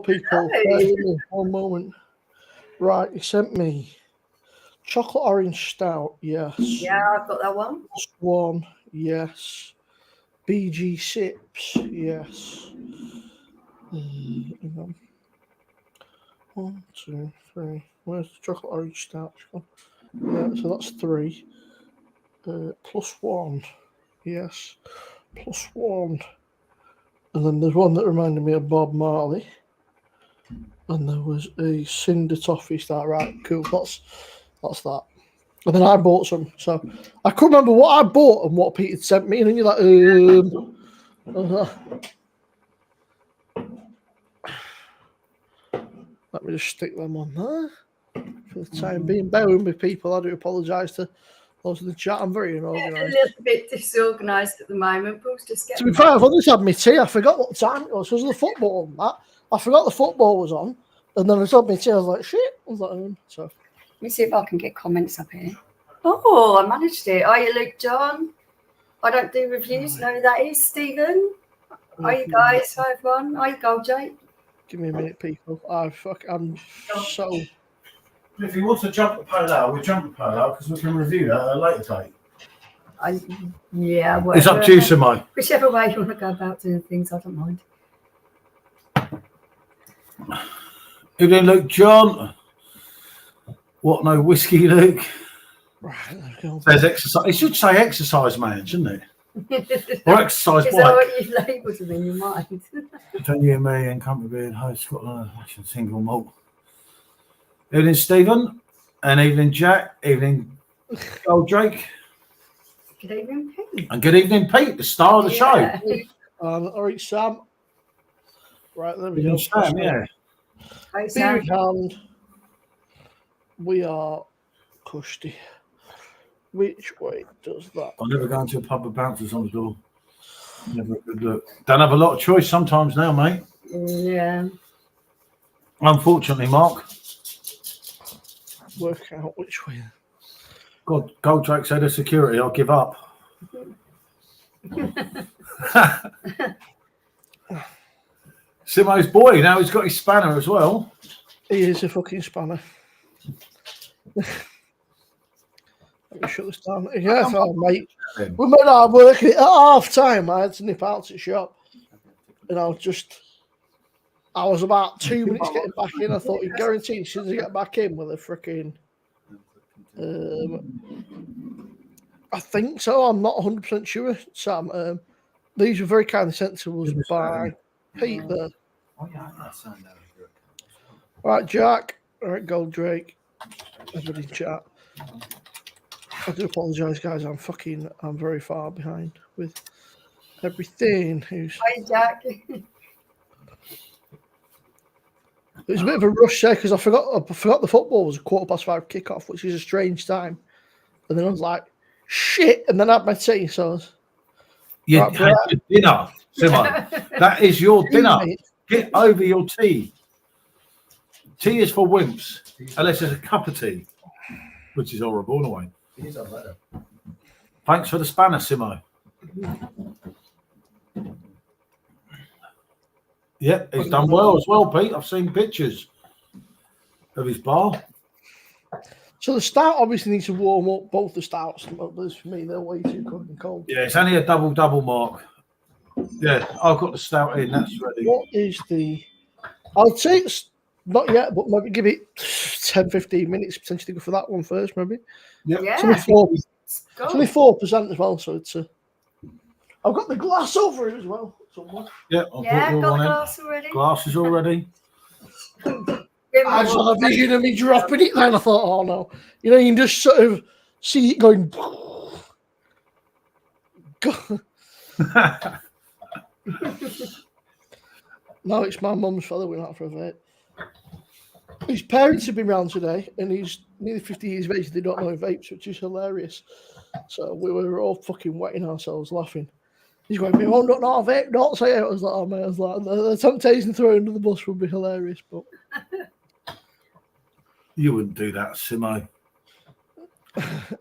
people. One moment. Right, he sent me chocolate orange stout. Yes. Yeah, I've got that one. One. Yes. BG sips. Yes. Hang on. 1, 2, 3. Where's the chocolate orange stout? Yeah, so that's 3. +1. Yes. +1. And then there's one that reminded me of Bob Marley. And there was a Cinder Toffee star. Right, cool. That's that. And then I bought some. So I couldn't remember what I bought and what Pete had sent me. And then you're like, let me just stick them on there for the time being. Bear with me, people. I do apologise to those in the chat. I'm very unorganised. A little bit disorganised at the moment. Paul's just getting. To be fair, I've only had my tea. I forgot what time it was because of the football and that. I forgot the football was on. And then I saw my tea. I was like, shit. I was like, so. Let me see if I can get comments up here. Oh, I managed it. Are you Luke John? I don't do reviews. No, that is Stephen. Are you guys? Hi, everyone. Are you Gold Jake? Give me a minute, people. I'm so. If you want to jump the pole out, we'll jump the pole out because we can review that at a later date. Yeah, whatever. It's up to you, Simone. Whichever way you want to go about doing things, I don't mind. Evening, Luke John. What, no whiskey, Luke? Right, there says exercise. It should say exercise man, shouldn't it? Or exercise Is bike. that what you've labelled them in your mind? Between you and me and company being host Scotland single malt. Evening, Stephen. And evening, Jack. Evening, Gold Drake. Good evening, Pete. And good evening, Pete, the star of the show. All right, Sam. Right, there we Evening, go. Sam, yeah. Hi, Beer Sam. in hand. We are cushy. Which way does that? I'll never go into a pub with bouncers on the door. Never a good look. Don't have a lot of choice sometimes now, mate. Yeah. Unfortunately, Mark. Work out which way. God, Gold Drake said to security, I'll give up. Simo's boy, now he's got his spanner as well. He is a fucking spanner. Let me shut this down. Yeah, mate. We made our work at half time. I had to nip out to the shop. And I was about 2 minutes getting back in. I thought, you guaranteed as soon as I get back in with a freaking. I think so. I'm not 100% sure, Sam. These were very kindly sent to us by Pete there. All right, Jack. All right, Gold Drake. Everybody in chat. I do apologise, guys. I'm very far behind with everything. Hi, Jack. It was a bit of a rush there because I forgot the football was a 5:15 kickoff, which is a strange time. And then I was like, shit. And then I had my tea. So You had your dinner, Simon. That is your dinner. Get over your tea. Tea is for wimps, unless it's a cup of tea, which is horrible in a way. Thanks for the spanner, Simo. Yeah, he's done well as well, Pete. I've seen pictures of his bar. So the stout obviously needs to warm up. Both the stouts, for me, they're way too cold. Yeah, it's only a double, Mark. Yeah, I've got the stout in. That's ready. What is the... I'll take... Not yet, but maybe give it 10, 15 minutes potentially go for that one first, maybe. Yep. Yeah. It's only 4% as well, so it's I've got the glass over it as well. Somewhere. Yeah, I've got the glass already. Glass is already. I just had a vision of me dropping it, then I thought, oh no. You know, you can just sort of see it going. No, it's my mum's father went out for a vape. His parents have been round today, and he's nearly 50 years of age. They don't know vapes, which is hilarious. So we were all fucking wetting ourselves laughing. He's going, "We won't not know vape, don't say it." I was like, "Oh man," I was like, "The temptation to throw under the bus would be hilarious." But you wouldn't do that, Simo.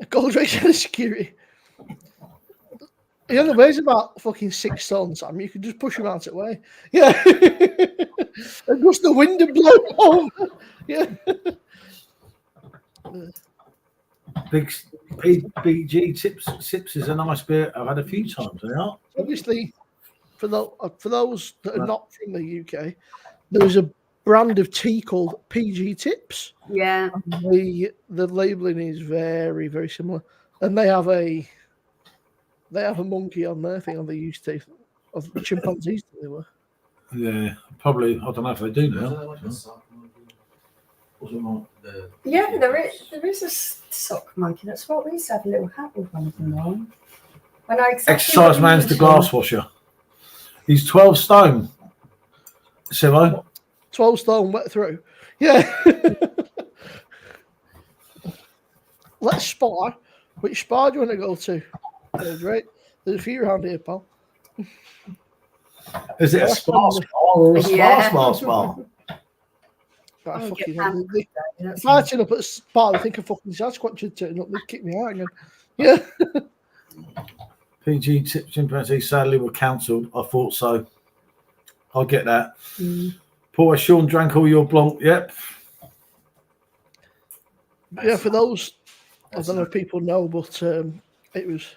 Gold Race and security. He only weighs about fucking 6 tons. I mean, you could just push him out of the way. Yeah. And just the wind and blow home. Yeah. Big PG Sips is a nice beer. I've had a few times. They are. Obviously, for those that are not from the UK, there's a brand of tea called PG Tips. Yeah. The labeling is very, very similar, and they have a monkey on their thing on the used to of chimpanzees that they were. Yeah, probably. I don't know if they do now. Yeah, there is a sock monkey. That's what we used to have a little hat with one of them on. Exercise man's the glass washer. He's 12 stone. Simo. 12 stone wet through. Yeah. Let's spar. Which spar do you want to go to? Right. There's a few around here, pal. Is it a spa or a spa? If I turn up at a spa, I think a fucking Sasquatch should turn up. They'd kick me out again. Yeah. PG Tips chimpanzee sadly were cancelled. I thought so. I'll get that. Poor Sean drank all your blanc. Yep. Yeah, for those, I don't know if people know, but it was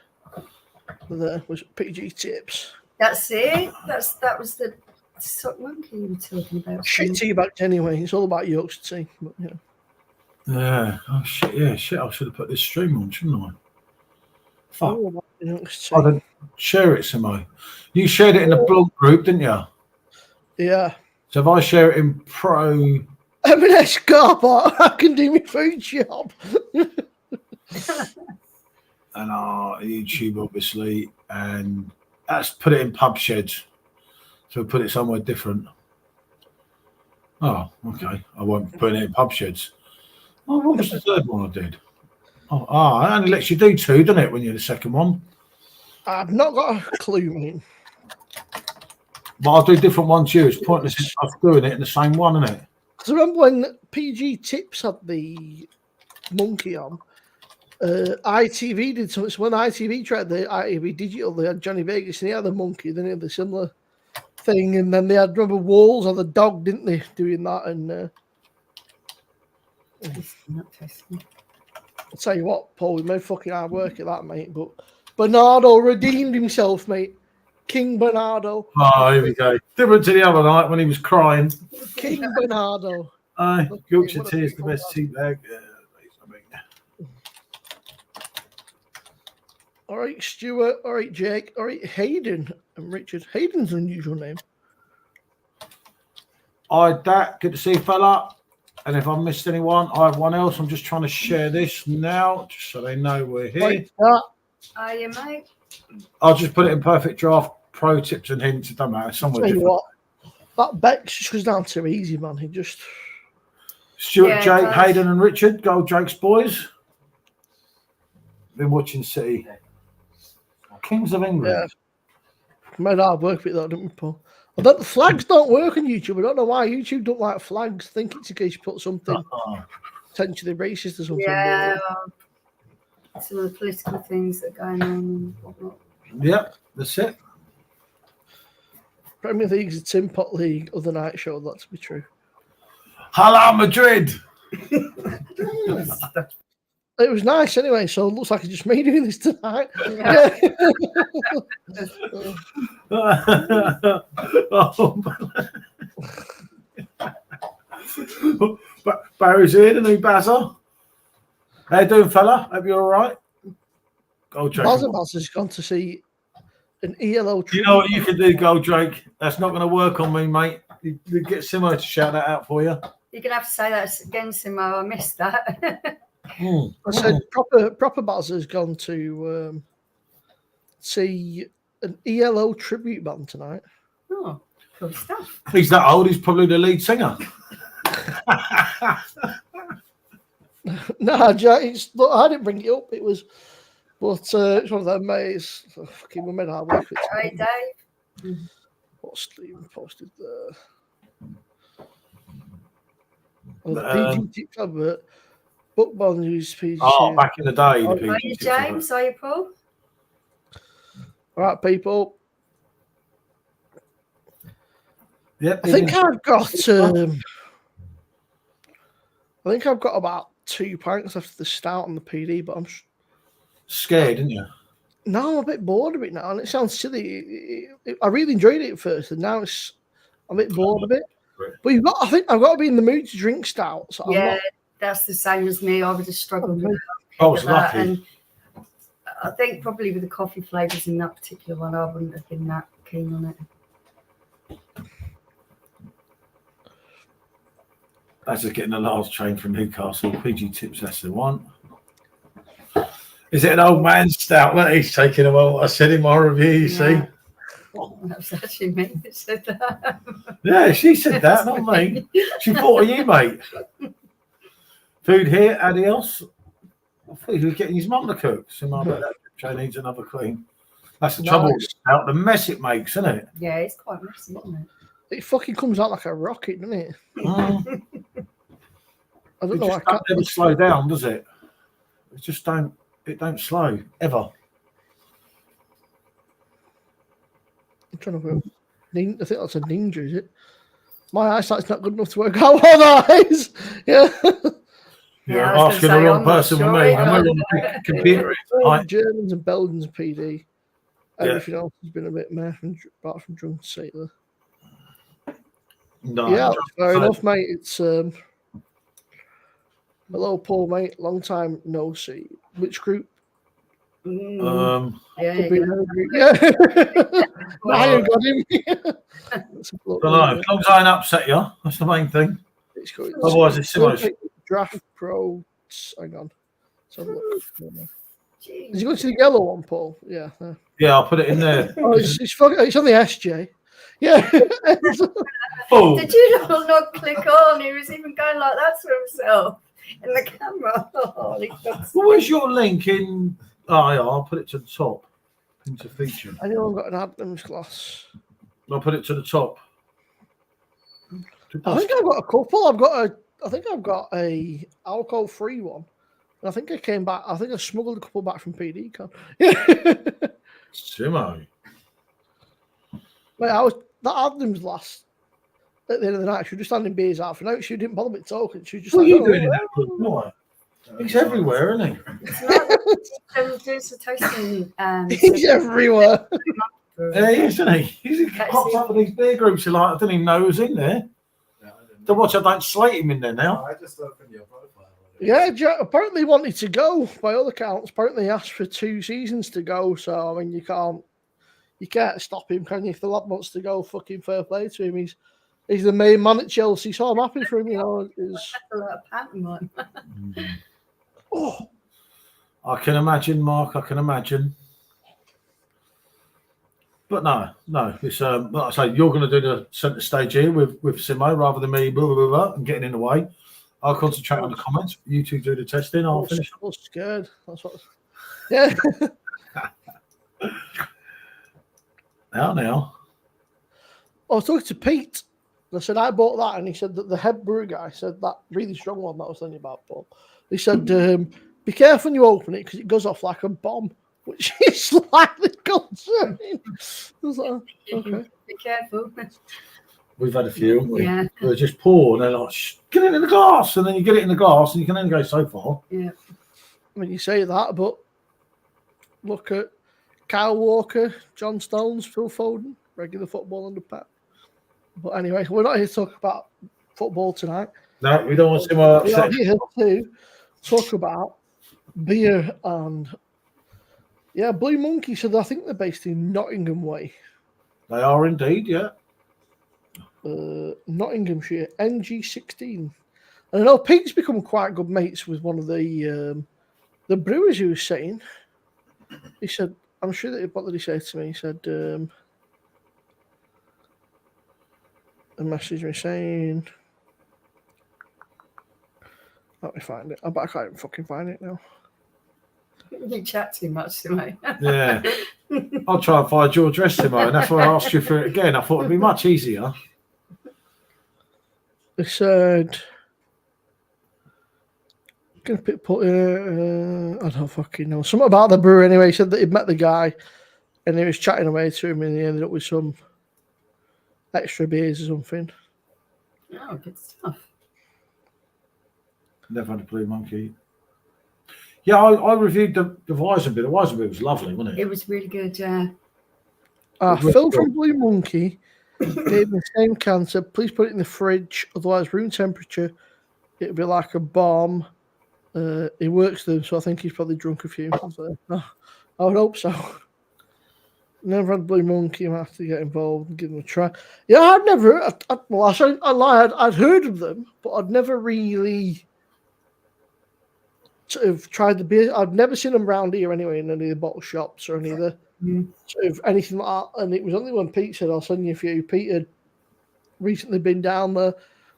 PG Tips. That's it. That was the sock monkey you were talking about. Shit tea back anyway. It's all about Yorkshire tea. But, yeah. Yeah. Oh shit. Yeah. Shit. I should have put this stream on, shouldn't I? Fuck. I didn't share it, Simo. You shared it in the blog group, didn't you? Yeah. So if I share it in Pro, M&S car park, I can do my food job. and our YouTube, obviously, and let's put it in Pub Sheds. So put it somewhere different. Oh, okay. I won't put it in Pub Sheds. Oh, what was the third one I did? Oh, it only lets you do two, doesn't it, when you're the second one? I've not got a clue, mate. But I'll do different ones too. It's pointless us doing it in the same one, isn't it? Because I remember when PG Tips had the monkey on, ITV did something. So when ITV tried the ITV digital, they had Johnny Vegas and he had the monkey, then he had the similar thing, and then they had Rubber Walls or the dog, didn't they, doing that? And I'll tell you what, Paul, we made fucking hard work at that, mate. But Bernardo redeemed himself, mate. King Bernardo. Oh, here we go. Different to the other night when he was crying. King Bernardo. Aye, Yorkshire tea is the best tea bag. All right, Stuart. All right, Jake. All right, Hayden and Richard. Hayden's an unusual name. All right, that. Good to see you, fella. And if I missed anyone, I have one else. I'm just trying to share this now, just so they know we're here. Like that. Are you, mate? I'll just put it in perfect draft. Pro tips and hints. It doesn't matter. Somewhere Tell you different. what, that Bex just goes down too easy, man. He just. Stuart, Jake, Hayden, and Richard. Go, Jake's boys. Been watching City. Kings of England. Yeah. Made hard work with it though, didn't we, Paul? The flags don't work on YouTube. I don't know why. YouTube don't like flags. I think it's in case you put something potentially racist or something. Yeah. Some of the political things that are going on and whatnot. Yep, that's it. Premier League's a Tin Pot League other night showed that to be true. Hala Madrid. It was nice anyway, so it looks like it's just me doing this tonight. Yeah. Barry's here, the new Bazza. How you doing, fella? Hope you're all right. Bazza's gone to see an ELO. You know what you can do, Gold Drake? That's not going to work on me, mate. You get Simo to shout that out for you. You're going to have to say that again, Simo. I missed that. I said proper Bazza's gone to see an ELO tribute band tonight. Oh, cool stuff. He's that old. He's probably the lead singer. Nah, look, I didn't bring it up. It was, but it's one of them mates. Fucking we made hard work. Right, Dave. What's Stephen posted there? The PG Tips advert. Book bond use PG. Oh, back in the day. Are you James? Are you Paul? All right, people. Yep. I think I've got about 2 pints after the stout and the PD, but I'm scared, didn't you? now I'm a bit bored of it now, and it sounds silly. I really enjoyed it at first, and now I'm a bit bored of it. But I think I've got to be in the mood to drink stout. So yeah, that's the same as me. I would have struggled with I was lucky. And I think probably with the coffee flavours in that particular one, I wouldn't have been that keen on it. That's just getting the last train from Newcastle. PG Tips, that's the one. Is it an old man's stout? Well, he's taking a while. I said in my review, you see. That was actually me that said that. Yeah, she said that, not me. She thought of you, mate. Food here, adios. I thought he was getting his mum to cook. So I bet that tray needs another clean. That's the trouble with stout, the mess it makes, isn't it? Yeah, it's quite messy, isn't it? It fucking comes out like a rocket, doesn't it? Mm. I don't It know. just don't ever slow down, does it? It just don't. It don't slow ever. I'm trying to work. I think that's a ninja, is it? My eyesight's not good enough to work out what eyes. Yeah. You're asking the wrong person with me. I'm on the computer. Germans and Belgians PD. Everything else has been a bit meh, apart from drunk sailor. No, yeah, that's fair enough, mate. It's hello, Paul, mate. Long time no see. Which group? Yeah. Now you got him. As long as I don't upset you, that's the main thing. Otherwise, it's similar. Draft Pro. Hang on. Is he going to the yellow one, Paul? Yeah. Yeah, I'll put it in there. Oh, it's on the SJ. Yeah. Oh. Did you not click on? He was even going like that to himself in the camera. Oh, where's your link in? Oh, yeah, I'll put it to the top. Into feature. Anyone got an Adams glass? I'll put it to the top. I think I've got a couple. I think I've got a alcohol-free one. And I think I came back. I think I smuggled a couple back from PD Con. Simo. Wait, that Adams glass. At the end of the night, she was just handing beers out for night. She didn't bother me talking. She was just what are you doing in that group? What? He's everywhere, isn't he? He's everywhere. Yeah, he is, isn't he? He pops up with these beer groups. You're like, I didn't even know he was in there. To watch, I don't slate him in there now. I just opened your profile. Yeah, apparently he wanted to go. By all accounts, apparently he asked for 2 seasons to go. So I mean, you can't stop him, can you? If the lad wants to go, fucking fair play to him. He's the main man at Chelsea, so I'm happy for him. You know, Oh, I can imagine, Mark. I can imagine. But no. It's like I say, you're going to do the centre stage here with Simo rather than me, blah, blah, blah, blah, and getting in the way. I'll concentrate on the comments. You two do the testing. I'll finish. I was scared. That's what. Yeah. Now. I was talking to Pete. I said I bought that, and he said that the head brewer guy said that really strong one that I was telling you about, Paul. He said, "Be careful when you open it because it goes off like a bomb," which is slightly concerning. I was like, okay. Be careful. We've had a few. Yeah. They're just pour, and they're like, "Get it in the glass," and then you get it in the glass, and you can only go so far. Yeah. I mean, you say that, but look at Kyle Walker, John Stones, Phil Foden, regular football under Pep. But anyway, we're not here to talk about football tonight. No, we don't want to see more upset. We are here to talk about beer and Blue Monkey said I think they're based in Nottingham Way. They are indeed, yeah. Nottinghamshire, NG16. And I know Pete's become quite good mates with one of the brewers he was saying. He said, I'm sure that what did he say to me? He said, a message me saying, let me find it. I can't even fucking find it now. You chat too much to me. Yeah. I'll try and find your address tomorrow, and that's why I asked you for it again. I thought it'd be much easier. They said, I don't fucking know. Something about the brewer anyway. He said that he'd met the guy and he was chatting away to him and he ended up with some extra beers or something. Oh, good stuff. Never had a Blue Monkey. Yeah, I reviewed the Weizenbier. The Weizenbier was lovely, wasn't It it? was really good, yeah. Phil from Blue Monkey gave me the same can, said, please put it in the fridge, otherwise room temperature, it'll be like a bomb. He works them, so I think he's probably drunk a few. So, I would hope so. Never had Blue Monkey. I have to get involved and give them a try. Yeah, I'd never. I lied. I'd heard of them, but I'd never really sort of tried the beer. I'd never seen them around here anyway in any of the bottle shops or any of the sort of anything like that. And it was only when Pete said, "I'll send you a few." Pete had recently been down there.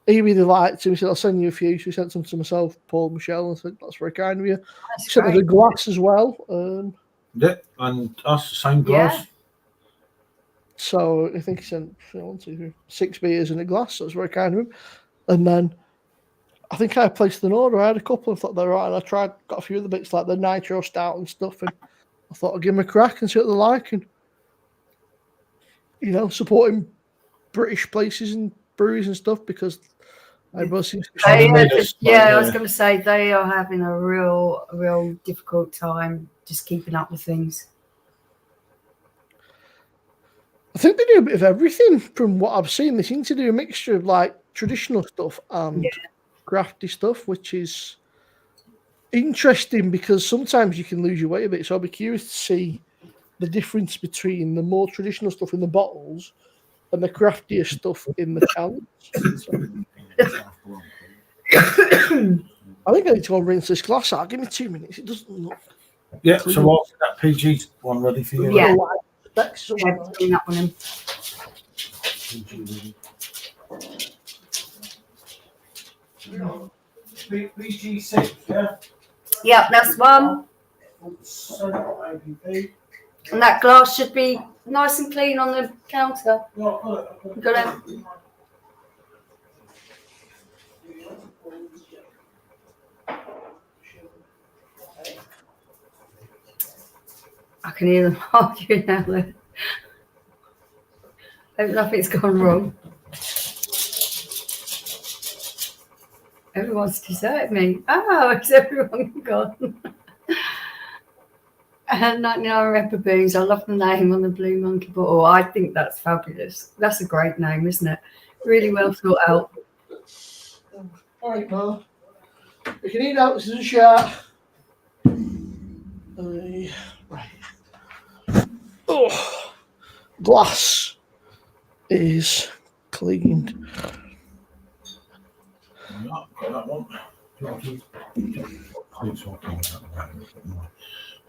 He really liked him. He said, "I'll send you a few." So he sent some to myself, Paul, Michelle, and I said, "That's very kind of you." He sent us a glass as well. Yeah, and us the same glass. Yeah. So I think he sent 6 beers in a glass. So it's very kind of him. And then I think I placed an order. I had a couple and thought they were right. And I got a few of the bits like the nitro stout and stuff. And I thought I'd give them a crack and see what they're like. And, supporting British places and breweries and stuff because I was I was going to say they are having a real difficult time just keeping up with things. I think they do a bit of everything from what I've seen. They seem to do a mixture of like traditional stuff and crafty stuff, which is interesting because sometimes you can lose your way a bit. So I'll be curious to see the difference between the more traditional stuff in the bottles and the craftier stuff in the cans. I think I need to go and rinse this glass out. Give me 2 minutes. It doesn't look. Yeah, clean. So I'll get that PG one ready for you. Yeah. Bring that one in. PG6, yeah? Yeah, that's one. And that glass should be nice and clean on the counter. Got it. I can hear them arguing now. Hope nothing's gone wrong. Everyone's deserted me. Oh, is everyone gone? And 99 Red Baboons. I love the name on the Blue Monkey bottle. I think that's fabulous. That's a great name, isn't it? Really well thought out. All right, Ma. We can eat out. This is a shot. Right. Oh, glass is cleaned. That one. If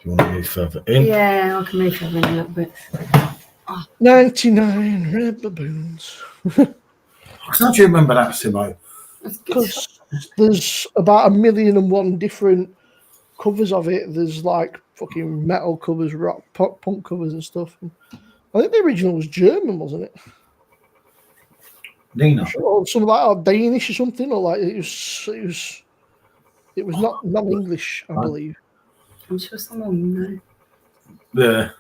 you want to move further in. Yeah, I can move further in a little bit. 99 Red Baboons. How do you remember that, Simo? Because there's about 1,000,001 different covers of it. There's like fucking metal covers, rock, punk covers and stuff. And I think the original was German, wasn't it? Nina. Or something like or Danish or something, or like it was not non-English, I believe. I'm sure someone will know. Yeah.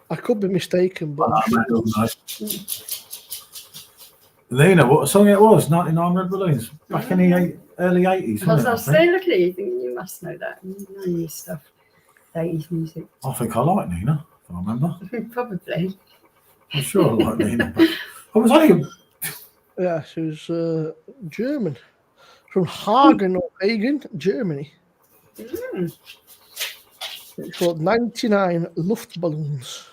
I could be mistaken, but Nina, what song it was? 99 Red Balloons. Back in the early 80s. I was saying, look at you, thinking you must know that. You know your stuff. 80s music. I think I like Nina, if I remember. Probably. I'm sure I like Nina. But I was only. yeah, she was German. From Hagen or Hagen, Germany. Mm. It's called 99 Luftballons.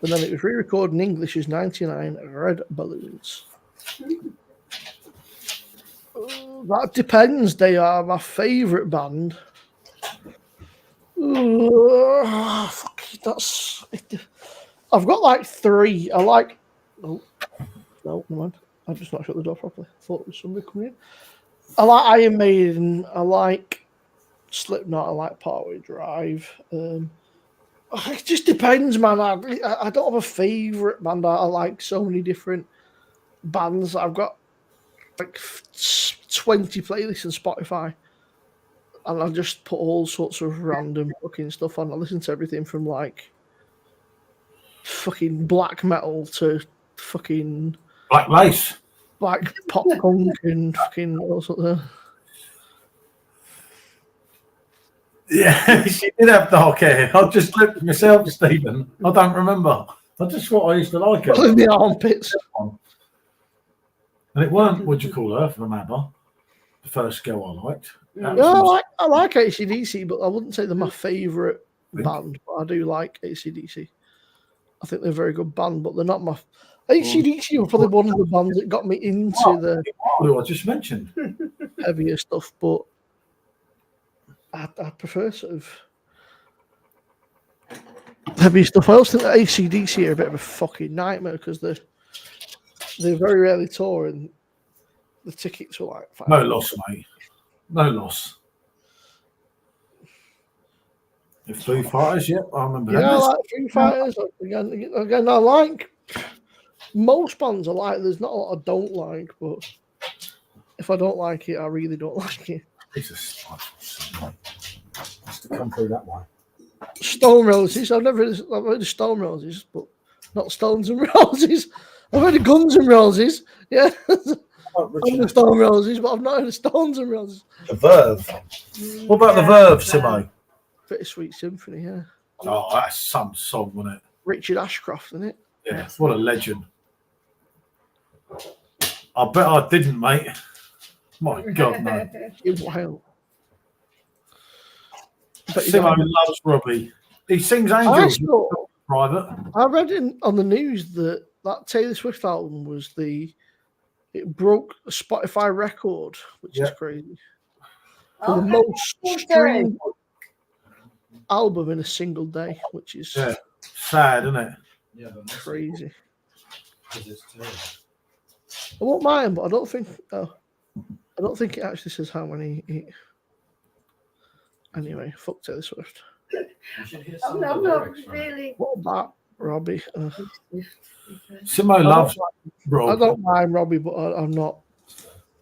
And then it was re-recorded in English as 99 Red Balloons. That depends. They are my favourite band. Fuck, I've got like 3. I like. Oh, no, never mind. I've just not shut the door properly. I thought there was somebody coming in. I like Iron Maiden. I like Slipknot. I like Parkway Drive. It just depends, man. I don't have a favourite band. I like so many different bands. I've got like 20 playlists on Spotify. And I just put all sorts of random fucking stuff on. I listen to everything from like fucking black metal to fucking Black lace. Black pop punk and fucking all sorts of. Yeah, she did have dark hair. I just looked at myself, Stephen. I don't remember. I just thought I used to like her. In the armpits. And it weren't, what'd you call her, from ABBA? The first girl I liked. No, I like AC/DC, but I wouldn't say they're my favourite band. But I do like AC/DC. I think they're a very good band, but they're not my. AC/DC were probably one of the bands that got me into the. Who I just mentioned. Heavier stuff, but I prefer sort of heavy stuff. I also think that AC/DC are a bit of a fucking nightmare because they're very rarely tour and the tickets were like no loss, mate. No loss. The Foo Fighters, yep, I remember. Yeah, I like Foo Fighters. Again, I like most bands. I like. There's not a lot I don't like, but if I don't like it, I really don't like it. Jesus, has to come through that way. Stone Roses. I've heard of Stone Roses, but not Stones and Roses. I've heard of Guns and Roses. Yeah. I've heard of Stone Roses, but I've not heard of Stones and Roses. The Verve. What about the Verve, Simo? Bittersweet Symphony, yeah. Oh, that's some song, wasn't it? Richard Ashcroft, isn't it? Yeah, what a legend. I bet I didn't, mate. My God, no. You're wild. Simo loves Robbie. He sings Angels private. I read on the news that Taylor Swift album was it broke a Spotify record, which is crazy. For the most streamed album in a single day, which is sad, isn't it? Yeah, but crazy. It's I won't mind, but I don't think it actually says how many. Anyway, fuck Taylor Swift. I'm not really. What about Robbie? Simo loves Robbie. I don't mind Robbie, but I'm not.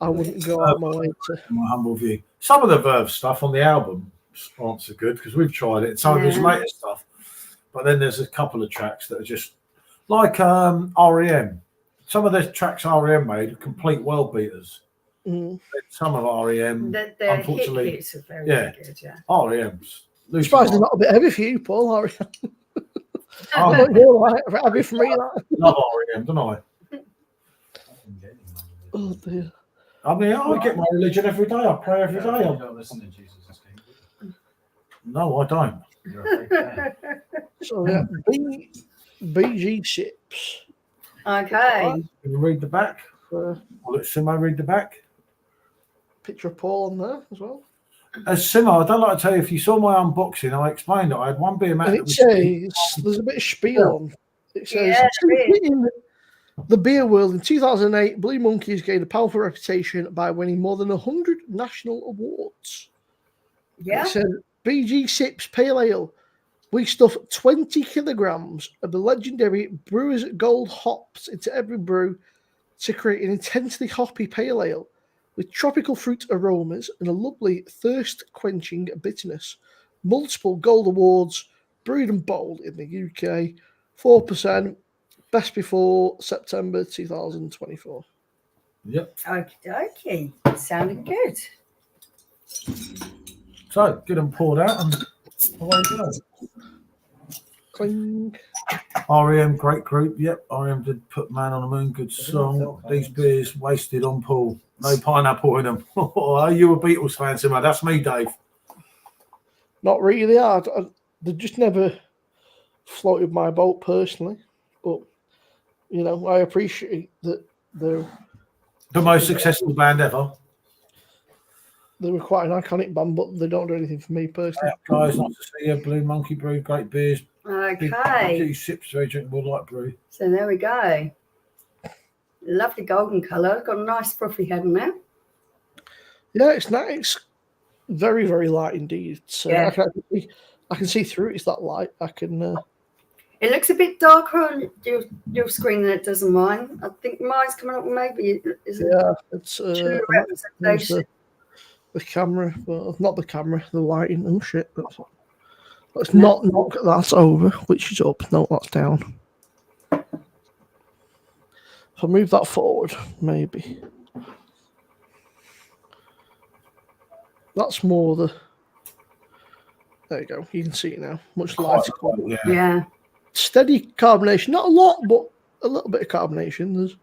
I wouldn't go out my way to. My humble view. Some of the Verve stuff on the album aren't so good because we've tried it. Some of his later stuff, but then there's a couple of tracks that are just like REM. Some of the tracks REM made are complete world beaters. Mm. Some of REM, Their unfortunately, hits are very good. Yeah. REM's. I'm surprised they're not a bit heavy for you, Paul. I don't like heavy for me. Love REM, don't I? Oh dear. I mean, I get my religion every day. I pray every day. You don't listen to Jesus is King. No, I don't. You're a fake fan. So yeah, BG Ships. Okay. Can you read the back? I'll let Simo read the back. Picture of Paul on there as well. As Simo, I don't like to tell you, if you saw my unboxing, I explained it. I had one beer mat. And it says, there's a bit of spiel on. It says, in the beer world in 2008, Blue Monkeys gained a powerful reputation by winning more than 100 national awards. Yeah. It said, BG Sips Pale Ale. We stuff 20 kilograms of the legendary Brewer's Gold hops into every brew to create an intensely hoppy pale ale with tropical fruit aromas and a lovely thirst-quenching bitterness. Multiple gold awards, brewed and bottled in the UK. 4%, best before September 2024. Yep. Okay. Sounded good. So, get them poured out and away you go. Cling. REM, great group. Yep, REM did put Man on the Moon, good song. These beers wasted on Paul. No pineapple in them. Are you a Beatles fan, Simo? That's me, Dave. Not really. They just never floated my boat personally. But, I appreciate that they're the most successful band ever. They were quite an iconic band, but they don't do anything for me personally. Guys, nice to see you. Blue Monkey Brew, great beers. Okay. Big sips, very drinkable, light brew. So there we go. Lovely golden colour. Got a nice frothy head in there. Yeah, it's nice. It's very, very light indeed. So Yeah. I can see through it. It's that light. I can. It looks a bit darker on your screen than it does on mine. I think mine's coming up maybe. Is it Yeah, it's true representation? the camera, well, not the camera, the lighting. Oh shit! Let's not knock that over. Which is up? No, that's down. If I'll move that forward, maybe. That's more the. There you go. You can see it now. Much lighter. Yeah. Steady carbonation. Not a lot, but a little bit of carbonation. There's.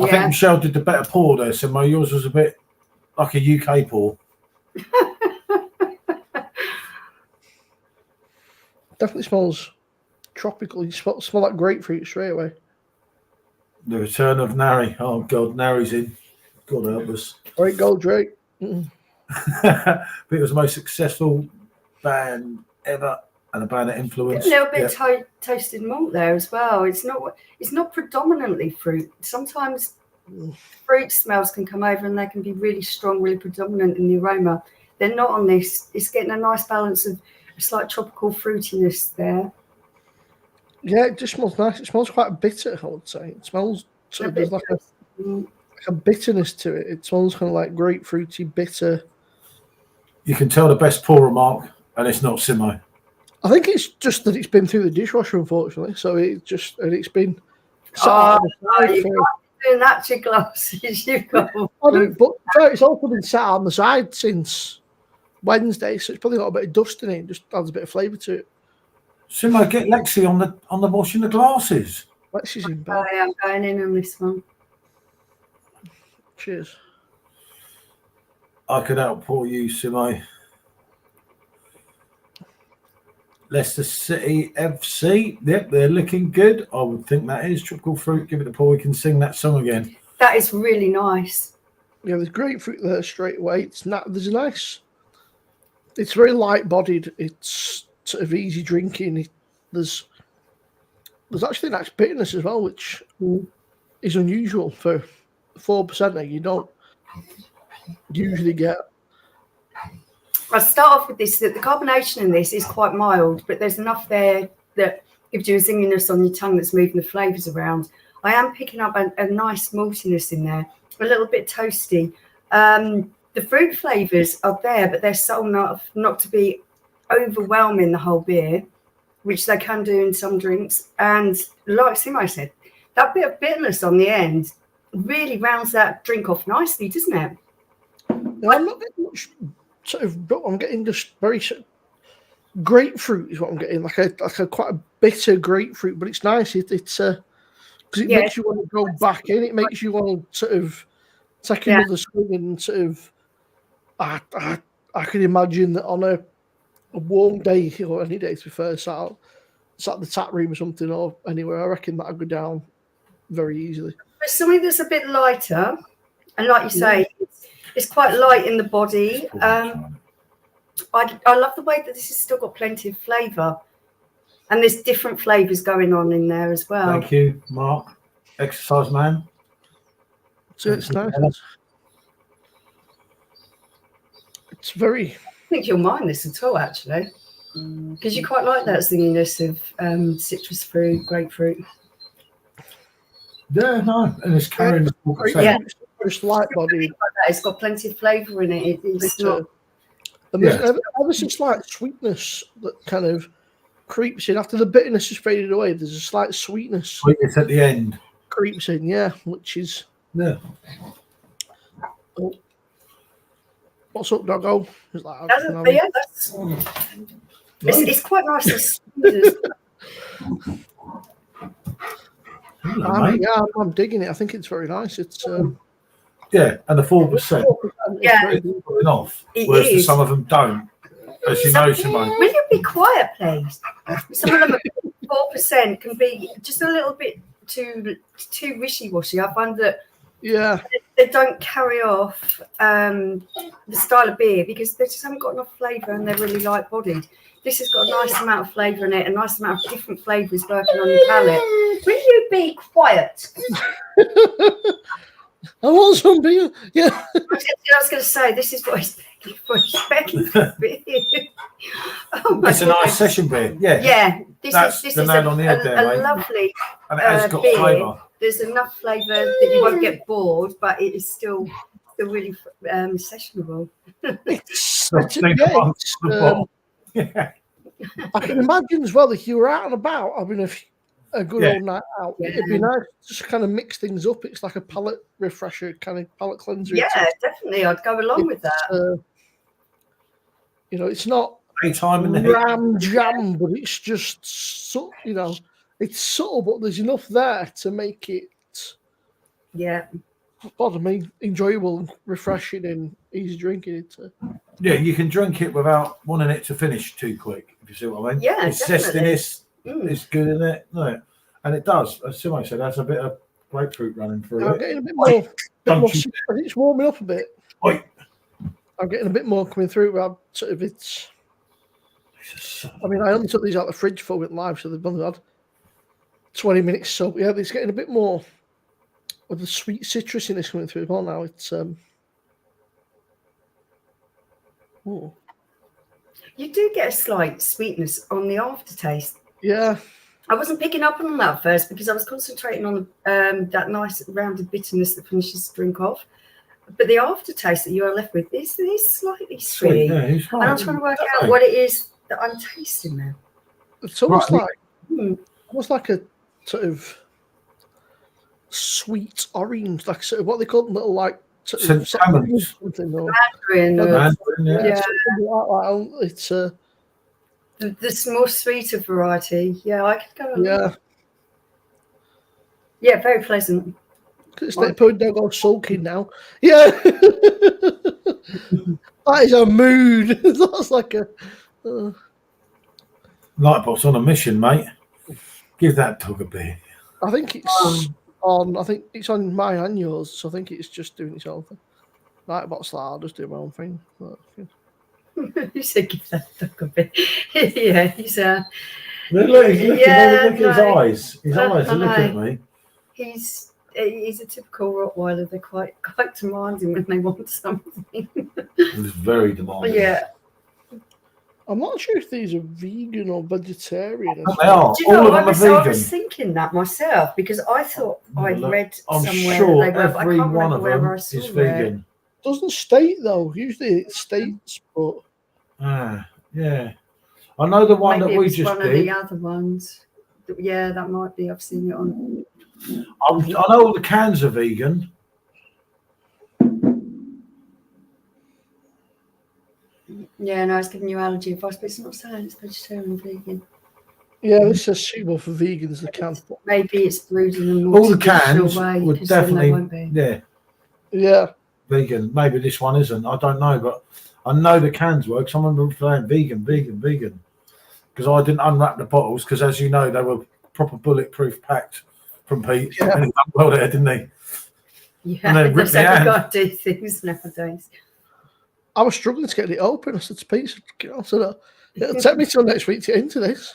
I think Michelle did the better pour there, so yours was a bit like a UK pour. Definitely smells tropical. You smell like grapefruit straight away. The return of Nari. Oh God, Nari's in. God help us. Great gold, Drake. But it was the most successful band ever, and a band that influenced. A little bit toasted malt there as well. It's not predominantly fruit. Sometimes fruit smells can come over and they can be really strong, really predominant in the aroma. They're not on this. It's getting a nice balance of a slight tropical fruitiness there. Yeah, it just smells nice. It smells quite bitter, I would say. It smells sort of there's like a bitterness to it. It smells kind of like grapefruity, bitter. You can tell the best pourer, Mark, and it's not Simo. I think it's just that it's been through the dishwasher, unfortunately. So it's been. Oh, no, you can't be doing that to glasses. You've got. But it's also been sat on the side since Wednesday, so it's probably got a bit of dust in it. It just adds a bit of flavour to it. Simo, get Lexi on the washing the glasses. Lexi's in bed. I'm going in on this one. Cheers. I could outpour you, Simo. Leicester City FC. Yep, they're looking good. I would think that is tropical fruit. Give it a pour. We can sing that song again. That is really nice. Yeah, there's grapefruit there straight away. There's a nice. It's very light-bodied. It's sort of easy drinking. There's actually a nice bitterness as well, which is unusual for 4%. You don't usually get. I'll start off with this, that the carbonation in this is quite mild, but there's enough there that gives you a zinginess on your tongue that's moving the flavours around. I am picking up a nice maltiness in there, a little bit toasty. The fruit flavours are there, but they're subtle enough not to be overwhelming the whole beer, which they can do in some drinks. And like Simo said, that bit of bitterness on the end really rounds that drink off nicely, doesn't it? No, I'm not getting much I'm getting just very grapefruit is what I'm getting, like a quite a bitter grapefruit, but it's nice. It's because it makes you want to go back in. It makes you want to sort of take another swing and sort of. I can imagine that on a warm day or any day to be fair, sat at the tap room or something or anywhere, I reckon that'll go down very easily. But something that's a bit lighter, and like you say, it's quite light in the body. I love the way that this has still got plenty of flavour, and there's different flavours going on in there as well. Thank you, Mark. Exercise man. So it's nice. It's very. I think you'll mind this at all, actually, because you quite like that zinginess of citrus fruit, grapefruit. Yeah, no, and it's carrying the 4%. Yeah, it's light body. It's got plenty of flavour in it. It's not. And there's ever so slight sweetness that kind of creeps in after the bitterness has faded away. There's a slight sweetness. Sweetness at the end. Creeps in, yeah, which is. Yeah. Oh. What's up, doggo? It's like, it's quite nice and smooth. I'm digging it. I think it's very nice. It's and the 4%. Putting off, whereas for some of them don't. As you know, Simone. Will you be quiet, please? Some of them 4% can be just a little bit too wishy-washy. I find that they don't carry off the style of beer because they just haven't got enough flavour and they're really light-bodied. This has got a nice amount of flavour in it, a nice amount of different flavours working on your palate. Will you be quiet? I want some beer. Yeah. I was going to say, this is what he's begging for beer. It's a nice session beer. Yeah. Yeah. This is a lovely and it has got beer. flavour. There's enough flavour that you won't get bored, but it is still really sessionable. I can imagine as well if you were out and about having a a good Yeah. old night out. Yeah. It'd be nice to just kind of mix things up. It's like a palate refresher, kind of palate cleanser. Yeah, definitely. I'd go along with that. It's not Daytime in the heat. ram jam, but it's just it's subtle, but there's enough there to make it, Yeah. pardon me, enjoyable and refreshing and easy drinking. Yeah, you can drink it without wanting it to finish too quick, if you see what I mean. Yeah, It's definitely. zestiness, it's good in it, no? And it does, as Simo said, that's a bit of grapefruit running through I'm it. getting a bit more. I think it's warming up a bit. Oi. I'm getting a bit more coming through. Where I'm sort of I mean, I only took these out of the fridge for it live, so they've only had 20 minutes. So yeah, it's getting a bit more of the sweet citrusiness coming through as well now. It's ooh. You do get a slight sweetness on the aftertaste. Yeah. I wasn't picking up on that first because I was concentrating on that nice rounded bitterness that finishes the drink off. But the aftertaste that you are left with is slightly sweet. Yeah, it's And I'm trying to work out what it is that I'm tasting now. It's almost Right. almost like a sort of sweet orange, like sort of what they call them, little like sort of salmons. something. Or, Mandarin, yeah, something like that. It's the more sweeter variety. Yeah, I could go. yeah. Yeah, very pleasant. It's like putting dog all sulking now. Yeah. That is a mood. That's like a Lightbot's on a mission, mate. Give that dog a beer. I think it's on. I think it's on my and yours, so I think it's just doing its own thing. Nightbot's like, I'll just do my own thing. But, You said give that dog a bit. Yeah, he's Look, look at his eyes. His eyes are looking at me. He's a typical Rottweiler. They're quite demanding when they want something. It's very demanding. Yeah. I'm not sure if these are vegan or vegetarian. They are. Do you know, All of them are I vegan. was thinking that myself because I thought I'd read I'm somewhere sure that they were, but I every can't one remember of where them I saw is it. vegan. Doesn't state though. Usually it states, but Yeah. I know the one Maybe that it we was just one of did. the other ones. Yeah, that might be. I've seen it on. I know all the cans are vegan. Yeah, no, it's giving you allergy advice, but it's not saying it's vegetarian or vegan. yeah, this says suitable for vegans. The can. Maybe it's brewed in a more All the traditional cans way, would 'cause then they definitely, won't be. Yeah. vegan. Maybe this one isn't. I don't know, but I know the cans work. Someone was saying vegan. Because I didn't unwrap the bottles because, as you know, they were proper bulletproof packed from Pete. Yeah. And he done well there, didn't he? Yeah, And then rip that's my how we hand. got to do things nowadays. I was struggling to get it open. I said to Pete, it'll take me till next week to get into this.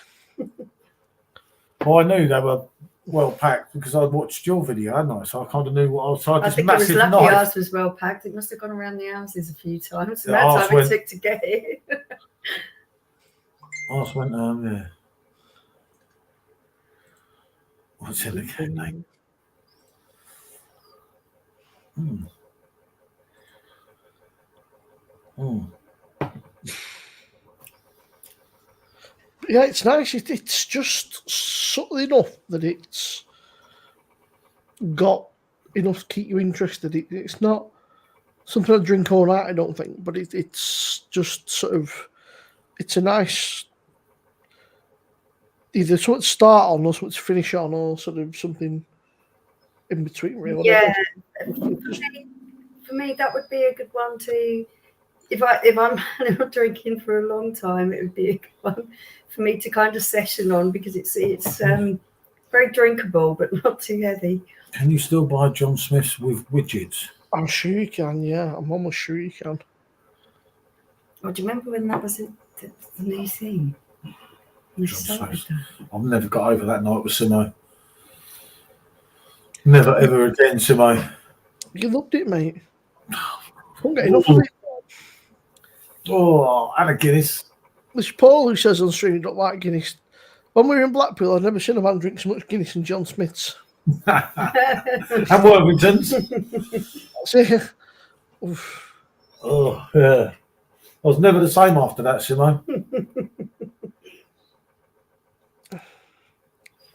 Well, I knew they were well packed because I'd watched your video, hadn't I? So I kind of knew what I was. So I I this think it was massive lucky knife. ours was well packed. It must have gone around the houses a few times. And Yeah, that ours time it went- took to get it. I just went, yeah. What's in the can, mate? Yeah, it's nice. It's just subtle enough that it's got enough to keep you interested. It's not something I drink all night, I don't think, but it's just sort of, it's a nice, either something to start on or something to finish on or sort of something in between, really. Yeah, for me, that would be a good one to. If I'm not drinking for a long time, it would be a good one for me to kind of session on because it's very drinkable but not too heavy. Can you still buy John Smith's with widgets? I'm sure you can, yeah. I'm almost sure you can. Oh, do you remember when that was the new thing? When they John started Smith's. that? I've never got over that night with Simo. Never ever again, Simo. You loved it, mate. Can't get enough of it. Oh, and a Guinness. There's Paul who says on stream he don't like Guinness. When we were in Blackpool, I'd never seen a man drink so much Guinness than John Smith's. And Worthington's. That's it. Oof. Oh, yeah. I was never the same after that, Simo.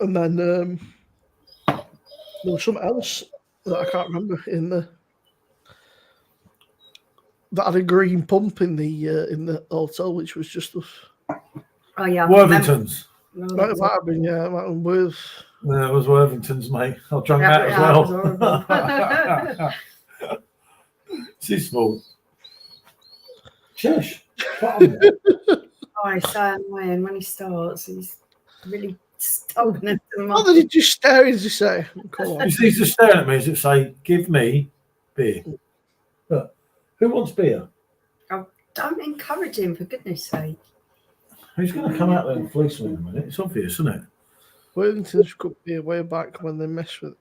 And then there was something else that I can't remember that had a green pump in the hotel, which was just Oh yeah, Worthington's. might have been, yeah, it might have been worth. Yeah, it was Worthington's, mate. I drank that as well. It's his fault. Shush. Oh, he's so annoying when he starts. He's really stubborn at the What moment. did he just stare and just say? Come on. He's just staring at me as if say, give me beer. Look, who wants beer? Don't encourage him, for goodness sake. Who's going to come out there and fleece me in a minute? It's obvious, isn't it? Worthington's could be way back when they messed it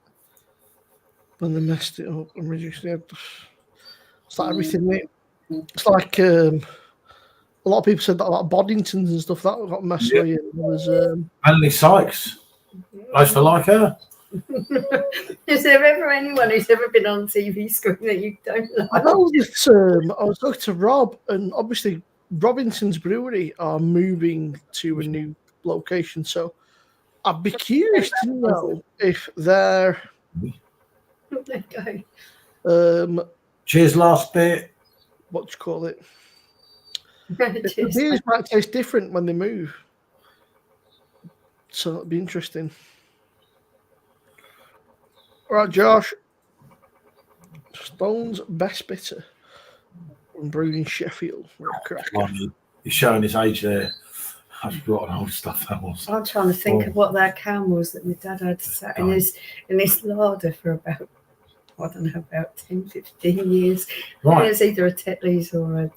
up and reduced it. It's like everything. It's like a lot of people said that about Boddingtons and stuff that got messed with. There was Annie Sykes. I used to like her. Is there ever anyone who's ever been on TV screen that you don't I like? know that I was talking to Rob, and obviously Robinson's Brewery are moving to a new location, so I'd be curious to know if they're Okay. Cheers, last bit. what do you call it? Cheers. The beers might taste different when they move, so that'd be interesting. All right, Josh. Stone's best bitter from brewed in Sheffield. He's showing his age there. I've forgotten old stuff that was. I'm trying to think of what that can was that my dad had sat in his larder for about, I don't know, about 10, 15 years. Right. It was either a Tetley's or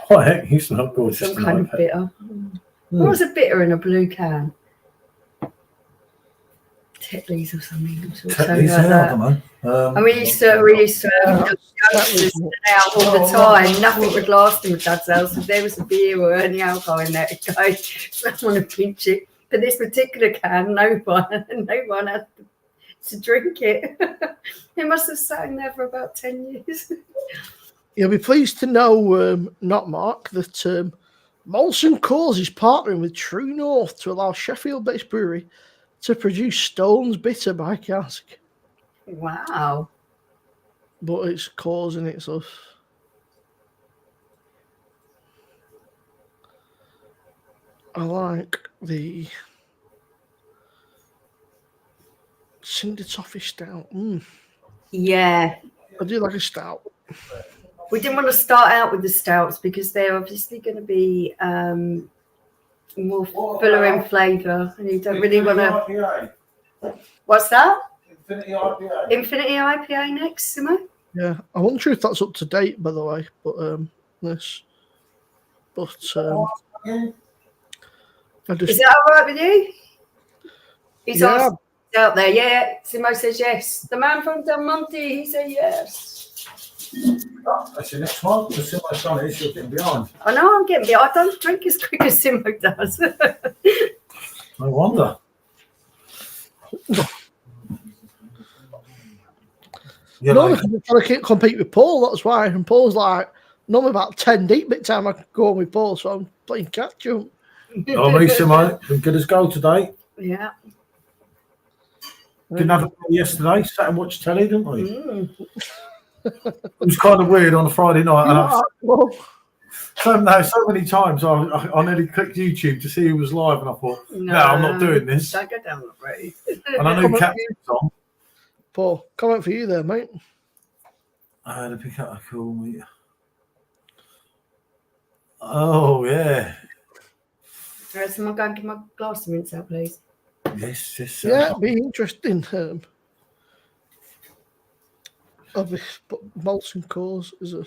What the heck? He's not gorgeous. some kind of bitter. What was a bitter in a blue can? Tetley's or something. Tetley's, like I that. don't know. And we used to youngsters out all the time. Nothing would last in my dad's house. If there was a beer or any alcohol in there, it'd go, someone would pinch it. But this particular can, no one had to drink it. It must have sat in there for about 10 years. You'll be pleased to know, not Mark, that Molson Coors is partnering with True North to allow Sheffield-based brewery to produce Stone's Bitter by cask. Wow. But it's causing it, so I like the Cinder Toffee Stout. Yeah. I do like a stout. We didn't want to start out with the stouts because they're obviously going to be more fuller in flavour, and you don't really want to. What's that? Infinity IPA. Infinity IPA next, Simo? Yeah, I wasn't sure if that's up to date, by the way, but this. But I just, Is that all right with you? He's Yeah. out there. Yeah, Simo says yes. The man from Del Monte, he said yes. That's your next one. The similar son is you're getting behind. I know I'm getting behind. I don't drink as quick as Simo does. No wonder. Yeah, no, like, I'm trying to compete with Paul, that's why. And Paul's like, normally about 10 deep by the time I go on with Paul, so I'm playing catch up. oh, me, Simo, been good as gold today. Yeah. Didn't have a beer yesterday. Sat and watched telly, didn't we? Mm. It was kind of weird on a Friday night. And Well, so many times I nearly clicked YouTube to see who was live, and I thought, no, I'm not doing this. Don't go down that road. And I knew Captain was on. Paul, comment for you there, mate. I had to pick up a cool meat. Oh, yeah. All right, someone go and give my glass of rinse out, please. Yes. Yeah, it'd be interesting. Obviously, but Molson Coors is a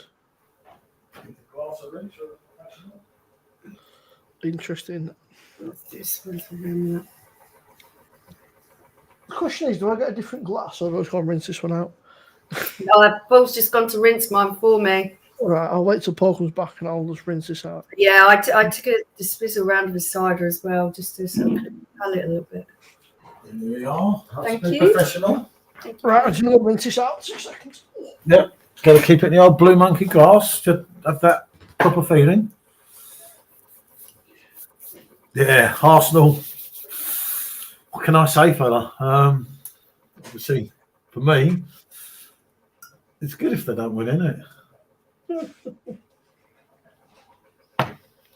interesting. Let's do this one for him. The question is, do I get a different glass, or do I just go and rinse this one out? No, Paul's just gone to rinse mine for me. All right, I'll wait till Paul comes back and I'll just rinse this out. Yeah, I took a dismissal round of his cider as well, just to sort of pal it a little bit. Here we are. Thank That's you. professional. Right, I'm just going to rinse this out 2 seconds. Yep. Got to keep it in the old Blue Monkey glass to have that proper feeling. Yeah, Arsenal. What can I say, fella? Obviously, for me, it's good if they don't win, isn't it?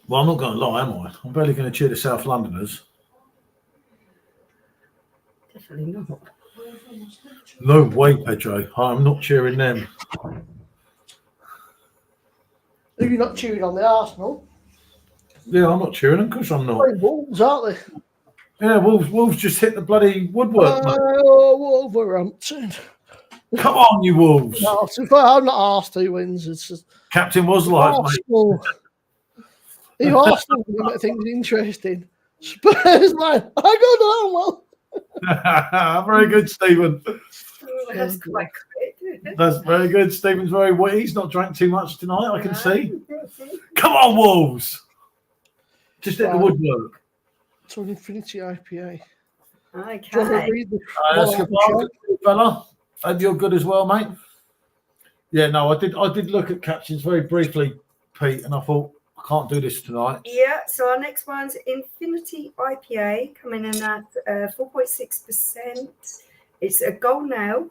Well, I'm not going to lie, am I? I'm barely going to cheer the South Londoners. Definitely not. No way, Pedro. I'm not cheering them. Are you not cheering on the Arsenal? Yeah, I'm not cheering them because I'm not. They're Wolves, aren't they? Yeah, Wolves just hit the bloody woodwork, mate. Oh, Wolverhampton. Come on, you Wolves. No, so far, I'm not asked who wins. It's just Captain was live, mate. Arsenal. If Arsenal can make things interesting, Spurs, like, I go down well. Very good, Stephen. Oh, that's quite quick. That's very good. Stephen's very witty. He's not drank too much tonight, I can see. Come on, Wolves. Just hit the woodwork. It's an Infinity IPA. Do you want to Okay. read the That's good, fella. Hope you're good as well, mate. Yeah, no, I did look at captions very briefly, Pete, and I thought I can't do this tonight. Yeah, so our next one's Infinity IPA coming in at 4.6%. It's a gold nail,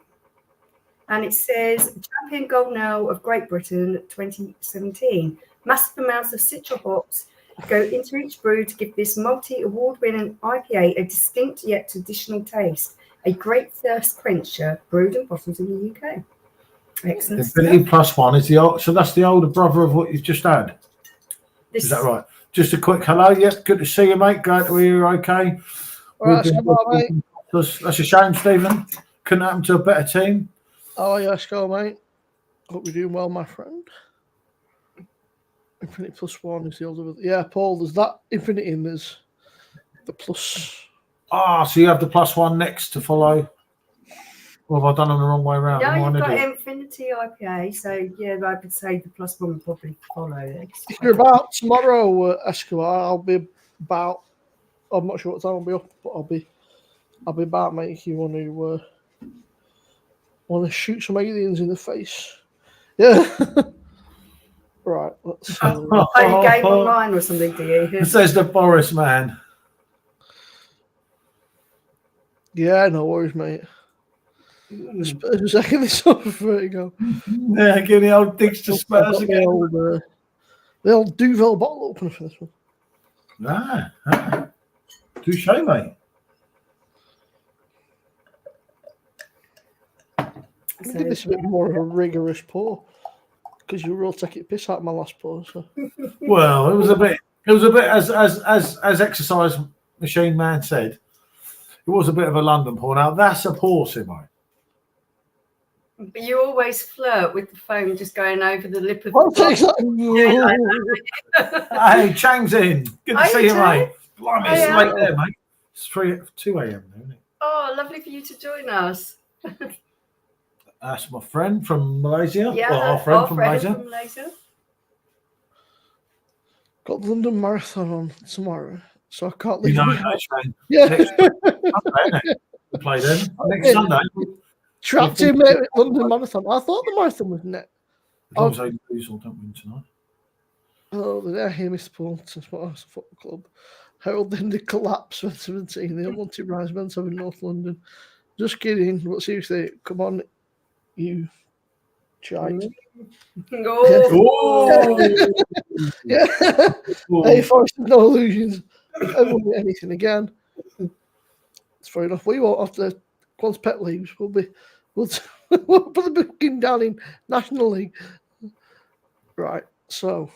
and it says Champion Gold Nail of Great Britain 2017. Massive amounts of citra hops go into each brew to give this multi-award-winning IPA a distinct yet traditional taste. A great thirst quencher, brewed and bottled in the UK. Excellent. Infinity stuff. Plus One is so that's the older brother of what you've just had. Is that right? Just a quick hello. Yep, good to see you, mate. Glad to hear you're okay. All right, mate. That's a shame, Stephen. Couldn't happen to a better team. Oh, yes, go, mate. Hope you're doing well, my friend. Infinity Plus One is the older. Yeah, Paul, there's that Infinity and there's the Plus. So you have the plus one next to follow. Or have I done them the wrong way around? No, Am I you've an got idiot? Infinity IPA, so yeah, I would say the plus one would probably follow it. If you're about tomorrow, Escobar, I'll be about. I'm not sure what time I'll be up, but I'll be about, mate. If you want to shoot some aliens in the face, yeah. Right. Let's. Oh, you game online or something, do you? Says the Forest man. Yeah, no worries, mate. Spurs a second this over for it to go. Yeah, give the old digs to Spurs again. The old Duvel bottle opener for this one. Touche, mate. We did this a bit more of a rigorous pour because you were all taking a piss out of my last pour. So. Well, it was a bit as exercise machine man said. It was a bit of a London pour. Now that's a pour, Simo. But you always flirt with the foam just going over the lip of I'll the take that. Hey, Chang's in. Good to see you, mate. Blimey, it's Hiya. late there, mate. It's 2 a.m. now, isn't it? Oh, lovely for you to join us. That's my friend from Malaysia. Yeah, Well, our friend from Malaysia. from Malaysia. Got the London Marathon on tomorrow, so I can't leave. You know, my house. Shane. Yeah. Next Sunday, isn't it? We play then. Next Sunday. Trapped in mate, at London Marathon. I thought the marathon was net. As long as they lose or don't win tonight. Oh, they're here, Mr. Paulton, Sports Football Club. Heralding the collapse of 17. The unwanted rise meant in North London. Just kidding, but seriously, come on, you shite. Oh. Yeah. Hey, Forest, no illusions. I won't get anything again. It's fair enough. We won't have to. Once Pet leaves, we'll put the booking down in National League. Right. So.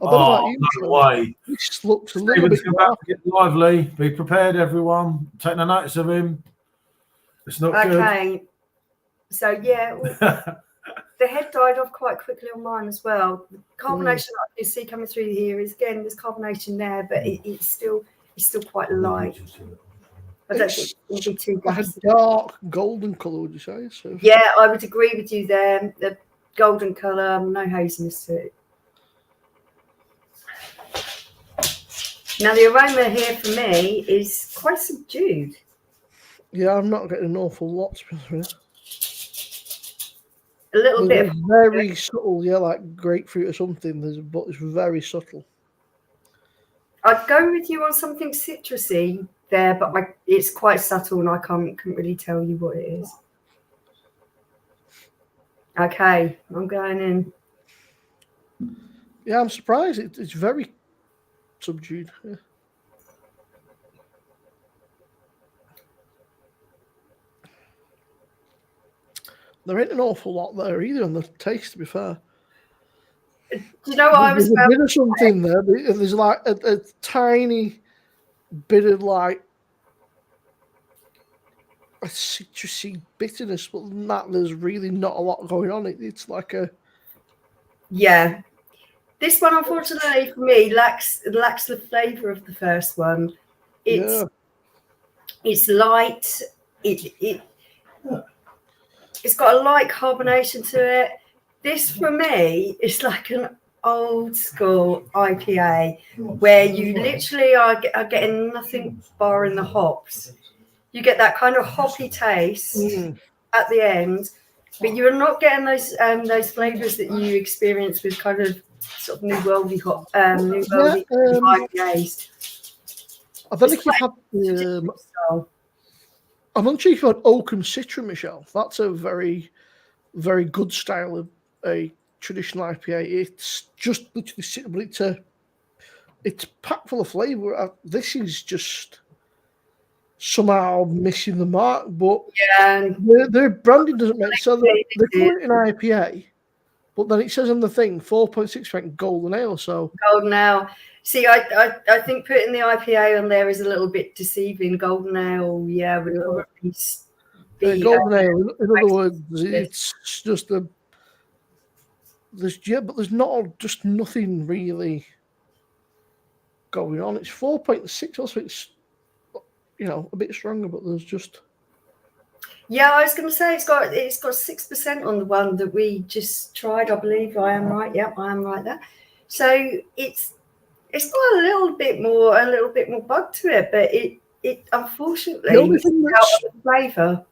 I don't know about you. No way. This looks a little Stephen's bit about to get lively. Be prepared, everyone. Take no notice of him. It's not Okay. So yeah, the head died off quite quickly on mine as well. The carbonation that you see coming through here is again there's carbonation there, but it's still quite light. I don't think it'll be too like a gassy. dark golden colour, would you say? So Yeah, I would agree with you there. The golden colour, no haziness to it. Now the aroma here for me is quite subdued. yeah, I'm not getting an awful lot, to be honest. A little bit of very subtle, yeah, like grapefruit or something. But it's very subtle. I'd go with you on something citrusy there, but it's quite subtle, and I can't really tell you what it is. Okay, I'm going in. Yeah, I'm surprised. It's very subdued. Yeah. There ain't an awful lot there either on the taste, to be fair. Do you know what I was There's a about? bit of something there. There's like a tiny bit of like a citrusy bitterness, but than that, there's really not a lot going on. It's like a Yeah. This one, unfortunately for me, lacks the flavour of the first one. It's light. It's got a light carbonation to it. This for me is like an old school IPA where you literally are getting nothing barring the hops. You get that kind of hoppy taste at the end, but you're not getting those flavours that you experience with kind of sort of new worldy IPAs. I don't think you've had. I'm not sure if you've had Oakham Citra, Michelle. That's a very, very good style of a traditional IPA. It's just literally, but it's packed full of flavour. This is just somehow missing the mark, but their branding doesn't make sense. So they're calling it an IPA, but then it says on the thing 4.6% golden ale. So golden ale. See, I think putting the IPA on there is a little bit deceiving. Golden ale, would probably be golden ale. In other words, it's just but there's just nothing really going on. It's 4.6, also it's a bit stronger, but there's just. Yeah, I was going to say it's got 6% on the one that we just tried. I believe I am right. Yep, I am right there. So it's got a little bit more bug to it, but it unfortunately is out of the flavour.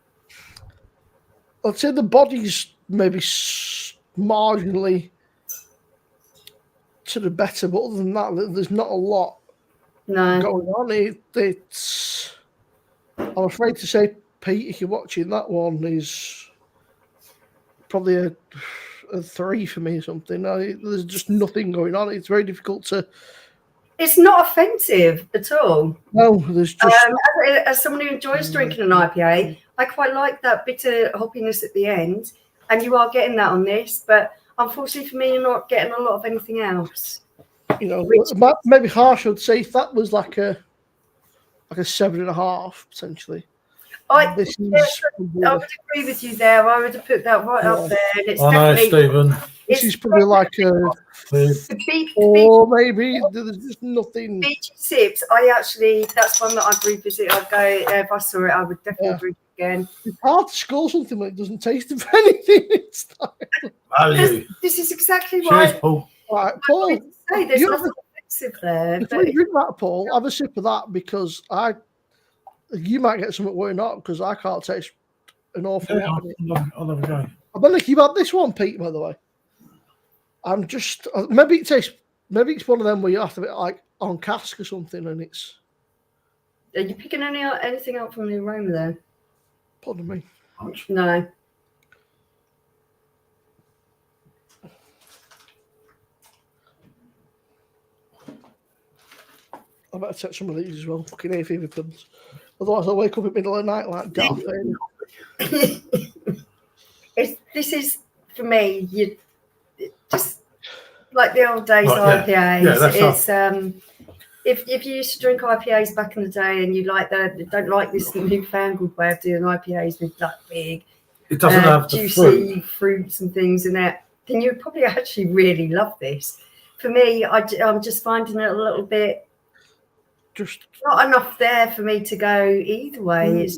I'd say the body's maybe marginally to the better, but other than that, there's not a lot going on. It's. I'm afraid to say, Pete, if you're watching, that one is probably a 3 for me or something. There's just nothing going on. It's very difficult to. It's not offensive at all. No, there's just. As someone who enjoys drinking an IPA, I quite like that bitter hoppiness at the end, and you are getting that on this. But unfortunately for me, you're not getting a lot of anything else. Maybe harsh. I'd say if that was like a 7.5 potentially. I would agree with you there. I would have put that right up there. And it's Stephen. This is probably like a 4, maybe. There's just nothing. Beachy Sips, that's one that I'd revisit. I'd go, if I saw it, I would definitely drink it again. It's hard to score something when it doesn't taste of anything. This is exactly why. Cheers, Paul. Right, Paul. There's nothing offensive there. Before you drink that, Paul, have a sip of that because you might get something we're not because I can't taste an awful lot of it. I'll have a go. I don't think you've had this one, Pete, by the way. I'm just maybe it's one of them where you have to be like on cask or something, and it's. Are you picking anything up from the aroma there? Pardon me. No. I better take some of these as well. Fucking hay fever pills. Otherwise, I'll wake up in the middle of the night like Darth Vader. This is for me. You just like the old days IPAs. Yeah, it's if you used to drink IPAs back in the day and you don't like this newfangled way of doing IPAs with that big, it doesn't have juicy fruits and things in it, then you'd probably actually really love this. For me, I'm just finding it a little bit. Just not enough there for me to go either way.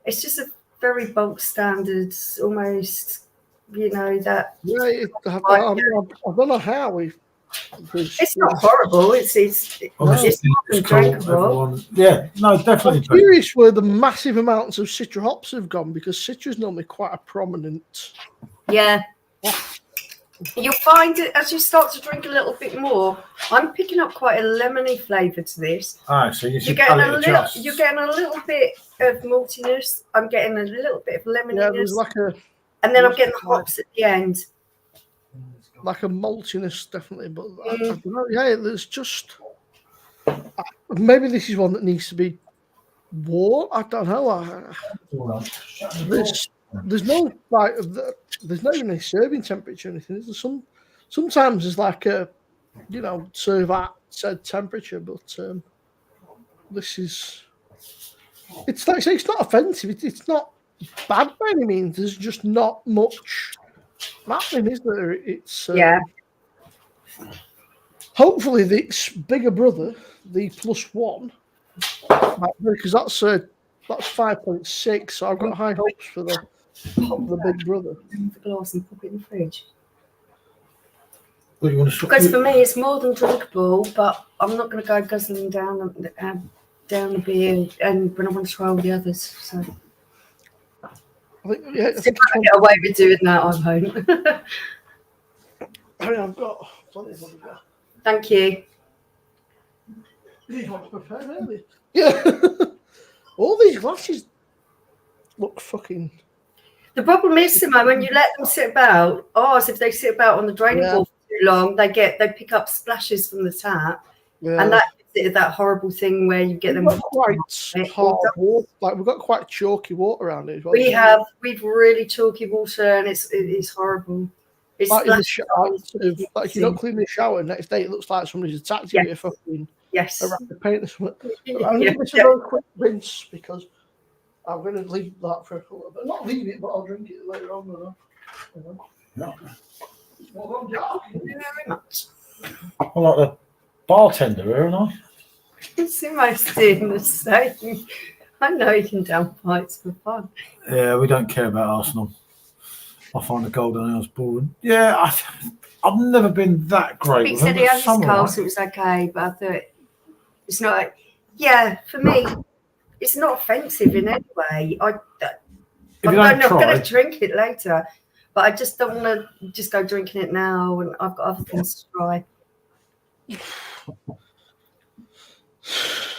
It's just a very bulk standard, almost, that. Yeah, I don't know how it's not horrible. It's drinkable. Yeah, no, definitely. I'm curious where the massive amounts of Citra hops have gone because Citra is normally quite a prominent. Yeah. You'll find it as you start to drink a little bit more. I'm picking up quite a lemony flavour to this. Ah, so you You're getting a little bit of maltiness. I'm getting a little bit of Yeah, there's lemoniness, and then I'm getting the hops at the end. Like a maltiness, definitely. But I don't know. Yeah, there's just maybe this is one that needs to be warm. I don't know. There's no like there's not even a serving temperature or anything. There's sometimes there's like a serve at said temperature, but this is it's like I say, it's not offensive. It's not bad by any means. There's just not much happening, is there? It's hopefully this bigger brother, the +1, because that's 5.6. So I've got high hopes for the big brother. The glass and pop it in the fridge. Well, you want to Because for me, it's more than drinkable, but I'm not going to go guzzling down the beer, and when I want to try all the others. So I think, yeah, if I get away with doing that, I'm home. I've got plenty of other. Thank you. You want to prepare early? Yeah. All these glasses look fucking. The problem is, Simone, when you let them sit about, if they sit about on the draining board for too long, they pick up splashes from the tap, and that gives it that horrible thing where you get them quite hard water. Like we've got quite chalky water around it as well. We've really chalky water, and it's horrible. It's like in the shower, like you don't clean the shower, next day it looks like somebody's attacked you with a fucking a wrap of paint or something. I'm going to do a very quick rinse because I'm going to leave that for a little bit. Not leave it, but I'll drink it later on. No. Thank you very much. I'm like the bartender, aren't I? Simo's doing the same. I know you can down fights for fun. Yeah, we don't care about Arsenal. I find the Golden Hours boring. Yeah, I've never been that great. He said he had his Castle, it was okay, but I thought it's not. Yeah, for me, it's not offensive in any way. I'm going to drink it later, but I just don't want to just go drinking it now, and I've got other things to try.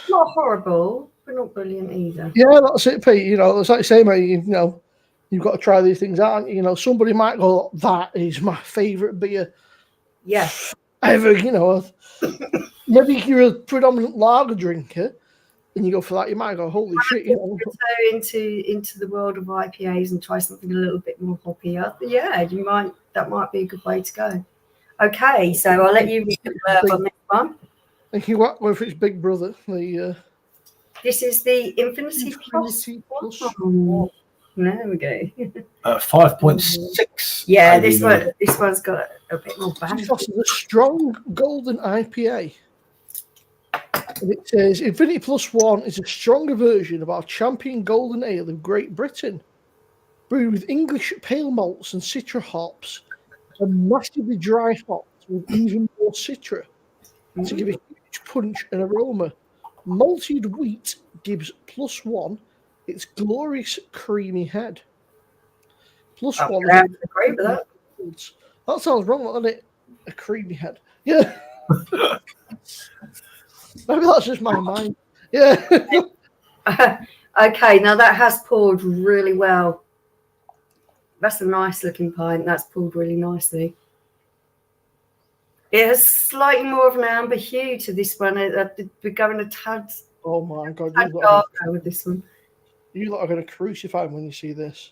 Not horrible, but not brilliant either. Yeah, that's it, Pete. It's like you say, mate. You've got to try these things out. Somebody might go, "That is my favourite beer." Yes. Ever, maybe you're a predominant lager drinker, and you go for that. You might go, "Holy shit!" Go into the world of IPAs and try something a little bit more hoppy. Yeah, that might be a good way to go. Okay, so I'll let you read the blurb on this one. Thank you. What if it's Big Brother? This is the Infinity Plus. There we go. 5.6. Yeah, this one's got a bit more balance. It's a strong golden IPA. And it says Infinity +1 is a stronger version of our champion golden ale of Great Britain, brewed with English pale malts and citra hops, and massively dry hops with even more citra to give a huge punch and aroma. Malted wheat gives +1 its glorious creamy head. +1. I agree with that. That sounds wrong, doesn't it? A creamy head. Yeah. Maybe that's just my mind. Yeah. Okay, now that has poured really well. That's a nice looking pint. That's poured really nicely. It has slightly more of an amber hue to this one. We're going a tad. Oh my God. Darker with this one. You lot are going to crucify me when you see this.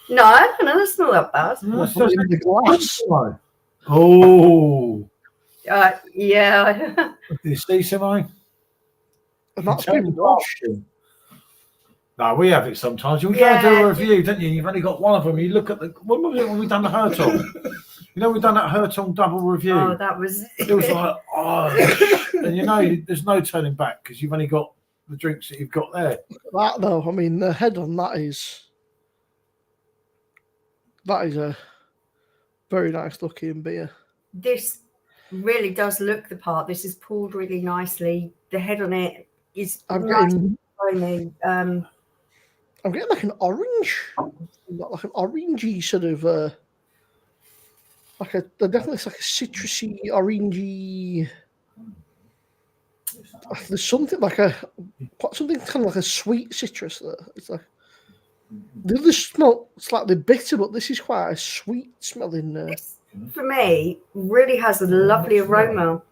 No, that's not that bad. No, it's in the glass. Oh. Yeah. Do you see, Simone? And that's been washed. No, we have it sometimes. You go and do a review, don't you? You've only got one of them. You look at what was it when we done the Hertog? We've done that Hertog double review. Oh, that was. It was like, and there's no turning back because you've only got the drinks that you've got there. That though, I mean, the head on that is a very nice looking beer. This really does look the part. This is poured really nicely. The head on it is I'm getting like an orange, like an orangey sort of. they're definitely like a citrusy, orangey. There's something something kind of like a sweet citrus there. It's like the others smell slightly bitter, but this is quite a sweet smelling. This, for me, really has a lovely aroma.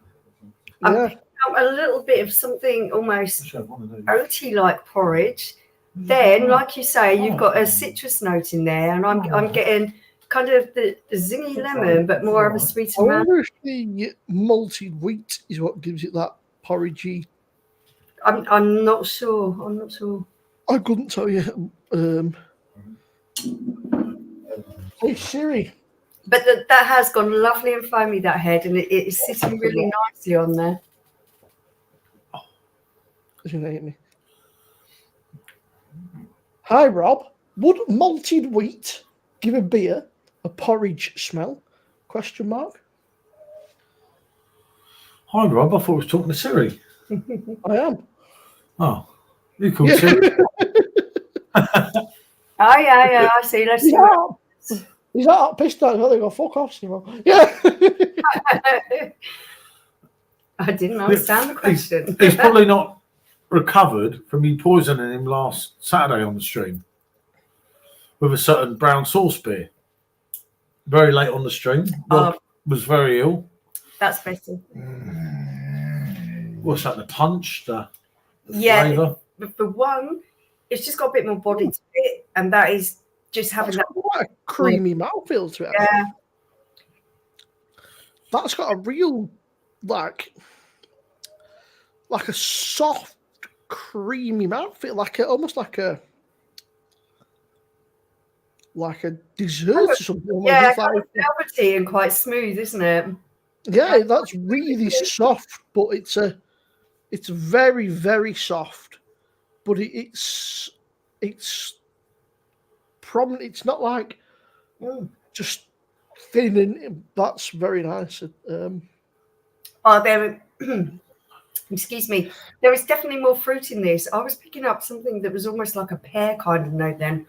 I'm Yeah, picking up a little bit of something almost oaty like porridge. Then, like you say, you've got a citrus note in there, and I'm getting kind of the zingy lemon, but more of a sweet I amount. wonder if the malted wheat is what gives it that porridgey. I'm not sure. I'm not sure. I couldn't tell you. Hey Siri. But that has gone lovely and foamy, that head, and it is sitting really nicely on there. Doesn't hate me. Hi Rob. Would malted wheat give a beer a porridge smell? Question mark. Hi, Rob. I thought I was talking to Siri. I am. Oh, you called Siri. Oh yeah. I see. Let's see. He's that pissed out. They go fuck off, Simon. Yeah. I didn't understand the question. He's probably not recovered from me poisoning him last Saturday on the stream with a certain brown sauce beer. Very late on the stream. Rob was very ill. That's better. What's that? The punch? The flavour? But for one, it's just got a bit more body to it, and that is just having that quite a creamy mouthfeel to it. Yeah. That's got a real like a soft, creamy mouthfeel, almost like a dessert or something. Yeah, kind of velvety and quite smooth, isn't it? Yeah, that's really soft, but it's very, very soft, but it's prominent. It's not like just thin, and that's very nice. Excuse me. There is definitely more fruit in this. I was picking up something that was almost like a pear kind of note. Then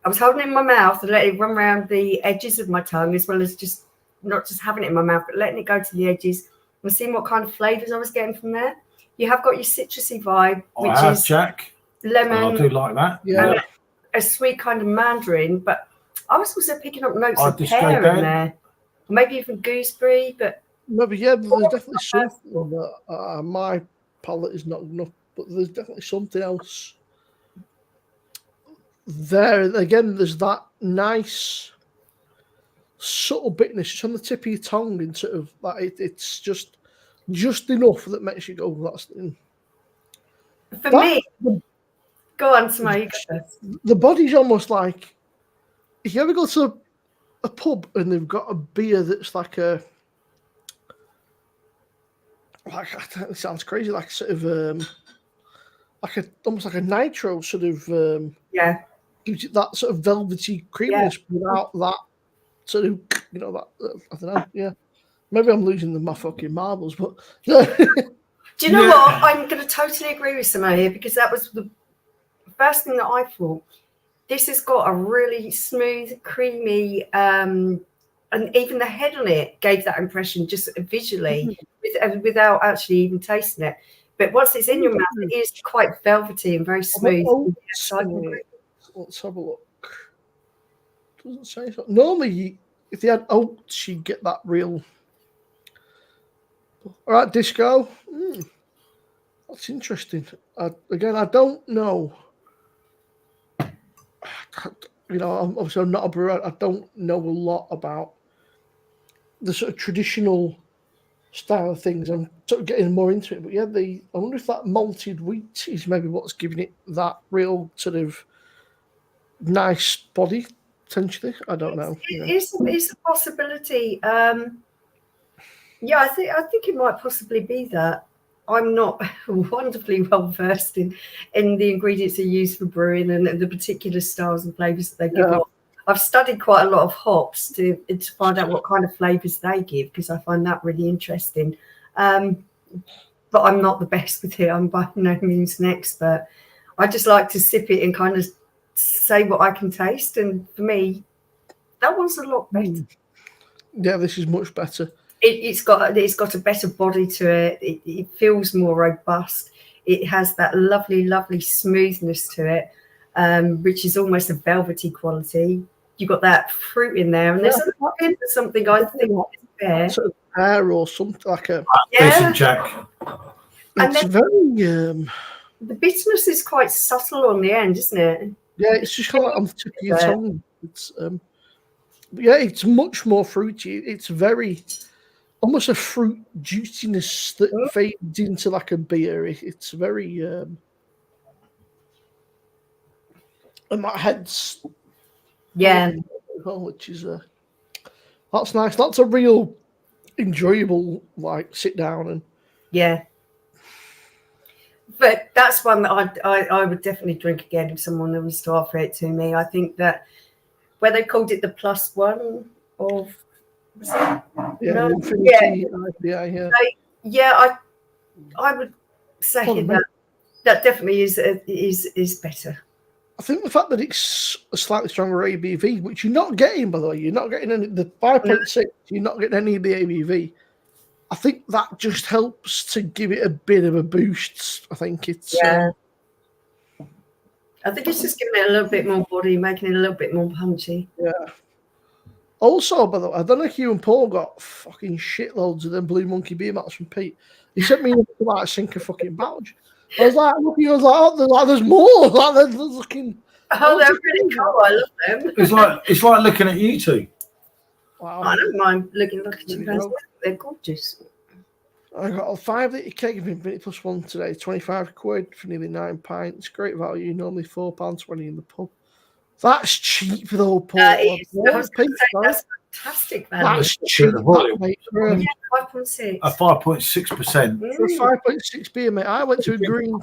I was holding it in my mouth and letting it run around the edges of my tongue, as well as just not just having it in my mouth, but letting it go to the edges and seeing what kind of flavors I was getting from there. You have got your citrusy vibe, which is Jack. Lemon. I do like that. Yeah. And a sweet kind of mandarin, but I was also picking up notes of pear in there, maybe even gooseberry. But maybe there's definitely something that my palate is not enough, but there's definitely something else there. Again, there's that nice subtle bitterness. It's on the tip of your tongue, and sort of like it's just enough that makes you go, "That's." For me, go on, Samaya. The body's almost like if you ever go to a pub and they've got a beer that's like it sounds crazy, like sort of almost like a nitro sort of gives you that sort of velvety creaminess without that sort of that I don't know. Yeah, maybe I'm losing my fucking marbles, but do you know what? I'm going to totally agree with Samaya because that was the first thing that I thought. This has got a really smooth, creamy, and even the head on it gave that impression just visually without actually even tasting it. But once it's in your mouth, it is quite velvety and very smooth. Let's have a look. Doesn't say so. Normally, if they had oats, you'd get that real. All right, Disco. That's interesting. Again, I don't know. Obviously I'm not a brewer. I don't know a lot about the sort of traditional style of things. I'm sort of getting more into it. But yeah, I wonder if that malted wheat is maybe what's giving it that real sort of nice body, potentially. I don't know. It's a possibility. I think it might possibly be that. I'm not wonderfully well versed in the ingredients they use for brewing and the particular styles and flavors that they give off. I've studied quite a lot of hops to find out what kind of flavors they give because I find that really interesting. But I'm not the best with it. I'm by no means an expert. I just like to sip it and kind of say what I can taste. And for me, that one's a lot better. Yeah, this is much better. It's got a better body to it. It feels more robust. It has that lovely smoothness to it, which is almost a velvety quality. You got that fruit in there, and there's something I think is there. Sort of pear or something like a. Decent Jack. And It's then- very. The bitterness is quite subtle on the end, isn't it? Yeah, it's just kind of like on the tip of your tongue. It's yeah, it's much more fruity. It's very almost a fruit juiciness that fades into like a beer. It's very and that head's which is that's nice. That's a real enjoyable like sit down and But that's one that I would definitely drink again if someone was to offer it to me. I think that where they called it the +1 of Infinity I would say that definitely is better. I think the fact that it's a slightly stronger ABV, which you're not getting, by the way, you're not getting any the 5.6. You're not getting any of the ABV. I think that just helps to give it a bit of a boost. I think it's I think it's just giving it a little bit more body, making it a little bit more punchy. Yeah. Also, by the way, I don't know if you and Paul got fucking shitloads of them Blue Monkey beer mats from Pete. He sent me like sink a fucking badge. I was like, there's more. Like, there's looking. Oh, they're really cool. I love them. It's like looking at you two. Wow. I don't mind looking at you guys. They're gorgeous. I got a 5 litre keg of Infinity +1 today, 25 quid for nearly 9 pints. Great value, normally £4.20 in the pub. That's cheap though, Paul. That's fantastic value. That's cheap, mate. For a 5.6. A 5.6%. For a 5.6 beer, mate. I went to a green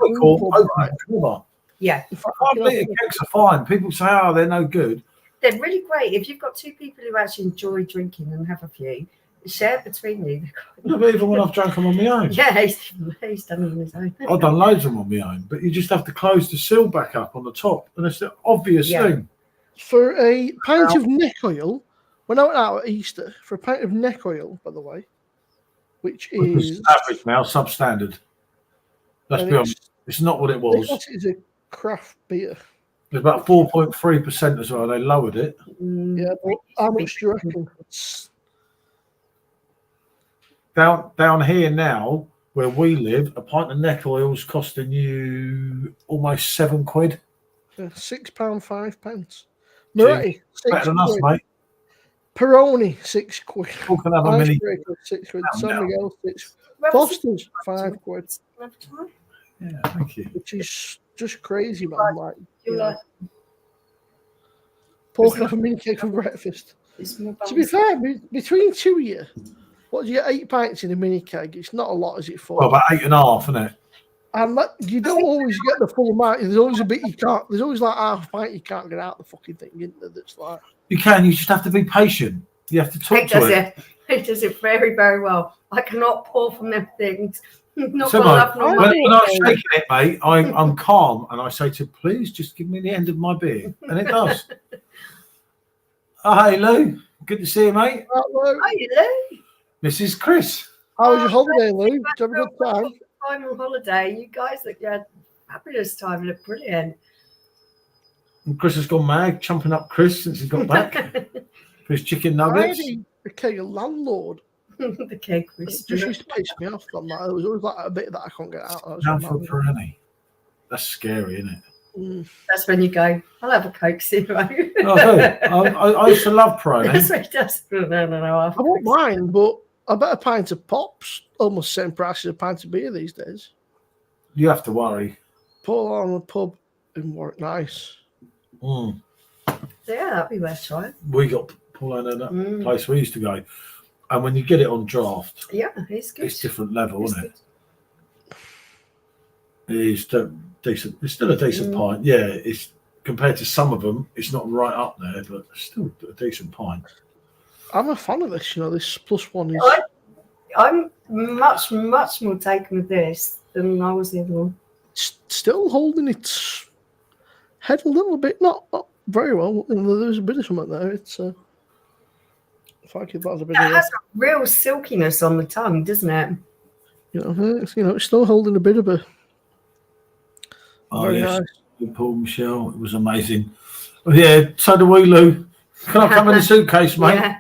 Yeah. 5 litre kegs are fine. People say, oh, they're no good. They're really great. If you've got two people who actually enjoy drinking and have a few, share between you. No, but even when I've drunk them on my own. Yeah, he's done them on his own. I've done loads of them on my own, but you just have to close the seal back up on the top, and it's the obvious thing. For a pint of neck oil, when I went out at Easter, for a pint of neck oil, by the way, which is average now, substandard. Let's be honest, it's not what it was. It is a craft beer. It's about 4.3% as well. They lowered it. Yeah, but how much do you reckon? Down here now, where we live, a pint of neck oil's costing you almost £7. £6.05. Moretti, better than us, mate. Peroni, £6. People can have a mini. £6. San Miguel, £6. Foster's, £5. Yeah, thank you. Which is just crazy, man. Like, Paul can have a mini cake for breakfast. To be fair, between two of you, what do you get? 8 pints in a mini keg? It's not a lot, is it? For well, about 8.5, isn't it? And you don't always get the full amount. There's always a bit you can't. There's always like half a pint you can't get out the fucking thing, isn't there? That's like you can. You just have to be patient. You have to talk to it. It does it very, very well. I cannot pour from them things. Not so, well when I'm shaking it, mate, I'm calm and I say to please just give me the end of my beer, and it does. Oh, hey Lou, good to see you, mate. Hi, Lou. This is Chris. How was your holiday, Lou? Did you have a good time? Final holiday. You guys look had fabulous time. Look brilliant. And Chris has gone mad, chumping up Chris since he got back for his chicken nuggets. The keg landlord. The keg was just used to piss me off. Like, there was always like a bit that I can't get out. Down for a perenni. That's scary, isn't it? That's when you go, I'll have a Coke Zero. I used to love Peroni. That's what he does. No. I won't mind, but I bet a pint of Pops almost the same price as a pint of beer these days. You have to worry. Pull on the pub in Warwick, nice. Yeah, that'd be worth trying. We got Paul in that place we used to go. And when you get it on draft, it's good. It's different level, isn't it? It is decent. It's still a decent pint. Yeah, it's compared to some of them, it's not right up there, but still a decent pint. I'm a fan of this. This +1 is. I'm much more taken with this than I was the other one. Still holding its head a little bit, not very well. There's a bit of something there. It's. Thank you. That's a bit That of has a real silkiness on the tongue, doesn't it? it's still holding a bit of a. Oh, Very yes. nice. Paul Michelle, it was amazing. Oh, yeah, so do we, Lou. Can I come in the suitcase, mate? Yeah.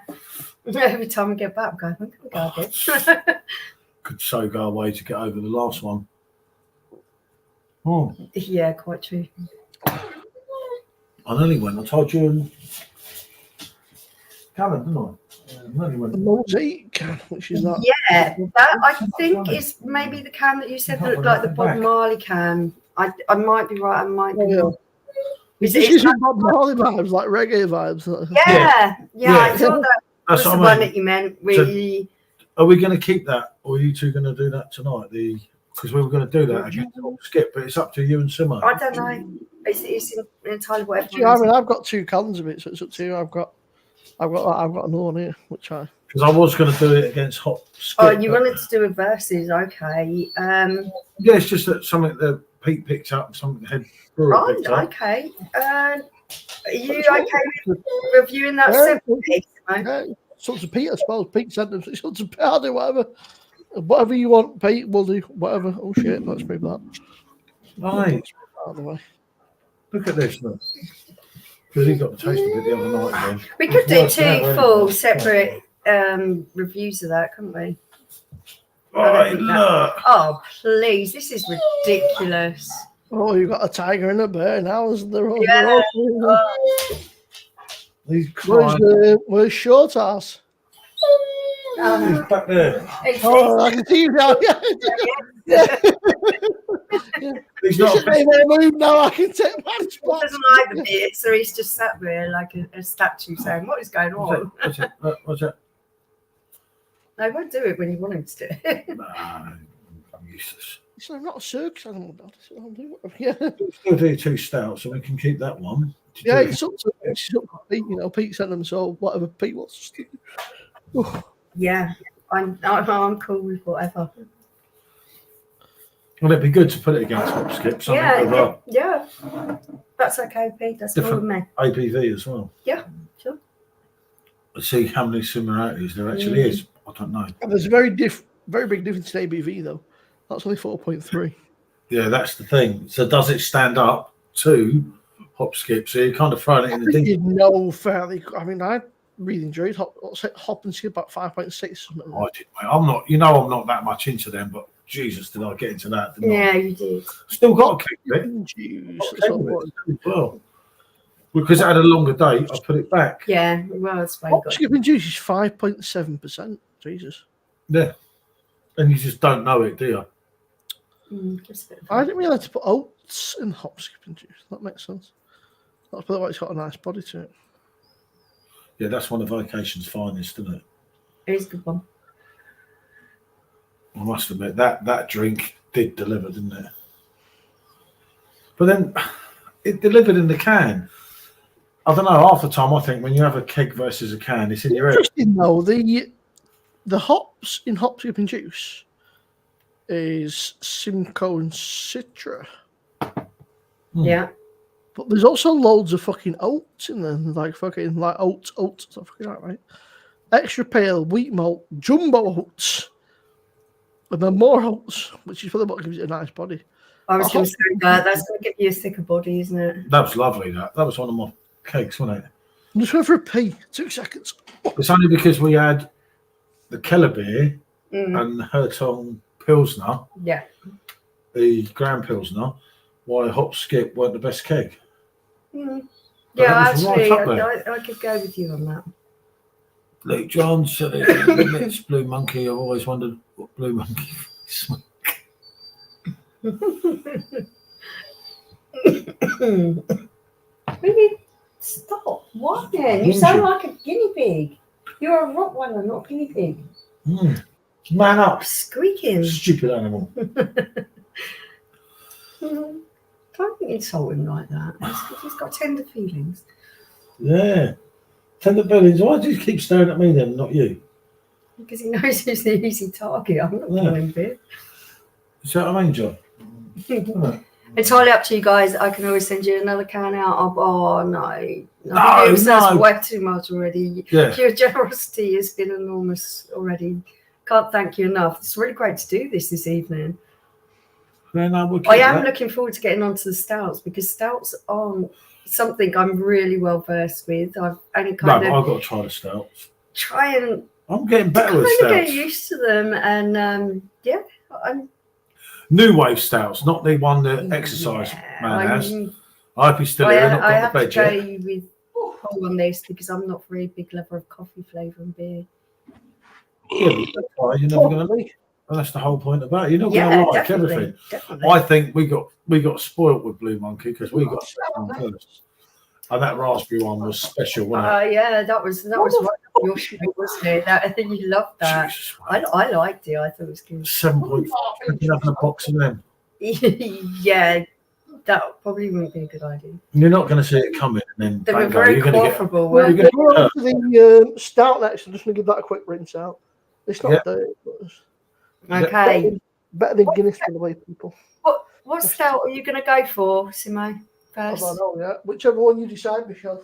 Every time we get back, I'm going, can we go again? Could so go away to get over the last one. Oh, Yeah, quite true. I nearly went. I told you and Callum, didn't I? I nearly A went. mosaic can, which is that. Yeah, that I think is maybe the can that you said that looked like the Bob Marley can. I might be right, I might be wrong. It's just using Bob Marley vibes, like reggae vibes. Yeah, I thought that was That's the what I one mean. that you meant. Really, Are we going to keep that, or are you two going to do that tonight? Because we were going to do that against Skip, but it's up to you and Simo. I don't know. It's entirely whatever. I mean, I've got 2 cans of it, so it's up to you. I've got another one here, which I. Because I was going to do it against Hot Skip. Oh, you wanted to do a versus, okay? Yeah, it's just that something that Pete picked up, and something the head brewer picked up. Okay. Are you okay with reviewing that separately? Yeah, it's up to Pete, I suppose. Pete said them. It's up to Pete. I'll do whatever you want, Pete. We'll do whatever. Oh shit! Let's move that. Right. Out of the way. Look at this, look. Because he got the taste of it the other night again. We could do 2 full separate reviews of that, couldn't we? Right, look. Oh, please. This is ridiculous. Oh, you've got a tiger and a bear now, isn't there? Yeah. He's crying. Where's short ass? He's back there. Oh, I can see you now. Yeah. He's He's not. not move now. I can take my He spot. doesn't like the bit, so he's just sat there like a statue saying, what is going on? What's that? They won't do it when you want him to do it. Nah, I'm useless. So I'm not a circus animal, Dad. So I'll do whatever. Yeah. We'll do 2 stouts, so we can keep that one. Yeah, it's up to Pete. Pete sent them, so whatever Pete wants to do. Yeah, I'm cool with whatever. Well, it'd be good to put it against Hop Skip. Something with Yeah. That's okay, Pete. That's cool with me. ABV as well. Yeah, sure. Let's see how many similarities there actually is. I don't know. And there's a very big difference in ABV though. That's only 4.3. Yeah, that's the thing. So does it stand up to Hop Skip? So you're kind of throwing it in the deep. Fairly. I mean, I really enjoyed Hop and Skip about 5.6. I did, mate. I'm not that much into them, but Jesus, did I get into that? Yeah, you did. Still got a kick of it. Well, because it had a longer date, I put it back. Yeah, well, that's fine. Hop, Skip and Juice is 5.7%. Jesus. Yeah. And you just don't know it, do you? I didn't realise to put oats in Hop, Skip and Juice. That makes sense. That's probably why it's got a nice body to it. Yeah, that's one of Vocation's finest, isn't it? It is a good one. I must admit that drink did deliver, didn't it? But then it delivered in the can. I don't know. Half the time, I think when you have a keg versus a can, it's in your head. Interesting though, the hops in Hop, Skip and Juice is Simcoe and Citra. Yeah. But there's also loads of fucking oats in there, like oats. Is that fucking right? Extra pale wheat malt, jumbo oats. And then more oats, which is probably what gives it a nice body. I was going to say that. That's going to give you a thicker body, isn't it? That was lovely. That was one of my cakes, wasn't it? I'm just going for a pee. 2 seconds. It's only because we had the Keller beer and the Hertong Pilsner, the Grand Pilsner, why Hop Skip weren't the best keg. Yeah, actually, I could go with you on that. Luke John said it's Blue Monkey. I've always wondered what Blue Monkey is. Really? Stop. What then? You sound like a guinea pig. You're a Rottweiler, not a guinea pig. Man up. Squeaking. Stupid animal. Don't insult him like that. He's got tender feelings. Yeah. Tender feelings. Why do you keep staring at me then, not you? Because he knows he's the easy target. I'm not killing bit. Is that what I mean, John? Entirely up to you guys. I can always send you another can out of, oh no, I think that's no. way too much already. Yeah. Your generosity has been enormous already. Can't thank you enough. It's really great to do this evening. Yeah, no, we'll I keep am that. looking forward to getting onto the stouts because stouts aren't something I'm really well versed with. I've only No, kind but of I've got to try the stouts. try and I'm getting better with kind of get stouts. used to them, and yeah, I'm New wave stouts, not the one that exercise man has. I hope he's still here. Not I got have the to bed go yet. with Paul on this because I'm not very big lover of coffee flavour and beer. Yeah, but you're never going to like. And that's the whole point about it. You're not going to like everything. Definitely. I think we got spoilt with Blue Monkey because we got one first, and that raspberry one was special, wasn't it? Yeah, that was right up your street, wasn't it? I think you loved that. Jesus, I liked it. I thought it was good. 7.5. You're having a box of them. Yeah, that probably wouldn't be a good idea. You're not going to see it coming, and then They were bang, very you're going to get. quaffable, Well, weren't you're we're gonna on to the stout next. I'm just going to give that a quick rinse out. It's not Yeah. dirty, but it's they? Okay. better than Guinness for the way people. What stout are you going to go for, Simo? I First? don't know yet. Whichever one you decide, Michelle.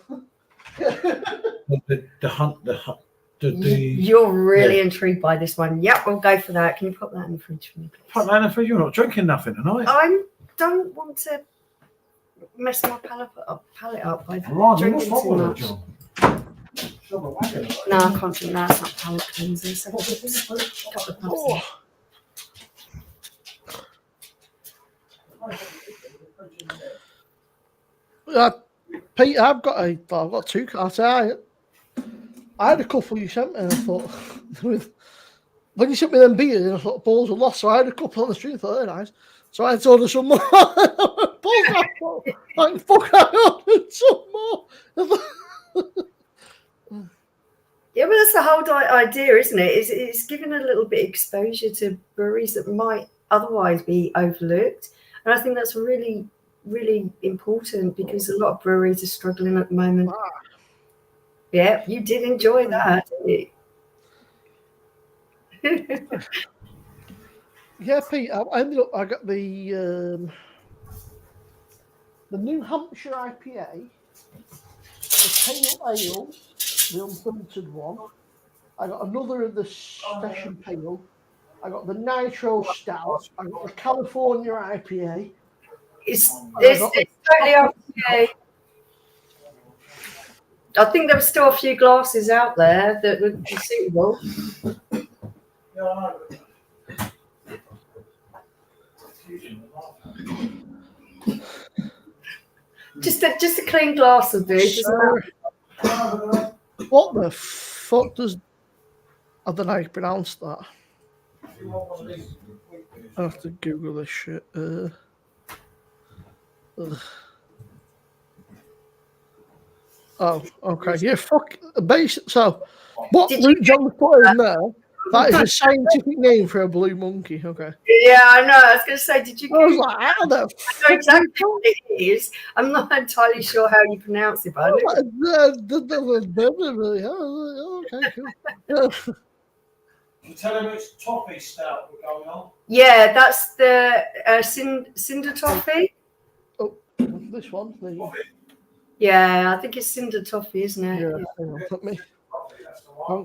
You're really intrigued by this one. Yep, we'll go for that. Can you put that in the fridge for me, please? Fuck, man, you're not drinking nothing tonight. I don't want to mess my palate up by Right, drinking what's too wrong with much. it, John? No, I can't drink that. It's not palate cleanser. So a couple of puffs. Pete, I've got two cards. I had a couple you sent me, and I thought, when you sent me them beers, I thought balls were lost. So I had a couple on the street. I thought, they're nice. So I had to order some more. Balls out. Like, fuck, I ordered some more. Yeah, but that's the whole idea, isn't it? It's giving a little bit of exposure to breweries that might otherwise be overlooked. And I think that's really, really important because a lot of breweries are struggling at the moment. Yeah, you did enjoy that, didn't you? Yeah, Pete, I got the New Hampshire IPA, the Pale Ale, the unfiltered one. I got another of the Session Pale. I got the Nitro Stout. I got the California IPA. It's totally okay. I think there were still a few glasses out there that would be suitable. Just a clean glass will do. What the fuck does... I don't know how you pronounce that. I have to Google this shit. Oh, okay. Yeah, fuck. So, what Luke John put in there, that is a scientific name for a blue monkey. Okay. Yeah, I know. I was going to say, did you? I was like, how the I know exactly what it is. I'm not entirely sure how you pronounce it, but I know. Okay, cool. Tell him it's toffee stout we're going on. Yeah, that's the cinder toffee. Oh, this one. Yeah, I think it's cinder toffee, isn't it? Yeah, hang on, let me.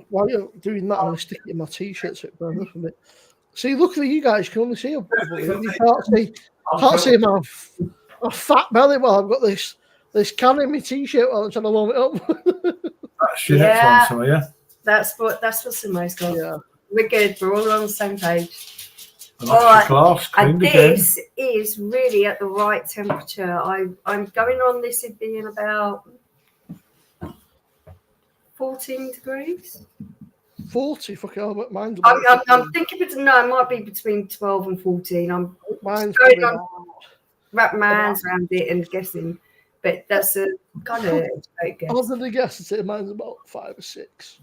While you're doing that, I'm going to stick it in my t-shirt so it burns up a bit. See, luckily you guys can only see a you can't see my fat belly while I've got this can in my t-shirt while I'm trying to warm it up. That's your next one, so yeah. That's what Simo's got. Yeah. We're good. We're all on the same page. And that's your glass, And cleaned again. this is really at the right temperature. I'm going on this in being about 14 degrees. 40, fucking hell, mine's I'm thinking, it might be between 12 and 14. mine's going on, wrap my hands around it and guessing, but that's a kind of great guess. I was going to guess and say mine's about 5 or 6.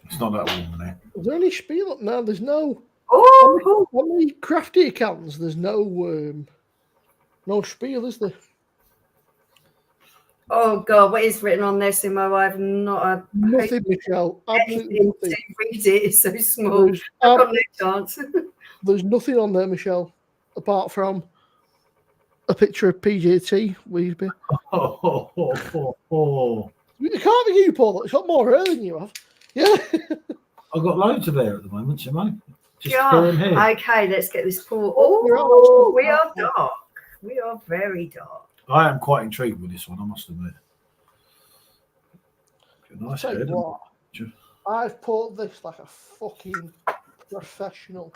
It's not that warm there. Is there any spiel up now? There's no. Oh, on the crafty cans, there's no spiel, is there? oh God, what is written on this? I have not Nothing, Michelle. Absolutely anything nothing. to read it. It's so small. I've got no chance. There's nothing on there, Michelle, apart from a picture of PJT. Weesby. It can't be you, Paul. It's got more hair than you have. Yeah. I've got loads of hair at the moment, Simone. Just Yeah. here and here. Okay, let's get this Paul. Oh, we are dark. We are very dark. I am quite intrigued with this one, I must admit. Nice Tell hair, you what, I've pulled this like a fucking professional.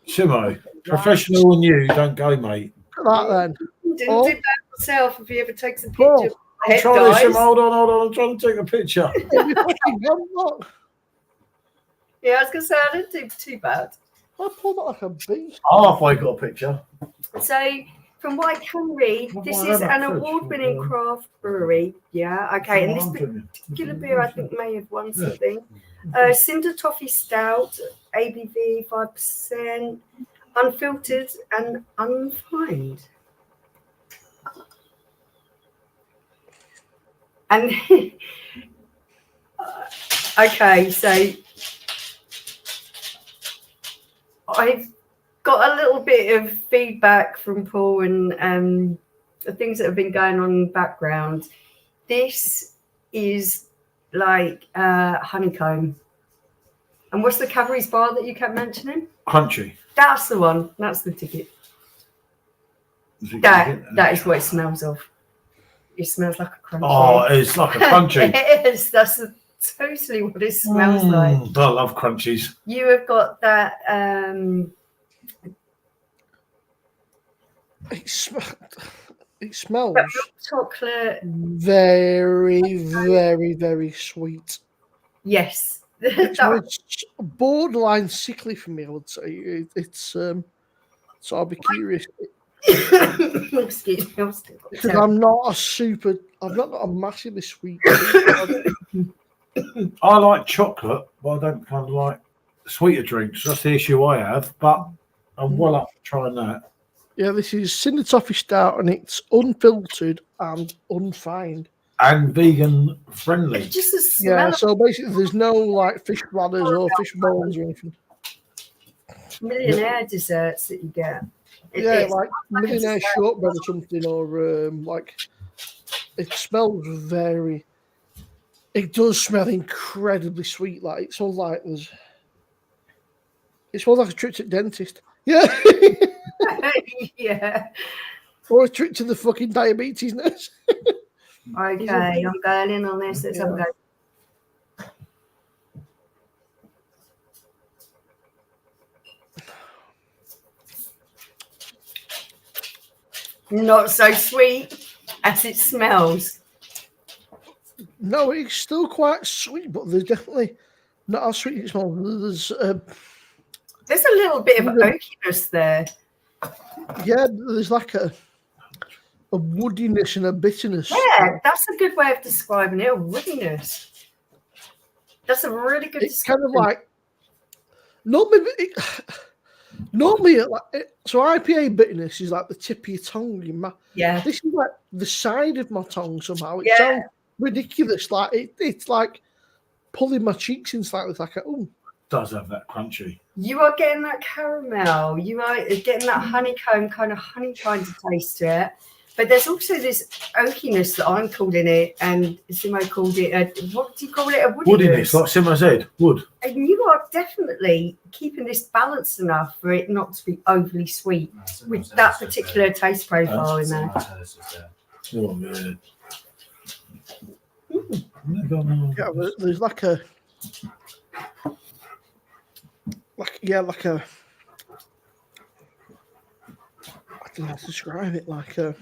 Simo, professional and you don't go, mate. Look at that then. Didn't do that myself if he ever takes a picture. Oh, I'm trying to, Simo, hold on. I'm trying to take a picture. Yeah, I was going to say, I didn't do too bad. I pulled it like a beast. Halfway got a picture. So, from what I can read, this is an award-winning craft brewery. Yeah, okay. And this particular beer, I think, may have won something. Cinder Toffee Stout, ABV 5%, unfiltered and unfined. And okay, so I've got a little bit of feedback from Paul and the things that have been going on in the background. This is like honeycomb. And what's the Cadbury's bar that you kept mentioning? Crunchy. That's the one. That's the ticket. That is what it smells of. It smells like a crunchy. Oh, it's like a crunchy. It is. That's totally what it smells like. I love crunchies. You have got that. It smells chocolate. Very, very, very sweet. Yes. It's borderline sickly for me, I would say. It's so I'll be curious. Excuse me. Because I'm not got a massively sweet. I like chocolate, but I don't kind of like sweeter drinks. That's the issue I have, but I'm well up for trying that. Yeah, this is Cinder Toffee Stout, and it's unfiltered and unfined. And vegan friendly. It's just a smell. Yeah, so basically there's no like fish bladders or fish bones or anything. Millionaire desserts that you get. Like millionaire shortbread or something, or like it smells very. It does smell incredibly sweet. Like it smells like it smells like a trip to the dentist. Yeah. Yeah. Or a trip to the fucking diabetes nurse. Okay, I'm going in on this. Let's have a go. Not so sweet as it smells. No, it's still quite sweet, but there's definitely not as sweet as it smells. There's a little bit of oakiness there. Yeah, there's like a woodiness and a bitterness. Yeah, that's a good way of describing it. A woodiness. That's a really good. It's kind of like normally, so IPA bitterness is like the tip of your tongue. Yeah. This is like the side of my tongue somehow. It sounds ridiculous. Like it's like pulling my cheeks in slightly. It's like Does have that crunchy. You are getting that caramel. You are getting that honeycomb kind of taste to it. But there's also this oakiness that I'm calling it, and Simo called it what do you call it? A woodiness, like Simo said, wood. And you are definitely keeping this balanced enough for it not to be overly sweet with that particular taste profile in there. Oh, yeah. Yeah, there's like a I don't know how to describe it, like a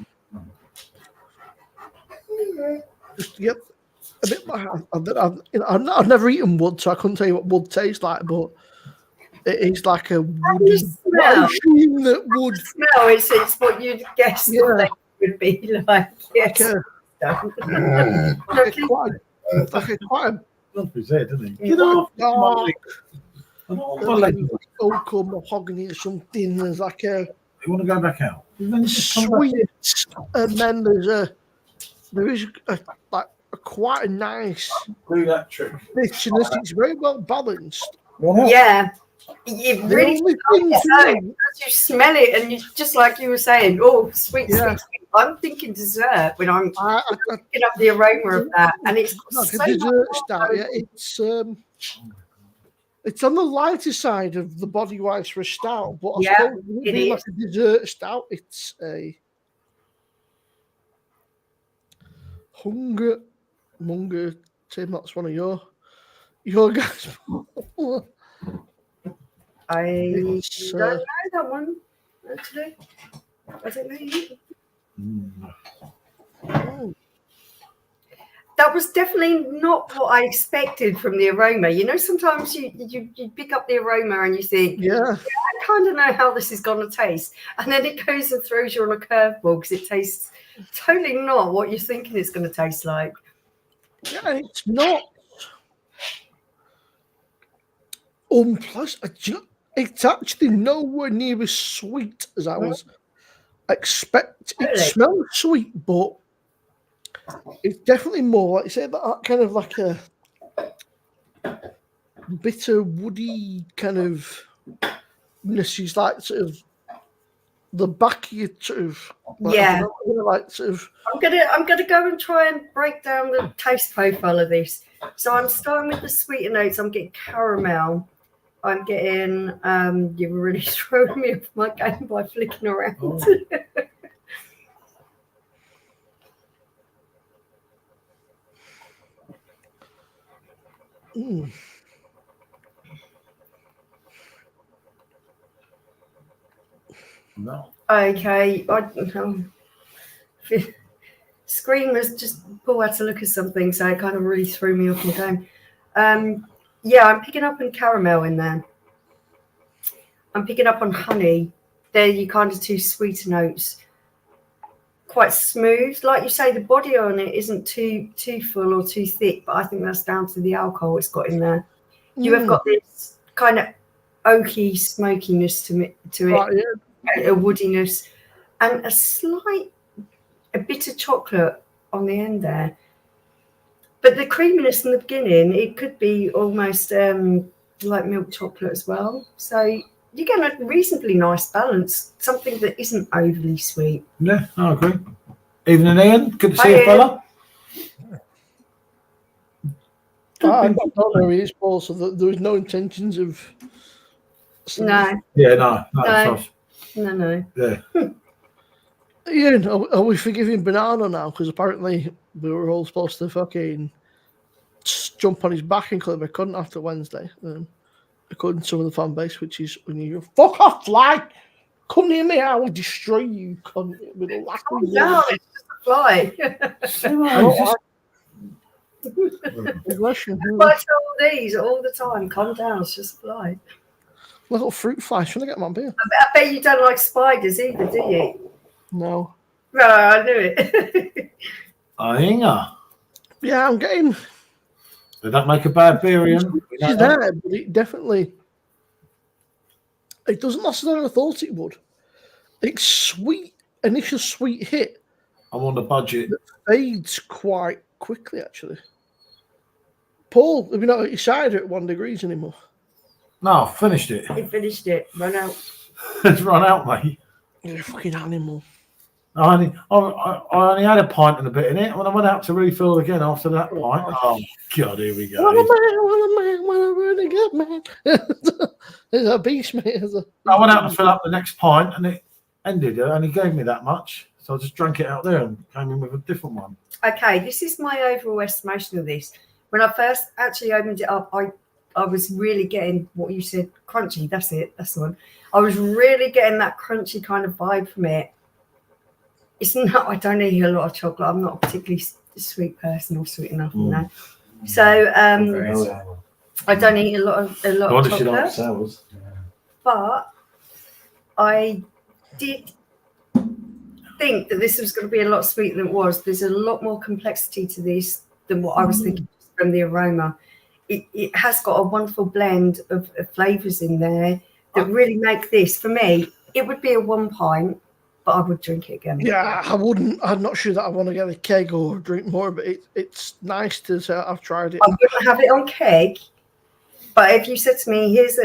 just a bit like I've never eaten wood, so I couldn't tell you what wood tastes like, but it is like a woody smell. That would smell. It's what you'd guess that would be like. Yes. Like quite a He's there, doesn't he? Get off! Like oak or mahogany or something. There's like a. You want to go back out? Sweet, and then there is quite a nice do that trick. bitterness. It's very well balanced. Yeah, You The really only can't thing get for out. me- You smell it, and you just like you were saying, oh, sweet, Yeah. sweet, sweet. I'm thinking dessert when I'm I picking up the aroma of that, and it's like so a dessert much stout. Yeah, it's on the lighter side of the body wise for a stout, but I Yeah, suppose it it being like is. a dessert stout, it's a Munger. Tim, that's one of your guys. I It's, don't know that one actually. I don't know either. oh, That was definitely not what I expected from the aroma. You know, sometimes you pick up the aroma and you think, yeah, I kind of know how this is going to taste. And then it goes and throws you on a curveball because it tastes totally not what you're thinking it's going to taste like. yeah, it's not unpleasant. It's actually nowhere near as sweet as I was expecting. It Really? smells sweet, but it's definitely more like you say that kind of like a bitter, woody kind of ness. Is like sort of the back of your sort of Yeah. like sort of. I'm gonna go and try and break down the taste profile of this. So I'm starting with the sweeter notes. I'm getting caramel. I'm getting you've really thrown me off my game by flicking around. Oh. No. Okay, Screamers just pull out to look at something, so it kind of really threw me off my game. Yeah, I'm picking up on caramel in there. I'm picking up on honey. They're your kind of two sweeter notes. Quite smooth, like you say. The body on it isn't too full or too thick, but I think that's down to the alcohol it's got in there. You have got this kind of oaky smokiness to it, Right, yeah. a woodiness, and a bit of chocolate on the end there. But the creaminess in the beginning, it could be almost like milk chocolate as well. So you get a reasonably nice balance, something that isn't overly sweet. Yeah, I agree. Evening, Ian. Good to see Hi, you, Ian. fella. I don't know who he is, Paul, so there was no intentions of. No, Yeah, no. no. Yeah. Ian, are we forgiving Banana now? Because apparently we were all supposed to fucking jump on his back and claim we couldn't after Wednesday. According to some of the fan base, which is unusual. Fuck off, fly! Come near me, I will destroy you, cunt. With a lack of No, it's just a fly. aggression. I tell these all the time, calm down, it's just a fly. Little fruit fly, trying to get my beer. I bet you don't like spiders either, do you? No. No, I knew it. Inga. Yeah, I'm getting. They don't make a bad beer, Ian. It's there, but it definitely. It doesn't last as long as I thought it would. It's sweet, initial sweet hit. I'm on the budget. That fades quite quickly, actually. Paul, have you not decided at 1 degree anymore? No, I've finished it. He finished it, run out. It's run out, mate. You're a fucking animal. I only had a pint and a bit in it. When I went out to refill again after that pint, oh God, here we go. What a really good man. There's a beast, mate. I went out to fill up the next pint and it ended. It only gave me that much. So I just drank it out there and came in with a different one. Okay, this is my overall estimation of this. When I first actually opened it up, I was really getting what you said, crunchy. That's it. That's the one. I was really getting that crunchy kind of vibe from it. It's not, I don't eat a lot of chocolate. I'm not a particularly sweet person or sweet enough, you know. So I don't eat a lot of chocolate. But I did think that this was going to be a lot sweeter than it was. There's a lot more complexity to this than what I was thinking from the aroma. It has got a wonderful blend of flavours in there that really make this, for me, it would be a 1 pint, but I would drink it again. Yeah, I wouldn't. I'm not sure that I want to get a keg or drink more, but it's nice to say I've tried it. I wouldn't have it on keg, But if you said to me, here's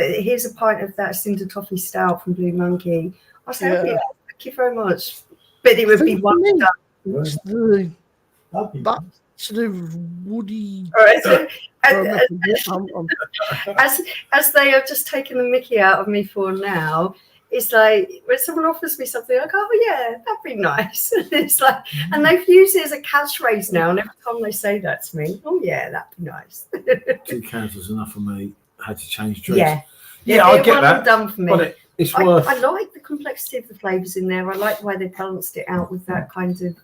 a pint of that cinder toffee stout from Blue Monkey, I say, Yeah. yeah, thank you very much. But it would be For one. me, Done. it's that sort of woody. All right, so, I'm- as they have just taken the mickey out of me for now, it's like when someone offers me something, I go, oh yeah, that'd be nice. It's like, and they've used it as a catchphrase now, and every time they say that to me, oh yeah, that'd be nice. 2 cans was enough for me. I had to change drinks. Yeah, I get that. Done for me. But it's worth. I like the complexity of the flavors in there. I like the way they balanced it out with that kind of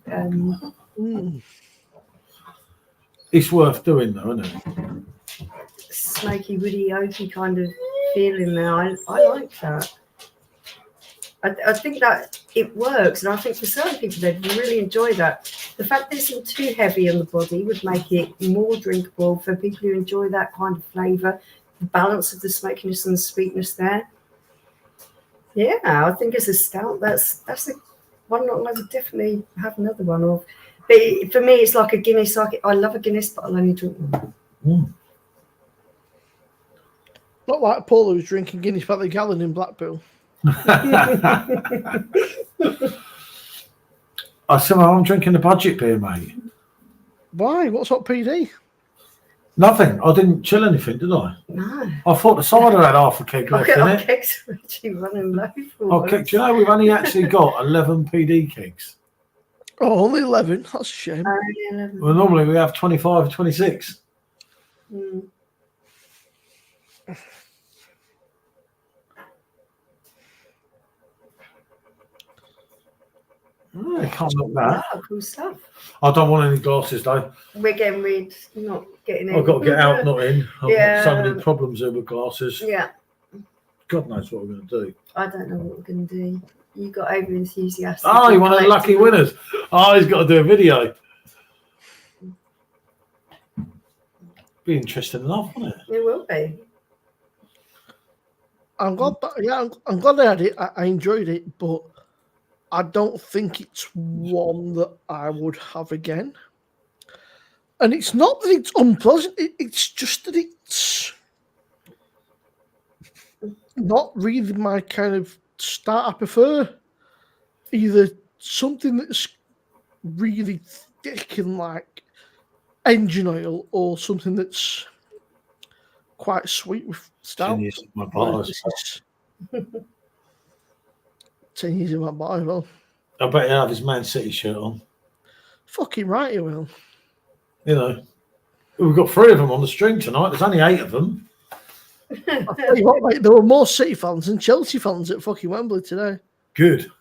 It's worth doing, though, isn't it? smoky, woody, oaky kind of feeling there. I like that. I think that it works, and I think for certain people they'd really enjoy that. The fact that it's not too heavy on the body would make it more drinkable for people who enjoy that kind of flavour. The balance of the smokiness and the sweetness there. Yeah, I think as a stout, that's the one I would definitely have another one of. But for me, it's like a Guinness. I love a Guinness, but I'll only drink one. Not like Paul who's drinking Guinness by the gallon in Blackpool. I'm drinking a budget beer, mate. Why? What's up, PD? Nothing. I didn't chill anything, did I? No. I thought the cider had half a keg left in Our it. kegs are actually running low for Oh, do you know we've only actually got 11 PD kegs? Oh, only 11. That's a shame. Well, normally we have 25 or 26. Mm. I can't look that. Wow, cool stuff. I don't want any glasses, though. We're getting rid, not getting in. I've got to get out, not in. I've got so Yeah. many problems here with glasses. Yeah, God knows what we're going to do. I don't know what we're going to do. You got over enthusiastic. Oh, you're one of the lucky winners. Oh, he's got to do a video. Be interesting enough, wouldn't it? It will be. I'm glad that, yeah, I'm glad I had it. I enjoyed it, but I don't think it's one that I would have again. And it's not that it's unpleasant, it's just that it's not really my kind of start. I prefer either something that's really thick and like engine oil, or something that's quite sweet with stout. 10 years of my bars. 10 years in my bar, well. I bet he'll have his Man City shirt on. Fucking right, you will. You know, we've got 3 of them on the string tonight. There's only 8 of them. I'll tell you what, mate, there were more City fans than Chelsea fans at fucking Wembley today. Good.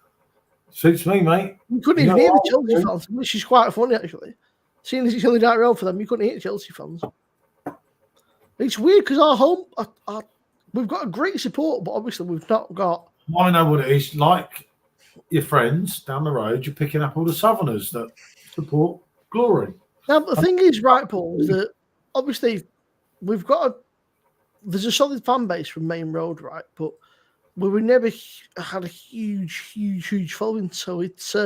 Suits me, mate. You couldn't even hear the Chelsea fans, which is quite funny, actually. Seeing as it's only down the road for them, you couldn't hear the Chelsea fans. It's weird because our home, we've got a great support, but obviously we've not got. I know what it is. Like your friends down the road, you're picking up all the Southerners that support Glory. Now, but the thing is, right, Paul, is that obviously we've got there's a solid fan base from Main Road, right? But we never had a huge following, so it's.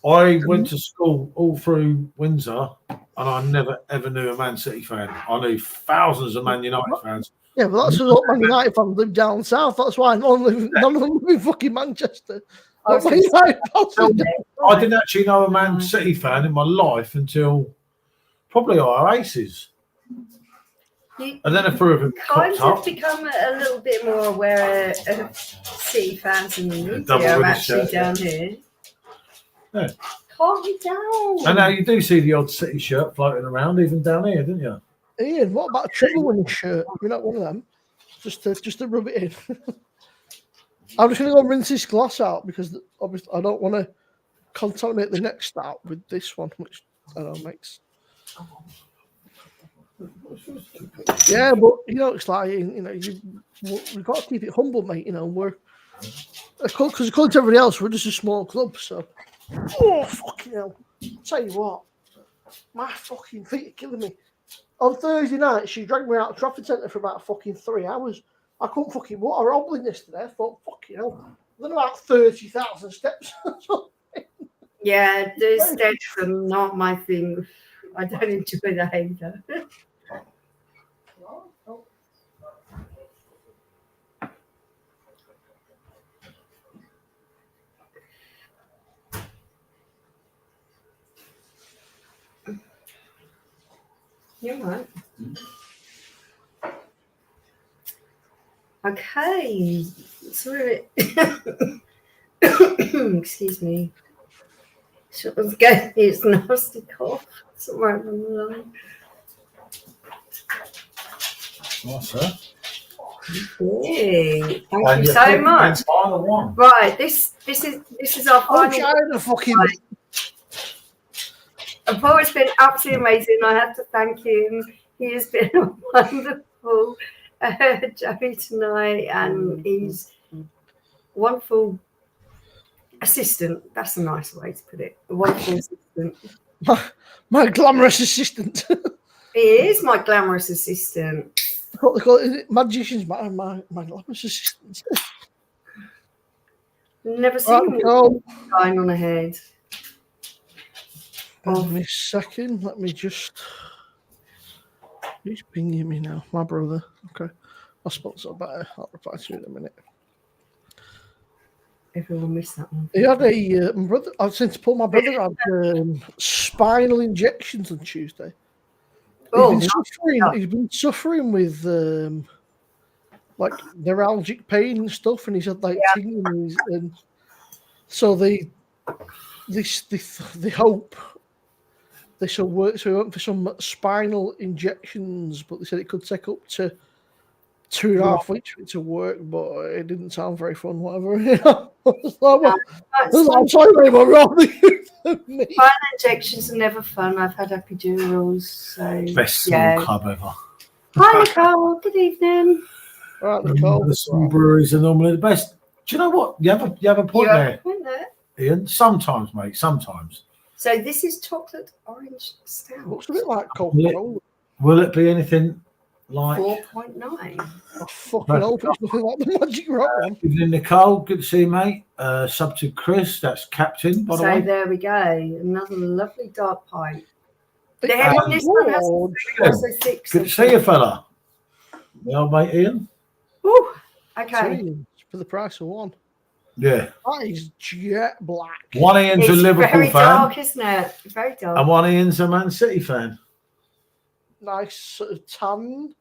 I went to school all through Windsor, and I never ever knew a Man City fan. I knew thousands of Man United fans. Yeah, well, that's what Man United fans live down south. That's why none of them live in fucking Manchester. I didn't actually know a Man City fan in my life until probably our aces. And then a few of them Kind popped of up. become a little bit more aware of City fans in the double media with the actually shirt, down here. Yeah. Calm it down. And now you do see the odd City shirt floating around, even down here, didn't you? Ian, what about a triple winning shirt? You're not one of them. Just to rub it in. I'm just going to go rinse this glass out because obviously I don't want to contaminate the next stout with this one, which I don't know makes. Yeah, but you know it's like we've got to keep it humble, mate. You know we're because according to everybody else, we're just a small club. So, oh fucking hell! Tell you what, my fucking feet are killing me. On Thursday night, she dragged me out of Trafford Centre for about fucking 3 hours. I couldn't fucking walk. I was hobbling yesterday. I thought, fucking hell, then about 30,000 steps. Yeah, those steps are not my thing. I don't enjoy that either. You're right. Okay. So, excuse me. Let's go. It's nasty cough. Somewhere along the line. Nice, sir. Yay. Thank And you your so much. final one. Right, this is our Oh, final. China fucking. Paul has been absolutely amazing. I have to thank him. He has been a wonderful Joey tonight, and he's wonderful assistant. That's a nice way to put it. A wonderful assistant. My glamorous assistant. He is my glamorous assistant. What they call it? Magicians, my glamorous assistant. Never seen him with a line on a head. Give me a second. Let me just. Who's pinging me now? My brother. Okay. I suppose I better. I'll reply to you in a minute. Everyone missed that one. He had a my brother. I was saying to Paul. My brother had spinal injections on Tuesday. He's been suffering with like neuralgic pain and stuff, and he's had like tingling, and so they hope this will work. So he went for some spinal injections, but they said it could take up to 2.5 weeks for it to work, but it didn't sound very fun, whatever. I'm sorry, but rather me. Spinal injections are never fun. I've had epidurals, so Best small club ever. Hi, Nicole. Good evening. Right, Nicole. The small breweries are normally the best. Do you know what? You have a point there, Ian. Sometimes, mate. Sometimes. So this is chocolate orange stout. Looks a bit like Coca-Cola. Will it be anything like 4.9? I fucking hope it's nothing like the Magic Rock one. Evening, Nicole. Good to see you, mate. Sub to Chris. That's Captain, by the way. So there we go. Another lovely dark pipe. Good to see you, fella. The old mate Ian. Ooh, okay. For the price of one. Yeah. That is jet black. One Ian's a Liverpool fan. Very dark, isn't it? Very dark. And one Ian's a Man City fan. Nice sort of tan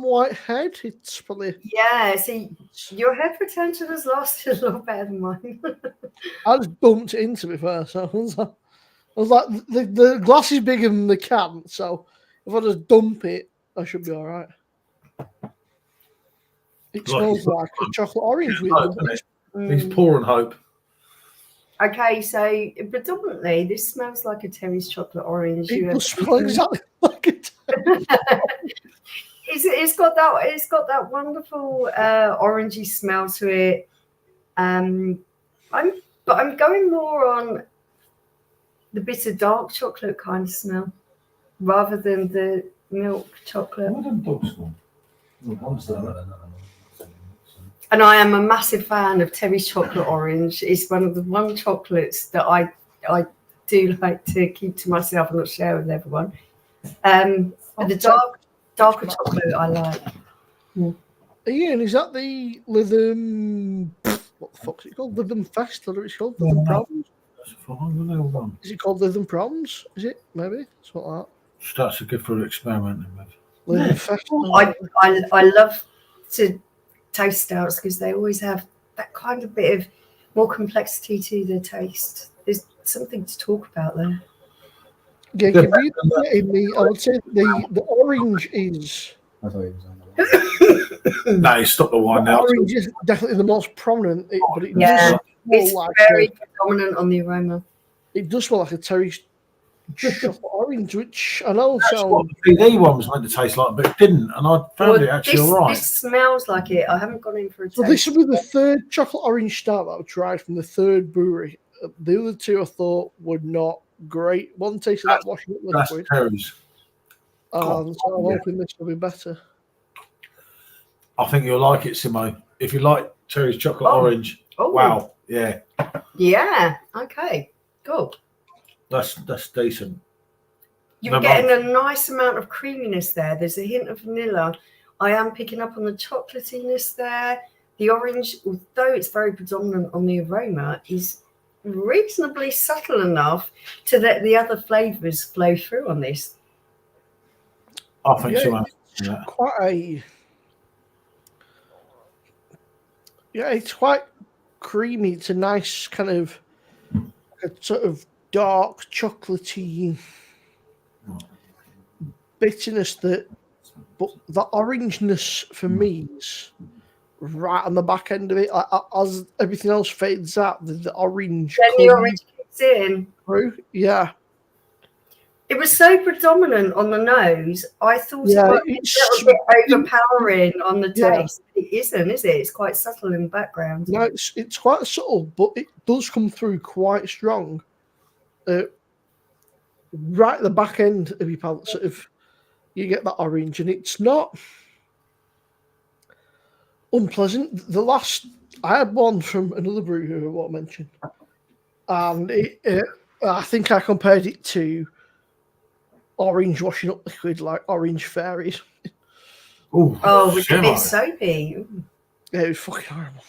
white head. It's probably see, your head potential has lasted a lot better than mine. I just bumped it in, to be fair. So I was like, the glass is bigger than the can, so if I just dump it, I should be all right. It smells like a chocolate orange. He's pouring hope. Okay, so predominantly this smells like a Terry's chocolate orange. It does smell exactly like a Terry's. It's got that wonderful orangey smell to it. I'm going more on the bitter dark chocolate kind of smell rather than the milk chocolate. And I am a massive fan of Terry's chocolate orange. It's one of the one chocolates that I do like to keep to myself and not share with everyone. The darker chocolate I like. Ian, is that the Lytham? What the fuck's it called? Lytham Fest, or it's called Lytham Proms? Is it called Lytham Proms? Is it? Maybe something like that. That's a good for experimenting with. Lytham Fest. I love to taste stouts because they always have that kind of bit of more complexity to their taste. There's something to talk about there. Yeah, I would say the orange is. I thought he was on the line. No, stop the wine now. Orange is definitely the most prominent, but it Yeah, does it's smell like very predominant on the aroma. It does smell like a Terry's chocolate orange, which I know That's sounds. what the PD one was meant to taste like, but it didn't, and I found it actually all right. This smells like it. I haven't gone in for a taste. So this will be the third chocolate orange stout that I've tried from the third brewery. The other two I thought were not great. One tasted like washing up liquid. That's Terry's. So I'm hoping this will be better. I think you'll like it, Simo. If you like Terry's chocolate orange, wow, yeah. Yeah, okay, cool. That's decent. You're getting a nice amount of creaminess there. There's a hint of vanilla. I am picking up on the chocolatiness there. The orange, although it's very predominant on the aroma, is reasonably subtle enough to let the other flavours flow through on this. I think Yeah, someone it's quite a. Yeah, it's quite creamy. It's a nice kind of a sort of dark chocolatey bitterness but the orangeness for me is right on the back end of it. As everything else fades out, the orange Then the comes orange kicks in. through. Yeah, It was so predominant on the nose. I thought it yeah, might be a little bit overpowering on the Yeah. taste. It isn't, is it? It's quite subtle in the background. No, it's quite subtle, but it does come through quite strong. Right at the back end of your palate, sort of, you get that orange, and it's not unpleasant. The last I had one from another brewery who I won't mention, and I think I compared it to orange washing up liquid, like orange fairies. Oh, with a bit soapy. Yeah, it was fucking horrible.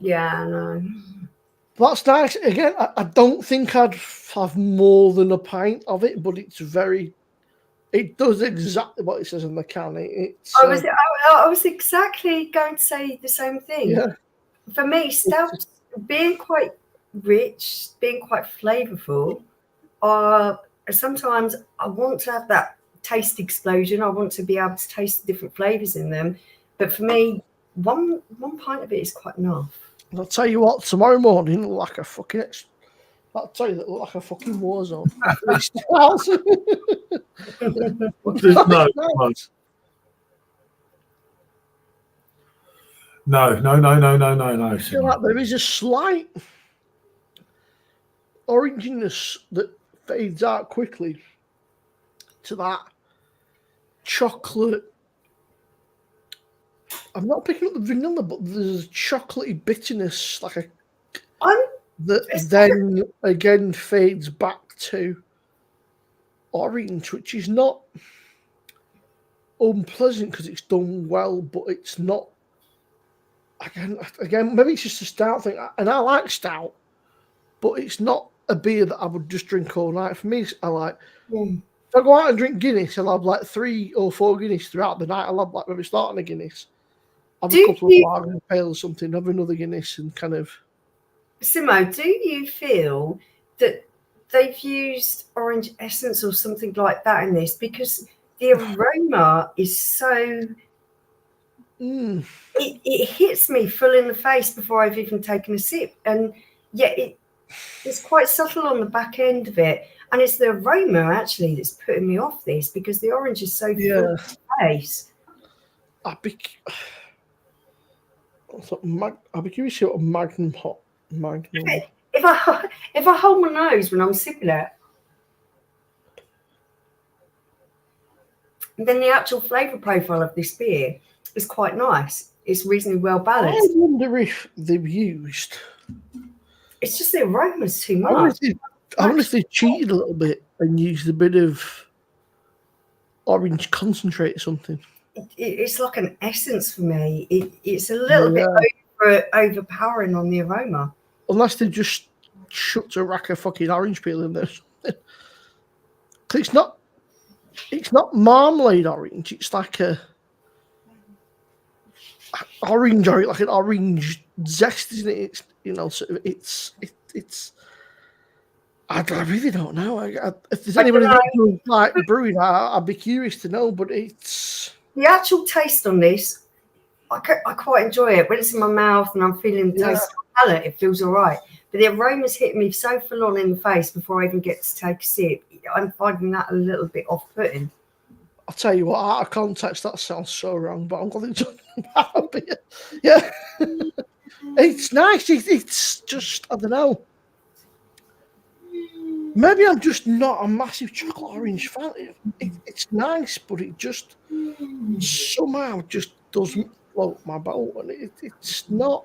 Yeah, I know. That's nice. Again, I don't think I'd have more than a pint of it, but it's very. It does exactly what it says on the can. I was exactly going to say the same thing. Yeah. For me, stout being quite rich, being quite flavourful, sometimes I want to have that taste explosion. I want to be able to taste the different flavours in them. But for me, one pint of it is quite enough. I'll tell you what, tomorrow morning, like a fucking. I'll tell you that look like a fucking war zone. No. I feel like there is a slight oranginess that fades out quickly to that chocolate. I'm not picking up the vanilla, but there's a chocolatey bitterness, like that then again fades back to orange, which is not unpleasant because it's done well, but it's not. Again, maybe it's just a stout thing, and I like stout, but it's not a beer that I would just drink all night. For me, I like. If I go out and drink Guinness, I'll have like 3 or 4 Guinness throughout the night. I'll have like maybe starting a Guinness, have a couple of lager and pale or something, have another Guinness, and kind of. Simo, do you feel that they've used orange essence or something like that in this? Because the aroma is so. It hits me full in the face before I've even taken a sip, and yet it's quite subtle on the back end of it, and it's the aroma actually that's putting me off this because the orange is so full in the face. I'd be curious to see what Magnum Hot. If I hold my nose when I'm sipping it, and then the actual flavour profile of this beer is quite nice. It's reasonably well balanced. I wonder if they've used. It's just the aroma's too much. I wonder if they cheated a little bit and used a bit of orange concentrate or something. It's like an essence for me. It's a little bit overpowering on the aroma. Unless they just chucked a rack of fucking orange peel in there. It's not marmalade orange. It's like a orange, like an orange zest, isn't it? It's sort of it's. I really don't know. If there's anybody that like brewing, I'd be curious to know. But it's the actual taste on this. I quite enjoy it when it's in my mouth and I'm feeling the taste of the palate. It feels all right. But the aroma's hitting me so full on in the face before I even get to take a sip. I'm finding that a little bit off-putting. I'll tell you what, out of context, that sounds so wrong, but I'm going to talk about it. Yeah. It's nice. It's just, I don't know. Maybe I'm just not a massive chocolate orange fan. It's nice, but it just somehow just doesn't float my boat. And it's not.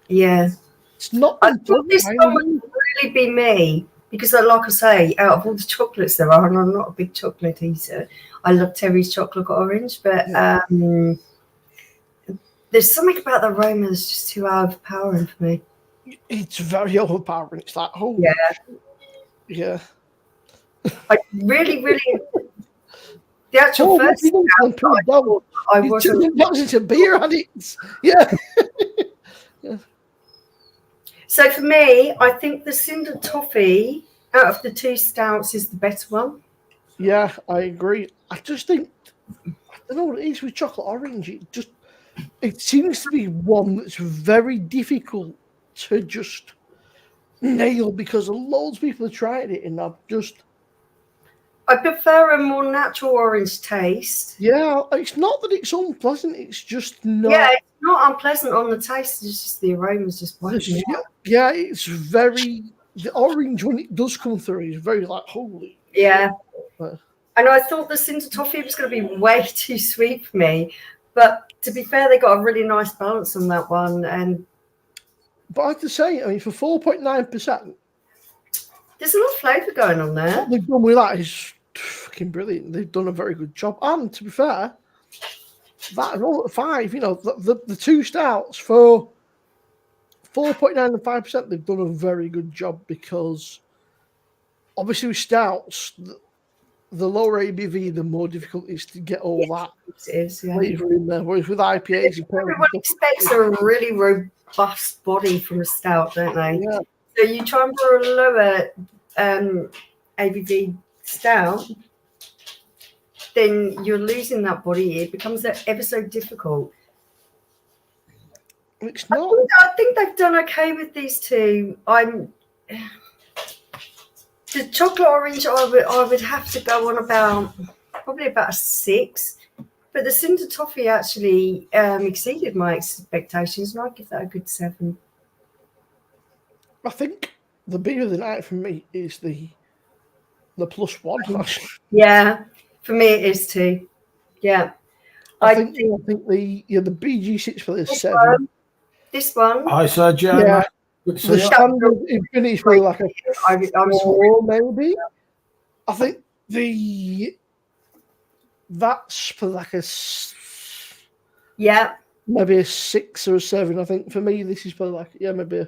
Yeah. It's not. I thought this one would really be me because, like I say, out of all the chocolates there are, and I'm not a big chocolate eater. I love Terry's chocolate orange, but there's something about the aroma that's just too overpowering for me. It's very overpowering. It's like, oh yeah. Yeah. I really The actual Oh, first you don't stout put it down. I You wasn't. two boxes of beer addicts. Yeah. So for me, I think the Cinder Toffee out of the two stouts is the better one. Yeah, I agree. I just think I don't know what it is with chocolate orange. It seems to be one that's very difficult to just nail because loads of people have tried it and I prefer a more natural orange taste. yeah, it's not that it's unpleasant, it's just not. Yeah, it's not unpleasant on the taste. It's just the aroma's just wiping out. Yeah, it's very the orange when it does come through is very like holy. Yeah. But, And I thought the Cinder Toffee was going to be way too sweet for me. But to be fair, they got a really nice balance on that one. And but I have to say, I mean, for 4.9%, there's a lot of flavour going on there. what they've done with that is fucking brilliant. They've done a very good job. And to be fair, that all at 5, you know, the two stouts for 4.9 and 5%, they've done a very good job because obviously with stouts, the lower ABV, the more difficult it is to get all that It is, yeah. flavour in there. Whereas with IPAs, Everyone expects a really robust body from a stout, don't they? yeah, So you try and pour a lower ABV stout, then you're losing that body. It becomes ever so difficult. it's not. I think they've done okay with these two. The chocolate orange, I would have to go on probably about a 6. But the Cinder Toffee actually exceeded my expectations, and I'd give that a good 7. I think the beer of the night for me is the +1. Yeah, for me it is too. Yeah. I think the BG sits for the 7. This one. Hi, Sir Joe. Yeah. Good to see The you. standard Infinity for like a I'm 4, maybe. I think that's for like maybe a 6 or a 7. I think for me this is for maybe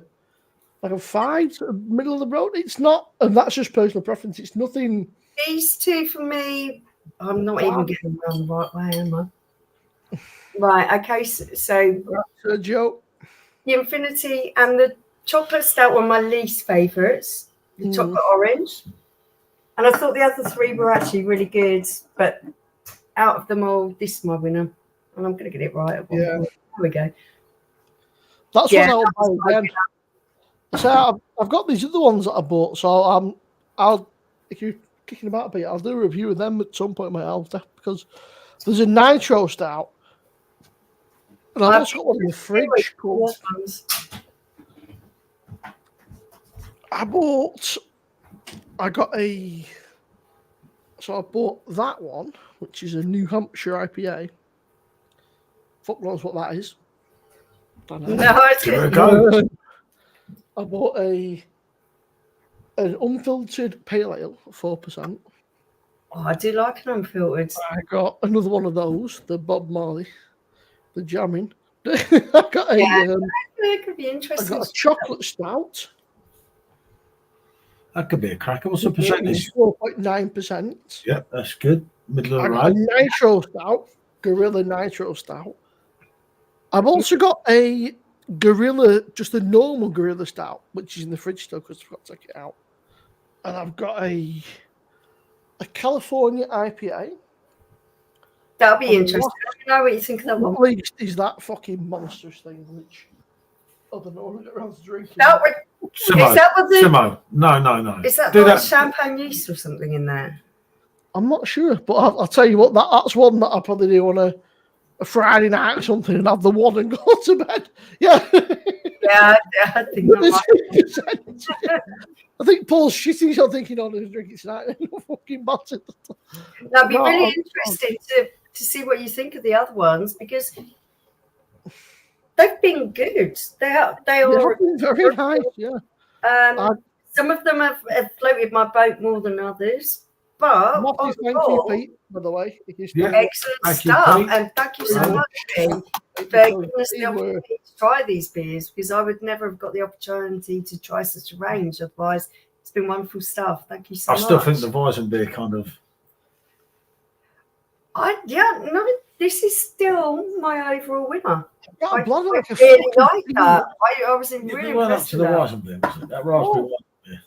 like a 5, sort of middle of the road. It's not, and that's just personal preference. It's nothing. These two for me, I'm not even getting around the right way, am I? Right. Okay. So Sergio. the Infinity and the chocolate stout were my least favourites. The chocolate orange, and I thought the other 3 were actually really good. But out of them all, this is my winner, and I'm going to get it right. At one point. There we go. That's what I'll buy again. So I've got these other ones that I bought. So I'll if you're kicking about a bit, I'll do a review of them at some point in my health because there's a nitro stout. And I've also got one in the fridge called. I bought that one, which is a New Hampshire IPA. Fuck knows what that is. Don't know. No, it's good. I bought an unfiltered pale ale, 4%. Oh, I do like an unfiltered. I got another one of those, the Bob Marley, the jamming. I got It could be I interesting. got a chocolate stout. That could be a cracker. What's the percentage? 4.9%. Yeah, that's good. Middle of I the got a road. nitro stout, Gorilla Nitro Stout. I've also got a Gorilla, just a normal Gorilla Stout, which is in the fridge still because I forgot to take it out. And I've got a California IPA. That'll be interesting. Let me know what you think of that one. What least is that fucking monstrous thing, which I don't know when I get around to drinking. Simo. Is that what the? Simo. No. Is that Do like that. champagne yeast or something in there? I'm not sure, but I'll tell you what, that's one that I probably do on a Friday night or something and have the one and go to bed. Yeah. Yeah, I think that might. I think Paul's shitting himself thinking, oh, he's drinking tonight. No fucking matter. That'd be really interesting to see what you think of the other ones because they've been good. They are been very nice, yeah. Some of them have floated my boat more than others, but Thank you, Pete, by the way. Excellent stuff, and thank you so much, Pete, for giving us the opportunity to try these beers because I would never have got the opportunity to try such a range. Otherwise, it's been wonderful stuff. Thank you so much. I still think the Weizen beer kind of. No, this is still my overall winner. Yeah, I bloody like a really fucking like thing. that. I was You really went up impressed to with the that. Weizenbier, was it? That raspberry Oh. one. Yeah.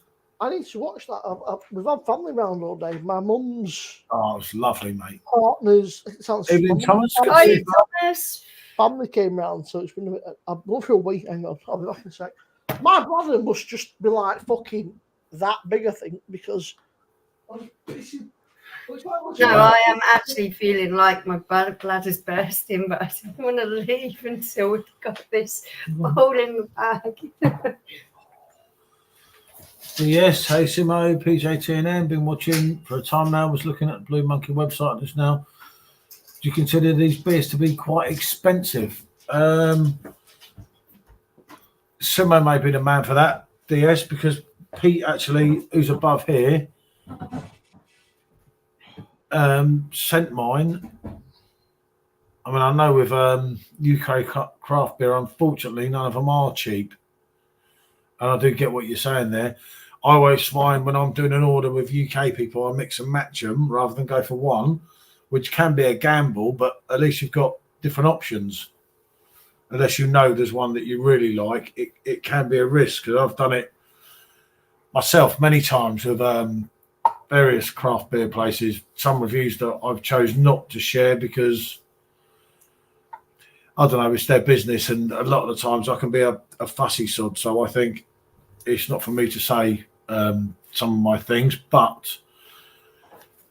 I need to watch that. We've had family round all day. My mum's Oh, it's lovely, mate. partners. It sounds Evening, Thomas. Good to Hi, see you. Thomas. family came round, so it's been a bit. I've gone for a week. Hang on, I'll be back in a sec. My brother must just be like fucking that big, I think, because. No, I am actually feeling like my bladder's bursting, but I don't want to leave until we've got this all in the bag. Yes, hey Simo, PJT and M, been watching for a time now, was looking at the Blue Monkey website just now. Do you consider these beers to be quite expensive? Simo may be the man for that, DS, because Pete actually, who's above here, sent mine. I mean, I know with UK craft beer, unfortunately, none of them are cheap. And I do get what you're saying there. I always find when I'm doing an order with UK people, I mix and match them rather than go for one, which can be a gamble, but at least you've got different options. Unless you know there's one that you really like, it can be a risk. Because I've done it myself many times with various craft beer places. Some reviews that I've chosen not to share because, I don't know, it's their business. And a lot of the times I can be a fussy sod. So I think it's not for me to say some of my things, but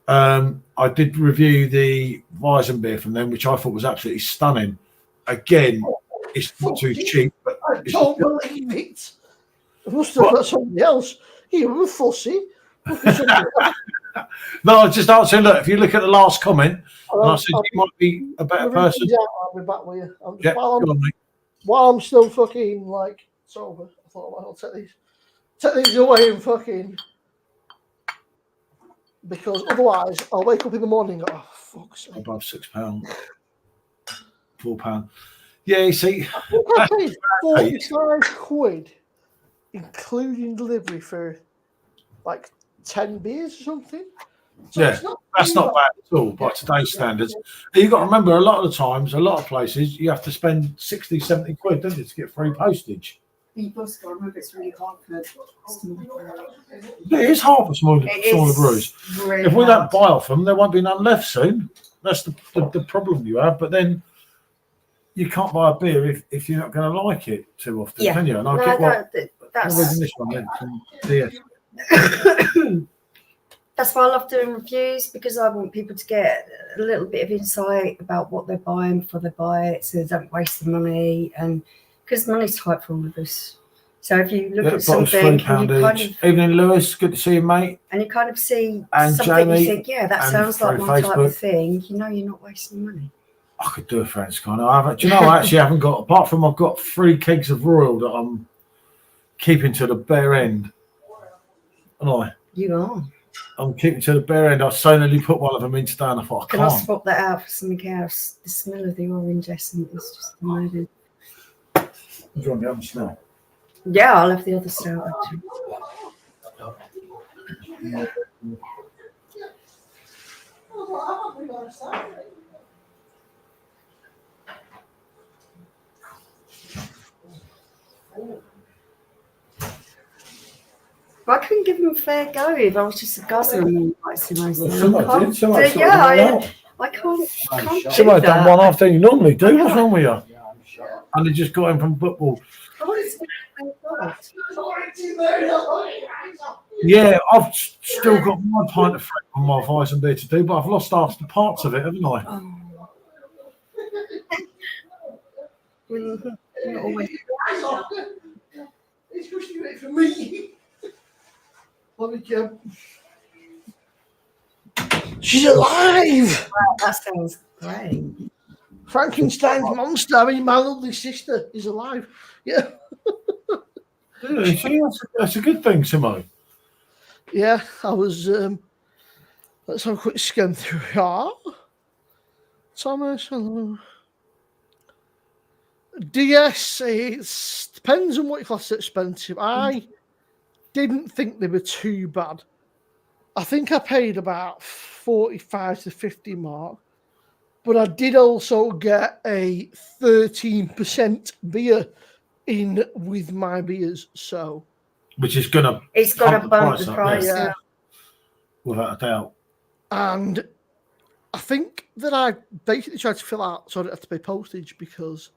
I did review the Weizenbier from them, which I thought was absolutely stunning. Again, it's not too cheap, but I don't believe it. I must have got somebody else. You were fussy. No, I was just answering. Look, if you look at the last comment, and I said you might be a better person. I'll be back with you. Yeah, go on, mate. While I'm still fucking like sober, I thought, well, I'll take these away and fucking, because otherwise I'll wake up in the morning and go, oh fuck's sake. Above £6, £4. Yeah, you see, I paid 45 quid, including delivery for like 10 beers or something. So yeah, that's not bad at all by today's standards. You've got to remember, a lot of the times, a lot of places, you have to spend 60, 70 quid, don't you, to get free postage. You've also got to remember it's really hard for It is hard for smaller breweries. Really if we hard. don't buy off them, there won't be none left soon. That's the problem you have. But then you can't buy a beer if you're not going to like it too often, can you? And I get what. That's This one then from DS. That's why I love doing reviews, because I want people to get a little bit of insight about what they're buying before they buy it, so they don't waste the money. And because money's tight for all of us, so if you look at something, and you kind of, Evening, Lewis. Good to see you, mate. and you kind of see And something, Jamie, you think, yeah, that and sounds like through my type Facebook. of thing. You know, you're not wasting money. I could do a French kind of. Do you know? I actually haven't got. Apart from I've got 3 kegs of Royal that I'm keeping to the bare end. And You are. I'm keeping to the bare end. I so nearly put one of them in today, and I thought I Can I can't. swap that out for something else? The smell of the orange essence is just amazing. Do you want the other smell? Yeah, I'll have the other stout actually. I couldn't give him a fair go if I was just a guzzler and like Simo's done. I can't do Simo that. done one after you normally do. What's wrong with you? And they just got him from football. Yeah, I've still got my pint of Frank on my Weizenbier to do, but I've lost half the parts of it, haven't I? Oh. Not always. It's pushing it for me. She's alive. Wow, that sounds great. Frankenstein's monster. I mean, my lovely sister is alive. Yeah. Yeah, see, that's a good thing, Simo. Yeah, I was. Let's have a quick scan through here. Thomas, hello. DS, it depends on what you class as expensive. I didn't think they were too bad. I think I paid about 45 to 50 mark. But I did also get a 13% beer in with my beers, so which is going to It's got to bump the price. yeah. Yeah. without a doubt. And I think that I basically tried to fill out so I don't have to pay postage because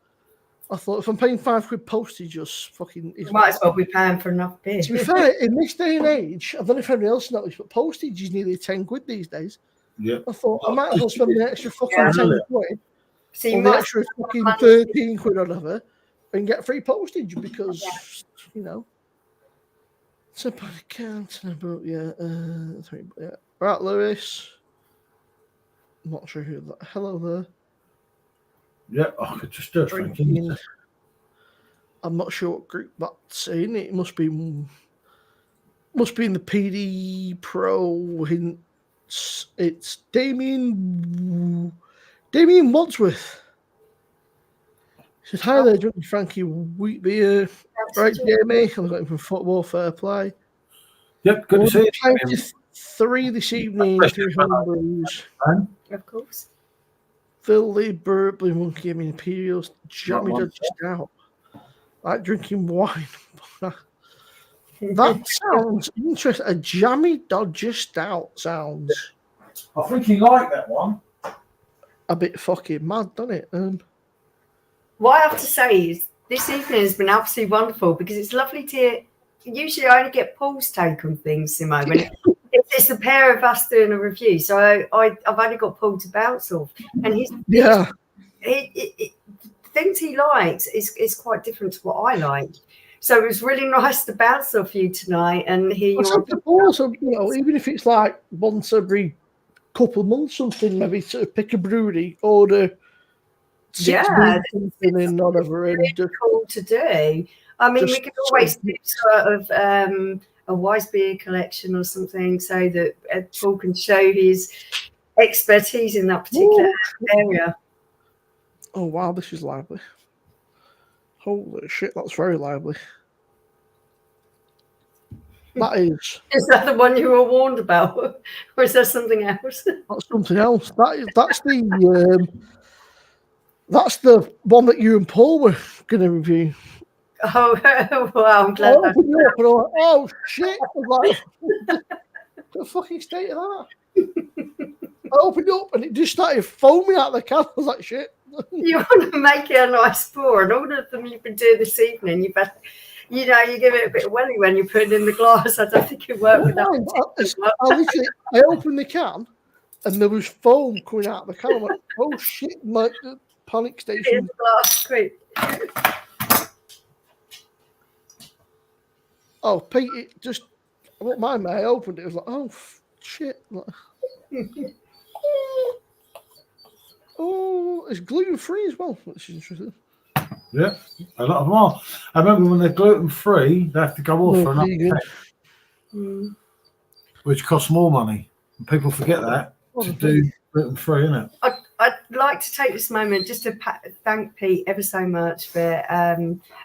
I thought if I'm paying £5 postage, just fucking. You might as well be paying for enough beer. To be fair, in this day and age, I don't know if anyone else knows, but postage is nearly 10 quid these days. Yeah. I thought I might as well spend the extra fucking Yeah. 10 quid So you or the might extra fucking money. 13 quid or whatever and get free postage because, you know. It's a bad account and about, yeah. Right, Lewis. I'm not sure who that. Hello there. Yeah, I could just do it. Drinking. I'm not sure what group that's in. It must be in the PD Pro hints. It's Damien Wadsworth. He says, hi there, drinking Frankie Wheat Beer. Right, Jamie. I've got him from Football Fair Play. Yep, good to see you. 3 this evening, 3 homebrews. Of course. Phil Lee, Blue Monkey, Imperials, Jammy Dodger Stout. Like drinking wine. That sounds interesting. A Jammy Dodger Stout sounds. I think you like that one. A bit fucking mad, doesn't it? What I have to say is this evening has been absolutely wonderful because it's lovely to hear. Usually I only get Paul's take on things, Simo, when it's the pair of us doing a review. So I've only got Paul to bounce off. And the things he likes is quite different to what I like. So it was really nice to bounce off you tonight and hear you. Also, even if it's like once every couple of months, something, maybe to pick a brewery, order 6 beers something in or whatever. Really cool to do. I mean, we could always do sort of a Wise Beer collection or something so that Paul can show his expertise in that particular area. Oh, wow, this is lively. Holy shit, that's very lively. That is. Is that the one you were warned about? Or is there something else? That's something else. That's the one that you and Paul were going to review. Oh, well, I'm glad. Oh, shit. I was like, the fucking state of that. I opened up and it just started foaming out of the can. I was like, shit. You want to make it a nice pour, and all of them you've been doing this evening, you better, you give it a bit of welly when you put it in the glass. I don't think it worked with that. I opened the can and there was foam coming out of the can. I went, oh, shit, my panic station. In the glass, quick. Oh, Pete, it just, I won't mind me. I opened it. It was like, oh, shit. Oh, it's gluten-free as well, which is interesting. Yeah, a lot of them are. I remember when they're gluten-free, they have to go off for another test, which costs more money. And people forget that to do gluten-free, isn't it? I'd like to take this moment just to thank Pete ever so much for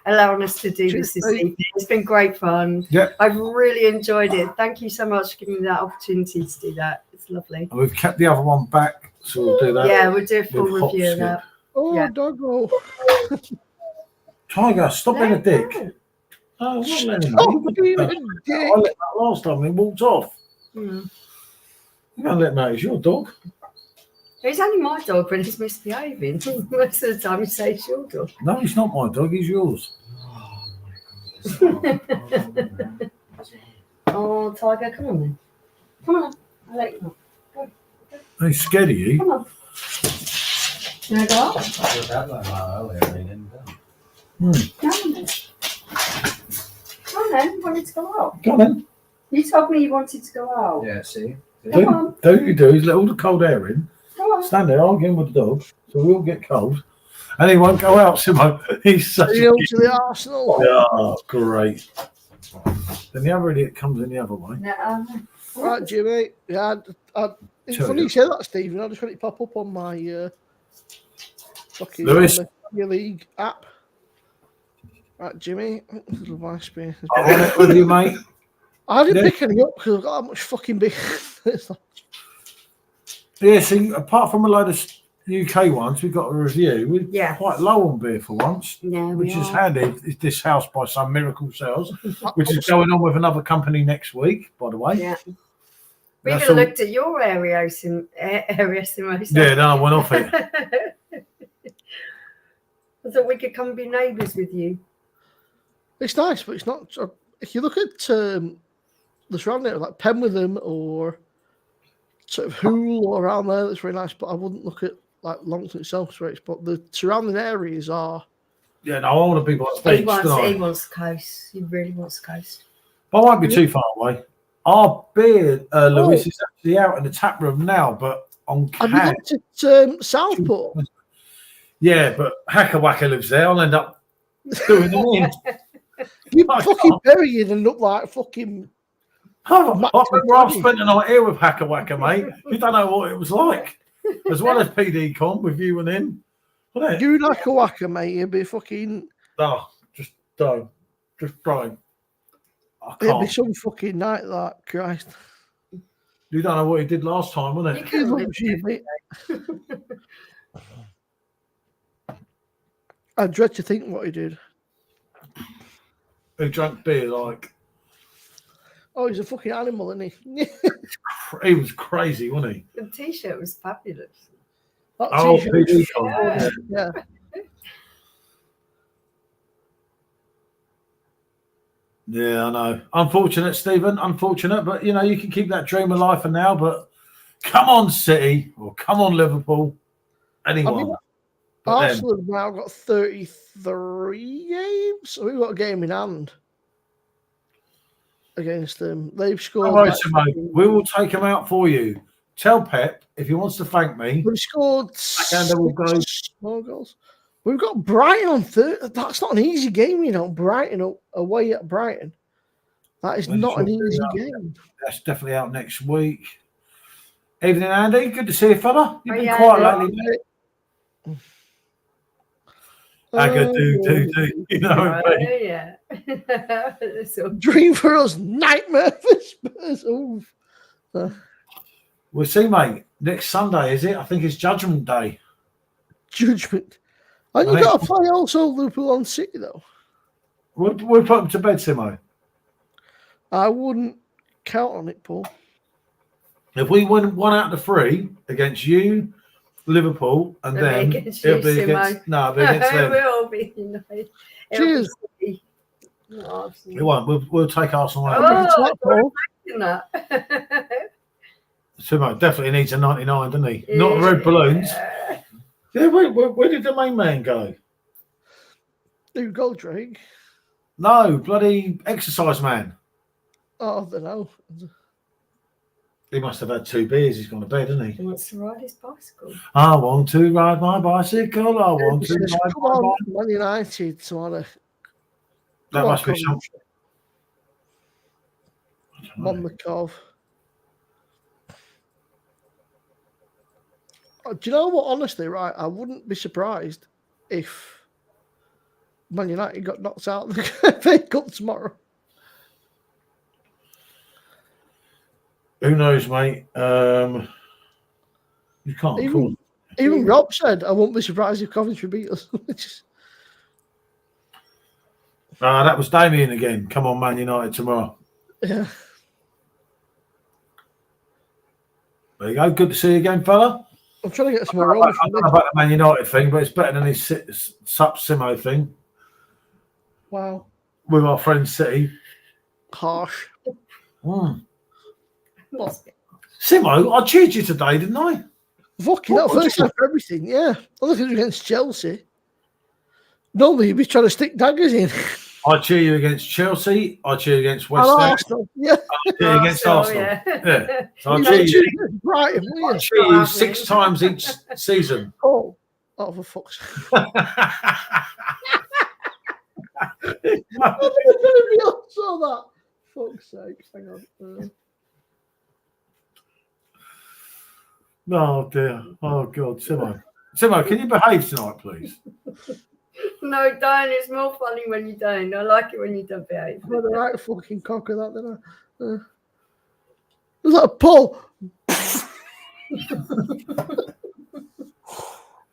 allowing us to do this evening. It's been great fun. Yeah, I've really enjoyed it. Thank you so much for giving me that opportunity to do that. It's lovely. and we've kept the other one back, so we'll do that. Yeah, we'll do a full with review of that. Oh, Yeah. doggo. Tiger, stop being a dick. Oh, I'm not letting him out. I let that last time and he walked off. Mm. You can't let him out. It's your dog. It's only my dog when he's misbehaving. Most of the time, you say it's your dog. No, he's not my dog. He's yours. Oh, Tiger, come on then. Come on. I'll let you know. He's scared of you. Come on. You want to go up? I was out like that earlier, he didn't go. Come on then. Come on then. You wanted to go out. Come on then. You told me you wanted to go out. Yeah, see? Come on. Do you do is let all the cold air in. Come on. Stand there arguing with the dog, so we all get cold. And he won't go out, Simo. He's such To the Arsenal. Oh, great. Then the other idiot comes in the other way. No, Right, Jimmy. Yeah, it's Sure, funny yeah. you say that, Stephen. I just want it to pop up on my fucking Lewis. Premier League app. Right, Jimmy. Little vice beer. I'm on it with you, mate. I didn't Yeah. pick any up because I've got that much fucking beer. It's like, Yeah, see, apart from a load of UK ones we've got a review. We're quite low on beer for once, which is handy. It's this house by some miracle sales, which is going on with another company next week, by the way. Yeah. We even looked at your area, Simo. Yeah, no, I went off it. I thought we could come and be neighbours with you. It's nice, but it's not. If you look at the surrounding, like Penwitham or sort of Hoole or around there, that's very nice. But I wouldn't look at like Longton itself, but the surrounding areas are. Yeah, no, I want to be by the beach. He wants the coast. He really wants the coast. I won't be too far away. Our beer, Lewis, is actually out in the tap room now, but on can. Have you looked at Southport? Yeah, but Hacker Wacker lives there. I'll end up doing them in. You fucking bury it and look like fucking. I remember I've spent a night here with Hacker Wacker, mate. You don't know what it was like. As well as PD Con with you and him. You like a whacker, mate. You'd be fucking. No, just don't. Just don't. It'd be some fucking night, that Christ. You don't know what he did last time, wasn't it? I dread to think what he did. He drank beer like. Oh, he's a fucking animal, isn't he? He was crazy, wasn't he? The t-shirt was fabulous. Oh, PD Con. Yeah. Yeah, I know. Unfortunate, Stephen. Unfortunate, but you know you can keep that dream alive for now. But come on, City, or come on, Liverpool. Anyone. Arsenal have now got 33 games, so we've got a game in hand against them. They've scored. All right, Simone, we will take them out for you. Tell Pep if he wants to thank me. We've scored 6 more goals. We've got Brighton on third. That's not an easy game, you know. Brighton away at Brighton. That is not an easy game. That's definitely out next week. Evening, Andy. Good to see you, fella. You've been quiet lately, mate. I could do. You know what I mean? Yeah. Dream for us, nightmare for Spurs. We'll see, mate. Next Sunday, is it? I think it's Judgment Day. Judgment. And you got to play also Liverpool on City, though. We'll put them to bed, Simo. I wouldn't count on it, Paul. If we win 1 out of 3 against you, Liverpool, and then it'll be against them. It will be. Cheers. We won't. We'll take Arsenal out. Simo definitely needs a 99, doesn't he? Not red balloons. Yeah, where did the main man go? Who, Goldrake? No, bloody exercise man. Oh, I don't know. He must have had 2 beers. He's gone to bed, hasn't he? He wants to ride his bicycle. I want to ride my bicycle. I want to ride my bicycle. Man United tomorrow. That must be something. On the Cove. Do you know what? Honestly, right, I wouldn't be surprised if Man United got knocked out of the FA Cup tomorrow. Who knows, mate? You can't. Even Rob said, "I won't be surprised if Coventry beat us." That was Damien again. Come on, Man United tomorrow. Yeah. There you go. Good to see you again, fella. I'm trying to get some more. I don't know about the Man United thing, but it's better than his Sup Simo thing. Wow. With our friend City. Harsh. Simo, I cheered you today, didn't I? Fucking that first time for everything, yeah. I look at against Chelsea. Normally you'd be trying to stick daggers in. I cheer you against Chelsea. I cheer against West Ham. Arsenal, yeah. I cheer against Arsenal. Yeah. So I cheer you 6 times each season. Oh, for fuck's sake. I saw that. Fuck's sake. Hang on. Oh dear. Oh God, Simo. Simo, can you behave tonight, please? No, don't. It's more funny when you don't. I like it when you don't behave. I'm the right fucking cock of that, didn't I? Was that a pull?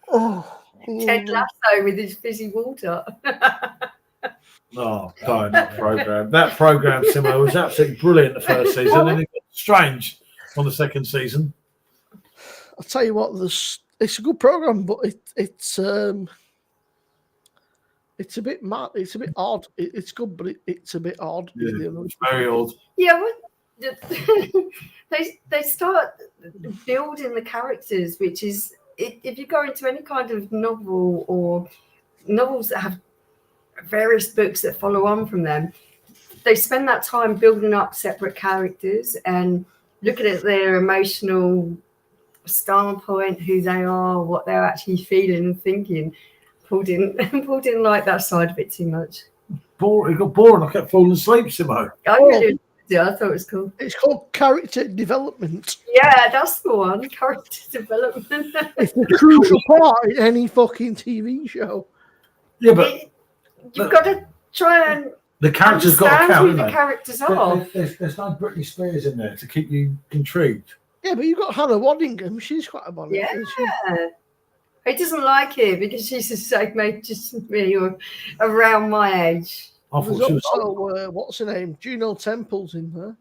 Oh, Ted Lasso with his fizzy water. Oh, God, that program. That program, Simo, was absolutely brilliant the first season, and it got strange on the second season. I'll tell you what, it's a good program, but it's a bit mad. It's a bit odd. It's good, but it's a bit odd. Yeah, it's very odd. Yeah, they start building the characters, which is if you go into any kind of novel or novels that have various books that follow on from them, they spend that time building up separate characters and looking at their emotional standpoint, who they are, what they're actually feeling and thinking. Pulled in like that side of it too much. It got boring. I kept falling asleep, Simo. I really did. I thought it was cool. It's called character development. Yeah, that's the one. Character development. It's a crucial part in any fucking TV show. Yeah, but you've got to try and the characters got to count. Who the characters are. There's no Britney Spears in there to keep you intrigued. Yeah, but you've got Hannah Waddingham. She's quite a bonnet. Yeah. He doesn't like it because she's the same age as me or around my age. I thought she was also, what's her name? Juno Temple's in there.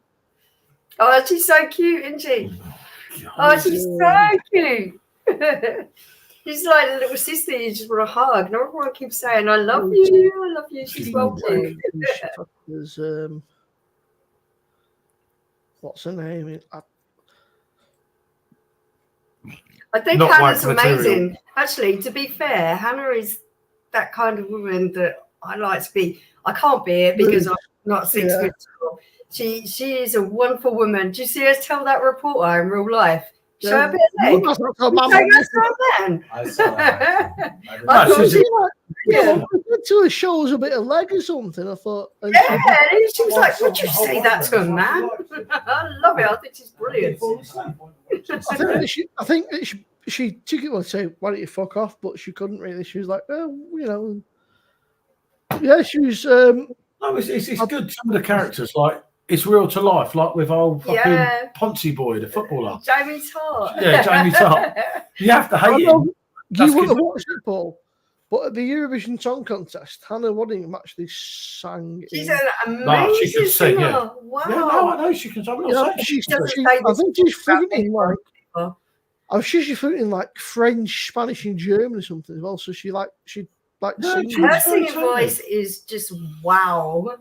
Oh, she's so cute, isn't she? Oh, she's so cute. She's like a little sister you just want to hug. And everyone keeps saying, I love you, I love you. She's well cute. There's, what's her name? I think Hannah's amazing. Actually, to be fair, Hannah is that kind of woman that I like to be. I can't be it because I'm not 6 foot tall. She is a wonderful woman. Do you see her tell that reporter in real life? Show her a bit of leg. I saw that. I thought to her shows a bit of leg or something. I thought. Yeah, she was like, "Would you say that to a man?" I love it. I think she's brilliant. I think she took it and say, "Why don't you fuck off?" But she couldn't really. She was like, "Oh, you know." Yeah, she was. No, it's good. Some of the characters, like it's real to life, like with old fucking Ponzi boy, the footballer. Jamie Tart. Yeah, Jamie Tart. You have to hate him. You wouldn't have watched it, Paul. But at the Eurovision Song Contest, Hannah Waddingham actually sang. She's an amazing singer. Yeah. Wow. Yeah, no, I know she can sing. I think she's fluent like. I'm sure she's fluent in like French, Spanish, and German or something as well. So she sings. Her singing voice is just wow.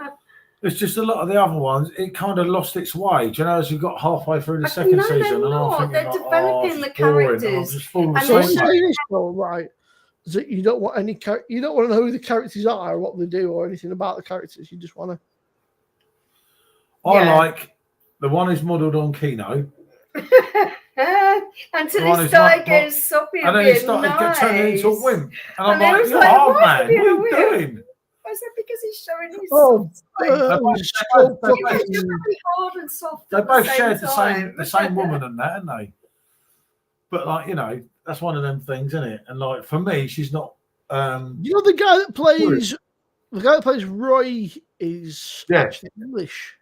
It's just a lot of the other ones. It kind of lost its way. Do you know, as we got halfway through the second season, and I'm thinking, they're developing the characters. And right. Is that you don't want any you don't want to know who the characters are or what they do or anything about the characters. You just want to. I like the one who's modelled on Keno. Until he started getting soppy and then he started turning into a wimp. And I'm like, you're hard, man. What are you doing? I said, because he's showing his hard and soft. They both shared the same woman and that, haven't they? But like, you know, that's one of them things, isn't it? And like for me, she's not. You know, the guy that plays Roy is actually English.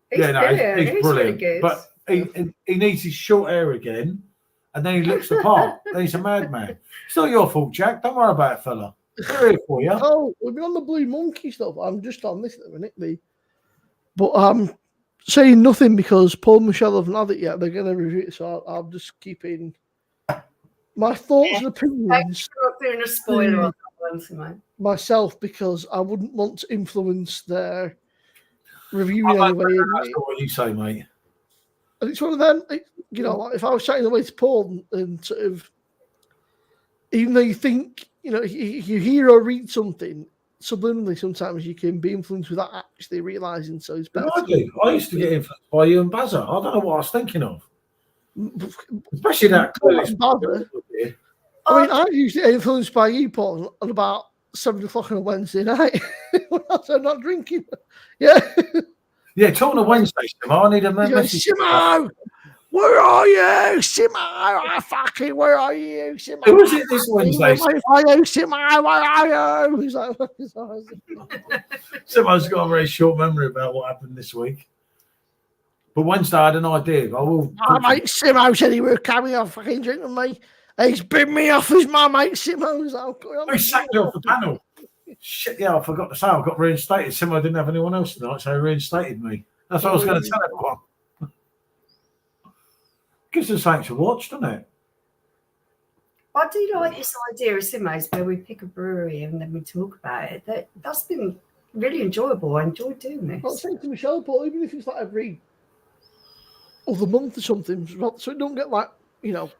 He's brilliant. Really good. But he needs his short hair again, and then he looks the part. Then he's a madman. It's not your fault, Jack. Don't worry about it, fella. We're here for you. Oh, we've been on the Blue Monkey stuff. I'm just on this at the minute, but I'm saying nothing because Paul and Michelle haven't had it yet. They're going to review it, so I'll just keep in my thoughts and opinions. I'm not doing a spoiler on that one tonight. Myself, because I wouldn't want to influence their review anyway. That's not what you say, mate. And it's one of them, you know, like if I was chatting away to Paul and sort of, even though you think, you know, you hear or read something, subliminally sometimes you can be influenced without actually realising, so it's better. I used to get influenced by you and Bazza. I don't know what I was thinking of. Especially that. I mean, I usually get influenced by you, Paul, at about 7 o'clock on a Wednesday night when I'm not drinking. Yeah. Yeah, talking to Wednesday, Simo, I need a message. Simo, where are you? Simo, where are you? Simo, who was it this Wednesday? Simo, where are you? Simo's got a very short memory about what happened this week. But Wednesday I had an idea. Mate, Simo said he would carry on fucking drinking with me. He's been me off as my mate Simo's. He sacked me off the panel. Shit, yeah, I forgot to say I got reinstated. Simo didn't have anyone else tonight, so he reinstated me. That's what I was going to tell everyone. Gives us something to watch, doesn't it? I do like this idea of Simo's where we pick a brewery and then we talk about it. That's been really enjoyable. I enjoyed doing this. I was saying to Michelle, Paul, even if it's like every other month or something, so it don't get like,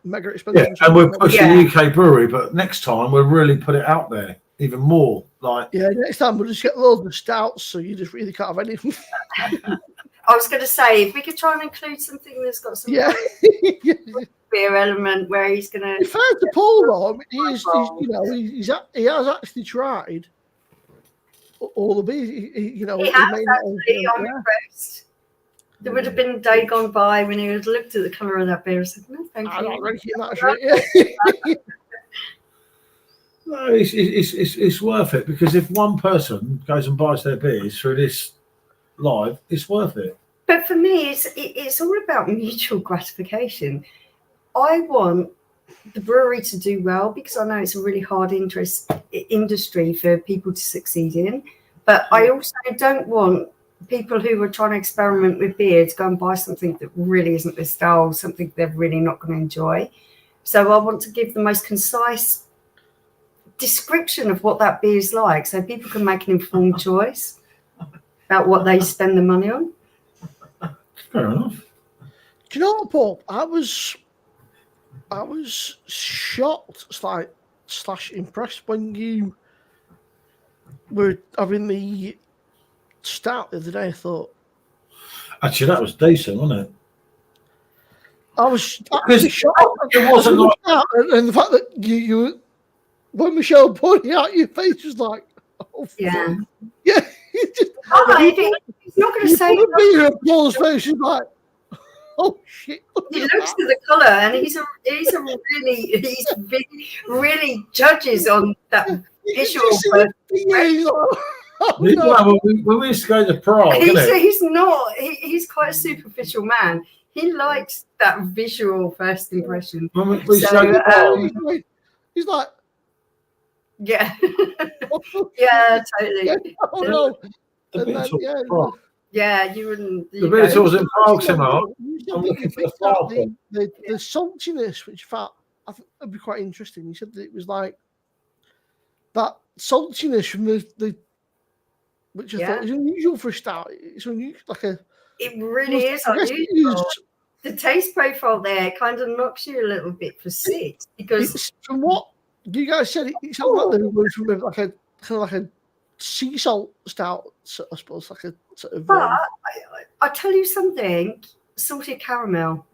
mega expensive. Yeah, and we're pushing UK brewery, but next time we'll really put it out there even more. Next time we'll just get loads of stouts, so you just really can't have anything. I was going to say, if we could try and include something that's got some beer element where he's going to. Fair to Paul, though, he has actually tried all the beers. He has actually. I'm impressed. There would have been a day gone by when he would have looked at the colour of that beer and said, "No, thank you." I'm not drinking that shit. No, it's worth it, because if one person goes and buys their beers through this live, it's worth it. But for me, it's all about mutual gratification. I want the brewery to do well because I know it's a really hard industry for people to succeed in. But I also don't want people who are trying to experiment with beer to go and buy something that really isn't their style, something they're really not going to enjoy. So I want to give the most concise description of what that beer is like so people can make an informed choice about what they spend the money on. Fair enough. Do you know what, Paul? I was shocked / impressed when you were having the stout the other day. I thought, actually, that was decent, wasn't it? I was shocked. It wasn't like, and the fact that you when Michelle pointed out your face was like, oh, yeah. He's not going to say Paul's face is like, oh shit. He looks at the colour and he's really judges on that visual. When we used to go to Prague, he's quite a superficial man. He likes that visual first impression. When we used to go to Prague, he's like, yeah, yeah, totally. Oh no. Yeah, you wouldn't. The beer was in Prague, Simo. The saltiness, which I think would be quite interesting. You said that it was like that saltiness from the which I thought was unusual for a stout. It's unusual, It really is unusual. The taste profile there kind of knocks you a little bit for six because from what you guys said, it sounds like they were from like a sea salt stout, I suppose, like a sort of. But I tell you something, salted caramel,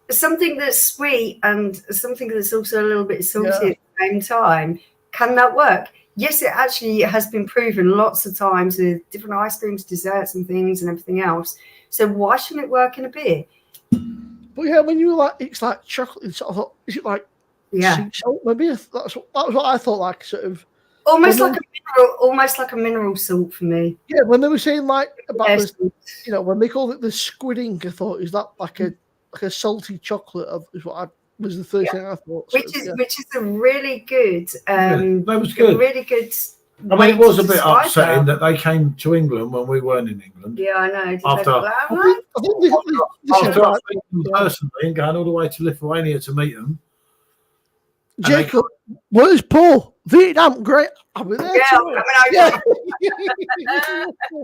something that's sweet and something that's also a little bit salty at the same time. Can that work? Yes, it actually has been proven lots of times with different ice creams, desserts, and things, and everything else. So why shouldn't it work in a beer? But yeah, when you were like, it's like chocolate. I thought, is it like sea salt? Maybe that was what I thought. Like sort of. Almost like a mineral salt for me. Yeah, when they were saying like about this, when they called it the squid ink, I thought, is that like a salty chocolate? Is what was the first thing I thought. Which is a really good. That was good. Really good. I mean, it was a bit upsetting that they came to England when we weren't in England. Yeah, I know. After personally and going all the way to Lithuania to meet them. Jacob, where's Paul? Vietnam, great. I'll be there.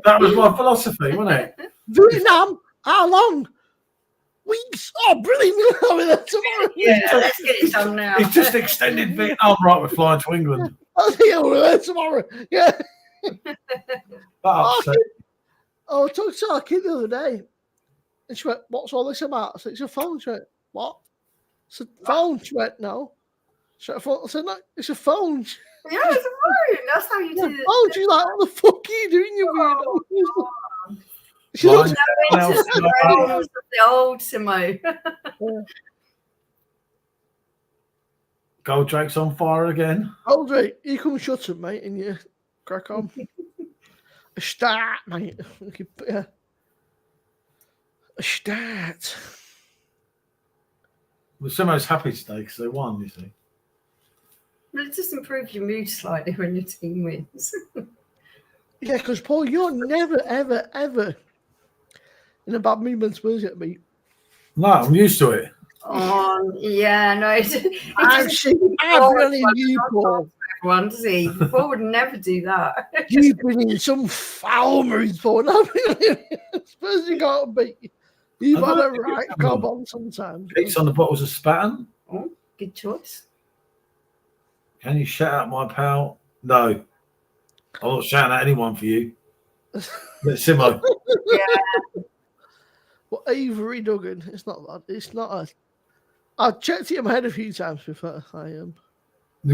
That was my philosophy, wasn't it? Vietnam, how long? Weeks. Oh, brilliant. I'll be there tomorrow. Yeah, let's get it done now. It's just extended Vietnam, right? We're flying to England. I'll see you over there tomorrow. Yeah. I talked to our kid the other day. And she went, what's all this about? I said, it's a phone. She went, what? I said, phone. She went, no. I said, no, it's a phone. Yeah, it's a phone. That's how you do it. Oh, she's like, what the fuck are you doing, you weirdo? She looks the old Simo. Gold Drake's on fire again. Gold Drake, you come shut up, mate, and you crack on. A start, mate. A start. Well, Simo's happy today because they won, you see. Well, it just improves your mood slightly when your team wins. Yeah, because Paul, you're never, ever, ever in a bad mood when Spurs get beat. No, I'm used to it. Oh, yeah, no. I've seen everything in you, Paul. Everyone, does he? Paul would never do that. You've been in some foul mood, Paul. Spurs you got to beat. You've had a right gob on sometimes. Pete's on the bottles of Spaten. Oh, good choice. Can you shout out my pal? No. I'm not shouting at anyone for you. But Simo. Yeah. Well, Avery Duggan, it's not that. It's not a. I've checked it in my head a few times before. You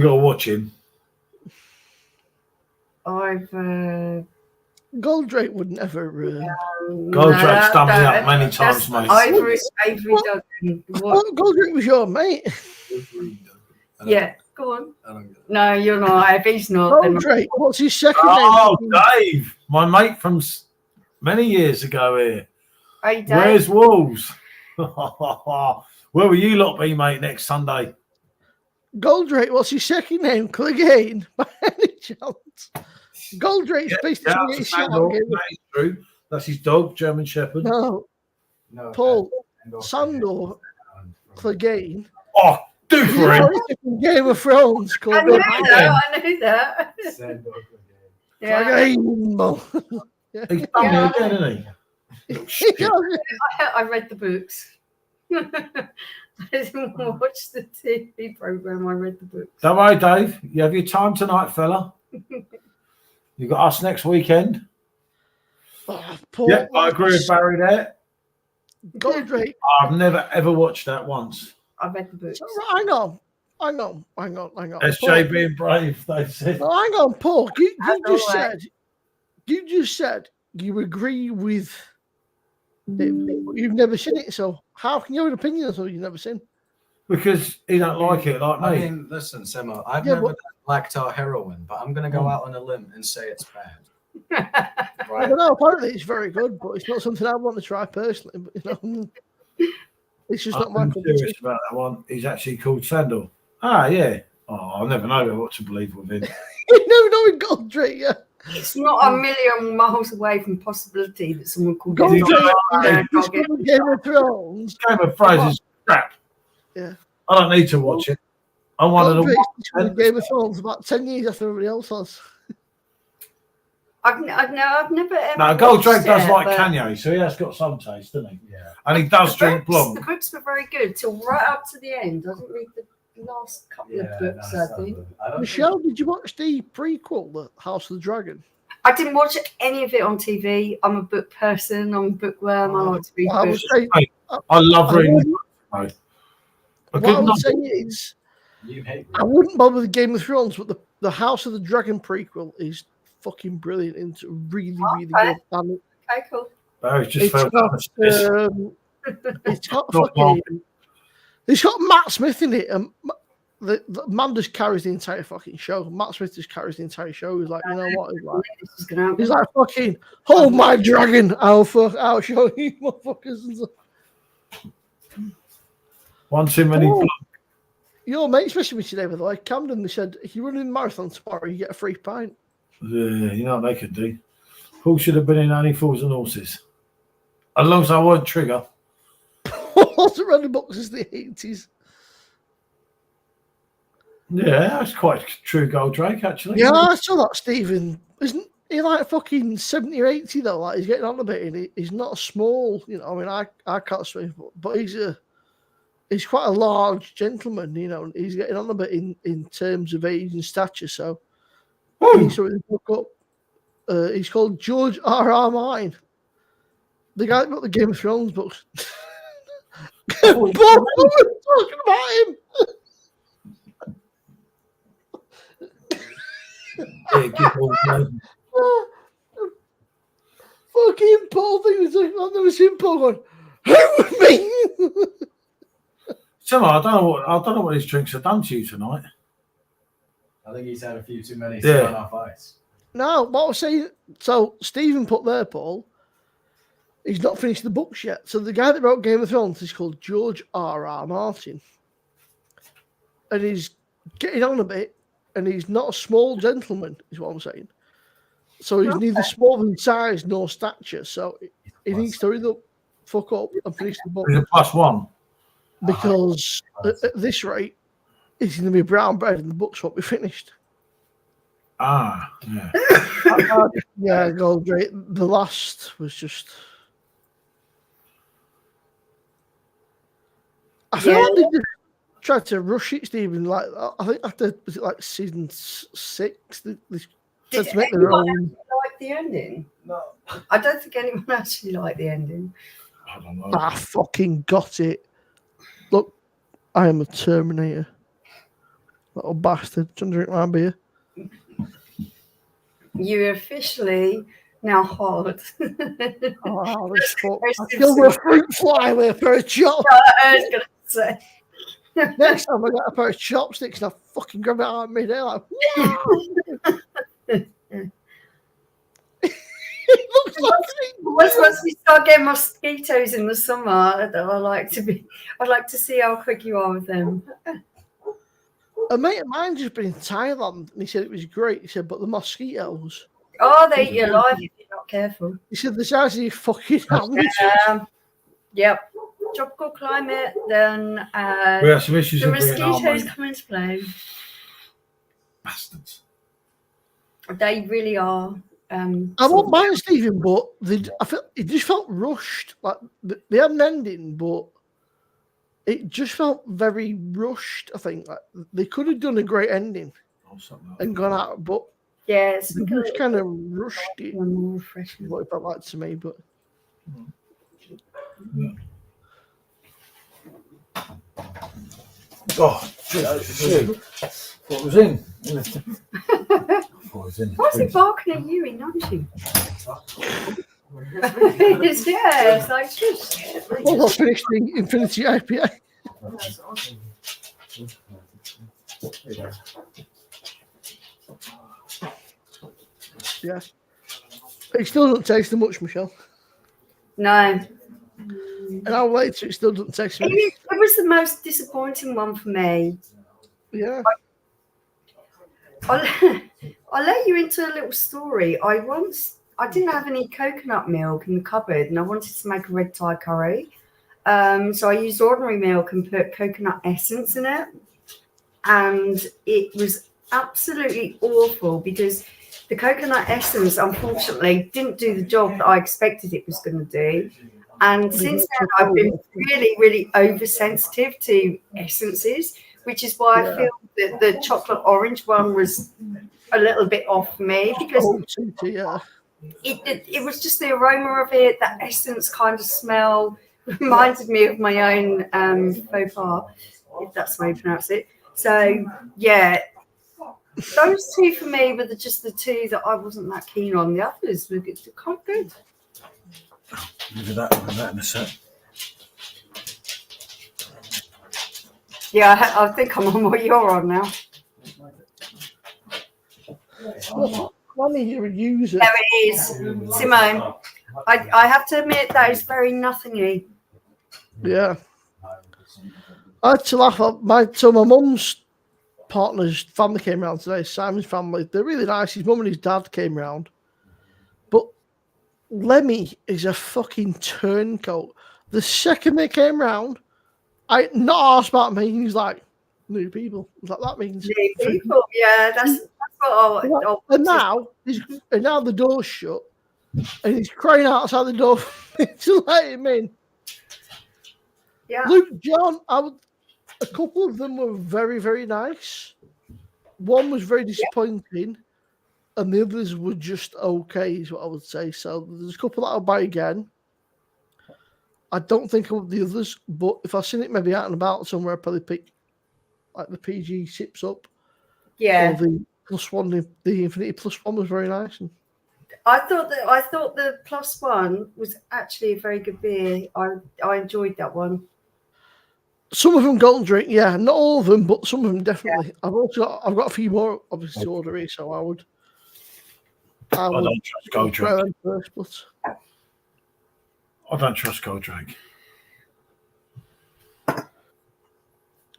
got to watch him. I've. Goldrake would never. Goldrake's done me up many times, mate. Avery Duggan. What? Goldrake was your mate. Yeah, go on. No, you're not. If he's not, then Goldrake, what's his second name? Oh, Dave, my mate from many years ago here. Hey, Dave. Where's Wolves? Where will you lot be, mate, next Sunday? Goldrake, what's his second name? Clegane, by any chance? Goldrake's based on his that is true. That's his dog, German Shepherd. No, Paul, Sandor, Clegane. Oh, do for him. Game of Thrones called I knew that. Yeah. Clegane. He's done me again, isn't he? I read the books. I didn't watch the TV program. I read the books. Don't worry, Dave. You have your time tonight, fella. You got us next weekend. Oh, Paul, Yeah, I agree with Barry there. Goldrake. I've never ever watched that once. I read the books. Hang on. SJ being brave, they said. No, hang on, Paul. You just said you agree with it, but you've never seen it. So how can you have an opinion on something you've never seen? Because he don't like it, like me. I mean, listen, Simo, I've never done lactol heroin, but I'm going to go out on a limb and say it's bad. I don't know. Apparently, it's very good, but it's not something I want to try personally. But it's just not my I'm cup of serious tea. about that one. He's actually called Sandal. Ah, yeah. Oh, I'll never know what to believe with him. You never know in Goldrake, yeah. It's not a million miles away from possibility that someone could get Goldrake, Game of Thrones. Game of Thrones is crap. Yeah. I don't need to watch it. I'm one of the Game of Thrones about 10 years after everybody else has. I've never ever. No, Goldrake does like but Kanye, so he has got some taste, doesn't he? Yeah. And he does drink blonde. The books were very good till right up to the end. I didn't read the last couple of books, I think. Michelle, did you watch the prequel, The House of the Dragon? I didn't watch any of it on TV. I'm a book person. I'm a bookworm. I like to read I books. would say, I love reading. A what good I would novel. say is, You hate I wouldn't bother with Game of Thrones, but the House of the Dragon prequel is fucking brilliant. It's really, really good. And Okay, cool. Barry's just it's fell down the stairs. It's got Matt Smith in it, and the man just carries the entire fucking show. Matt Smith just carries the entire show. He's like, you know what? He's like fucking hold my dragon, I'll show you motherfuckers. One too many. Your mate, especially with today, by the way, Camden, they said if you run in the marathon tomorrow, you get a free pint. Yeah, you know what they could do. Who should have been in Only Fools and Horses? As long as I won't trigger. Also ran the boxes in the 80s. Yeah, that's quite true, Goldrake, actually. Yeah, I saw that, Stephen. Isn't he like fucking 70 or 80 though? Like he's getting on a bit, and he's not a small, you know. I mean, I can't swim, but he's quite a large gentleman, you know. And he's getting on a bit in terms of age and stature. So he's look up. He's called George R.R. Martin, the guy that wrote the Game of Thrones books. Bob, talking about him. Fucking Paul thing was like, I've never seen Paul going, who me? So I don't know what his drinks have done to you tonight. I think he's had a few too many Yeah. off ice. No, what I was saying, so Stephen put there, Paul, He's not finished the books yet. So the guy that wrote Game of Thrones is called George R.R. Martin. And he's getting on a bit, and he's not a small gentleman, is what I'm saying. So he's neither small in size nor stature. So he needs to hurry up, fuck up, and finish the book. He's a +1. Because at this rate, it's going to be brown bread and the books won't be finished. Ah, yeah. Yeah, Goldrake. The last was just. I feel like they just tried to rush it, Stephen. Like I think after was it like season 6, they tried to make their own. Like the ending? No, I don't think anyone actually liked the ending. I don't know. I fucking got it. Look, I am a Terminator. Little bastard. Trying to drink my beer. You're officially now hard. Oh, this fuck. I feel we're a fruit fly with a pair of chopsticks. I was gonna say. Next time I got a pair of chopsticks and I fucking grab it out of me, they're like, it looks like once we start getting mosquitoes in the summer, I'd like to see how quick you are with them. a mate of mine just been in Thailand and he said it was great. He said, but the mosquitoes. Oh, they eat you alive if you're not careful. He said the size of your fucking hand. Yep. Tropical climate, then We have some issues the in Vietnam, mosquitoes mate. come into play. Bastards. They really are. I won't mind Stephen, but I felt it just felt rushed. Like they had an ending, but it just felt very rushed. I think like they could have done a great ending and gone out, but Yes, they just kind of rushed it. more refreshing. What it felt like to me, but Oh, shit. What was in? What was in? Why's he barking at you, aren't you? It's like shush. well, I finished the Infinity IPA. Yeah, it still doesn't taste so much, Michelle. No. An hour later, it still doesn't taste so much. It was the most disappointing one for me. Yeah. I'll let you into a little story. I didn't have any coconut milk in the cupboard and I wanted to make a red Thai curry. So I used ordinary milk and put coconut essence in it. And it was absolutely awful because the coconut essence, unfortunately, didn't do the job that I expected it was going to do. And since then, I've been really, really oversensitive to essences, which is why I feel that the chocolate orange one was a little bit off for me because it was just the aroma of it, that essence kind of smell reminded me of my own faux pas, if that's the way you pronounce it. So, yeah, those two for me were just the two that I wasn't that keen on. The others were quite good. Leave that in a sec. Yeah, I think I'm on what you're on now. Funny you're a user. There it is, Simone. I have to admit that is very nothingy. Yeah. I had to laugh at my mum's partner's family came round today, Simon's family. They're really nice. His mum and his dad came round. But Lemmy is a fucking turncoat. The second they came round, I not asked about me. He's like, new people. Like, that means New people, yeah, that's what and now the door's shut and he's crying outside the door to let him in. Yeah. Luke, John, a couple of them were very, very nice. One was very disappointing, and the others were just okay, is what I would say. So there's a couple that I'll buy again. I don't think I would the others, but if I've seen it maybe out and about somewhere, I'd probably pick like the PG Sips Up. Yeah. Or the +1, the Infinity +1 was very nice. And I thought the +1 was actually a very good beer. I enjoyed that one. some of them golden drink, yeah, not all of them, but some of them definitely. Yeah. I've got a few more obviously to order here, so I would don't trust golden drink. First, but I don't trust Goldrake.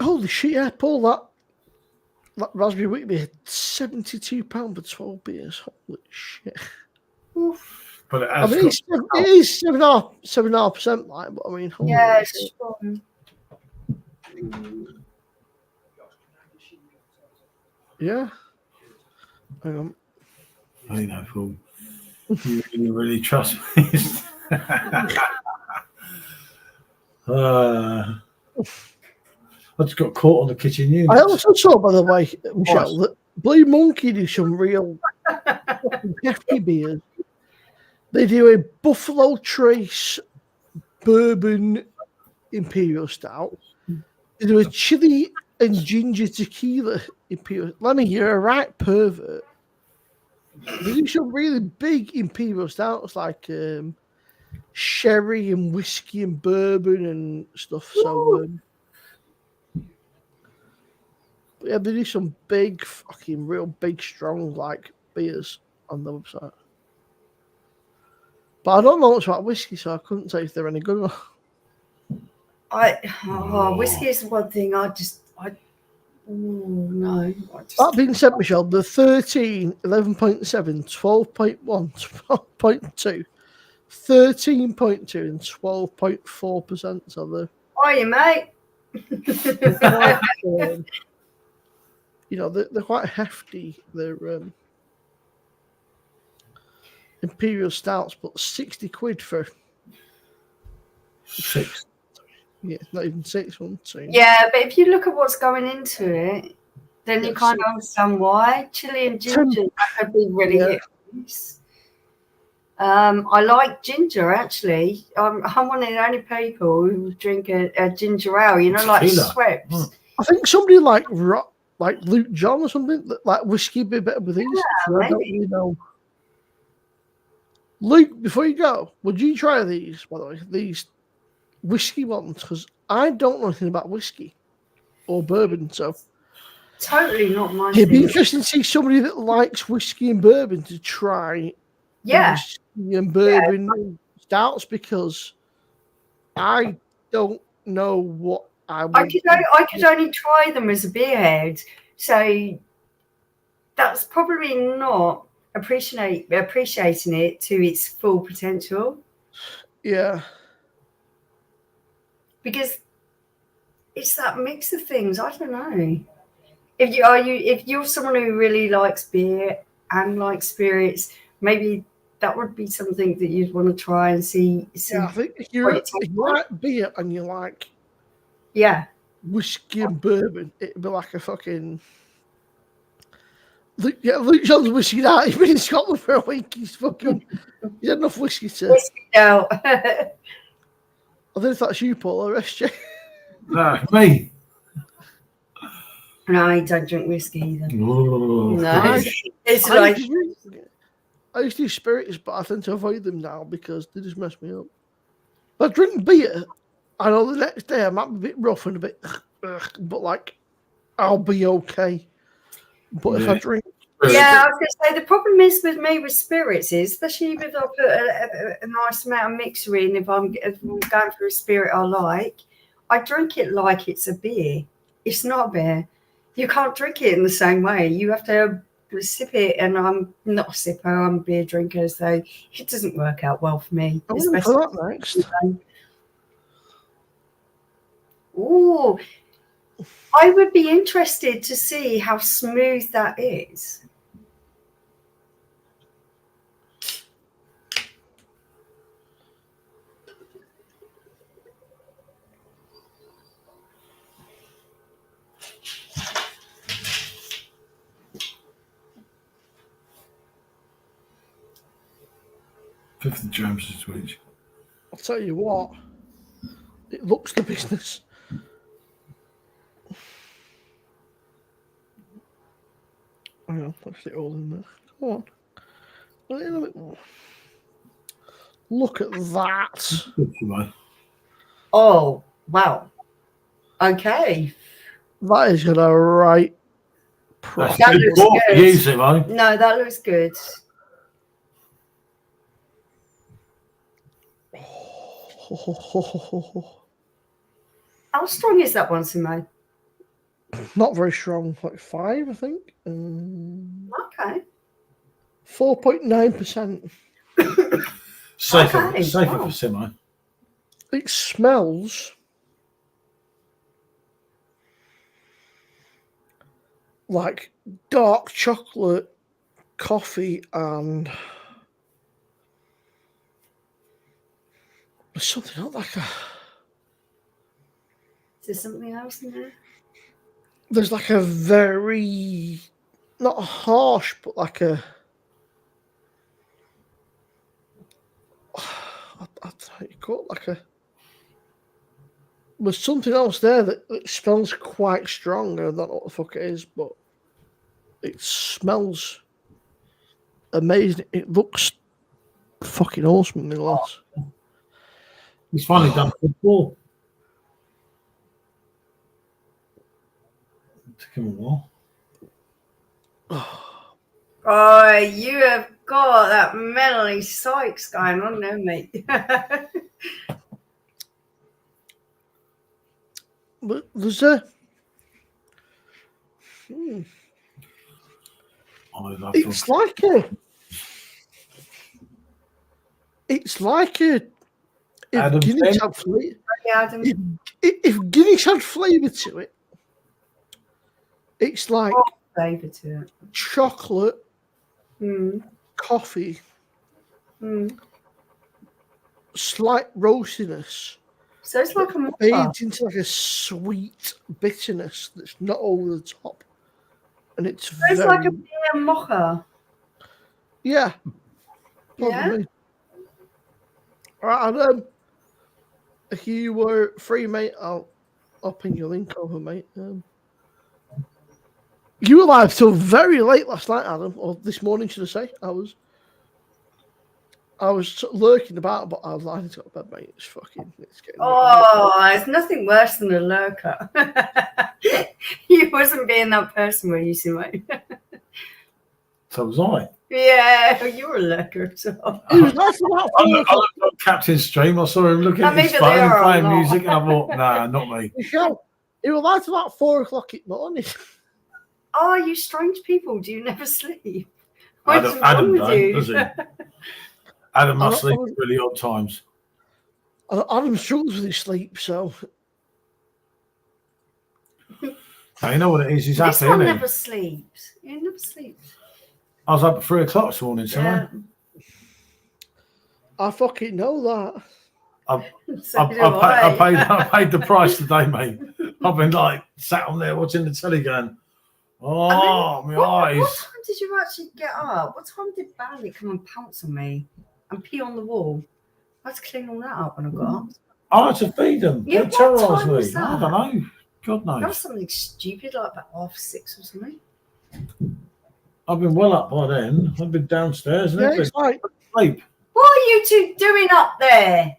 Holy shit! Yeah, Paul, that raspberry wheat beer, £72 for 12 beers. Holy shit! But it I has mean, it is 7.5%, like, but I mean, holy Yeah, shit. it's strong. Yeah. Hang on. I know, Paul. You really trust me. I just got caught on the kitchen unit. I also saw, by the way, Michelle, that Blue Monkey do some real hefty beers. They do a Buffalo Trace bourbon imperial stout. They do a chili and ginger tequila imperial. Lemmy, you're a right pervert. They do some really big imperial stouts like sherry and whiskey and bourbon and stuff. So yeah, they do some big, fucking real big, strong like beers on the website. But I don't know much about whiskey, so I couldn't say if they're any good. Whiskey is one thing no. That being said, Michelle, the 13, 11.7, 12.1, 12.2, 13.2, and 12.4% of the. Are you, mate? You know, they're quite hefty. They're imperial stouts, but 60 quid for 6. Yeah, not even 6 1, 2. Yeah, but if you look at what's going into it, then you kind of understand why. Chili and ginger, that could be really hit. I like ginger, actually. I'm one of the only people who drink a ginger ale, you know, like Schweppes. I think somebody like Luke John or something, like whiskey would be better with these. Yeah, I don't really know. Luke, before you go, would you try these, by the way, these whiskey ones? Because I don't know anything about whiskey or bourbon, so. Totally not my It'd be interesting to see somebody that likes whiskey and bourbon to try whiskey and bourbon stouts, because I don't know what I would. I could only try them as a beer head, so that's probably not appreciating it to its full potential. Yeah. Because it's that mix of things. I don't know. If you're someone who really likes beer and likes spirits, maybe that would be something that you'd want to try and see. Yeah, I think if you like beer and you like whiskey and bourbon, it'd be like a fucking. Luke John's whiskey now. He's been in Scotland for a week. He's had enough whiskey to. Whiskey out. I don't know if that's you, Paul, or SJ. No, me. No, I don't drink whiskey either. No, it's like. I used to do spirits, but I tend to avoid them now because they just mess me up. But I drink beer, I know the next day I might be a bit rough and a bit, but like, I'll be okay. But if I drink. Yeah, I was going to say, the problem is with me with spirits is, especially if I put a nice amount of mixer in, if I'm going for a spirit I like, I drink it like it's a beer. It's not a beer. You can't drink it in the same way. You have to sip it, and I'm not a sipper, I'm a beer drinker, so it doesn't work out well for me. I'm going for that next. Ooh, I would be interested to see how smooth that is. $50 this week. I'll tell you what, it looks the business. Hang on, let's it all in there. Come on. A little bit more. Look at that. Oh, wow. Okay. That is going to right. That looks good. Use it, mate. No, that looks good. How strong is that one, Simo? Not very strong, like 5, I think. Okay. 4.9%. Safer Okay, for wow. Simo. It smells like dark chocolate, coffee, and there's something else like a. Is there something else in there? There's like a very, not harsh, but like a. I don't know how you call it, like a. There's something else there that smells quite strong. I don't know what the fuck it is, but it smells amazing. It looks fucking awesome in the glass. He's finally done football. It took him a while. Oh, you have got that mentally psychs going on there, mate. But there's a. It's like a. It's like a. If Guinness had flavor, if Guinness had flavor to it, it's like flavor to it. Chocolate, coffee, slight roastiness. So it's like a mocha. Fades into like a sweet bitterness that's not over the top, and it's So it's like a beer mocha. Yeah. Yeah. All right, if you were free, mate, I'll ping your link over, mate. You were live till very late last night, Adam, or this morning, should I say? I was lurking about, but I was lying to go to bed, mate. It's getting. There's nothing worse than a lurker. You wasn't being that person, were you, Simone? So was I. Yeah, you were a lurker as well. It was nice about 4 I o'clock. looked on Captain's stream. I saw him looking at his phone and playing music, and I thought, nah, not me. Michelle, it was nice about 4 o'clock in the morning. Oh, you strange people. Do you never sleep? Adam does he? Adam must sleep at really odd times. Adam struggles with his sleep, so. Now, you know what it is? He's This happy, one isn't he? never sleeps. He never sleeps. I was up at 3 o'clock this morning, so Yeah. I fucking know that. I paid the price today, mate. I've been like sat on there watching the telly going, my eyes. What time did you actually get up? What time did Bandit come and pounce on me and pee on the wall? I had to clean all that up when I got up. I had to feed them. Yeah, They terrorised what time me. was that? I don't know. God knows. That was something stupid, like about 6:30 or something. I've been well up by then. I've been downstairs and Yeah, everything. it's like. Sleep. What are you two doing up there?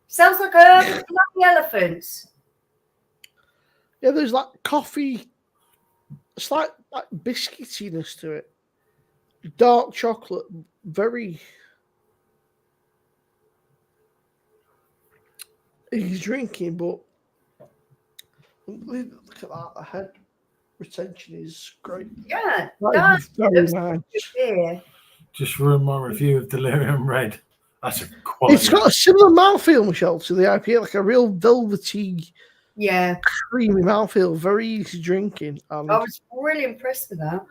Sounds like a bloody elephants. Yeah, there's like coffee, slight like biscuitiness to it. Dark chocolate, very. He's drinking, but look at that. The head retention is great. Yeah, That is very nice. beer. Just ruined my review of Delirium Red. That's a quality. It's got a similar mouthfeel, Michelle, to the IPA, like a real velvety, creamy mouthfeel, very easy drinking. I was really impressed with that.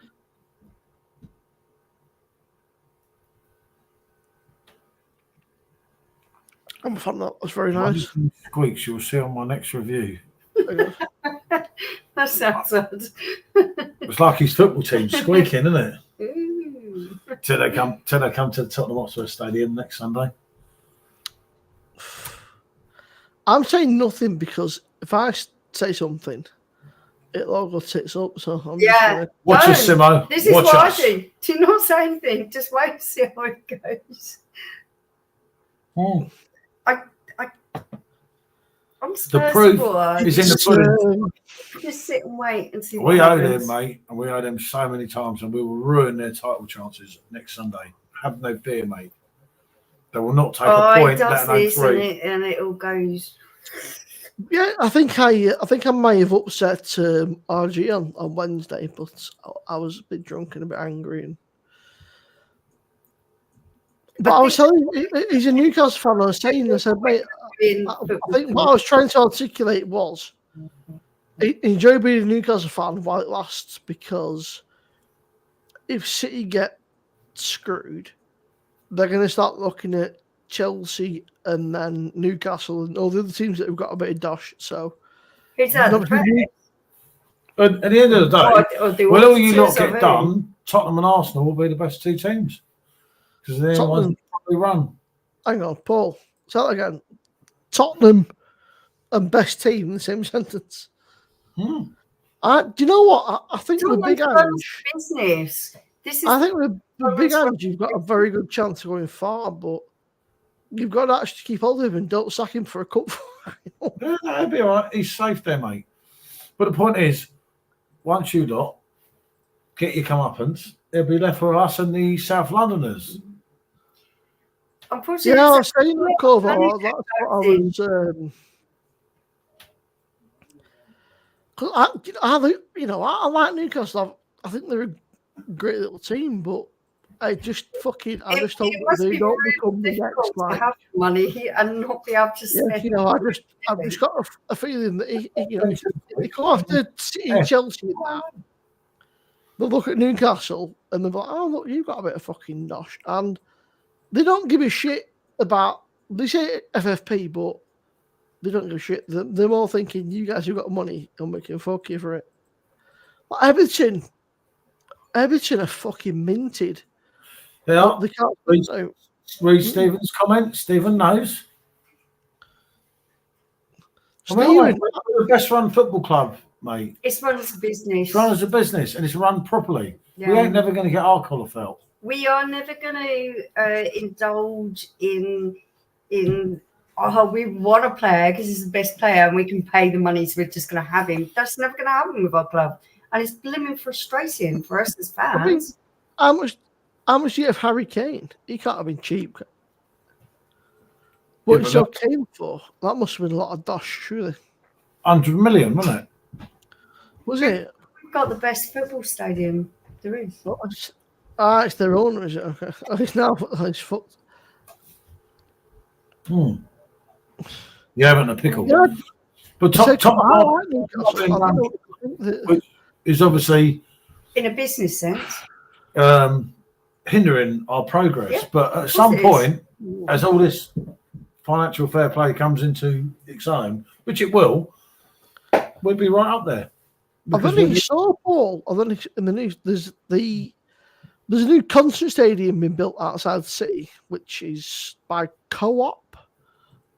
I found that was very nice. Squeaks, you'll see on my next review. That sounds odd. It's like his football team squeaking, isn't it? Ooh. Till they come to the Tottenham Hotspur Stadium next Sunday. I'm saying nothing because if I say something, it'll all go tits up. So I'm just gonna... Watch us, Simo. This is Watch what us. I do. Do not say anything. Just wait to see how it goes. I'm The proof supporter. is in the pudding. Just sit and wait and see what We owe happens. them, mate, and we owe them so many times, and we will ruin their title chances next Sunday. Have no fear, mate. They will not take a point. It does let alone this, three. and it all goes. Yeah, I think I may have upset RG on Wednesday, but I was a bit drunk and a bit angry. But I was telling you, he's a Newcastle fan. I said, mate, I think what I was trying to articulate was enjoy being a Newcastle fan while it lasts, because if City get screwed, they're going to start looking at Chelsea and then Newcastle and all the other teams that have got a bit of dosh. So, Who's that? At the end of the day, when all you lot get done, Tottenham and Arsenal will be the best two teams because they're the ones that probably run. Hang on, Paul. Say that again. Tottenham and best team in the same sentence. Do you know what? I think with Big Ange, business. I think with Big Ange, you've got a very good chance of going far, but you've got to actually keep hold of him and don't sack him for a cup final. Yeah, he'll be all right. He's safe there, mate. But the point is, once you lot get your comeuppance, it'll be left for us and the South Londoners. Unfortunately, yeah, I was saying that, Cover. That's what I was. I like Newcastle. I think they're a great little team, but I just hope that they don't become the next like have money and not be able to spend. I've just got a feeling that they come after City and Chelsea. They'll look at Newcastle and they'll be like, "Oh, look, you've got a bit of fucking dosh," and they don't give a shit about. They say FFP, but they don't give a shit. They're more thinking, "You guys have got money, and we can fuck you for it." Like Everton are fucking minted. Yeah, they can't. Read Stephen's comment. Stephen knows. Stephen, we're the best run football club, mate. It's run as a business. It's run as a business, and it's run properly. Yeah. We ain't never going to get our collar felt. We are never going to indulge in. Oh, we want a player because he's the best player, and we can pay the money, so we're just going to have him. That's never going to happen with our club, and it's blooming frustrating for us as fans. How much do you have Harry Kane? He can't have been cheap. What he sold Kane for? That must have been a lot of dosh, surely. 100 million, wasn't it? Was it? We've got the best football stadium there is. It's their owner, is it? Okay. It's fucked. You haven't a pickle. Yeah. But top is obviously in a business sense. Hindering our progress, but at some point, as all this financial fair play comes into its own, which it will, we'll be right up there. I've only saw Paul. In the news. There's a new concert stadium being built outside the city, which is by Co-op,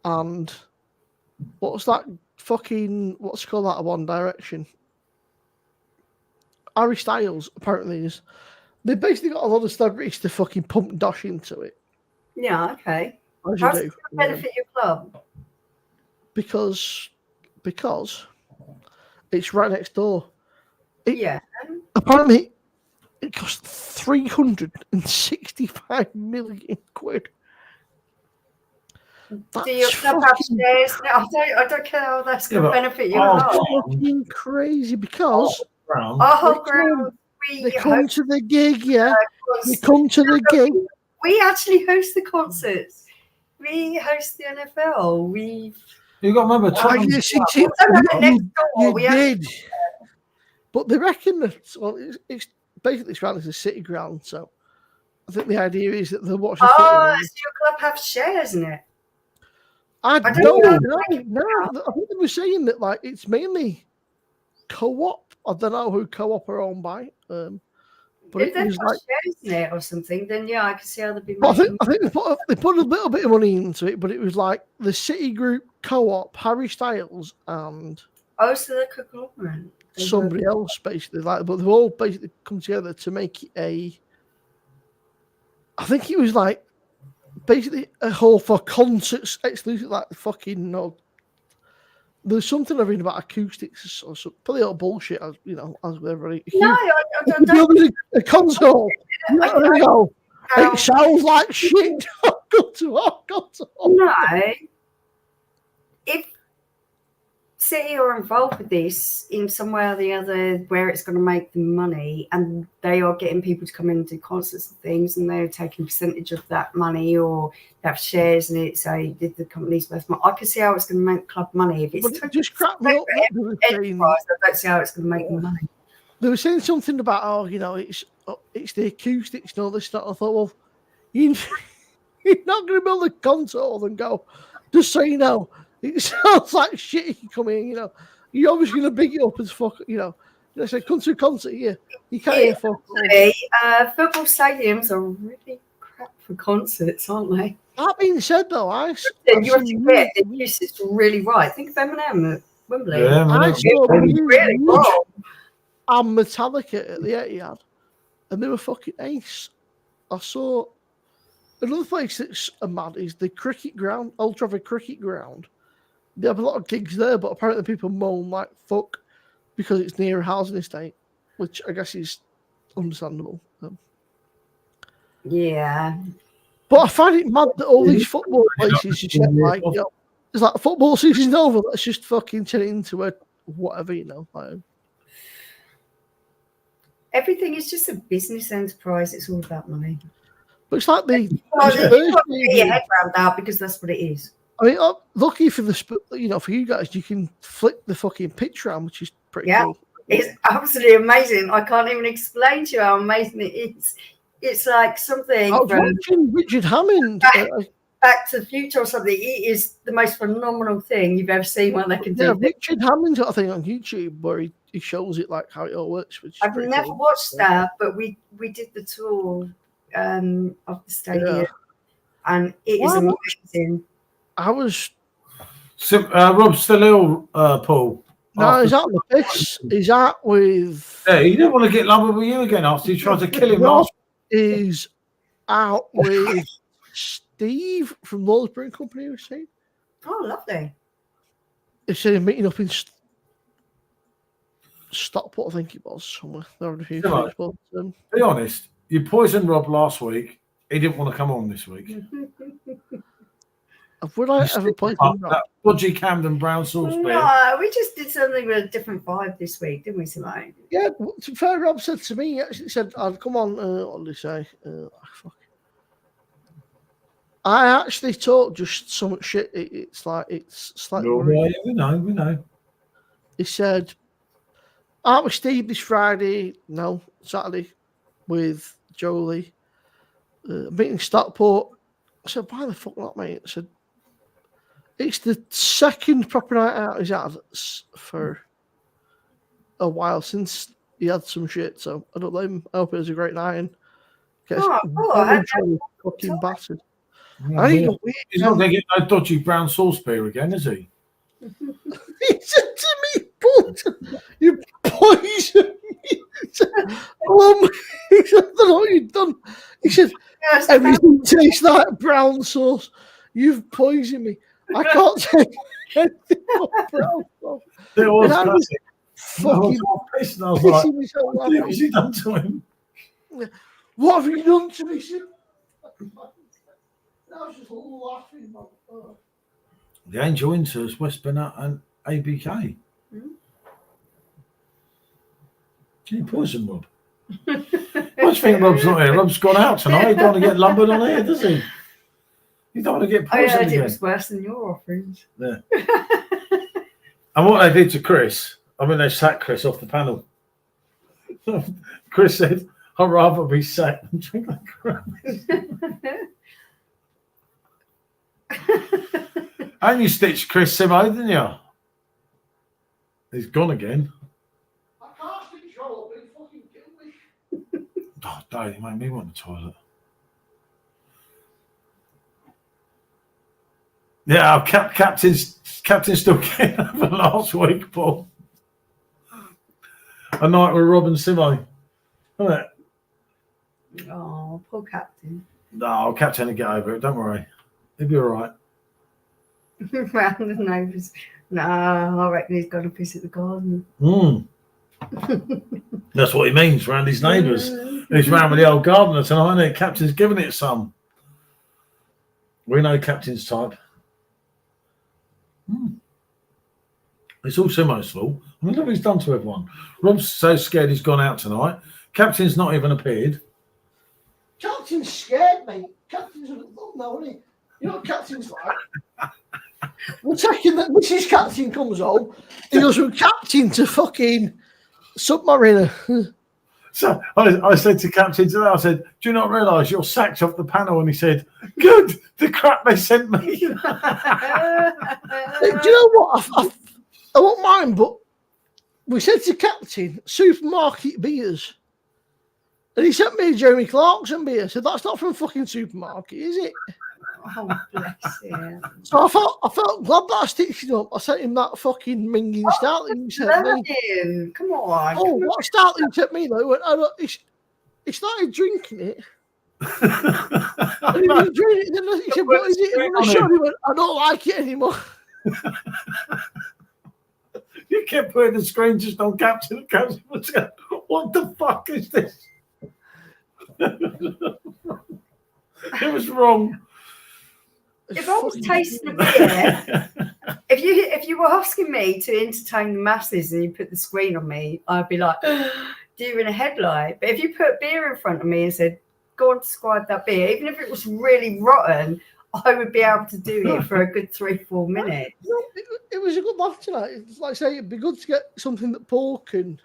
and what's called that One Direction? Harry Styles apparently is. They basically got a lot of celebrities to fucking pump dosh into it. Yeah, okay. As How's you it going to benefit your club? Because it's right next door. Apparently, it cost 365 million quid. Do your club have shares? I don't care how that's going to benefit your club. Fucking crazy because they come to the gig, yeah. They come to the gig. We actually host the concerts. We host the NFL. You got to remember, you did. But they reckon that it's basically surrounded as a city ground. So I think the idea is that they're watching. So your club have shares in it? I don't know. No, I think they were saying that it's mainly Co-op. I don't know who Co-op are owned by. But if they've got shares in it or something, then I can see how they'd be. I think they put a little bit of money into it, but it was like the City Group, Co-op, Harry Styles, and so they're conglomerate. Somebody else basically but they've all basically come together to make it I think it was basically a hall for concerts exclusive, there's something I've read about acoustics or something. Probably all bullshit, as with everybody. No, I don't. A console. It sounds like shit. to our concert. No. If City are involved with this in some way or the other, where it's going to make them money, and they are getting people to come in and do concerts and things, and they're taking a percentage of that money, or they have shares in it, say the company's worth money. I can see how it's going to make the club money. If it's just crap me up. Enterprise, I don't see how it's going to make them money. They were saying something about, it's the acoustics and all this stuff. I thought, well, you're not going to build a concert hall and go, just so you know, it sounds like shit if you come in, You're obviously going to big it up as fuck, They say, come to a concert here. You can't hear fuck. Football stadiums are really crap for concerts, aren't they? That being said, though, you have to get the usage really right. Think of M&M at Wembley. Yeah, I saw really wrong. And Metallica at the Etihad, and they were fucking ace. I saw another place that's mad is the cricket ground, Old Trafford cricket ground. They have a lot of gigs there, but apparently people moan like fuck because it's near a housing estate, which I guess is understandable. Yeah. But I find it mad that all these football places just get like, it's like football season's over, let's just fucking turn it into a whatever, like. Everything is just a business enterprise. It's all about money. But it's like you've got to get your head around that because that's what it is. I mean, lucky for for you guys, you can flip the fucking pitch around, which is pretty cool. It's absolutely amazing. I can't even explain to you how amazing it is. It's like something. I was watching Richard Hammond. Back to the Future or something. It is the most phenomenal thing you've ever seen when they can do. Yeah, Richard Hammond's got a thing on YouTube where he shows it like how it all works. Which I've never watched that, but we did the tour of the stadium, and it is amazing. I was. Rob's still ill, Paul. No, he's out on the piss. He's out with. Yeah, he didn't want to get lumbered with you again after you tried to kill him last. He's out with Steve from Lord's Brewing Company. Was saying. Oh, lovely. He said he's meeting up in Stockport, I think it was somewhere. There were a few things, but, be honest, you poisoned Rob last week. He didn't want to come on this week. Would I ever play that dodgy Camden brown sauce beer? No, we just did something with a different vibe this week, didn't we, Simone? Yeah, to be fair, Rob said to me, he actually said, I'd come on, what did he say? I actually talk just so much shit, it's slightly worrying. We know. He said, out with Steve this Friday, no, Saturday, with Jolie, meeting Stockport. I said, why the fuck not, mate? I said, it's the second proper night out he's had for a while since he had some shit. So I don't blame him. I hope it was a great night. And fucking battered. He's not going to get no dodgy brown sauce beer again, is he? He said to me, Bolton, you poisoned me. He said, I don't know what you've done. He said, everything tastes like brown sauce. You've poisoned me. I can't take anything but brown sauce. It was classic. Fucking pissing myself. What have you done to him? What have you done to me? I was just laughing. The Angel Inters, West Bennett and ABK. Can you poison Rob? I just think Rob's not here. Rob's gone out tonight. He don't want to get lumbered on here, does he? You don't want to get poisoned again. It was worse than your offerings. Yeah. And what they did to Chris, they sacked Chris off the panel. Chris said, I'd rather be sacked than drink like crap. And you stitched Chris Simo, didn't you? He's gone again. I can't stitch Joel, but he fucking killed me. Oh, Dad, he made me want the toilet. Yeah, our captain's still getting over last week, Paul. A night with Rob and Simo. Isn't it? Oh, poor captain. No, Captain will get over it. Don't worry. He'll be all right. Round the neighbours. No, I reckon he's got to piss at the garden. That's what he means, round his neighbours. He's round with the old gardener tonight, isn't it? Captain's giving it some. We know captain's type. It's all Simo's fault. I mean, look what he's done to everyone. Rob's so scared he's gone out tonight. Captain's not even appeared. Captain's scared, mate. Captain's no, isn't he? You know what Captain's like? We're taking that. Mrs. Captain comes home. He goes from Captain to fucking submariner. So I said to Captain today, I said, do you not realise you're sacked off the panel? And he said, good, the crap they sent me. Do you know what? I won't mind, but we said to Captain, supermarket beers. And he sent me a Jeremy Clarkson beer. So that's not from fucking supermarket, is it? Oh, bless you. So I felt glad that I stitched it up. I sent him that fucking minging stout that you sent me. Come on. Oh, what stout you sent me though? He started drinking it. And he was drinking it. Then he said, "What is it?" And I showed him. I don't like it anymore. You kept putting the screen just on Captain. Captain was going, what the fuck is this? It was wrong. If I was tasting a beer, if you were asking me to entertain the masses and you put the screen on me, I'd be like, deer in a headlight. But if you put beer in front of me and said, go and describe that beer, even if it was really rotten, I would be able to do it for a good 3-4 minutes. It was a good laugh tonight. It's like I say, it'd be good to get something that Paul can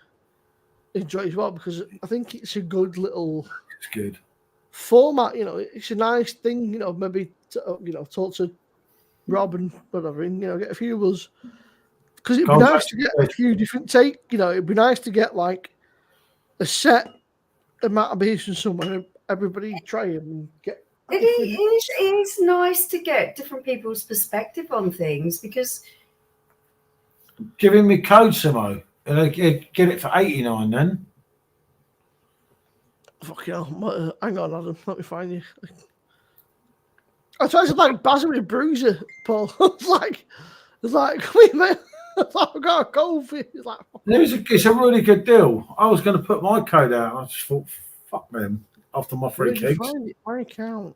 enjoy as well, because I think it's a good little It's good format. You know, it's a nice thing. You know, maybe talk to Rob and whatever, and get a few of us, because it'd be nice to get a few different take. It'd be nice to get like a set amount of beers from someone, and everybody try them and get. It is nice to get different people's perspective on things, because give him my code, Simo, and I get it for 89 then. Fuck hell, hang on, Adam, let me find you. I tried to like Basil with a bruiser, Paul. It's like, come here, mate. I've got a cold for you. It's a really good deal. I was going to put my code out. I just thought, fuck them. After my free kicks. My account.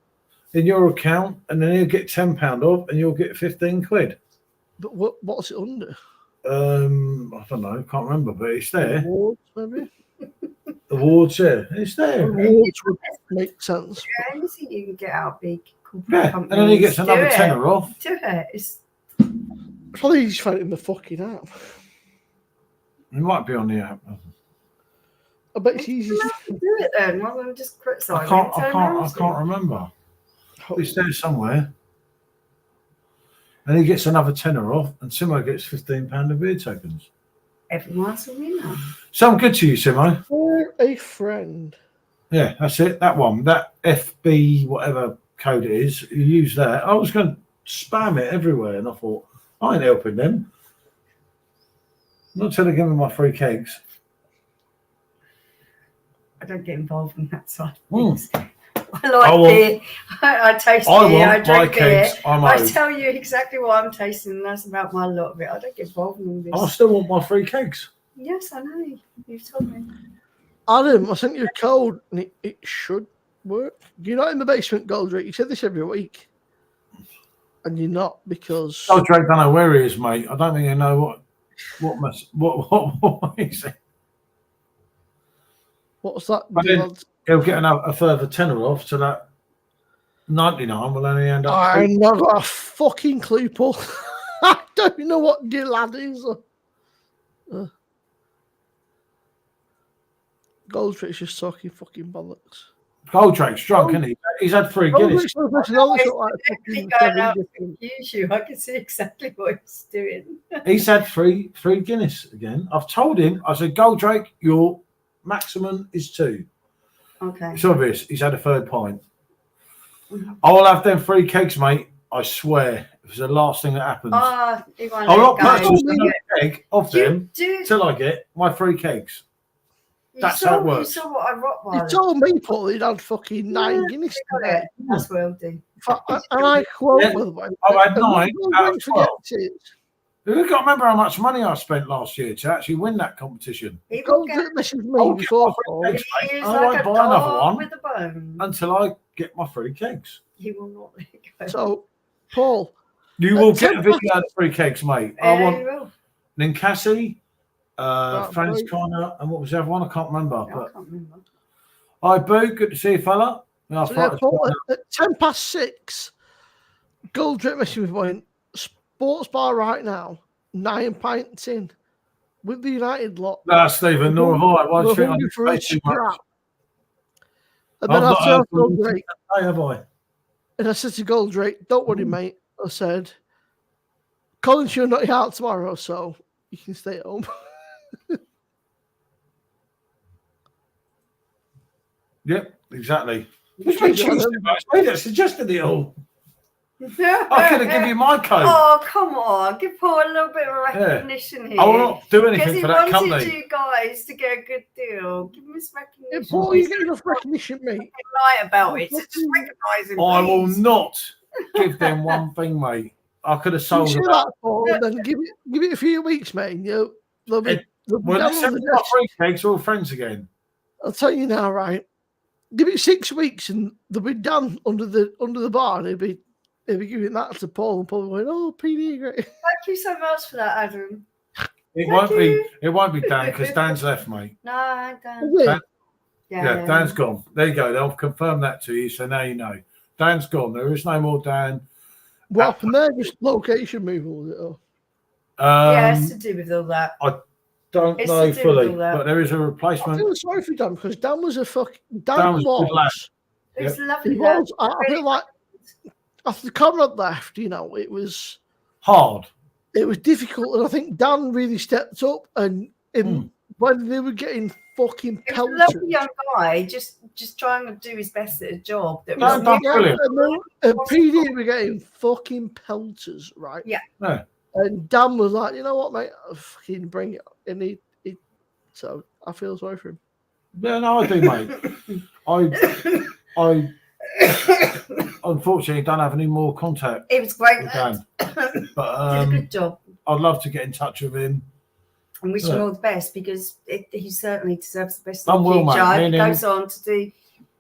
In your account, and then you'll get £10 off, and you'll get 15 quid. But what's it under? I don't know, can't remember, but it's there. Awards, maybe. Awards, yeah, it's there. Awards would make sense. Yeah, anything you can get out big corporate Yeah, companies, and then he gets another tenner off. Do it. It's probably just found it in the fucking app. It might be on the app. I bet it's easy. do it then, rather than just criticise. I can't remember. It's there somewhere. And he gets another tenner off, and Simo gets £15 of beer tokens. Everyone's a winner. Sound good to you, Simo? For a friend. Yeah, that's it. That one, that FB whatever code it is, you use that. I was going to spam it everywhere, and I thought, I ain't helping them. Not till they give me my free kegs. I don't get involved in that side of things. I like beer. I taste beer. I drink beer. I tell you exactly what I'm tasting, and that's about my lot of it. I don't get involved in all this. I still want my free kegs. Yes, I know. You've told me. Adam, I sent you a code, and it should work. You're not in the basement, Goldrake. You said this every week, and you're not, because Goldrake don't know where he is, mate. I don't think I know what is it. What's that? He'll get a further tenner off, so that 99 will only end up. I never got a fucking clue, Paul. I don't know what deal that is. Goldrake's just talking fucking bollocks. Goldrake's drunk, isn't he? He's had 3 Guinness. I can see exactly what he's doing. He's had three Guinness again. I've told him, I said, Goldrake, your maximum is 2. Okay. It's obvious. He's had a 3rd pint. I'll have them 3 kegs, mate. I swear. It's the last thing that happens. I'll not purchase another keg of them till I get my 3 kegs. That's how it works. You saw what I rock. You told me, Paul, he'd had fucking 9 Guinness today. That's well done. And I quote, by the way. I've had 9 out of 12. You've got to remember how much money I spent last year to actually win that competition. Goldrake messaged me before. I won't buy another one until I get my free kegs. You will not let it go. So, Paul, You will get a video of the free kegs, mate. I You want will. Ninkasi, Franz great. Connor, and what was the other one? I can't remember. I But can't remember. hi, Boo. Good to see you, fella. Yeah, so yeah, Paul, at 6:10, Gold Drip messaging me going, sports bar right now, 9 pints in, with the United lot. no, Stephen, nor have I. Why do you think I hungry need for to a pay too much? scrap. And then I've I not said heard to from you Goldrake, today, have I? and I said to Goldrake, don't worry, mate. I said, Colin's you're not out tomorrow, so you can stay at home. Yep, exactly. Which makes you that suggested it all. I could have given you my code. Oh, come on. Give Paul a little bit of recognition here. I will not do Because anything he for that wanted company. you guys to get a good deal. Give him his Yeah, recognition. Paul, you get enough recognition, mate. Lie about it. So just recognise him, I will please. not give them one thing, mate. I could have You sold say about. that, Paul, and then give it a few weeks, mate. And they'll be Well, down let's on have the my desk. free cakes, we're all friends again. I'll tell you now, right? Give it 6 weeks, and they'll be down under the bar, and he'll be giving that to Paul, and Paul will be going, "Oh, PD, great." Thank you so much for that, Adam. It Thank won't be Dan because Dan's left, mate. No, Dan. Is it? Dan- Yeah, Dan's gone. There you go. They'll confirm that to you, so now you know. Dan's gone. There is no more Dan. What happened there? Just location movement, was it? Or? Yeah, it's to do with all that. Don't It's know to do with fully, all that. but there is a I replacement. feel sorry for Dan because Dan was a Dan Dan was a good lad. was. It's Yep. lovely. He that. was. I feel like after Conrad left, it was Hard. difficult, and I think Dan really stepped up. And when they were getting fucking He was a pelted, lovely young guy, just trying to do his best at a job. That Dan was done yeah, brilliant. and PD were getting fucking pelters, right? Yeah. Yeah. And Dan was like, you know what, mate, I'll fucking bring it. And he so I feel sorry for him. Yeah, no, I do, mate. I unfortunately don't have any more contact It was great. with Dan. Did But a good job. I'd love to get in touch with him. And wish him Yeah. all the best because he certainly deserves the best I in the will, future. mate. I hope Me he and goes on to do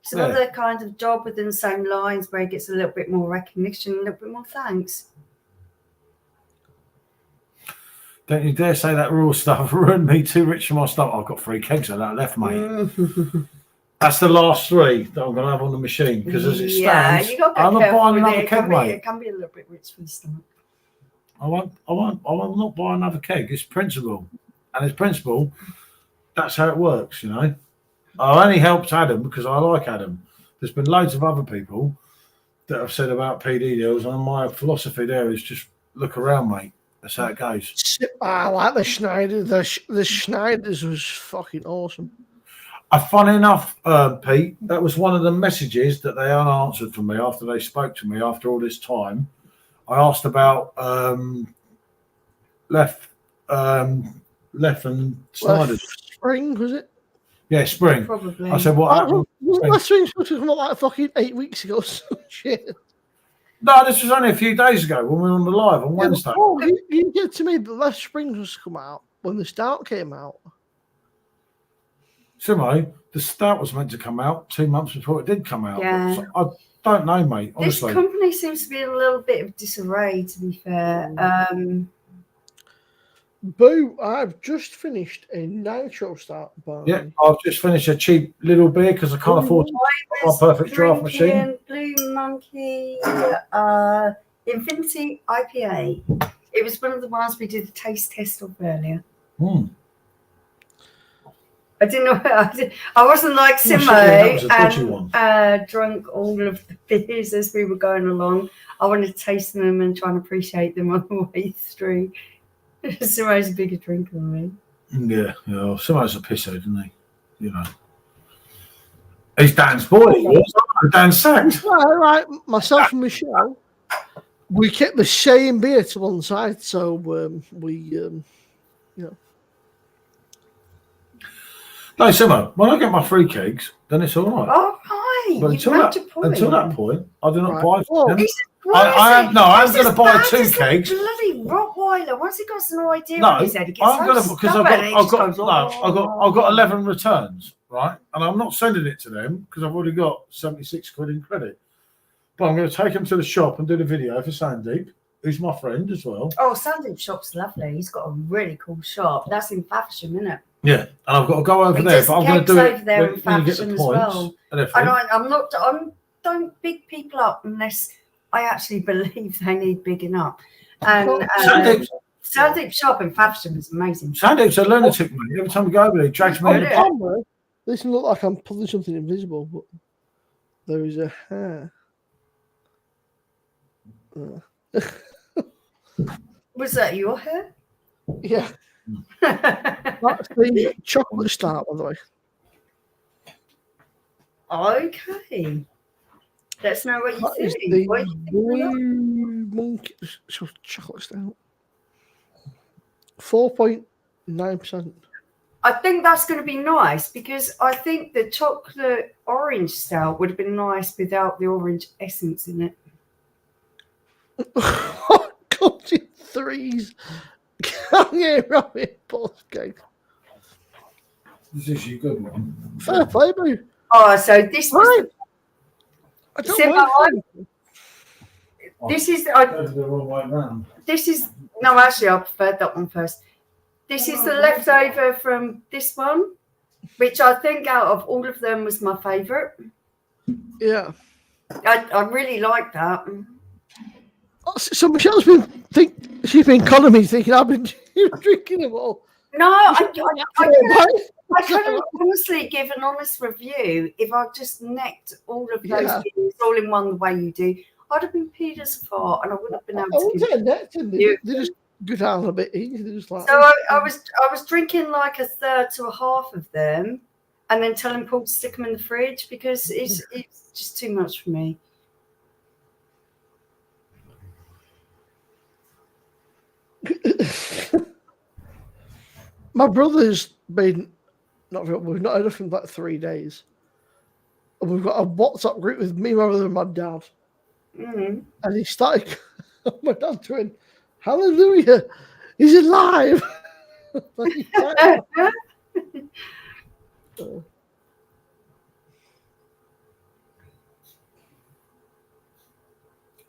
some Yeah. other kind of job within the same lines where he gets a little bit more recognition, a little bit more thanks. Don't you dare say that raw stuff. Ruined me. Too rich for my stuff. I've got 3 kegs of that left, mate. That's the last 3 that I'm going to have on the machine because as it stands, you got to I'm be not careful buying with another it. keg, mate. It can be a little bit rich for the stomach. I will not buy another keg. It's principle. And it's principle. That's how it works, you know. I only helped Adam because I like Adam. There's been loads of other people that have said about PD deals, and my philosophy there is just look around, mate. That's how it goes. I like the Schneider. The Schneiders was fucking awesome. Funny enough, Pete, that was one of the messages that they unanswered from me after they spoke to me after all this time. I asked about Left and Snyder's. Spring, was it? Yeah, Spring. Probably. I said, what happened? Last Spring supposed to come out like fucking 8 weeks ago. So shit. No, this was only a few days ago when we were on the live on Wednesday. Oh, you said to me that Last Spring was to come out when the Stout came out. Simo, the Stout was meant to come out 2 months before it did come out. Yeah. So I don't know, mate, honestly. This company seems to be in a little bit of disarray, to be fair. Boo, I've just finished a Nitro Stout bar. Yeah, I've just finished a cheap little beer because I can't afford to buy my perfect draft machine. Blue Monkey Infinity IPA. It was one of the ones we did the taste test of earlier. I didn't know. I wasn't like Simo and drunk all of the beers as we were going along. I wanted to taste them and try and appreciate them on the way through. Simo's a bigger drinker than me. Yeah. Simo's a pisser, isn't he? You know. He's Dan's boy. He was. Dan sacked. Right. Myself and Michelle, we kept the same beer to one side, so we. No, Simo, when I get my 3 kegs, then it's all right. Oh, right. But until that point, I do not buy them. I'm going to buy 2 kegs. Rottweiler, once he got some idea No, in his head, he gets I'm so gonna because stubborn and he just goes, I've got 11 returns, right? And I'm not sending it to them because I've already got 76 quid in credit. But I'm going to take them to the shop and do the video for Sandeep, who's my friend as well. Oh, Sandeep's shop's lovely. He's got a really cool shop. That's in Faversham, isn't it? Yeah, and I've got to go over He there, does but I'm the going to do cakes it over there when in you get the Faversham as points. well. And everything. I don't big people up unless I actually believe they need bigging up. And Sandeep's shop in Faversham is amazing. Sandeep's a lunatic, mate. Every time we go over there, he drags me in the pub. This can look like I'm pulling something invisible, but there is a hair. Was that your hair? Yeah. That's the chocolate start, by the way. Okay. Let's know what you That is think. the What do you think blue monkey chocolate stout. 4.9%. I think that's going to be nice because I think the chocolate orange stout would have been nice without the orange essence in it. Comes in threes. Kanye Rabbit postcake. This is your good one. Fair play, boo. Oh, so this was. Right. I don't mind. This is. The wrong way around. This is. No, actually, I preferred that one first. This is the leftover from this one, which I think out of all of them was my favourite. Yeah. I really like that. So Michelle's she's been conning me, thinking I've been drinking them all. No, I could have honestly give an honest review if I just necked all of those things all in one the way you do. I'd have been peed as far and I wouldn't have been able to give necked them. They just go down a bit easy. Just like, so I was drinking like a third to a half of them and then telling Paul to stick them in the fridge because it's just too much for me. My brother's been we've not had enough in like 3 days. And we've got a WhatsApp group with me, my brother, and my dad. Mm-hmm. And he started my dad doing, "Hallelujah, he's alive."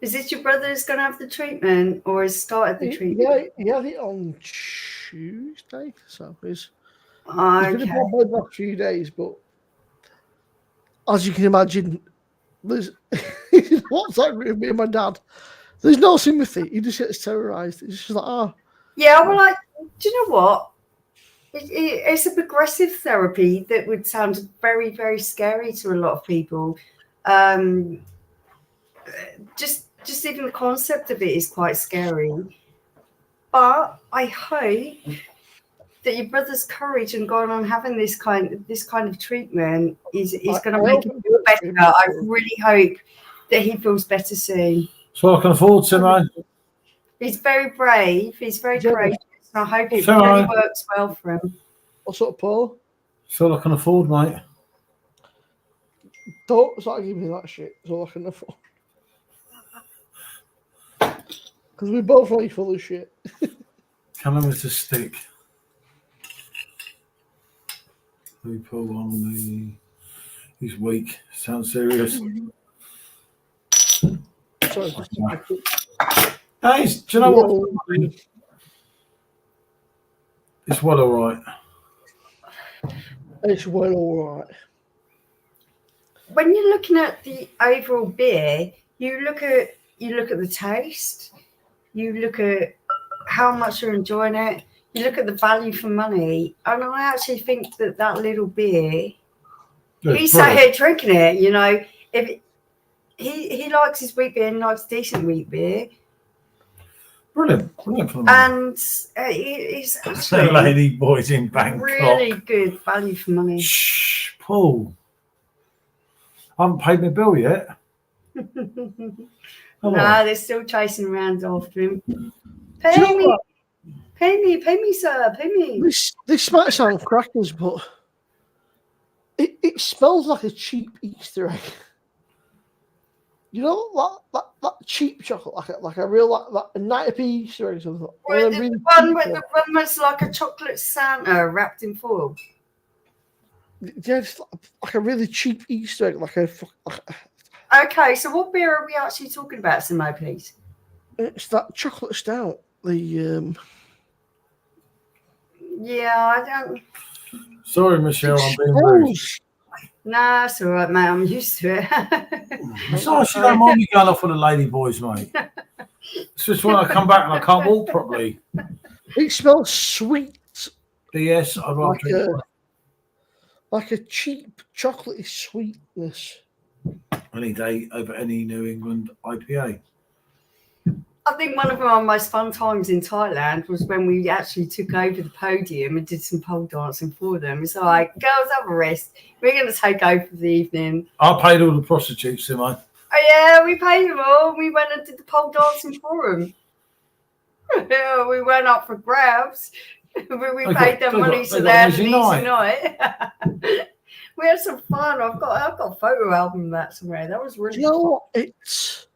Is it your brother who's going to have the treatment or has started the treatment? Yeah, he had it on Tuesday. So he's been in bed for a few days, but as you can imagine, there's WhatsApp group with me and my dad. There's no sympathy. He just gets terrorised. It's just like, oh. Yeah, well, do you know what? It's a progressive therapy that would sound very, very scary to a lot of people. Just even the concept of it is quite scary. But I hope that your brother's courage and going on having this kind of treatment is going to make him feel better. I really hope that he feels better soon. So I can afford to, mate. He's very brave. He's very courageous. And I hope it really works well for him. What's up, Paul? So I can afford, mate. Don't start giving me that shit. That's all I can afford. Because we both like full of shit. Come in with a stick. People on the. He's weak. Sounds serious. Sorry. Hey, do you know what? It's well all right. It's well all right. When you're looking at the overall beer, you look at the taste, you look at how much you're enjoying it, you look at the value for money, and I actually think that little beer, he's sat here drinking it. You know, if he likes his wheat beer and likes decent wheat beer. Brilliant. And it's actually lady boys in Bangkok. Really good value for money. Shh, Paul. I haven't paid my bill yet. No, they're still chasing around after him. Pay me, sir, pay me. This might sound crackers, but it smells like a cheap Easter egg. You know, that cheap chocolate, like a real like a 90p Easter egg or something. Well, Really the one was like a chocolate Santa wrapped in foil. yeah, it's like a really cheap Easter egg, like Okay, so what beer are we actually talking about, Simo, please? it's that chocolate stout. The Yeah, I don't. Sorry, Michelle, I'm being rude. Nah, it's all right, mate. I'm used to it. It's not she don't mind me going off with the lady boys, mate. It's just when I come back and I can't walk properly. It smells sweet, DS, I'd rather drink like a cheap chocolatey sweetness. any day over any New England IPA. I think one of our most fun times in Thailand was when we actually took over the podium and did some pole dancing for them. It's like, girls, have a rest. We're going to take over for the evening. I paid all the prostitutes, Simo. Oh, yeah, we paid them all. We went and did the pole dancing for them. Yeah, we went up for grabs. we paid them money so they had an easy night. We had some fun. I've got a photo album of that somewhere. That was really You know fun. what?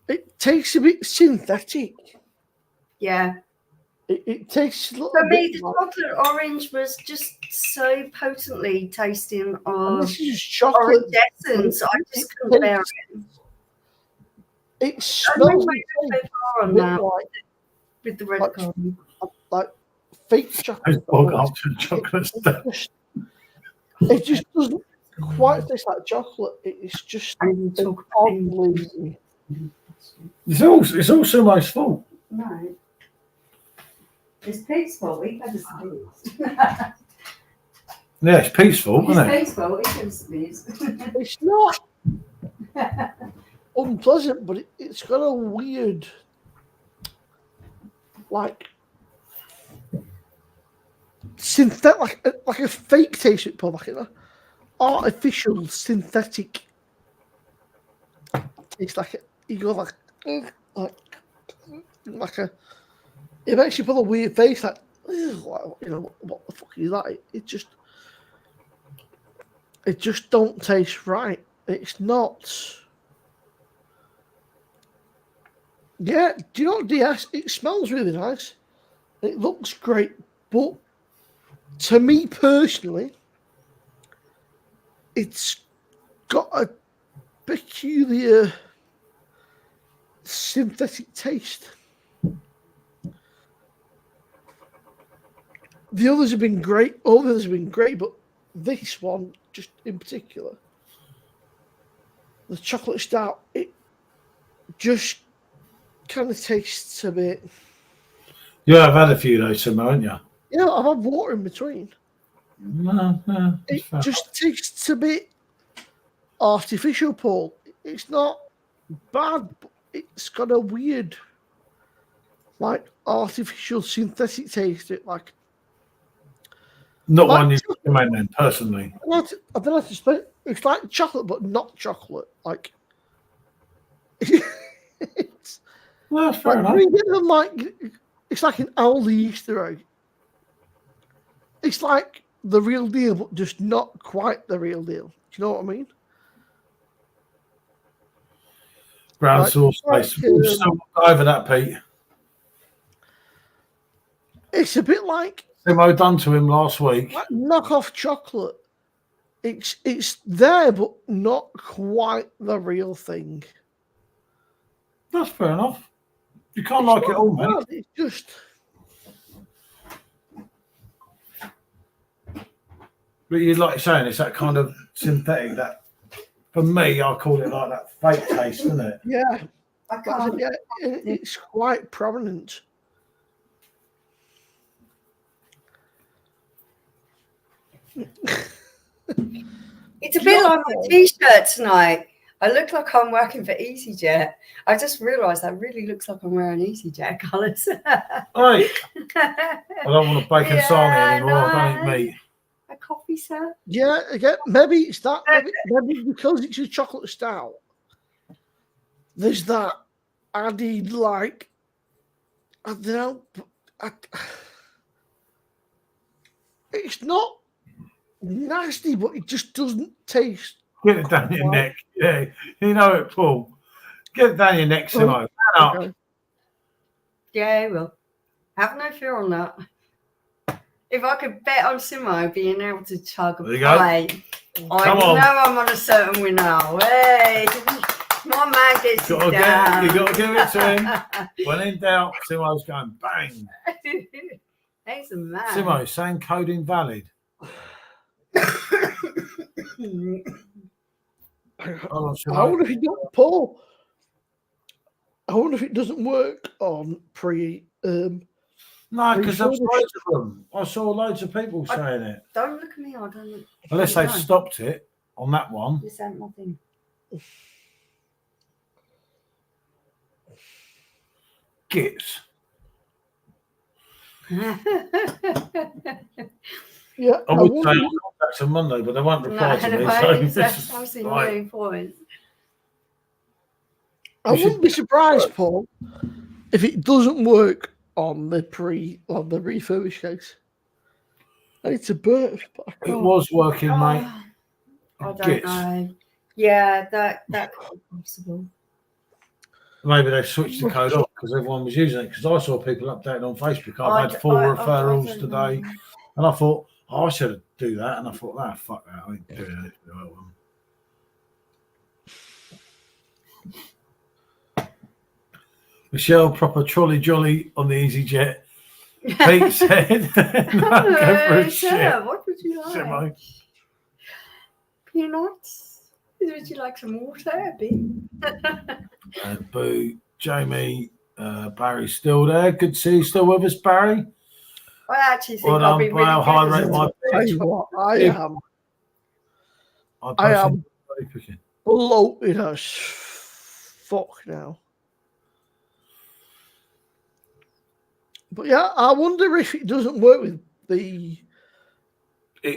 It tastes a bit synthetic. Yeah. It tastes a little For me, bit the like, chocolate orange was just so potently tasting and of this is chocolate. orange essence. I just couldn't bear it. It smells On that like, with the red like, garden. like fake chocolate. It just doesn't quite taste like chocolate. It's just oddly. It's all Simo's fault. No. It's Pete's fault. He had a sneeze. Yeah, it's Pete's fault, isn't it? Pete's fault. He had a sneeze. It's not unpleasant, but it's got a weird, like, synthetic, like a fake taste. It like an artificial synthetic taste. Like you go like a. It makes you put a weird face, like, you know, what the fuck is that? It just don't taste right. It's not. Yeah, do you know what, DS? It smells really nice. It looks great, but to me personally, it's got a peculiar synthetic taste. The others have been great. All the others have been great, but this one, just in particular, the chocolate stout, it just kind of tastes a bit. Yeah, I've had a few though, Simo, haven't you? Yeah, I've had water in between. No. It just tastes a bit artificial, Paul. It's not bad, but it's got a weird, like, artificial synthetic taste to it, like. Not like one you recommend then, personally. I don't know how to explain it. It's like chocolate, but not chocolate. Like, it's Well, that's fair enough. you get them, like, it's like an Aldi Easter egg. It's like the real deal, but just not quite the real deal. Do you know what I mean? Brown like, sauce base. We've still got over that, Pete. It's a bit like Simo done to him last week. like knockoff chocolate. It's there, but not quite the real thing. That's fair enough. You can't like it all, mate. It's just. But you like saying it's that kind of synthetic that, for me, I call it like that fake taste, isn't it? Yeah, I can't. yeah, it's quite prominent. It's a bit like my t-shirt tonight. I look like I'm working for EasyJet. I just realised that really looks like I'm wearing EasyJet colours. Hey, I don't want to bake and sarnie anymore. I don't eat meat. A coffee, sir? Yeah, again, maybe it's that. Maybe because it's a chocolate stout. There's that added, like, I don't know. It's not nasty, but it just doesn't taste Get it down your neck. Yeah, you know it, Paul. Get it down your neck, Simo. Man up. Okay. Yeah, well, have no fear on that. If I could bet on Simo being able to chug a There you go. pint, I Come know on. I'm on a certain winner. Hey, my man gets You it down. got to give it to him. When in doubt, Simo's going bang. He's a man. Simo, same code invalid. Hold on, I Simo. wonder if it doesn't, Paul. I wonder if it doesn't work on pre. No, because there's loads of them. I saw loads of people saying it. Don't look at me. I don't. Unless they've stopped it on that one. This ain't my thing. Gits. Yeah, I would say I'll contact on Monday, but they won't reply to me. So That's right. no point. I wouldn't be surprised, Paul, if it doesn't work on the refurbished case. And it's a birth, but I It can't. was working, mate. I don't know. Yeah, that could be possible. Maybe they switched the code off because everyone was using it. Because I saw people updating on Facebook. I've had 4 referrals I don't today, know. and I thought, I should do that. And I thought, fuck that. I ain't doing it. Michelle, proper trolley jolly on the EasyJet. Pete said, no, go for a shit. What would you like? Simo. Peanuts? Would you like some water? A bit? Boo, Jamie, Barry's still there. Good to see you still with us, Barry. I actually think Well I'll be done, really I'll good hydrate as my Tell you what, I am bloated as fuck now. But yeah, I wonder if it doesn't work with the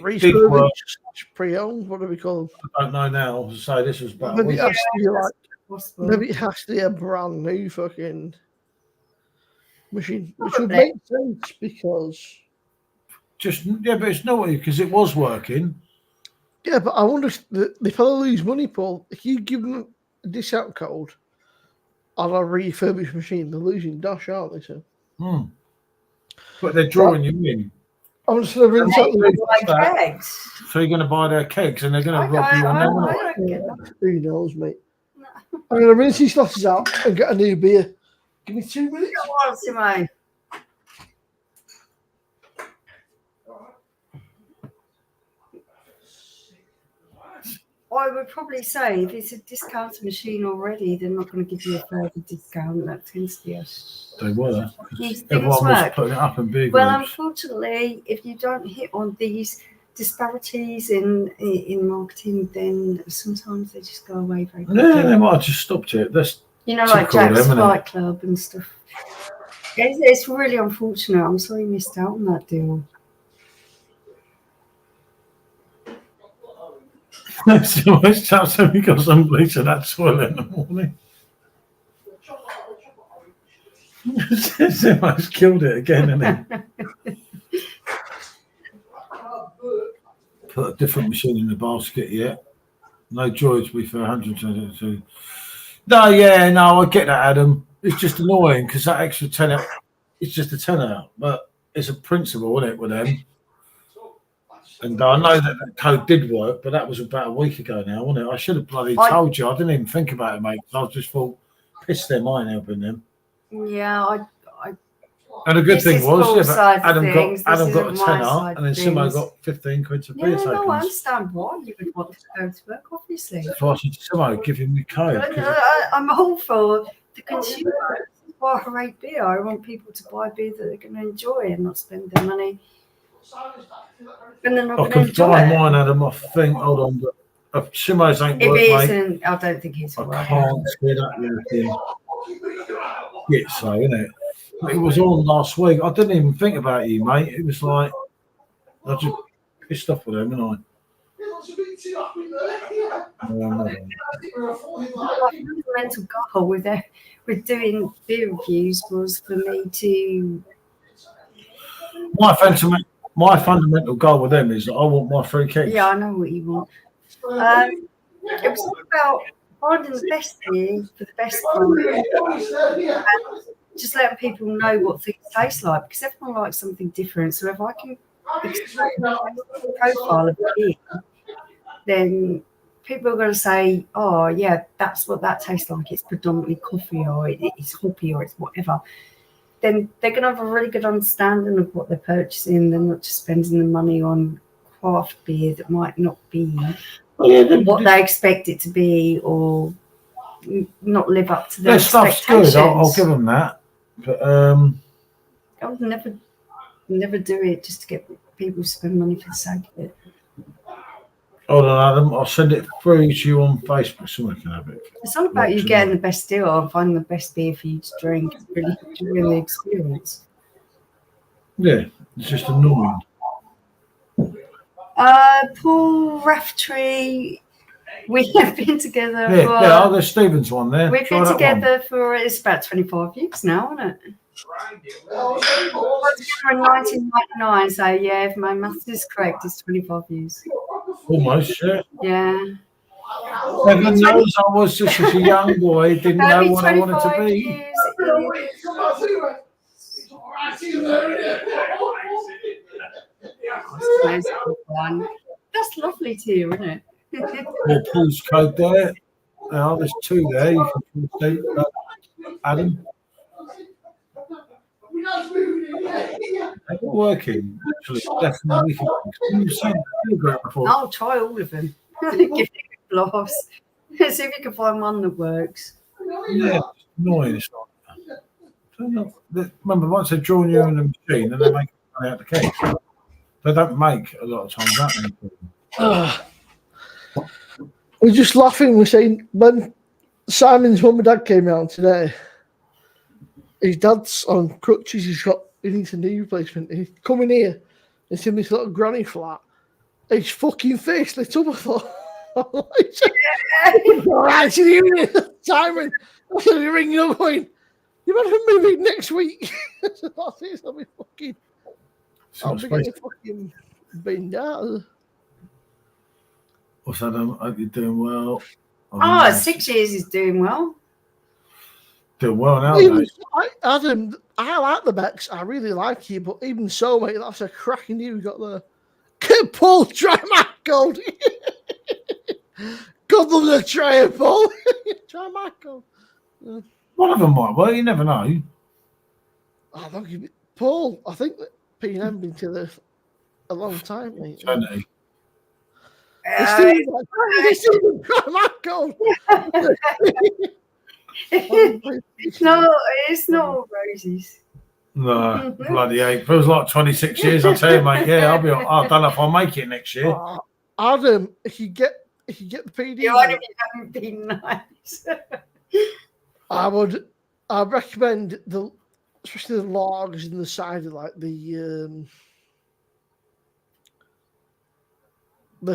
refurbished pre-owned. What do we call them? I don't know now. So this was about Maybe it has to be like, possible. maybe it has to be a brand new fucking machine, which would Probably. make sense because but it's not because it was working. yeah, but I wonder if they probably lose money, Paul. If you give them a discount code on a refurbished machine, they're losing dash, aren't they? So. But they're drawing you in. I'm just going to rinse out the Kegs. So you're going to buy their kegs and they're going to rob you on them. I don't get that. Who knows, mate? I'm going to rinse these glasses out and get a new beer. Give me 2 minutes. Come on, Simone. I would probably say if it's a discounted machine already, they're not going to give you a further discount. That tends to be They were. These things Everyone was work. putting it up in big Well, groups. unfortunately, if you don't hit on these disparities in marketing, then sometimes they just go away very quickly. Yeah, they might have just stopped it. That's Like typical of Jack's them, isn't it? Fight Club and stuff. It's really unfortunate. I'm sorry you missed out on that deal. So much chance that we got some bleach in that toilet in the morning. Simo's killed it again, hasn't he? Put a different machine in the basket yet. No joy to be fair, 122. No, I get that, Adam. It's just annoying because that extra tenner, it's just a tenner, but it's a principle, isn't it, with them? And I know that code did work, but that was about a week ago now, wasn't it? I should have bloody told you. I didn't even think about it, mate. I just thought, piss their mind helping them. Yeah, And the good This thing is was, Paul's side of Adam things. got This a isn't my tenner, side and then of Simo things. got 15 quid to yeah, beer no, I tokens. understand why you would want to go to work, obviously. So I said, Simo, give him the code. I'm all for the consumer. Why I rate beer? I want people to buy beer that they're going to enjoy and not spend their money. And they're not I going to could enjoy find it. mine, Adam. I think. Hold on, but Simo's ain't If work, it mate. isn't, I don't think it's I right. can't see that anything. Yeah, so, innit? It was on last week. I didn't even think about you, mate. It was like, I just pissed off with them, didn't I? My fundamental goal with doing beer reviews was for me to. My fundamental goal with them is that I want my free kegs. Yeah, I know what you want. It was all about finding the best beer for the best price. Just letting people know what things taste like, because everyone likes something different. So if I can explain the profile of the beer, then people are going to say, oh, yeah, that's what that tastes like. It's predominantly coffee, or it's hoppy, or it's whatever. Then they're going to have a really good understanding of what they're purchasing. They're not just spending the money on craft beer that might not be what they expect it to be, or not live up to their expectations. Stuff's good. I'll give them that. But I would never do it just to get people to spend money for the sake of it. Hold on, Adam. I'll send it through to you on Facebook so we can have it. It's all about you getting the best deal and finding the best beer for you to drink, really enjoying the experience. Yeah, it's just annoying. Paul Raftery, we have been together for... there's Stephen's one there. We've been together for, it's about 25 years now, isn't it? We got together in 1999, so yeah, if my maths is correct, it's 25 years. Almost, yeah. Yeah. Heaven knows I was just as a young boy, didn't know what I wanted to be. That's lovely to you, isn't it? Well, Paul's code there. There's two there. You can see Adam. They're working, actually. Definitely. I'll try all of them. Give it a blast. See if you can find one that works. Yeah, it's annoying. It's not. Remember, once they've drawn you in the machine, then they make money out of the case. They don't make a lot of times that many. We're just laughing. We're saying when Simon's mum and dad came round today, his dad's on crutches. He needs a knee replacement. He's coming here. It's in this little granny flat. His fucking face lit up. I thought, all right, Simon. I said, you're ringing up going, you better move in next week. I said, that's it. I'll be fucking. I'll be getting fucking binned out. What's that? I hope you're doing well. 6 years is doing well. Doing well now, mate. Adam, I like the Becks. I really like you, but even so, mate, that's a cracking you got there. Paul, try my gold. God, look at try it, Paul. Try my gold. One of them might. Well, you never know. Oh, look, Paul, I think that P and M been together a long time, mate. Eternity. Try my gold. No, it's not all roses. No, bloody hell. Feels like 26 years, I tell you, mate. Yeah, I don't know if I'll make it next year. Adam, if you get the PD, you haven't been nice. I'd recommend especially the logs in the side of like the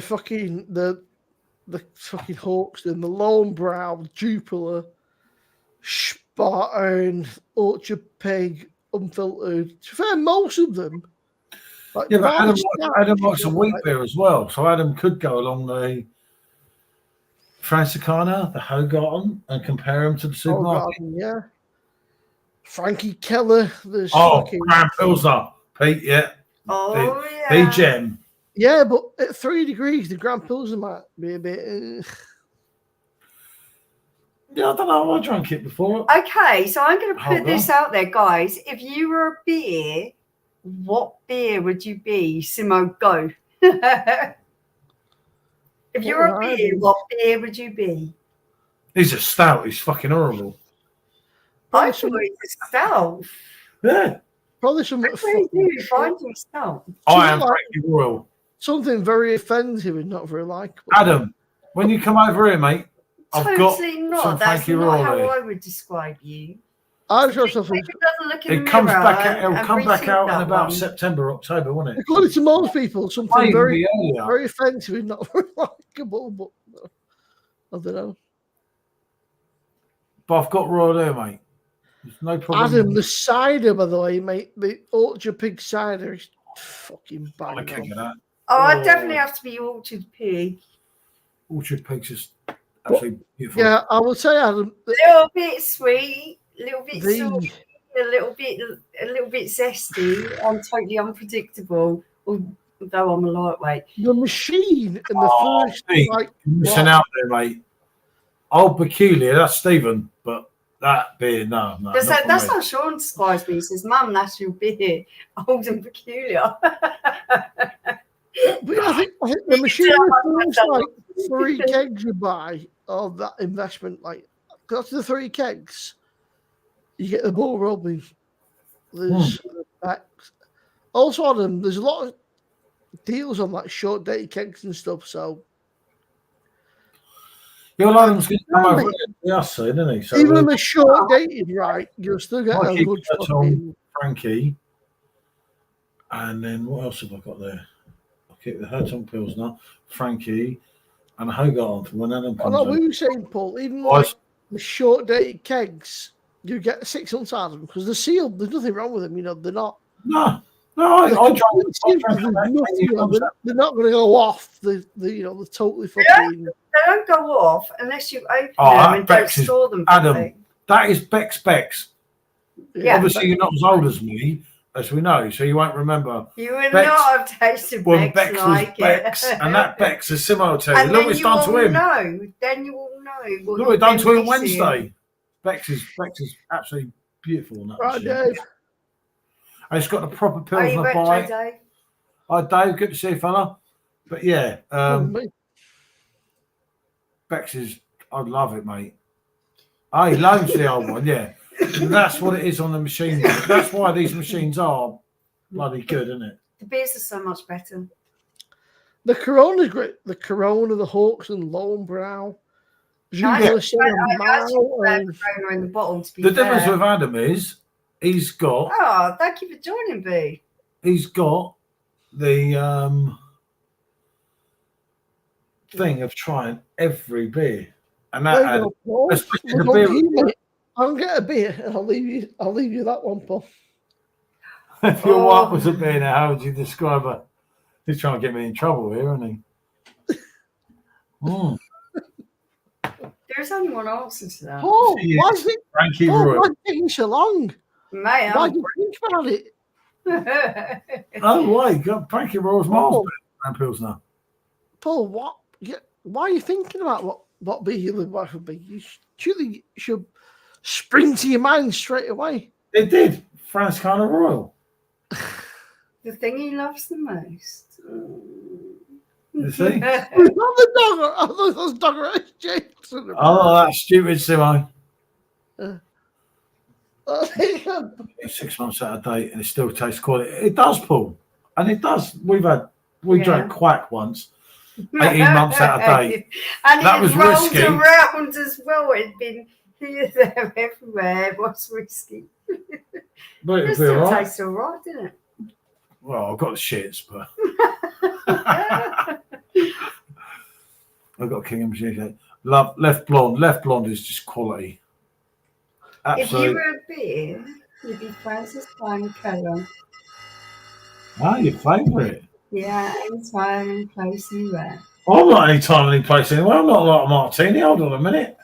fucking Hawks and the Lone Brow, Jupiler, Spartan, Orchard Pig, Unfiltered. To be fair, most of them. Like, yeah, but Adam likes a wheat beer as well, so Adam could go along the Francicana, the Hogarten, and compare them to the supermarket. Yeah. Frankie Keller. There's Grand Pilsner, Pete. Yeah. The gem. Yeah, but at 3 degrees, the Grand Pilsner might be a bit. Yeah, I don't know. I drank it before. Okay, so I'm going to put this out there, guys. If you were a beer, what beer would you be? Simo, go. If you were a beer, what beer would you be? He's a stout. He's fucking horrible. I thought he was stout. Yeah. Probably some. Find you stout. I am Frankie Royal. Something very offensive and not very likable. Adam, when you come over here, mate, I've got some Frankie Royal. That's not how I would describe you. I've got something. It comes back out. It'll come back out in about September, October, won't it? According to most people, something very offensive and not very likable. But I don't know. But I've got Royal there, mate. There's no problem. Adam, the cider, by the way, mate, the Orchard Pig cider is fucking bang. I'd definitely have to be Orchard Pig. Orchard Peaks is absolutely beautiful. Yeah, I would say, Adam, A little bit sweet, a little bit the salty, a little bit zesty, and totally unpredictable. Although I'm a lightweight. the machine in the first Pete, like you're missing out there, mate. Old Peculiar, that's Stephen, but that beer, no. That's not Sean surprised me. He says, "Mum, that's your beer, old and peculiar." But I think the machine was like 3 kegs you buy of that investment. Like, after the 3 kegs, you get the ball rolling. There's also on them. There's a lot of deals on like short dated kegs and stuff. So Your London's going to come over the us, isn't he? So even if it's short dated, right, you'll still get I'll a keep good that fucking. on Frankie, and then what else have I got there? I'll keep the Herton Pilsner, Frankie, and Hogarth for when Adam I comes know in. we were saying, Paul. Even like the short dated kegs, you get 6 months out of them because they're sealed. There's nothing wrong with them. You know, they're not. No, I drank they're not going to go off. They're totally fucking. They don't go off unless you open them and Bex don't store them. Adam, that is Bex. Yeah, obviously, you're not as old as me, as we know, so you won't remember. You would not have tasted when Bex like was Bex, it. and that Bex is similar to And look what it's done to him. Then you will know. Look what it's done to him Wednesday. Bex is absolutely beautiful. On that Right, machine. Dave. And it's got the proper pills Are you on the retro, bite. Dave? Hi, Dave. Good to see you, fella. But yeah, Bex is. I love it, mate. He loves the old one. Yeah, and that's what it is on the machine. That's why these machines are bloody good, isn't it? The beers are so much better. The Corona's great. The Corona, the Hawks, and Lone Brow. I Corona in the bottle, to be The fair. difference with Adam is he's got. Oh, thank you for joining, B. He's got the thing of trying every beer, and that especially the beer. I'll get a beer and I'll leave you that one, Paul. If your wife was a beer now, how would you describe her? He's trying to get me in trouble here, isn't he? There's only one answer to that. Paul, why is it Frankie Paul, why is it taking so long? Mate, Why do you think about it? Oh, why? Got Frankie Royal's Miles and Pilsner. Paul, why are you thinking about what beer your wife would be? You surely should spring to your mind straight away. It did. Franciscana Royal. The thing he loves the most. You see? Not the dogger. I thought it was Dogger S. Jameson. Oh, that's stupid, Simon. 6 months out of date and it still tastes quality. It does, Paul. And it does. We drank Quack once. 18 months out of date. And that it was rolled risky. around as well. It'd been here, there, everywhere. It was risky. But It still tastes all right, didn't it? Well, I've got the shits, but I've got King and Love Left Blonde. Left Blonde is just quality. Absolutely. If you were a beer, you'd be Francis Fine Colour. Your favourite? Yeah, anytime, any place, anywhere. I'm not any time, any place, anywhere. I'm not like a martini. Hold on a minute.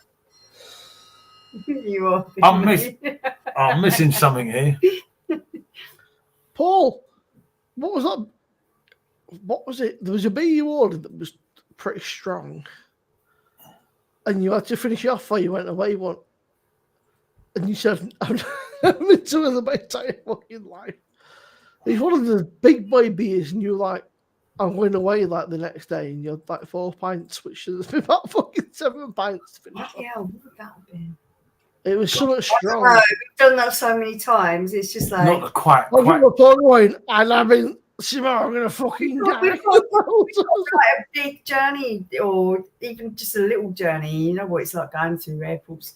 You are. I'm missing something here. Paul, what was that? What was it? There was a beer you ordered that was pretty strong, and you had to finish it off, or you went away one. And you said, "I'm into the best time of fucking life." It's one of the big boy beers, and you're like, "I'm going away like the next day," and you're like 4 pints, which is about fucking 7 pints to finish. Yeah, what would that have been? It was so much strong. We've done that so many times. It's just like Not the Quack. I think we're going, and I mean, Simon, I'm gonna fucking die. We've got like a big journey, or even just a little journey. You know what it's like going through airports.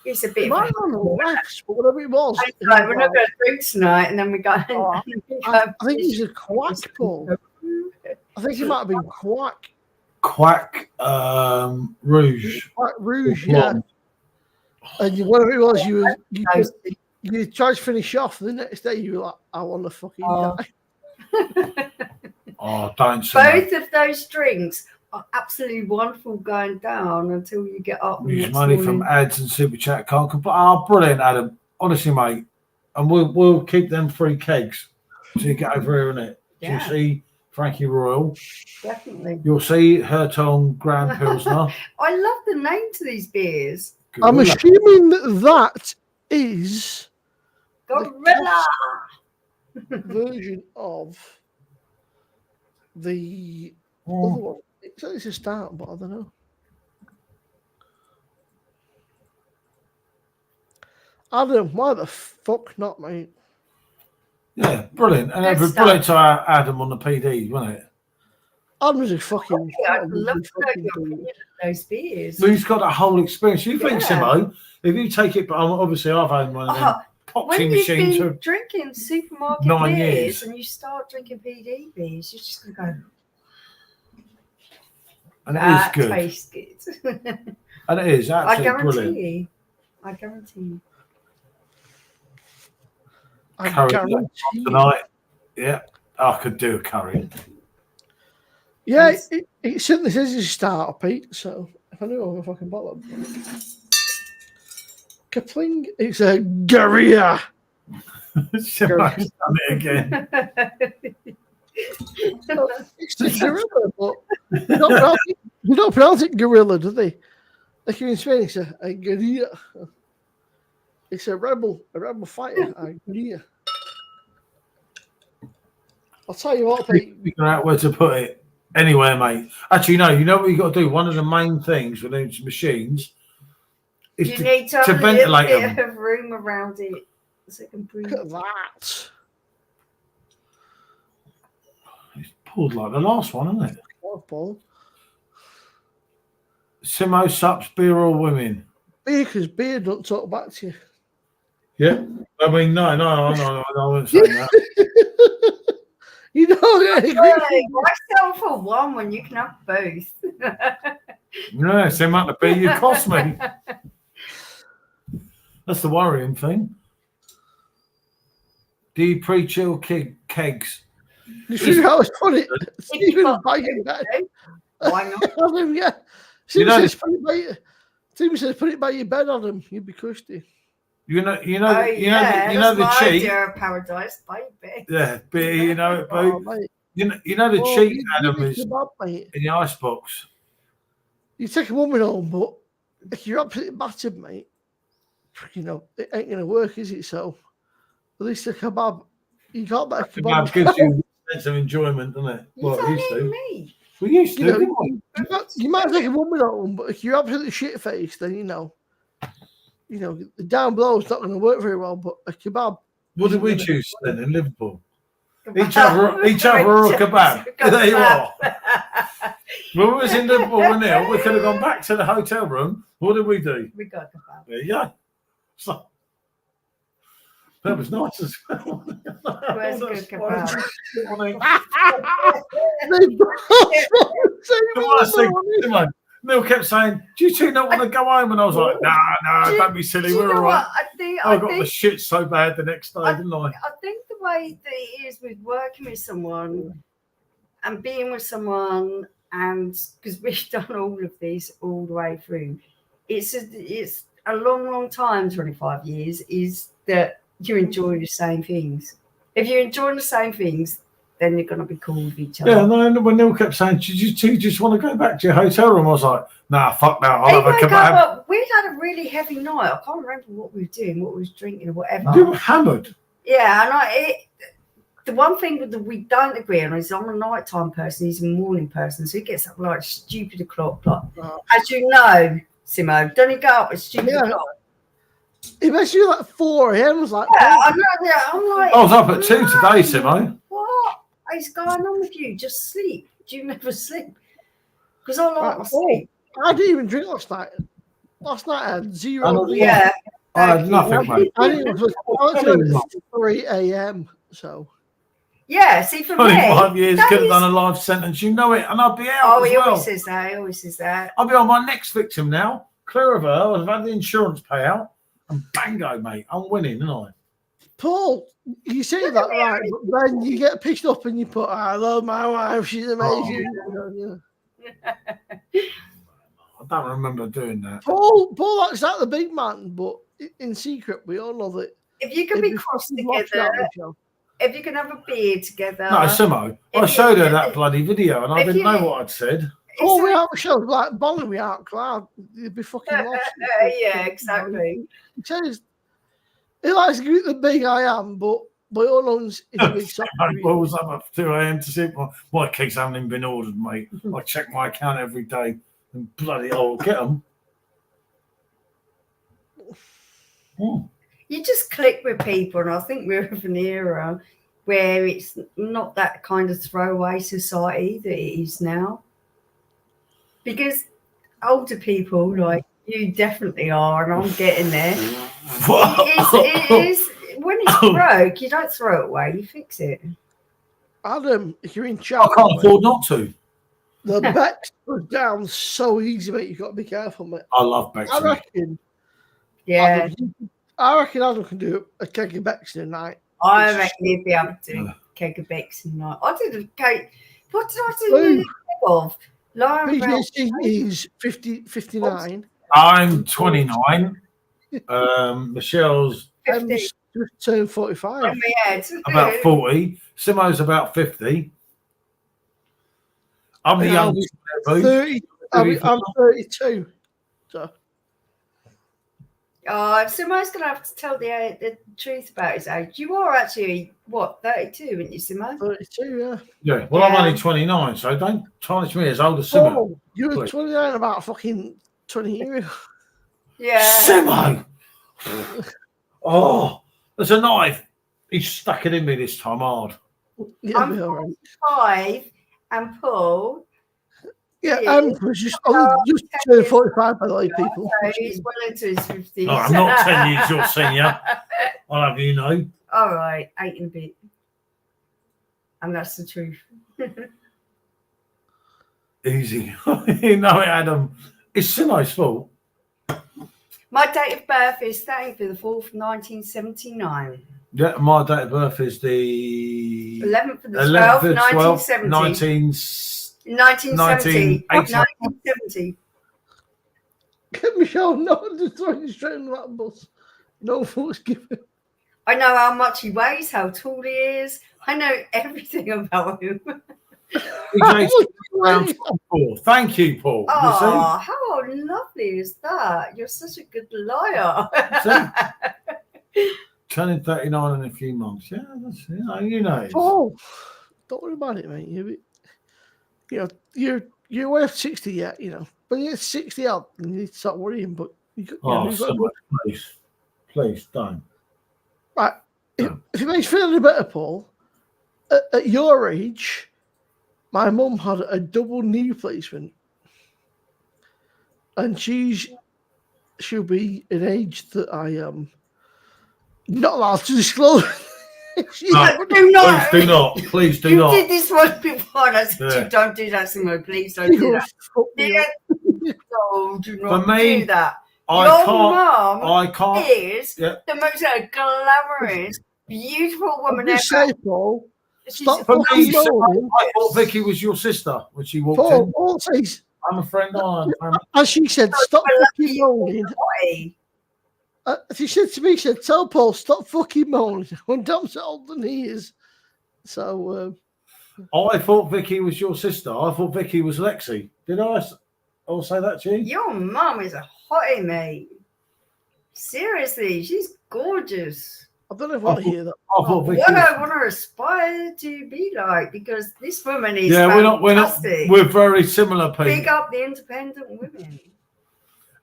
It's a bit. Mine on the left, but whatever it was. Like, we're not going to drink tonight, and then we go. I think he's a Quack, Paul. I think he might have been Quack. Quack Rouge. Quack Rouge, yeah. And whatever it was, you tried to finish off. The next day, you were like, "I want to fucking die." Oh, don't say Both of those drinks absolutely wonderful going down until you get up. Use money from ads and super chat. Can't complain. Oh, brilliant, Adam. Honestly, mate. And we'll keep them 3 kegs till you get over here, innit? Yeah. You'll see Frankie Royal. Definitely. You'll see Hertong Grand Pilsner. I love the name to these beers. I'm assuming that is Gorilla version of the other one. It's a start, but I don't know. Adam, why the fuck not, mate? Yeah, brilliant. And Good brilliant to Adam on the PD, wasn't it? Adam's a fucking. I'd love to know your opinion of those beers. Well, he's got a whole experience. You think, Yeah. Simo, if you take it, obviously I've owned one of them poxy When you've machines been for drinking supermarket 9 beers years. and you start drinking PD beers, you're just going to go, and it is that good. tastes good. And it is I absolutely guarantee brilliant. you. I guarantee you. I Curry guarantee you. tonight. Yeah, I could do a curry. Yeah, it certainly says it's a starter, Pete. So if I knew I was a fucking bottle. Kapling, it's a Guerilla. Simo's done it again. It's a Guerilla, but you don't pronounce it Guerilla, do they? Like in Spain, it's a Guerilla. It's a rebel fighter, a Guerilla. I'll tell you what, Pete. Figure out where to put it. Anywhere, mate. Actually, no, you know what you got to do? One of the main things with these machines is You need to have to a little ventilate bit them. of room around it so it can breathe. Look at that. It's pulled like the last one, isn't it? What, Paul? Simo sups beer or women? Beer, because beer don't talk back to you. Yeah. I mean, no, I wouldn't say that. You don't agree. Why sell for one when you can have both? No, it's the amount of beer you cost me. That's the worrying thing. Do you pre-chill kegs? You see how it's funny? If Stephen you've got biting that. Why not? Adam, yeah. Stephen says put it by your bed, Adam. You'd be crusty. You know the that's my cheat. idea of paradise, baby. Yeah, beer. You know it, Oh, boo. mate. You know the cheat, Adam, is Kebab, mate. in the icebox. You take a woman home, but if you're absolutely battered, mate, you know, it ain't going to work, is it? So, at least a kebab, you can't make a kebab. Kebab gives you a sense of enjoyment, doesn't it? You Well, it don't used need to. me. We used to, You know, didn't we? you might take a woman home, but if you're absolutely shit-faced, then, you know, the down below is not going to work very well, but a kebab. What did we choose then in Liverpool? Each other or a kebab. There you are. When we was in Liverpool and Neil, we could have gone back to the hotel room. What did we do? We got kebab. There you go. So, that was nice as well. Where's good kebab? Neil kept saying, "Do you two not want to go home?" And I was like, "No, don't be silly. Do you We're know all right." what? I got the shit so bad the next day, didn't I? I think the way that it is with working with someone and being with someone, and because we've done all of this all the way through, it's a long time, 25 years, is that you enjoy the same things. If you're enjoying the same things, then you're going to be cool with each other. Yeah, no, when Neil kept saying, "Do you two just want to go back to your hotel room?" I was like, "Nah, fuck that. I'll have a kebab." We'd had a really heavy night. I can't remember what we were doing, what we was drinking or whatever. You were hammered. Yeah, and the one thing that we don't agree on is I'm a nighttime person, he's a morning person, so he gets up like stupid o'clock. Like, as you know, Simo, don't he go up at stupid o'clock? It makes you like 4 a.m. was like, Yeah, I know. Yeah, I'm like, I was up at 2 today, Simo. What is going on with you? Just sleep. Do you never sleep? Because I like my Right, sleep. I didn't even drink last night. Last night I had zero. Yeah. I had nothing, mate. I didn't was 3 a.m. So Yeah, see, for 25 me, years that could have is- done a life sentence. You know it, and I'll be out Oh, as he well. always says that. He always says that. I'll be on my next victim now. Clear of her. I've had the insurance payout. And bango, mate. I'm winning, aren't I? Paul, you say that right, but then you get pissed up and you put, "I love my wife. She's amazing." I don't remember doing that. Paul acts like the big man, but in secret, we all know that. If you can be cross together, if you can have a beer together. No, Simo, I showed her that bloody video and I didn't know what I'd said. Oh, we have a show like Bolly, we out cloud. You'd be fucking lost. Yeah, exactly. He says he likes to give it the big I am, but by all knows it's a big soccer. I was up at 2 a.m. to see my cakes haven't even been ordered, mate. I check my account every day and bloody I'll get them. You just click with people, and I think we're of an era where it's not that kind of throwaway society that it is now. Because older people like you definitely are, and I'm getting there. It is when it's broke, you don't throw it away, you fix it. Adam, if you're in chat, I can't afford not to. The Bex goes down so easy, mate. You've got to be careful, mate. I love Bex. I reckon. Yeah. I reckon Adam can do a keg of Bex in a night. I reckon he'd be able to do a keg of Bex in a night. I did a cake. What did I do of? PJT is 59. I'm 29. Michelle's just turned 45. About 40. Simo's about 50. I'm the youngest. 30. I'm 32. So. Simo's going to have to tell the truth about his age. You are actually, what, 32, aren't you, Simo? 32, yeah. Yeah, well, I'm only 29, so don't tarnish me as old as Simo. Oh, you were 29 about fucking 20 years ago. Yeah. Simo! Oh, there's a knife. He stuck it in me this time hard. Yeah, I'm 45 and Paul. Yeah, and just turned 45 by the way, people. So he's well into his 50s. Oh, I'm not 10 years your senior. I'll have you know. All right, 8 and a bit. And that's the truth. Easy. You know it, Adam. It's Simo's fault. My date of birth is 30th of the 4th, 1979. Yeah, my date of birth is the 11th of the 12th, 1970. 1970. Michelle, no, just throwing you straight into that bus. No fucks given. I know how much he weighs, how tall he is. I know everything about him. Around 24. Thank you, Paul. Oh, how lovely is that? You're such a good liar. Turning 39 in a few months. Yeah, that's, you know. Oh, don't worry about it, mate. You're worth 60 yet, you know. When you get 60 out, you need to start worrying. But please don't. Right. If it makes you feel any better, Paul, at your age, my mum had a double knee replacement, and she'll be an age that I am not allowed to disclose. No, do not. Please do you not. You did this one before, and I said, don't do that, Simo. Please don't do that. No, do not do that. Your mum is the most glamorous, beautiful woman ever. Say, Paul, stop for me, I thought Vicky was your sister when she walked in. Paul says, I'm a friend on. As she said, stop fucking moaning. She said to me, she said, tell Paul, stop fucking moaning. I'm damn so old than he is. So, I thought Vicky was your sister. I thought Vicky was Lexi. Did I all say that to you? Your mum is a hottie, mate. Seriously, she's gorgeous. I don't know if I want to hear that. What I want to aspire to be like, because this woman is fantastic. We're very similar people. Big up the independent women. It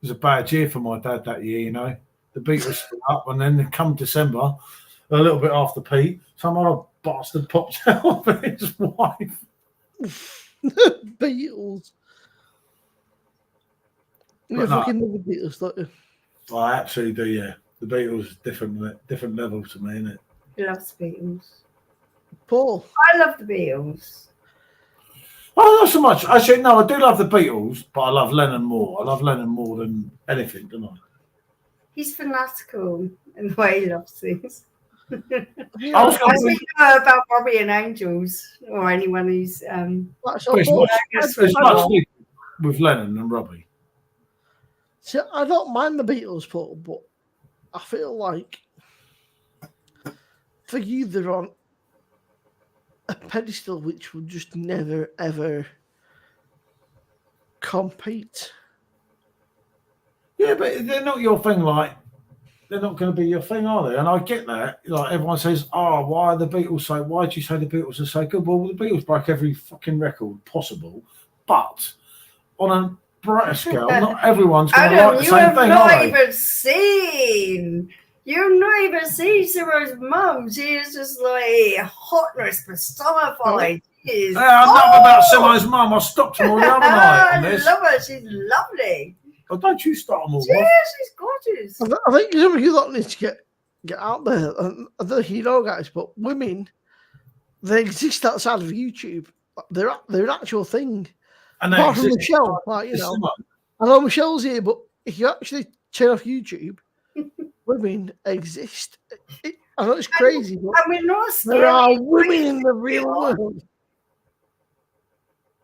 was a bad year for my dad that year, you know. The Beatles split up, and then come December, a little bit after Pete, some other bastard popped out with his wife. Beatles. You fucking love the Beatles, don't you? I absolutely do, yeah. The Beatles, different level to me, isn't it? He loves the Beatles. Paul. I love the Beatles. Oh, not so much. Actually, no, I do love the Beatles, but I love Lennon more. I love Lennon more than anything, don't I? He's fanatical in the way he loves things. I was going to know about Bobby and Angels, or anyone who's. It's much with Lennon and Robbie. So I don't mind the Beatles, Paul, but I feel like for you they're on a pedestal which will just never ever compete. Yeah, but they're not your thing. Like, they're not going to be your thing, are they? And I get that. Like, everyone says, "Oh, why are the Beatles so? Why do you say the Beatles are so good?" Well, the Beatles broke every fucking record possible, but on a brighter scale, not everyone's going to like the same thing, are they? You've not even seen Simo's mum. She is just like hotness personified. Yeah, I'm not about Simo's mum. I stopped them all the other night on this. I love her. She's lovely. Oh, don't you start them all. Yeah, she's gorgeous. I think you lot need to get out there. And I don't know if you know, guys, but women, they exist outside of YouTube. They're an actual thing. And apart from Michelle, like, you know, I know Michelle's here, but if you actually turn off YouTube, women exist. I know it's crazy, but I mean, not there are women in the real world.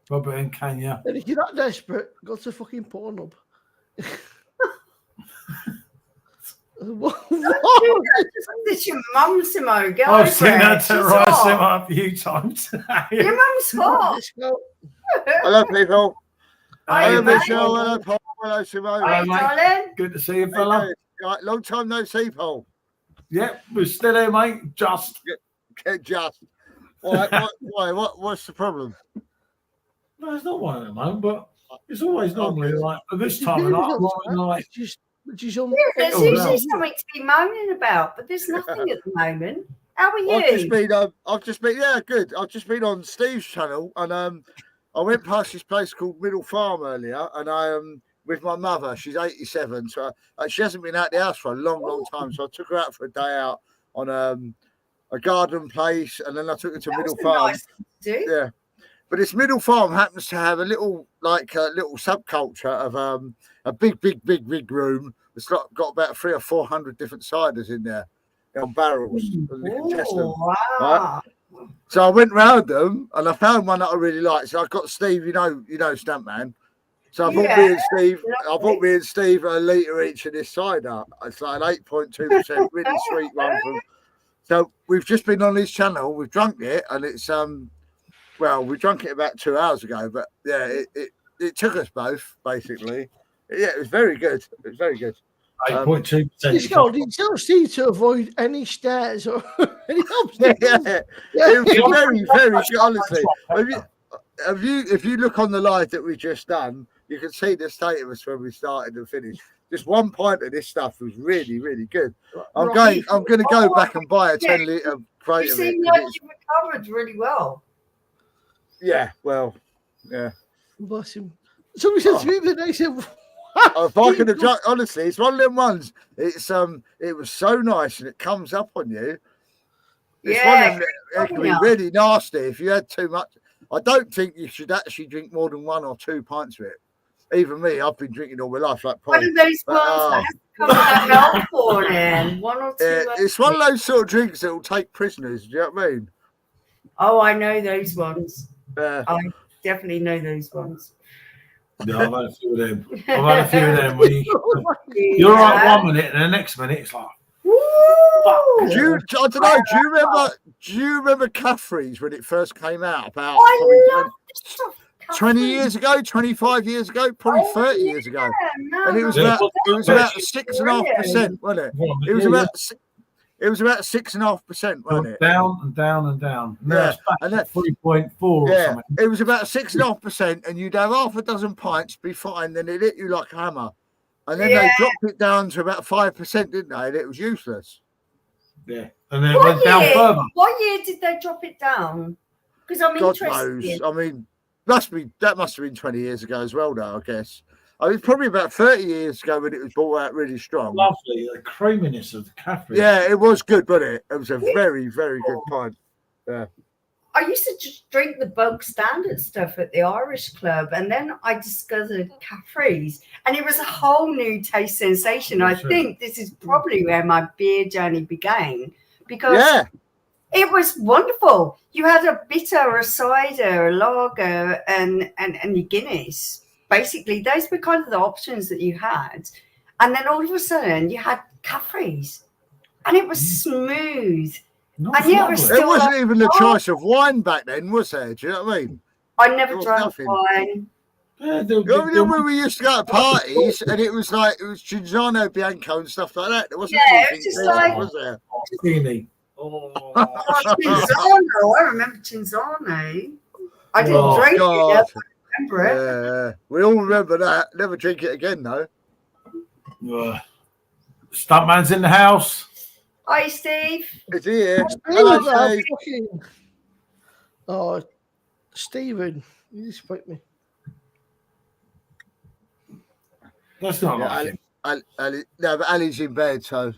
Robert and Kenya. And if you're that desperate, go to fucking Pornhub. What? This your mum, Simo. Go I've seen that She's terrorise hot. him up a few times. Your mum's hot. Hello, people. Hi, Hello, mate. Michelle. Hello, Paul. Hello, Simone. Hi, mate. darling. Good to see you, fella. Right, long time no see, Paul. Yep, we're still here, mate. Just. Just. What's the problem? No, it's not one at the moment, but it's always normally like at this time of night. I'm like, There's There's usually something to be moaning about, but there's nothing at the moment. How are you? I've just been, yeah, good. I've just been on Steve's channel, and I went past this place called Middle Farm earlier, and I with my mother. She's 87, so she hasn't been out the house for a long time. So I took her out for a day out on a garden place, and then I took her to Middle Farm. Nice to do. Yeah, but this Middle Farm happens to have a little subculture of a big room. It's got about 300 or 400 different ciders in there on barrels. Wow. Right? So I went round them and I found one that I really liked. So I got Steve, you know, Stuntman. So I bought me and Steve a litre each of this cider. It's like an 8.2%, really sweet one. So we've just been on his channel. We've drunk it, and it's we drank it about 2 hours ago. But yeah, it took us both basically. Yeah, it was very good. It was very good. 8.2%. Did tell Steve to avoid any stairs or any upstairs? Yeah. It was very, very good. Honestly, if you look on the live that we just done, you can see the state of us when we started and finished. Just 1 pint of this stuff was really, really good. I'm going to go back and buy a 10-litre crate You of it. seem like you've recovered really well. Yeah, well, yeah. Bless him. Somebody said to me the day, said, If I could have drunk, honestly, it's one of them ones. It's it was so nice, and it comes up on you. It's one of them. It can be really nasty if you had too much. I don't think you should actually drink more than 1 or 2 pints of it. Even me, I've been drinking all my life. Like One of those ones that has to come with that milk for in. 1 or 2. It's one of those sort of drinks that will take prisoners. Do you know what I mean? Oh, I know those ones. I definitely know those ones. No, I've had a few of them. You're right 1 minute, and the next minute it's like, Do you remember Caffrey's when it first came out? About I love this stuff. 20 years ago, 25 years ago, probably 30 years ago. And it was about 6.5%, wasn't it? It was about 6.5%, wasn't it? Down and down and down. Yeah, and that's 3.4 or something. It was about 6.5%, and you'd have half a dozen pints, be fine, then it hit you like a hammer. And then they dropped it down to about 5%, didn't they? And it was useless. Yeah, and then it went down further. What year did they drop it down? Because I'm God interested. knows. I mean, that must have been 20 years ago as well, though, I guess. I mean, probably about 30 years ago when it was brought out really strong. Lovely, the creaminess of the caffeine. Yeah, it was good, wasn't it? It was a very, very good pint. Yeah. I used to just drink the bulk standard stuff at the Irish club, and then I discovered Caffrey's, and it was a whole new taste sensation. I think this is probably where my beer journey began, because it was wonderful. You had a bitter, a cider, a lager, and your Guinness. basically, those were kind of the options that you had. And then all of a sudden, you had Caffrey's. And it was smooth. Nice, And yeah, it lovely. was There still wasn't like, even a choice of wine back then, was there? Do you know what I mean? I never There was drank nothing. wine. Yeah, You know when we used to go to parties and it was Cinzano Bianco and stuff like that. There wasn't Yeah, anything it's just decent, like- was there? Martini. Oh, Oh, Cinzano. I remember Cinzano. I didn't Oh, drink God. it. I remember it. Yeah, we all remember that. Never drink it again, though. Stuntman's in the house. Hi, Steve. Is he here? Steve, Hello, Steve. fucking... Oh, Stephen, you disappoint me. That's not Yeah, like him. Ali, no, but Ali's in bed, so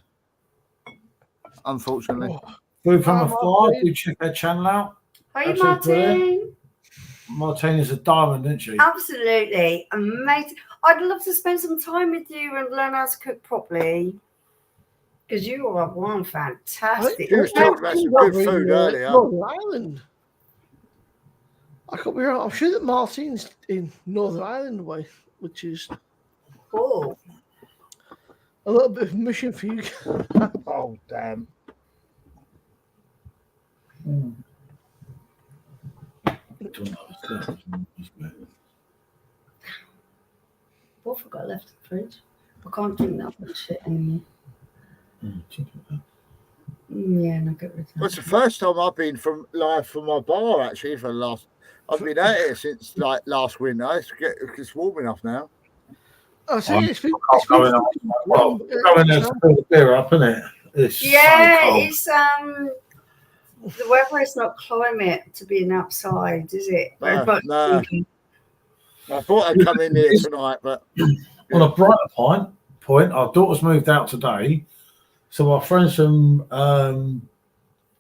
unfortunately. Food from Oh, afar. Martin. Do check their channel out. Hi, Absolutely Martin. Martina's a diamond, isn't she? Absolutely amazing. I'd love to spend some time with you and learn how to cook properly. Because you are one fantastic. She was talking about some good food earlier. Northern Ireland. I could be wrong. I'm sure that Martin's in Northern Ireland way, which is Cool. a little bit of a mission for you. Oh, damn. What have I got left in the fridge? I can't drink that much shit anymore. Yeah, no, get rid of Well, it's that. the first time I've been from live from my bar actually for the last. I've been at it since like last winter. It's warm enough now. I say it's been Going there to fill the beer up, isn't it? It's Yeah, so cold. it's the weather is not climate to being outside, is it? Very No, much no. thinking. I thought I'd come in here tonight, but On a brighter point, our daughter's moved out today, so our friends from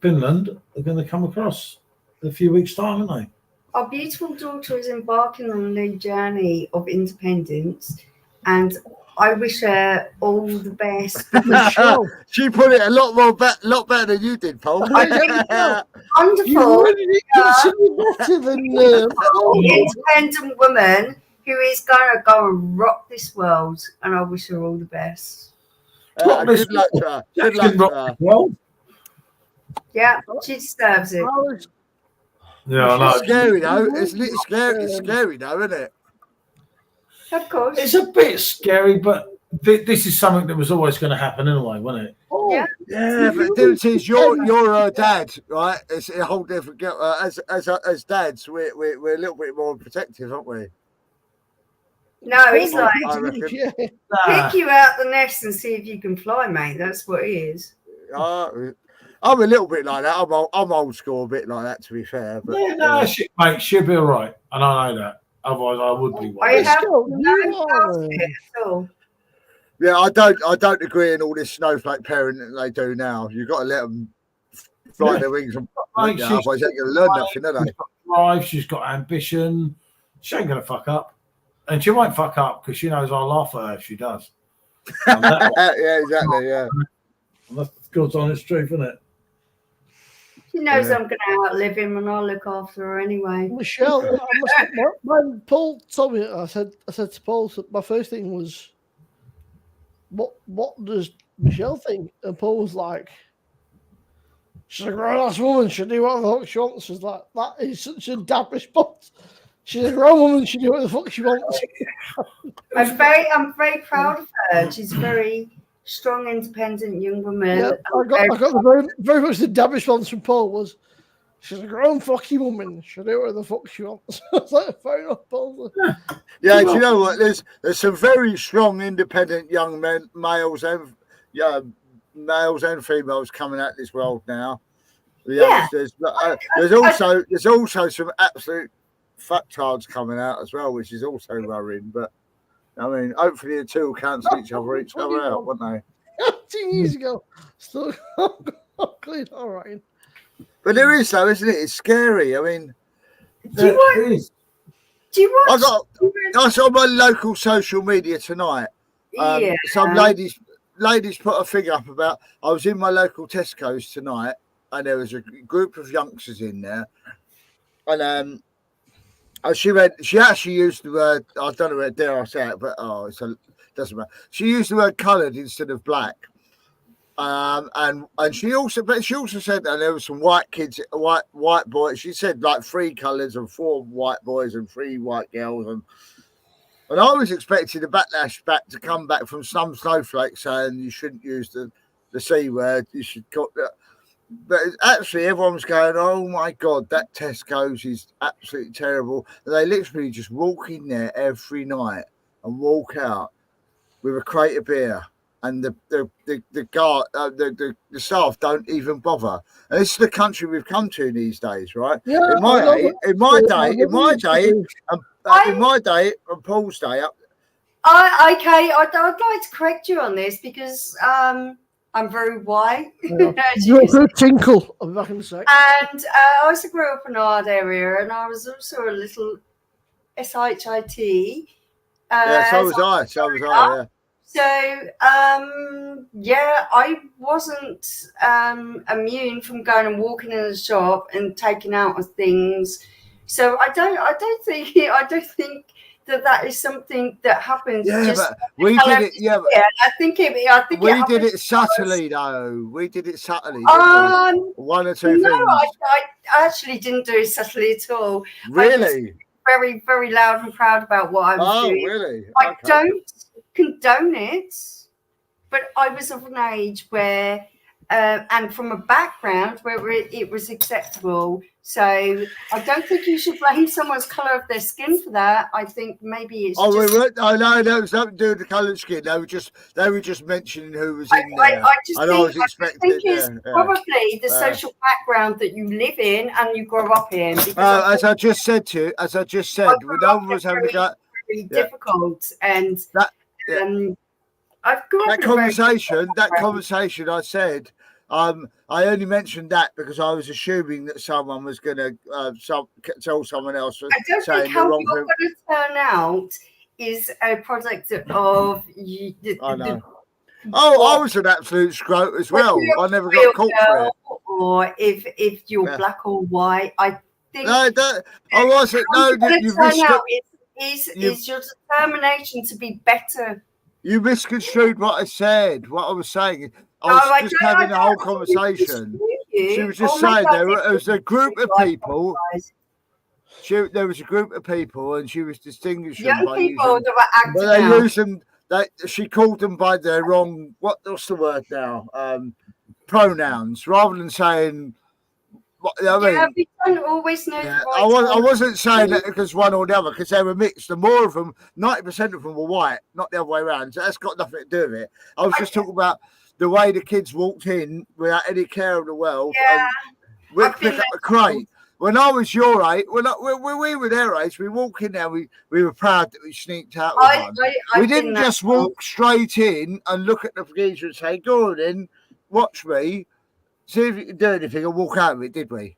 Finland are going to come across in a few weeks' time, aren't they? Our beautiful daughter is embarking on a new journey of independence, and I wish her all the best. she put it a lot better than you did, Paul. Wonderful, better than independent woman who is going to go and rock this world, and I wish her all the best. Good luck to her. Good luck to her. Well, Yeah, she deserves it. yeah, I know. It's scary though. It's scary. It's scary though, isn't it? Of course. It's a bit scary, but this is something that was always going to happen anyway, wasn't it? Yeah. Yeah, but the difference is you're her dad, right? It's a whole different. As dads, we're a little bit more protective, aren't we? No, he's like, I reckon. pick you out the nest and see if you can fly, mate. That's what he is. I'm a little bit like that. I'm old school, a bit like that, to be fair. But Yeah, no, mate, she'll be all right, and I know that. Otherwise, I would be. I worried. have go. no You doubt are. of it at all. yeah, I don't agree in all this snowflake parenting they do now. You've got to let them fly their wings and Mate, she's- otherwise they ain't going to learn nothing, are they? She's got drive, she's got ambition. She ain't going to fuck up. And she won't fuck up because she knows I'll laugh at her if she does. And Yeah, exactly. Yeah. that's God's honest truth, isn't it? She knows Yeah. I'm going to outlive him and I'll look after her anyway. Michelle, when Paul told me, I said to Paul, my first thing was, what does Michelle think? And Paul was like, she's a grown ass woman, she'll do what the fuck she wants. She's like, that is such a dad response. She's a grown woman, she'll do what the fuck she wants. I'm very proud of her. She's a very strong, independent young woman. Yeah, I got the very much the dad response from Paul was, she's a grown fucking woman, she'll do what the fuck she wants. I was like, fair enough, Paul. Yeah, do you know what? There's some very strong, independent young men, males and females coming out this world now. The youngsters. But, there's also some absolute fucktards coming out as well, which is also worrying. But I mean, hopefully the two will cancel each other out, won't they? 2 years ago, still clean, all right. But there is though, isn't it? It's scary. I mean, Do you want? I saw my local social media tonight. Some ladies put a thing up about. I was in my local Tesco's tonight, and there was a group of youngsters in there, and She went. She actually used the word. I don't know dare I say it, but doesn't matter. She used the word coloured instead of black. And she also said that there were some white kids, white boys. She said like 3 colours and 4 white boys and 3 white girls, and I was expecting the backlash to come back from some snowflake saying you shouldn't use the C word. You should cut that. But actually, everyone's going, "Oh my God, that Tesco's is absolutely terrible." And they literally just walk in there every night and walk out with a crate of beer. And the staff don't even bother. And this is the country we've come to these days, right? Yeah, in my day, and Paul's day. I'd like to correct you on this because I'm very white. You're a tinkle. I'm back in a sec. And I also grew up in an odd area, and I was also a little shit. Yeah, so was I. Yeah. So, I wasn't immune from going and walking in the shop and taking out of things. So I don't think that is something that happens. Yeah, just but we did it. Yeah, I think we did it subtly, though. We did it subtly. One or two no, things. I actually didn't do it subtly at all. Really? Very, very loud and proud about what I was doing. Oh, really? I don't condone it, but I was of an age where and from a background where it was acceptable. So I don't think you should blame someone's colour of their skin for that. I think maybe it's no, there was nothing to do with the coloured skin. They were just mentioning who was in there. I think it's probably the social background that you live in and you grow up in. As I just said, no one was having to go. Very difficult, and I've got that conversation. I said, I only mentioned that because I was assuming that someone was going to tell someone else. I don't think how you're going to turn out is a product of you. I know. I was an absolute scrote as well. I never got caught for it. Or if you're black or white, I think. No, I wasn't. No, is your determination to be better. You misconstrued what I said. What I was saying. I was just having a whole conversation. She was just saying there was a group of people. There was a group of people, and she was distinguishing young by people using, that were acting they used them. She called them by their wrong. What's the word now? Pronouns, rather than saying. I mean, we don't always know. Yeah, I wasn't saying that because one or the other, because they were mixed. The more of them, 90% of them were white, not the other way around. So that's got nothing to do with it. I was just talking about the way the kids walked in without any care of the world. Yeah, we'd pick up a crate. When I was your age, when we were their age, we walk in there, we were proud that we sneaked out with one. We didn't just walk straight in and look at the geezer and say, "Go on in, watch me, see if you can do anything," and walk out of it, did we?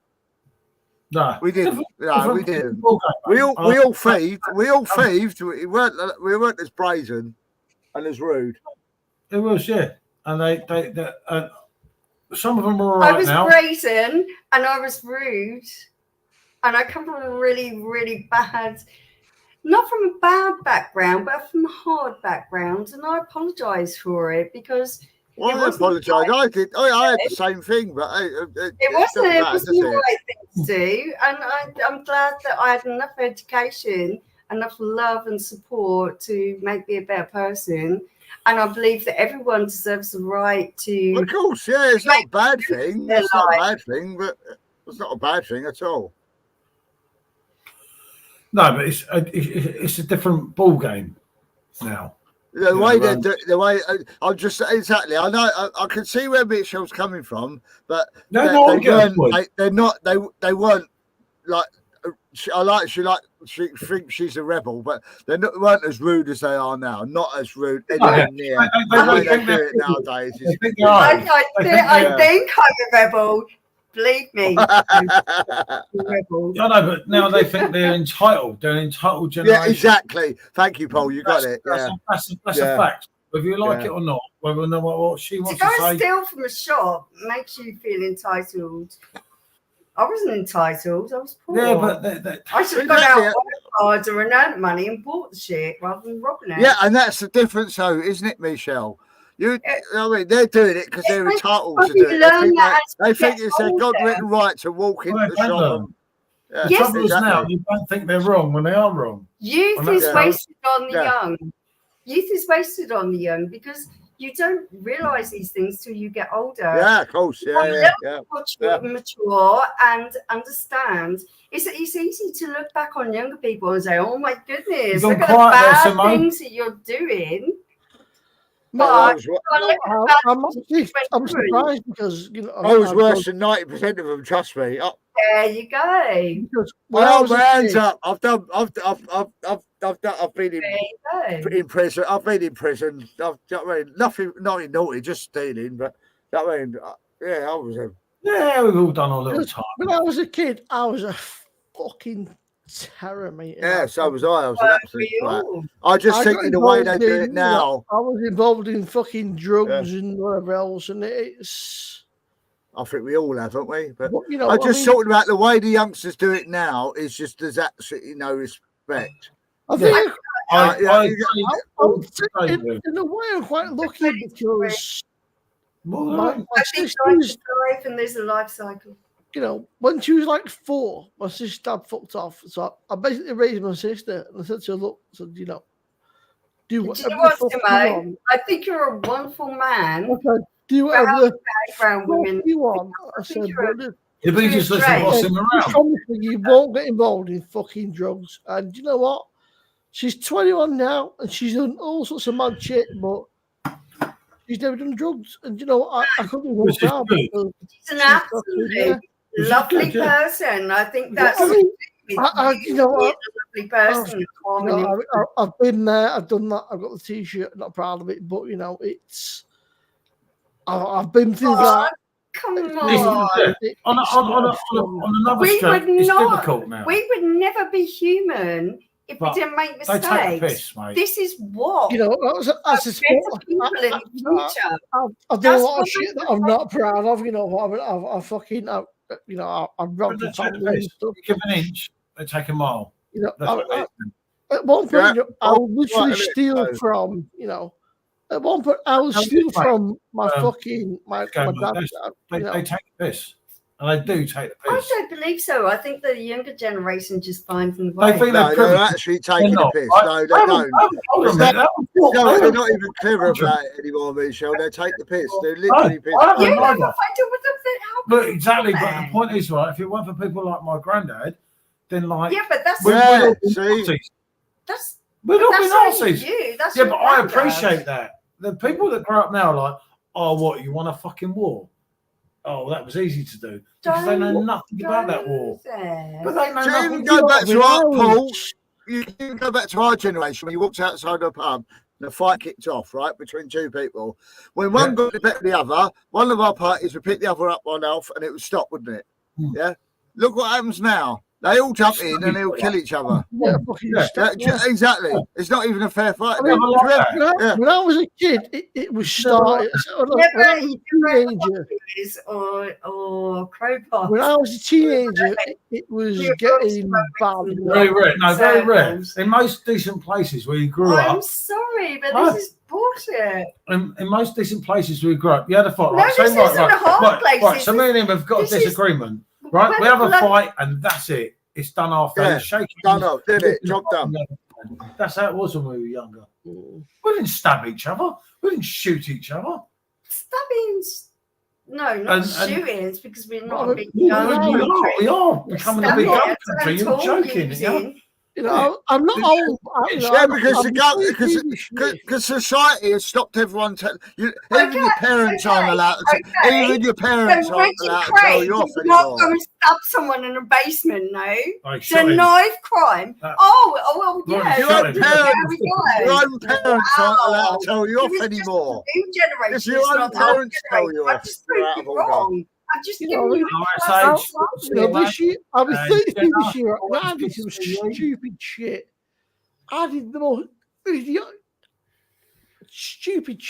No, we didn't. No, we didn't. We all thieved. We all thieved. We weren't as brazen and as rude. It was, yeah. And they some of them were all right. I was now. brazen and I was rude, and I come from a really, really bad, not from a bad background, but from a hard background, and I apologise for it because. Well, I apologise. I did. I had the same thing, but it wasn't the right thing to do. And I'm glad that I had enough education, enough love and support to make me a better person. And I believe that everyone deserves the right to. Of course, yeah, it's not a bad thing. It's not a bad thing, but it's not a bad thing at all. No, but it's a different ball game now. The way I'm just exactly. I know I can see where Mitchell's coming from, but they weren't like. She thinks she's a rebel, but they weren't as rude as they are now. Not as rude anywhere near the way they do it nowadays. I think I'm a rebel. Believe me. I know, but now they think they're entitled. They're an entitled generation. Yeah, exactly. Thank you, Paul. You got it. That's a fact. Whether you like it or not, whether or not what she wants to say. To go steal from a shop makes you feel entitled. I wasn't entitled. I was poor. Yeah, but I should have gone out work harder and earned money and bought the shit rather than robbing it. Yeah, and that's the difference, though, isn't it, Michelle? I mean, they're doing it because they're entitled to do it. They think it's their God-written right to walk into the shop. The trouble is now you don't think they're wrong when they are wrong. Youth is wasted on the young. Youth is wasted on the young because you don't realise these things till you get older. Yeah, of course. Yeah. Mature and understand. It's easy to look back on younger people and say, "Oh my goodness, look at the bad things that you're doing." But I'm surprised because I was worse than 90% of them. Trust me. There you go. Well, my hands up. I've been in prison. I've been in prison. Nothing naughty, just stealing. But I mean, yeah, I was. Yeah, we've all done our little time. When I was a kid, I was a fucking terror, mate. Yeah, so was I. I was an absolute twat. I just think in the way they do it now. I was involved in fucking drugs and whatever else, and it's. I think we all have, haven't we? But I just talking about the way the youngsters do it now is just there's absolutely no respect. I think in a way I'm quite lucky because my sister's life and there's a life cycle. When she was like 4, my sister had fucked off. So I basically raised my sister and I said to her, look, do whatever the fuck you want. I think you're a wonderful man. Okay. Do whatever you want. I said, but you just listen to what's him around. You won't get involved in fucking drugs. And you know what? She's 21 now and she's done all sorts of mad shit, but she's never done drugs. And you know what? I couldn't be more proud. She's an absolutely lovely person. I think that's a lovely person. I've been there, I've done that, I've got the t-shirt, I'm not proud of it, but it's I've been through that. Come on. On another scope, it's difficult now. We would never be human if we didn't make mistakes. They take the piss, mate. This is what as a sport. I've done a lot of shit that I'm not proud of. I fucking I've robbed the family and stuff. Give an inch, they take a mile. At one point, I would literally steal from At one point, I was stealing from my fucking my dad. They take the piss, and they do take the piss. I don't believe so. I think the younger generation just finds them. They think they're actually taking the piss. No, they don't. They're not even clever about it anymore, Michelle. They take the piss. They're literally pissed. But exactly. But the point is, right? If it weren't for people like my granddad, then but that's we're not Nazis. Yeah, but I appreciate that. The people that grow up now are like, oh, what, you want a fucking war? Oh, that was easy to do. Because they know nothing about that war. But they know nothing. You can go back to our Paul. You can go back to our generation when you walked outside the pub and the fight kicked off, right, between two people. When one got the better of the other, one of our parties would pick the other up on off and it would stop, wouldn't it? Yeah? Look what happens now. They all jump in and they'll kill each other. Exactly. It's not even a fair fight. When I was a kid, it was started. When I was a teenager, it was getting bad. Very rare. In most decent places where you grew up. I'm sorry, but this is bullshit. In most decent places where you grew up, you had a fight. No, this isn't a hard place. Right, so me and him have got a disagreement. Right, we have a fight and that's it. It's done after shaking. Done off, did it? Job done. That's how it was when we were younger. We didn't stab each other. We didn't shoot each other. Stabbings? No, not shootings because we're not a big gun country. We are becoming a big gun country. You're joking. I'm not old. Because society has stopped everyone. Even your parents aren't allowed to. Even your parents aren't allowed to tell you off anymore. Not going to stab someone in a basement, no. It's a knife crime. Well, yeah. Your own parents aren't allowed to tell you off anymore. If your own parents tell you off, you're out of order. I've just given you this year, I was 33 this year, and I did some stupid shit. I did the most stupid shit, stupid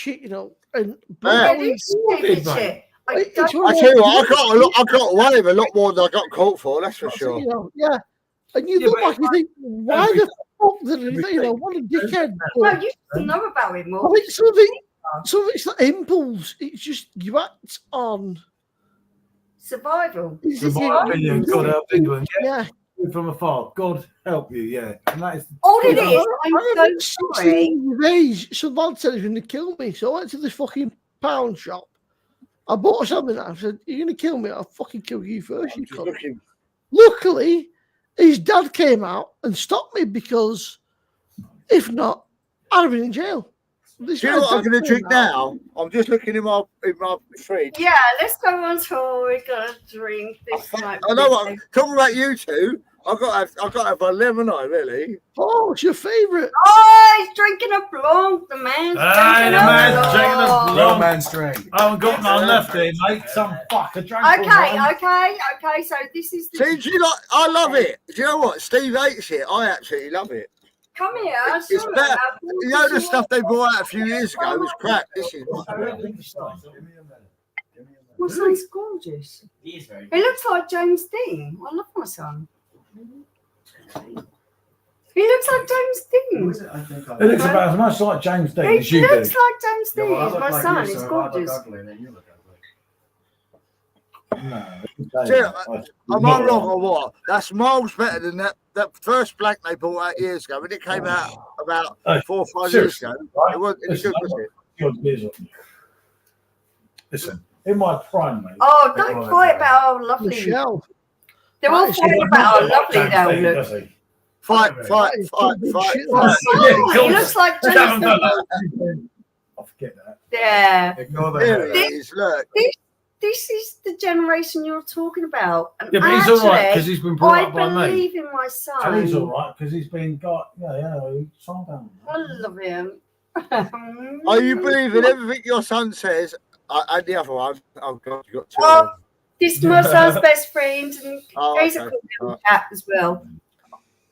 shit. I It's don't. one I of tell you those- what, I got away with a lot more than I got caught for. That's for sure. You know, yeah. And you Yeah, look but back and think, why the fuck did he, you know, what a dickhead. No, you should know about it I more. think some of it's like impulse. It's just you act on. Survival. Is The it more million God help England. Yeah. From afar. God help you, yeah. And that is All it I is, I'm so sorry. Days, some lad said he was going to kill me. So I went to this fucking pound shop. I bought something. I said, "You're going to kill me? I'll fucking kill you first." You cunt." Luckily, his dad came out and stopped me because if not, I'd have been in jail. This Do you know what I'm guy's going to dad drink came out. now? I'm just looking in my fridge. Yeah, let's go on tour. We're gonna drink this night. I know what. Talking about you two, I've got to have a lemonade, really. Oh, it's your favourite. Oh, he's drinking a blanc. The man's Hey, drinking the a man's drinking a blanc. blanc. man's drink. I haven't got none left here, mate. Some fucker drank all Okay, mine. okay. So this is the. See, do you like? I love it. Do you know what? Steve hates it. I absolutely love it. Come here. It's show better. us. You know the stuff they brought out a few years ago was crap. This is. My son's gorgeous. He is very He looks like James Dean. I love my son. He looks like James Dean. It looks about as much like James Dean as He you looks do. like James Dean. My son is gorgeous. Am I wrong or what? That's miles better than that first blank they brought out years ago. When it came out about 4 or 5 years ago, it wasn't good, was it? Listen, in my prime, mate. Oh, don't fight about how lovely. Michelle. They're all fighting about how lovely they all look. Does he? Fight. Oh, he looks like James Dean. I forget that. Yeah. Ignore There that. it is. Look. This is the generation you're talking about. And Yeah, but he's all right because actually, he's been brought I up by me. believe in my And son. he's all right because he's been got, calm down. I love him. Are you believing everything your son says? And the other one. Oh God, you got two. Oh, of them. this is my son's best friend, and Oh, he's a okay. good little cat as well.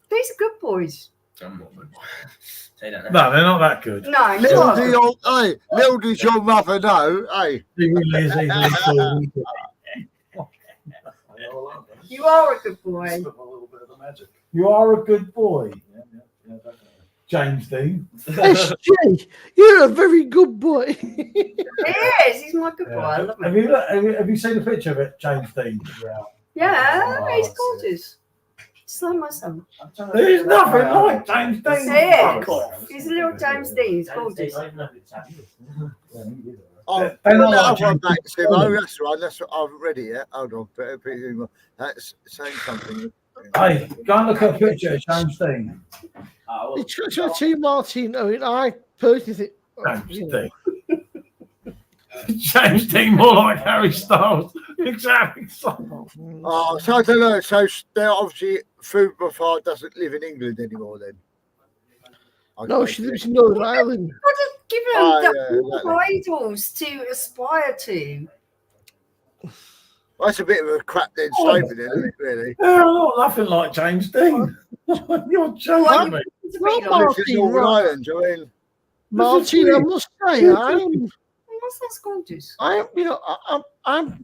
These are good boys. No, they're not that good. No, Little not. do your, hey, little does your mother know, hey. He really is easily fooled. You are a good boy. You are a good boy. James Dean. SJ, you're a very good boy. He is. He's my good boy. I love Have him. you seen a picture of it, James Dean? Yeah, Oh, he's I see. gorgeous. Just like my son. There's nothing like James Dean. He is. Fuck off. He's a little James Dean. He's gorgeous. Oh, They're put not that like other one James back, Dean. Simo. That's right. That's what I've read it yet. Hold on. That's saying something. Hey, go and look at a picture of James Dean. It's got two Martin. I mean, I personally think. James Dean. James Dean, more like Harry Styles. Exactly. Oh, so I don't know. So they're obviously food buffet doesn't live in England anymore then. No, she lives in Northern Ireland. I just give him Oh, the yeah, exactly. idols to aspire to. Well, that's a bit of a crap then statement, isn't it, really? They're not nothing like James Dean. You're joking me. To Well, be He honest. lives in Northern Ireland, I mean. Martin, I must say, That's gorgeous. I'm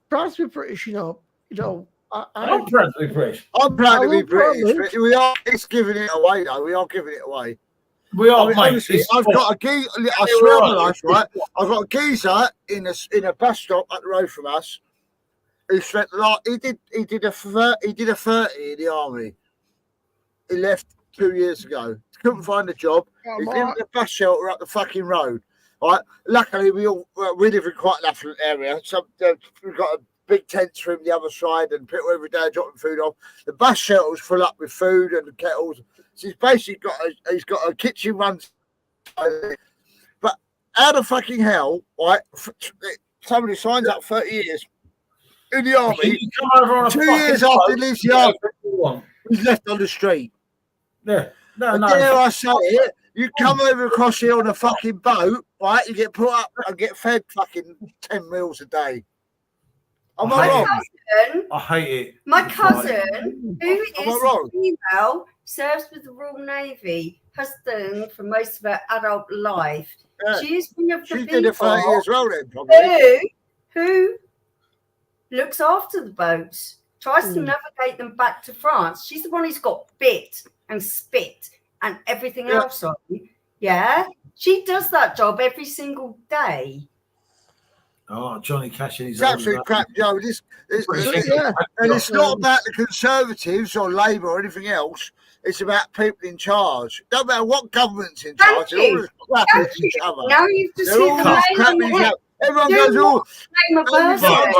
proud to be British. I'm proud to be British. I'm proud to be love British, Ireland. but we are. It's giving it away, though. We are giving it away. We are, I mean, mate. honestly, It's I've sport. got a geezer. I swear on my life, right? I've got a geezer in a bus stop up the road from us. Who spent like he did a 30 in the army. He left 2 years ago. Couldn't find a job. He's living in a bus shelter up the fucking road. Right. Luckily, we live in quite an affluent area. So we've got a big tents for him the other side, and people every day dropping food off. The bus shelter's full up with food and kettles. So he's basically got a kitchen run. But how the fucking hell, right? Somebody signs up 30 years in the army. You come over on a 2 fucking years after he boat, leaves the army, yeah. he's left on the street. No, And no. dare I say it, you come over across here on a fucking boat, right? You get put up and get fed fucking 10 meals a day. Am I My wrong? cousin, I hate it. my cousin, who Am I is wrong? female, serves with the Royal Navy, has done for most of her adult life. Yeah. She is one of the She did it 30 people years well then, probably. who looks after the boats, tries to navigate them back to France. She's the one who's got bit and spit and everything else on. Yeah, she does that job every single day. Oh, Johnny Cash and his It's absolute crap, Joe. And it's not about the Conservatives or Labour or anything else. It's about people in charge. Don't matter what government's in charge. They're all crapping each other. Now you've just They're all crapping each other. Everyone goes, on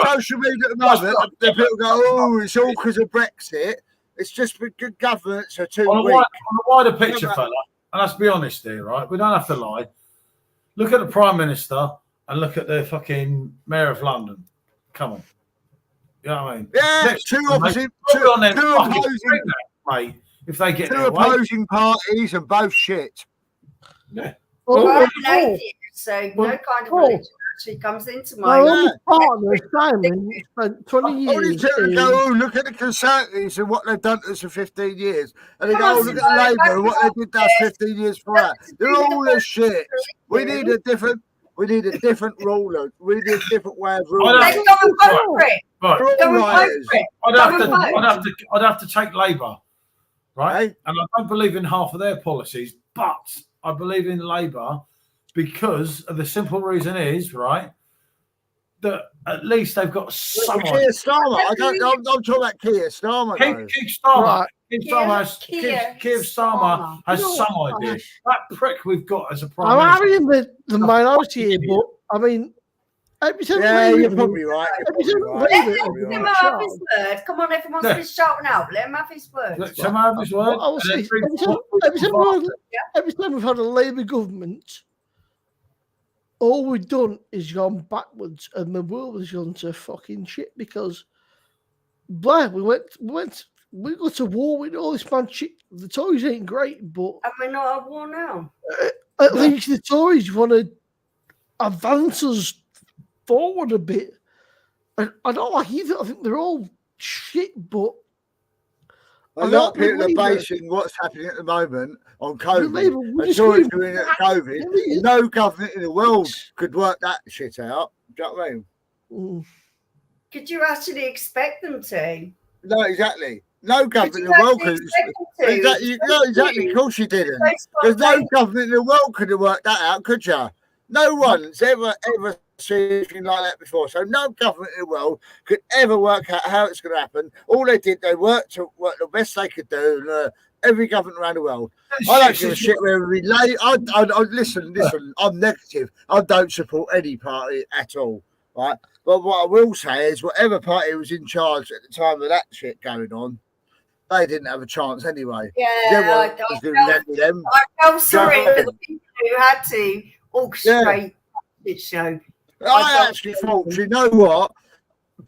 social media at the moment, the people go, oh, it's all because of Brexit. It's just good governance are too weak. On a wider picture, fella, and let's be honest here, right? We don't have to lie. Look at the Prime Minister and look at the fucking Mayor of London. Come on. You know what I mean? Yeah, two opposing mate, if they get two opposing parties and both shit. Yeah. Well, I'm an atheist, so no kind of religion actually comes into my only partner, Simon, spent 20 years. Only to go, oh, look at the Conservatives and what they've done to us for 15 years. And they go, oh, look at Labour and what they did that 15 years prior. They're all this shit. We need a different ruler. We need a different way of ruling. Let's go and vote for it. I'd have to take Labour, right? Hey? And I don't believe in half of their policies, but I believe in Labour because of the simple reason is, right, that at least they've got someone. Keir Starmer. I'm talking about Keir Starmer. Keir Starmer. Keir Starmer has some idea. That prick we've got as a prime minister. I'm having the minority here, but I mean, you're probably right. Let him have his word. Come on, everyone's been shouting out. Let him have his word. Let him have his word. Every time we've had a Labour government, all we've done is gone backwards, and the world has gone to fucking shit because Blair, we go to war with all this man shit. The Tories ain't great, but and we're not at war now. At least the Tories want to advance us forward a bit. And I don't like either. I think they're all shit, but a lot of people are basing what's happening at the moment on COVID. And Tories doing it at COVID. No government in the world could work that shit out. Do you know what I mean? Could you actually expect them to? No, exactly. No government in the world could. Exactly. Of course you didn't. There's no government in the world could have worked that out, could you? No one's ever seen anything like that before. So no government in the world could ever work out how it's going to happen. All they did, they worked the best they could do. And, every government around the world. I don't give a shit where we lay. Listen. I'm negative. I don't support any party at all. Right. But what I will say is, whatever party was in charge at the time of that shit going on, they didn't have a chance anyway. Yeah, I felt sorry for the people who had to orchestrate this show. I actually thought, you know what,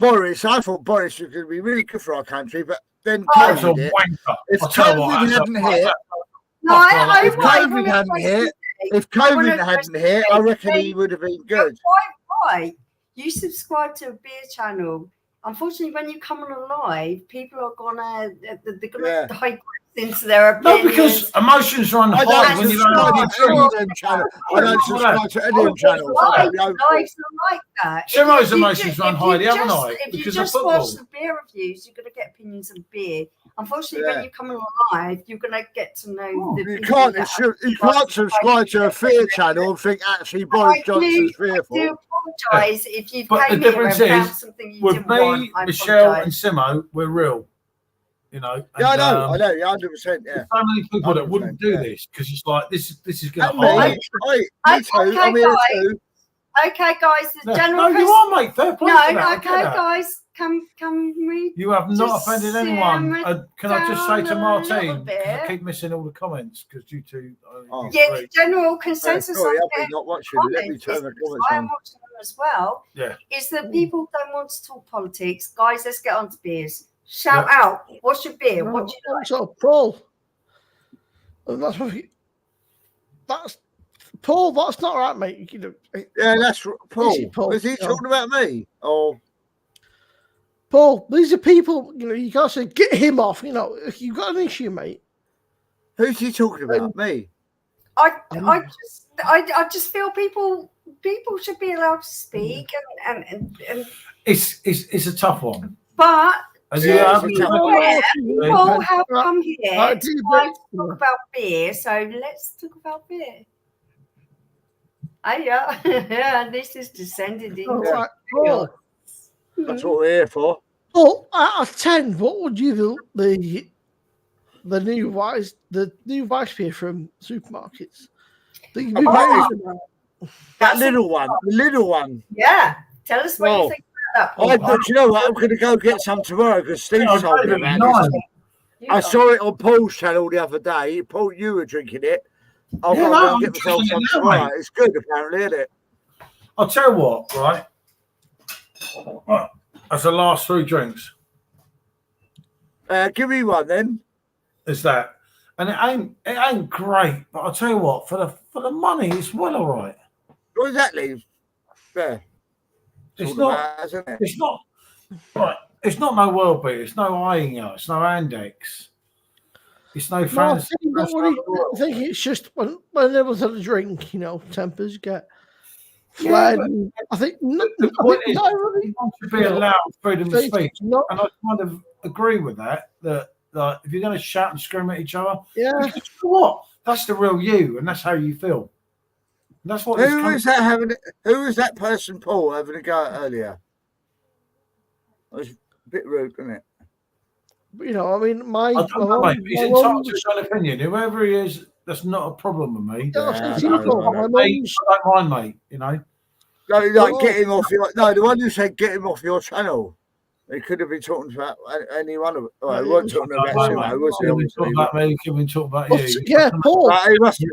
I thought Boris was going to be really good for our country, but then COVID hit. If COVID hadn't hit, I reckon he would have been good. Why? You subscribe to a beer channel. Unfortunately, when you come on a live, people are gonna digress into their opinions. No, because emotions run high when you don't I don't subscribe to any of them channels. Lives are like that. Shimo's emotions run high the other night. If you just watch the beer reviews, you're going to get opinions of beer. Unfortunately, when you come on live, you're going to get to know the you can't subscribe to a fear channel and think actually Boris Johnson's fearful. I do apologise if you've came here and found something you didn't want. With me, Michelle and Simo, we're real. You know, and, I know, 100%. Yeah, so many people that wouldn't do this because it's like this is going to me too. I'm here too. Okay, guys. The general. No, you are, mate. Fair play. No, okay, guys. Can we? You have not offended anyone. Can I just say to Martine? I keep missing all the comments because you two. The general consensus. Sorry, I've been not watching. Let me turn the comments on. I'm watching them as well. Yeah. Is that people don't want to talk politics, guys? Let's get on to beers. Shout out. What's your beer? What do you like? So, Paul. That's Paul. That's not right, mate. Yeah, that's Paul. Is he talking about me? Or Paul? These are people. You can't say get him off. If you've got an issue, mate. Who's he talking about? Me. I just feel people people should be allowed to speak, and It's a tough one. but As Yeah, you it's a have- tough people have come here I to do try bet- to talk about beer, so let's talk about beer. Oh yeah, this is descended into. All right. Well, That's what we're here for. well, out of 10, what would you do the new vice beer from supermarkets? That you've been Oh, raving about? That little one, the little one. Yeah, tell us what Well, you think about that. Do you know what? I'm going to go get some tomorrow because Steve Yeah, told me I about know. this. I saw it on Paul's channel the other day. Paul, you were drinking it. I'll Yeah, go no, and I'm get myself drinking some it now, tomorrow. mate. It's good, apparently, isn't it? I'll tell you what, right? That's the last 3 drinks. Give me one then. Is that? And it ain't great, but I'll tell you what, for the money, it's well all right. What does that leave? Yeah. It's all not. that matters, isn't it? It's not. Right. It's not no world beat. It's no Iron. It's no Andex. It's no No, I fancy. I think it's just when everyone's had a drink, tempers get Yeah, flared. I think not point is, everybody. you want to be allowed freedom of speech, Not, and I kind of agree with that. That like, if you're going to shout and scream at each other, yeah. because you know what? That's the real you, and that's how you feel. And that's what. Who was that person, Paul, having a go at earlier? It was a bit rude, wasn't it? I mean, I don't know, mate. He's entitled to his own opinion. Whoever he is, that's not a problem with me. Yeah, Yeah, it's I know, simple. I know. My Mate, mum's- I don't mind, mate. No, like get him off your. No, the one who said get him off your channel. He could have been talking about any one of. Well, he wasn't talking about Mate, Simo, was he? Can we Obviously, talk about me? Can we talk about But, you? yeah, Paul. But it must be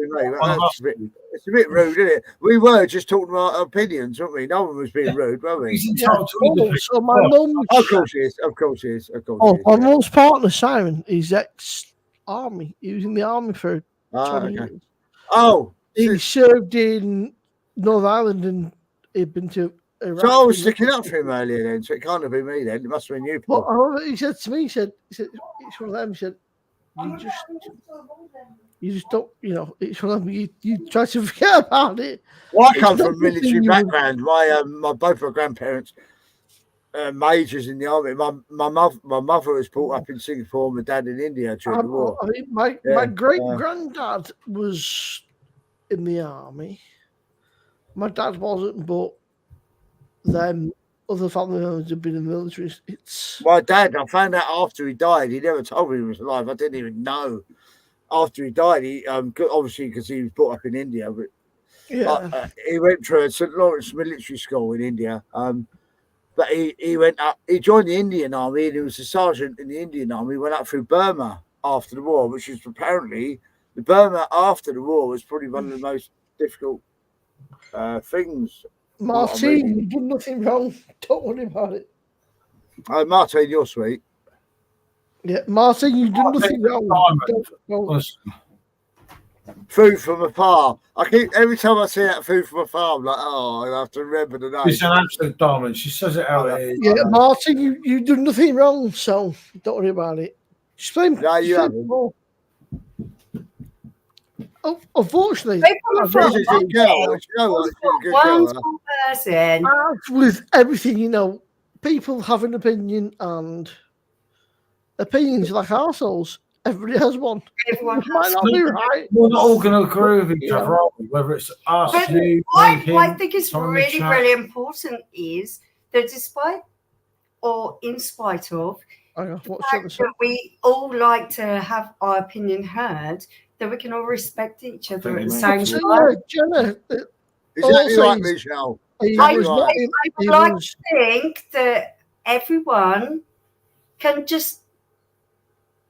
me. It's a bit rude, isn't it? We were just talking about our opinions, weren't we? No one was being rude, were we? He's Yeah, entitled to his Paul. opinion. So my mum's. Of course he is. Of course he is. Of course Oh, he is. my mum's partner Simon. He's ex-army. He was in the army for 20 Okay. years. Oh, He served in Northern Ireland and he'd been to Iraq. so I was sticking up for him earlier then, so it can't have been me then. It must have been you, But Paul. I remember he said to me, he said, it's one of them. He said, you just don't, it's one of them. You try to forget about it. Well, I come It's from a not military something you would- background. My both my grandparents, majors in the army. My mother was brought up in Singapore. My dad in India during the war. I mean, my Yeah, great granddad was in the army. My dad wasn't, but then other family members had been in the military. It's My dad, I found out after he died. He never told me he was alive. I didn't even know. After he died, he obviously because he was brought up in India, but yeah. he went through a St. Lawrence military school in India. But he went up. He joined the Indian Army, and he was a sergeant in the Indian Army. He went up through Burma after the war, which is apparently the Burma after the war was probably one of the most difficult things. Martin, you've done nothing wrong. Don't worry about it. Oh, Martin, you're sweet. Yeah, Martin, you've done nothing wrong. Don't- Honestly. Food from afar. I keep every time I see that food from afar, I'm like, oh, I have to remember the name. She's an absolute diamond. She says it how it is. Yeah, Martin, you've done nothing wrong, so don't worry about it. Just play, No, you haven't. more. Oh, unfortunately, People from She's a good girl. You know what? She's a good one girl. small person. as with everything, people have an opinion, and opinions are like arseholes. Everybody has one. Everyone Might has not be right. We're not all going to agree with each Yeah. other, are we? Whether it's us, But you, what me, him, I think is someone in the really, chat. really important is that despite or in spite of Hang on, the what's fact that we all like to have our opinion heard, that we can all respect each other at the same So, time. Jenna, Exactly Also, right, Michelle. he I was Right. not- I he would like was- to think that everyone can just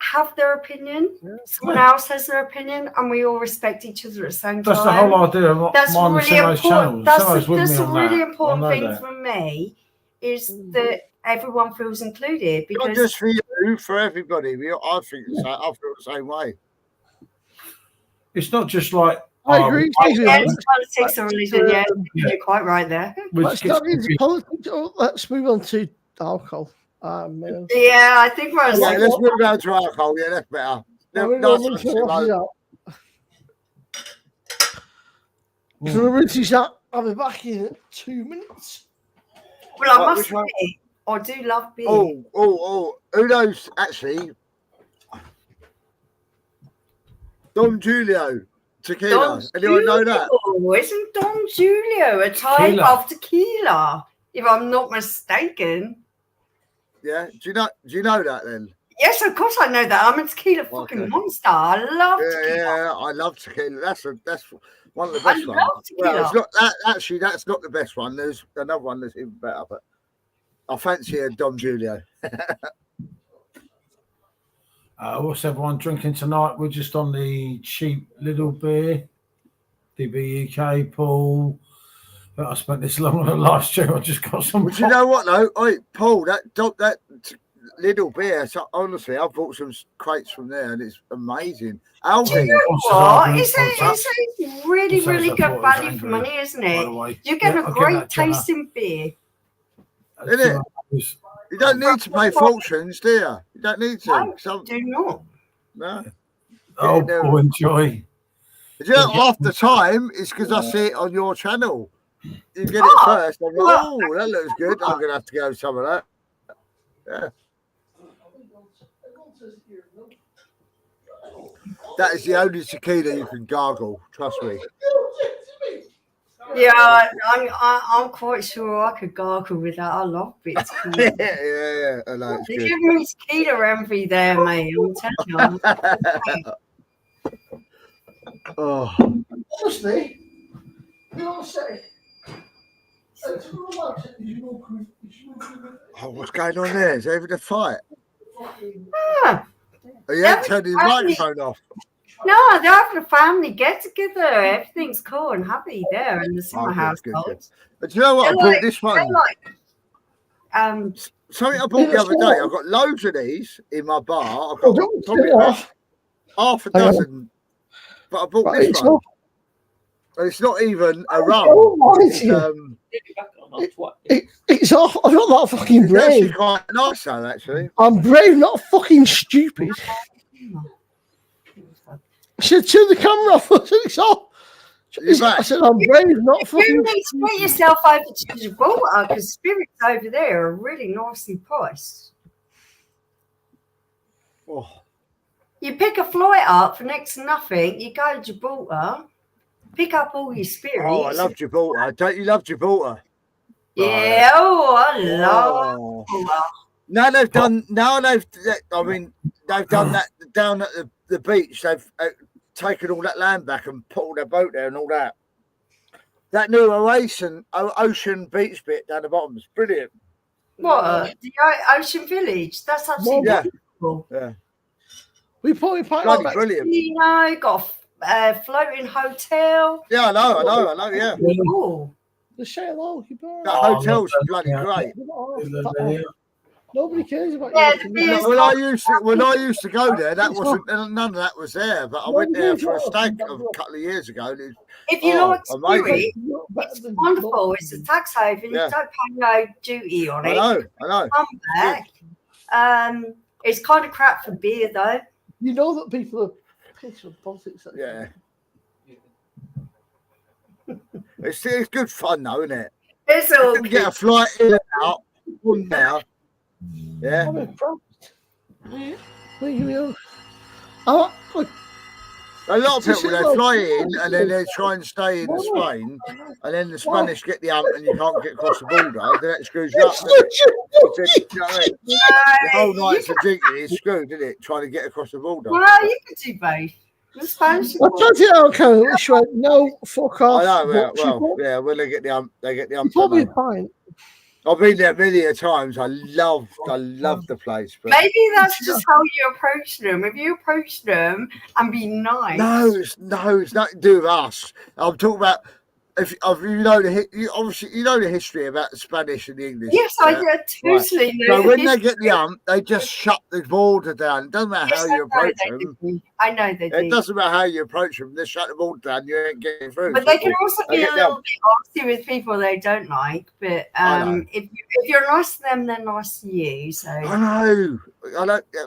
have their opinion. Yeah. Someone else has their opinion, and we all respect each other at the same That's the time. whole idea. I'm not That's minding really Simo's important. channel. That's Simo's with me a on really that. important I know thing that. for me is that everyone feels included Not because just for you, for everybody. I think I feel the same way. It's not just like. I agree. yeah, it's politics or religion. Yeah, Yeah. you're quite right there. which Let's gets not into confusing. politics. Let's move on to alcohol. Yeah, I think we're Yeah, let's move down to alcohol. Yeah, that's better. So remember, this is that I'll be back in 2 minutes. Well, I Right, must which one? admit, I do love beer. Oh, who knows, actually? Don Julio tequila. Anyone know that? Isn't Don Julio a type Tequila. of tequila? If I'm not mistaken. Yeah. Do you know that then? Yes, of course I know that. I'm a tequila fucking Okay. monster. I love tequila. Yeah, I love tequila. That's one of the best I ones. love tequila. Well, it's not that actually. That's not the best one. There's another one that's even better, but I fancy a Don Julio. What's everyone drinking tonight? We're just on the cheap little beer. DBUK, Paul. But I spent this long on a live stream. I just got some. But you know what though? Paul, that little beer. So honestly, I bought some crates from there, and it's amazing. Do you know what? It's really, really good value for money, isn't it? You get a great tasting beer. Isn't it? You don't need to pay fortunes, do you? You don't need to. No, do not. No. Oh, Paul, enjoy. You know, half the time it's because I see it on your channel. You get it first. I'm like, oh, that looks good. I'm gonna have to go with some of that. Yeah. That is the only tequila you can gargle. Trust me. Yeah, I'm quite sure I could gargle with that. I love it. yeah. I know, it's You good. give me tequila envy there, mate. I'm telling you. Oh. Honestly, you know what I'm saying? Oh, what's going on there? Is there even a fight? Ah, Oh, you haven't turned his microphone off. no, they're having a family get together. Everything's cool and happy there in the summer household. But you know what? I bought this one. Something I bought the other day. I've got loads of these in my bar. I've got probably about half a dozen. But I bought this one. And it's not even a rum. It's off. I'm not that fucking It's actually brave. quite nice though, actually. I'm brave, not fucking stupid. I said to the camera, I said it's off. I said I'm brave, not fucking. You need to put yourself over to Gibraltar because spirits over there are really nicely priced. Oh. You pick a flight up for next to nothing. You go to Gibraltar, pick up all your spirits. Oh, I love Gibraltar. Don't you love Gibraltar? Yeah, I love Gibraltar. Now they've done. They've done that down at the beach. They've taken all that land back and put all their boat there and all that. That new ocean beach bit down the bottom is brilliant. What? The Ocean Village? That's absolutely beautiful. Yeah. We probably Bloody brilliant. You know, got a floating hotel. Yeah, I know. Yeah. Cool. Just say hello. That hotel's bloody great. Nobody cares about you. When I used to go there, that wasn't none of that was there. But I went there for a stag a couple of years ago. And if you like amazing. spirit, it's wonderful. It's a tax haven. Yeah. You don't pay no duty on it. I know. Come back. It's kind of crap for beer though. You know that people are pissed with politics. Yeah. It's good fun though, isn't it? It's all You can get a flight in and out. Now. Yeah. I'm impressed. A lot of people they fly in and then they try and stay in Spain, and then the Spanish get the hump and you can't get across the border. Then that screws you up. The whole night's a drinking. It's screwed, isn't it? Trying to get across the border. Well, you could do both. The Spanish. I told you, okay, she went, no, fuck off. I know. When they get the hump, they get the hump. Probably fine. I've been there many a times. I love the place. But maybe that's just how you approach them. If you approach them and be nice. No, it's nothing to do with us. I'm talking about if you know the history about the Spanish and the English. Yes, I totally know. So when they get the hump, they just shut the border down. It doesn't matter how you approach them. I know they do. It doesn't matter how you approach them. They shut the border down. You ain't getting through. But they can also be a little bit arsy with people they don't like. But if you're nice to them, they're nice to you. So I know,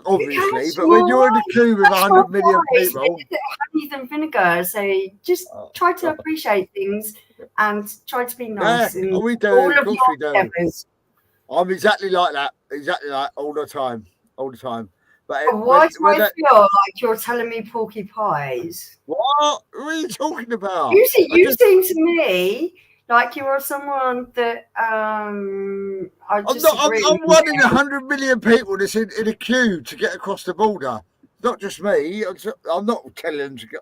obviously. But when you're in a queue with 100 million people, honey and vinegar. So just try to appreciate things. and try to be nice. Yeah, and we do. all Of course we do. endeavours. I'm exactly like that. Exactly like all the time. All the time. But Why do I feel like you're telling me porky pies? What are you talking about? You seem to me like you are someone that I I'm disagree I'm with one in you. 100 million people that's in a queue to get across the border. Not just me. I'm not telling them to go.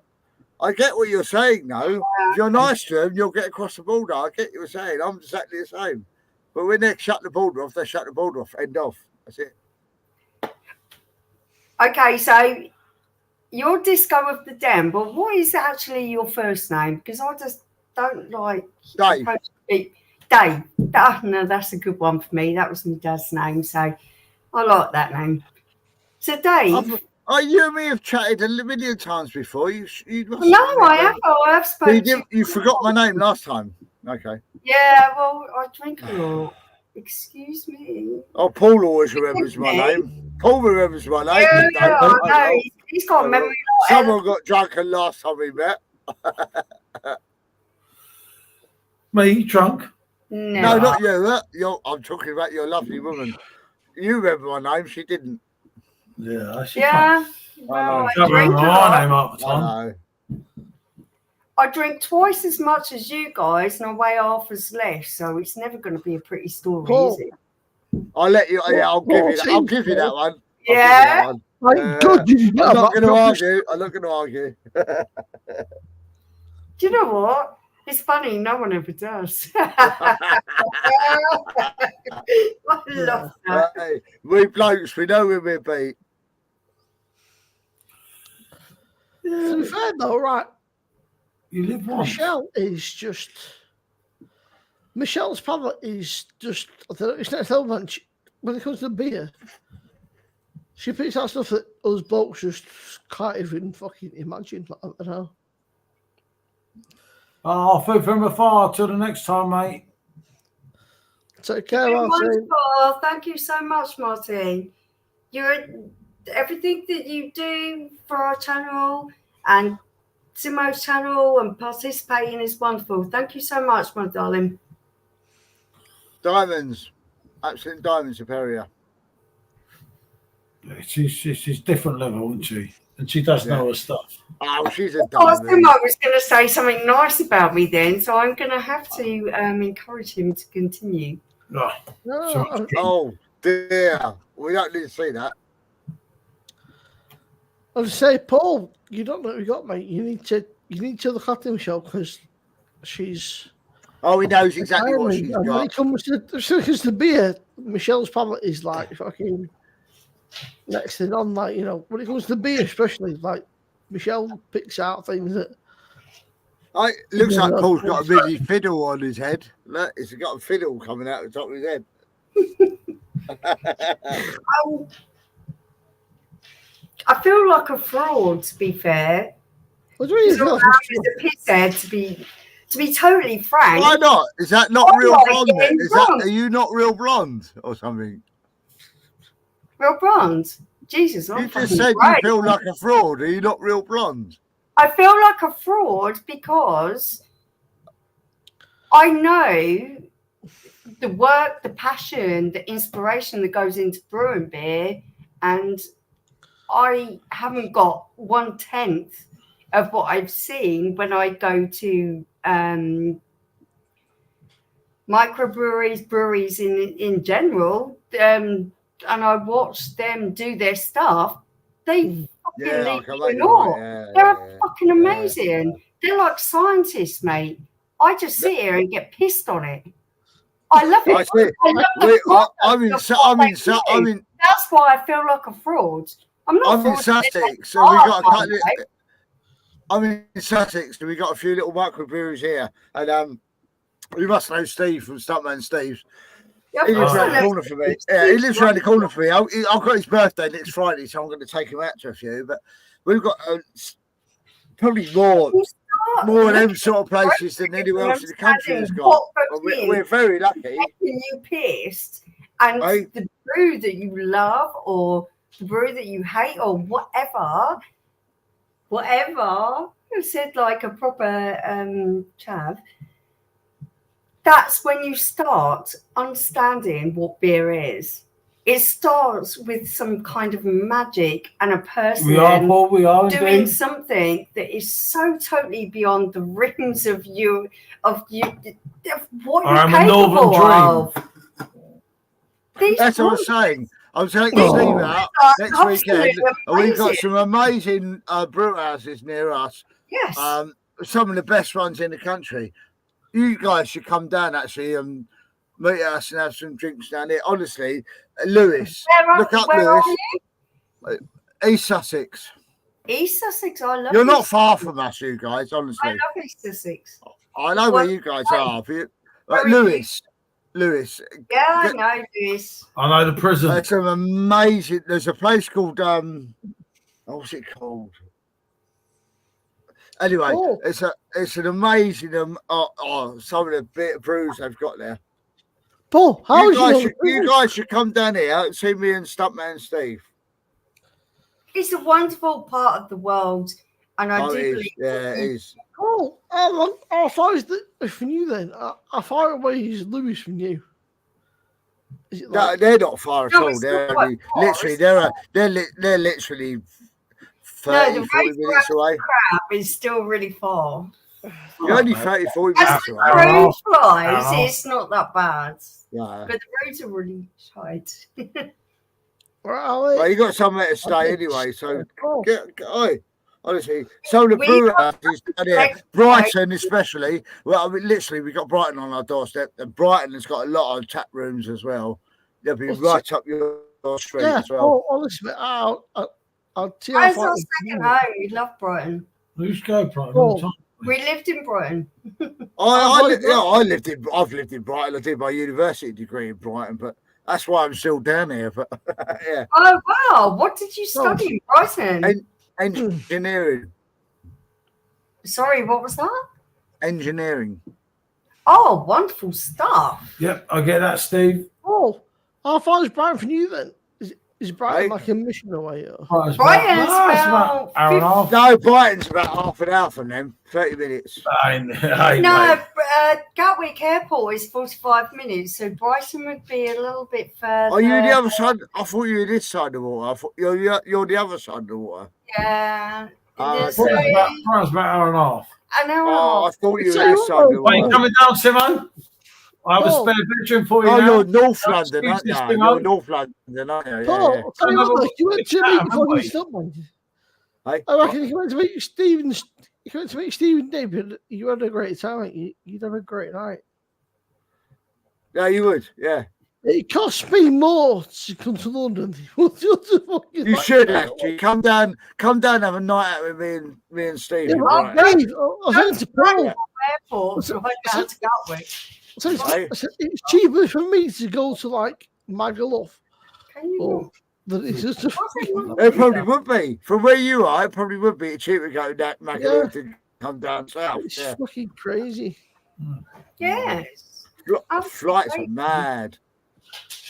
I get what you're saying, though. If you're nice to them, you'll get across the border. I get what you're saying. I'm exactly the same. But when they shut the border off, they shut the border off. End off. That's it. Okay, so you're Disco of the Den, but what is actually your first name? Because I just don't like Dave. Dave. Oh, no, that's a good one for me. That was my dad's name, so I like that name. So Dave. You and me have chatted a million times before. You must I have spoken to you. You forgot my name last time. Okay. Yeah, well, I drink a lot. Excuse me. Oh, Paul always remembers my name. Paul remembers my name. Yeah, I know. He's got a memory. Someone got drunk the last time we met. Me drunk? No, not you. I'm talking about your lovely woman. You remember my name. She didn't. Yeah. Yeah. Well, I remember my name up the time. I drink twice as much as you guys and I weigh half as less, so it's never going to be a pretty story, is it? I'll let you. Yeah, I'll give you that. I'll give you that one. Yeah. Thank God you I'm not going to argue. I'm not going to argue. Do you know what? It's funny. No one ever does. I love that. Hey, we blokes, we know when we're beat. To be fair, though, right? You live once. Michelle's palate is just, I don't know, it's not so much when it comes to beer. She picks out stuff that us blokes just can't even fucking imagine. I don't know. Oh, food from afar. Till the next time, mate. Take care, Martin. Thank you so much, Martin. Everything that you do for our channel and Simo's channel and participating is wonderful. Thank you so much, my darling. Diamonds. Absolute diamond superior. She's different level, isn't she? And she does know her stuff. Oh, she's a diamond. diamond. Simo was going to say something nice about me then, so I'm going to have to encourage him to continue. Oh, dear. We don't need to see that. I was say, Paul, you don't know what you got, mate. You need to look after Michelle because she's. Oh, he knows exactly what she's got. When it comes to beer, Michelle's palate is like fucking next thing on. Like, you know, when it comes to beer, especially, like Michelle picks out things that. Looks like Paul's got a mini fiddle on his head. Look, he's got a fiddle coming out the top of his head. I feel like a fraud, to be fair. What do you mean? A pisshead, to be totally frank. Why not? Is that not real blonde? Are you not real blonde or something? Real blonde? Jesus, you just said you feel like a fraud. Are you not real blonde? I feel like a fraud because I know the work, the passion, the inspiration that goes into brewing beer, and I haven't got 1/10 of what I've seen when I go to microbreweries, breweries in general, and I watch them do their stuff. They fucking leave you in awe. They're fucking amazing. They're like scientists, mate. I just sit here and get pissed on it. I love it. I mean, that's why I feel like a fraud. I'm in Sussex, so we got a couple. I'm in Sussex, so we got a few little microbreweries here, and you must know Steve from Stuntman Steve's. He lives around the corner for me. Yeah, he lives around the corner for me. I've got his birthday next Friday, so I'm going to take him out to a few. But we've got probably more of them sort of places than anywhere else in the country has got. We're very lucky. Making you pissed, and the brew that you love, or the brew that you hate, or whatever. I said like a proper chav. that's when you start understanding what beer is. It starts with some kind of magic and a person We are, Paul. We are doing indeed. something that is so totally beyond the rims of what I am you're a northern capable dream. of. These That's what I was breweries saying. I'm taking Oh. Steve out are next weekend, absolutely and we've got amazing. some amazing brew houses near us. Yes. Some of the best ones in the country. You guys should come down actually and meet us and have some drinks down here. Honestly, Lewis, look up where Lewis, are you? East Sussex. East Sussex. I love You're not East far Sussex. from us, you guys. I Honestly, love East Sussex. I know where you guys are. Very Lewis. Yeah, I know this. I know the prison. There's some amazing. There's a place called what's it called? Anyway, Oh. it's an amazing some of the bit brews they've got there. Paul, You guys should come down here and see me and Stuntman Steve. It's a wonderful part of the world, and I do It is. believe. Yeah, it is. Oh, how far is it from you then? How far away is Lewis from you? Is it No, they're not far at No, all. it's They're not quite far, literally they're literally 30, No, the 40 minutes away. crap is still really far. You're only 30, 40 As minutes the away. road flies, Oh. it's not that bad. Yeah. But the roads are really tight. Well, you got somewhere to stay anyway, so Oh. honestly, some of the We brew got houses down here, Brighton especially. Well, I mean, literally, we got Brighton on our doorstep, and Brighton has got a lot of tap rooms as well. They'll be right up your street as well. Oh, honestly, I'll tell you Where's how far our it is from second you. home? We love Brighton. Who's go, Brian? Oh. All the time. We lived in Brighton. I've lived in Brighton. I did my university degree in Brighton, but that's why I'm still down here. But yeah, Oh, wow. What did you study in Brighton? engineering. Sorry, what was that? Engineering. Oh, wonderful stuff. Yep, I get that, Steve. Oh, how far is Brighton from you then? Is Brighton Hey. like a mission away? Or? Brighton's Brighton's it's about hour and a half. No, Brighton's about half an hour from them. 30 minutes. No, Gatwick Airport is 45 minutes, so Brighton would be a little bit further. Are you the other side? I thought you were this side of the water. I thought you're the other side of the water. Yeah. Ah, So, okay. Brighton's about an hour and a half. an hour and a Oh, I half. thought you were So this side of the Are you water. coming down, Simon? I have a Paul. spare bedroom for you Oh, now. you're North That's London, aren't you? business thing, You're mate. North London, aren't you? Paul, Yeah, I'll tell you Remember what, you went to what- meet haven't before we? you stopped, man. yeah. Hey, I reckon if you went to meet Stephen, you went to meet Stephen David, you had a great time. You'd have a great night. yeah, you would. Yeah, It cost me more to come to London. you should actually come down, have a night out with me and Steve. Yeah, right. Dave, I was saying to Paul, Airport, so I down to Gatwick. so Hey. it's cheaper for me to go to like Magaluf Can you or than it's just a It probably would be. From where you are, it probably would be cheaper to go down Magaluf to come down south. It's Yeah. fucking crazy. Yes. Flights are mad.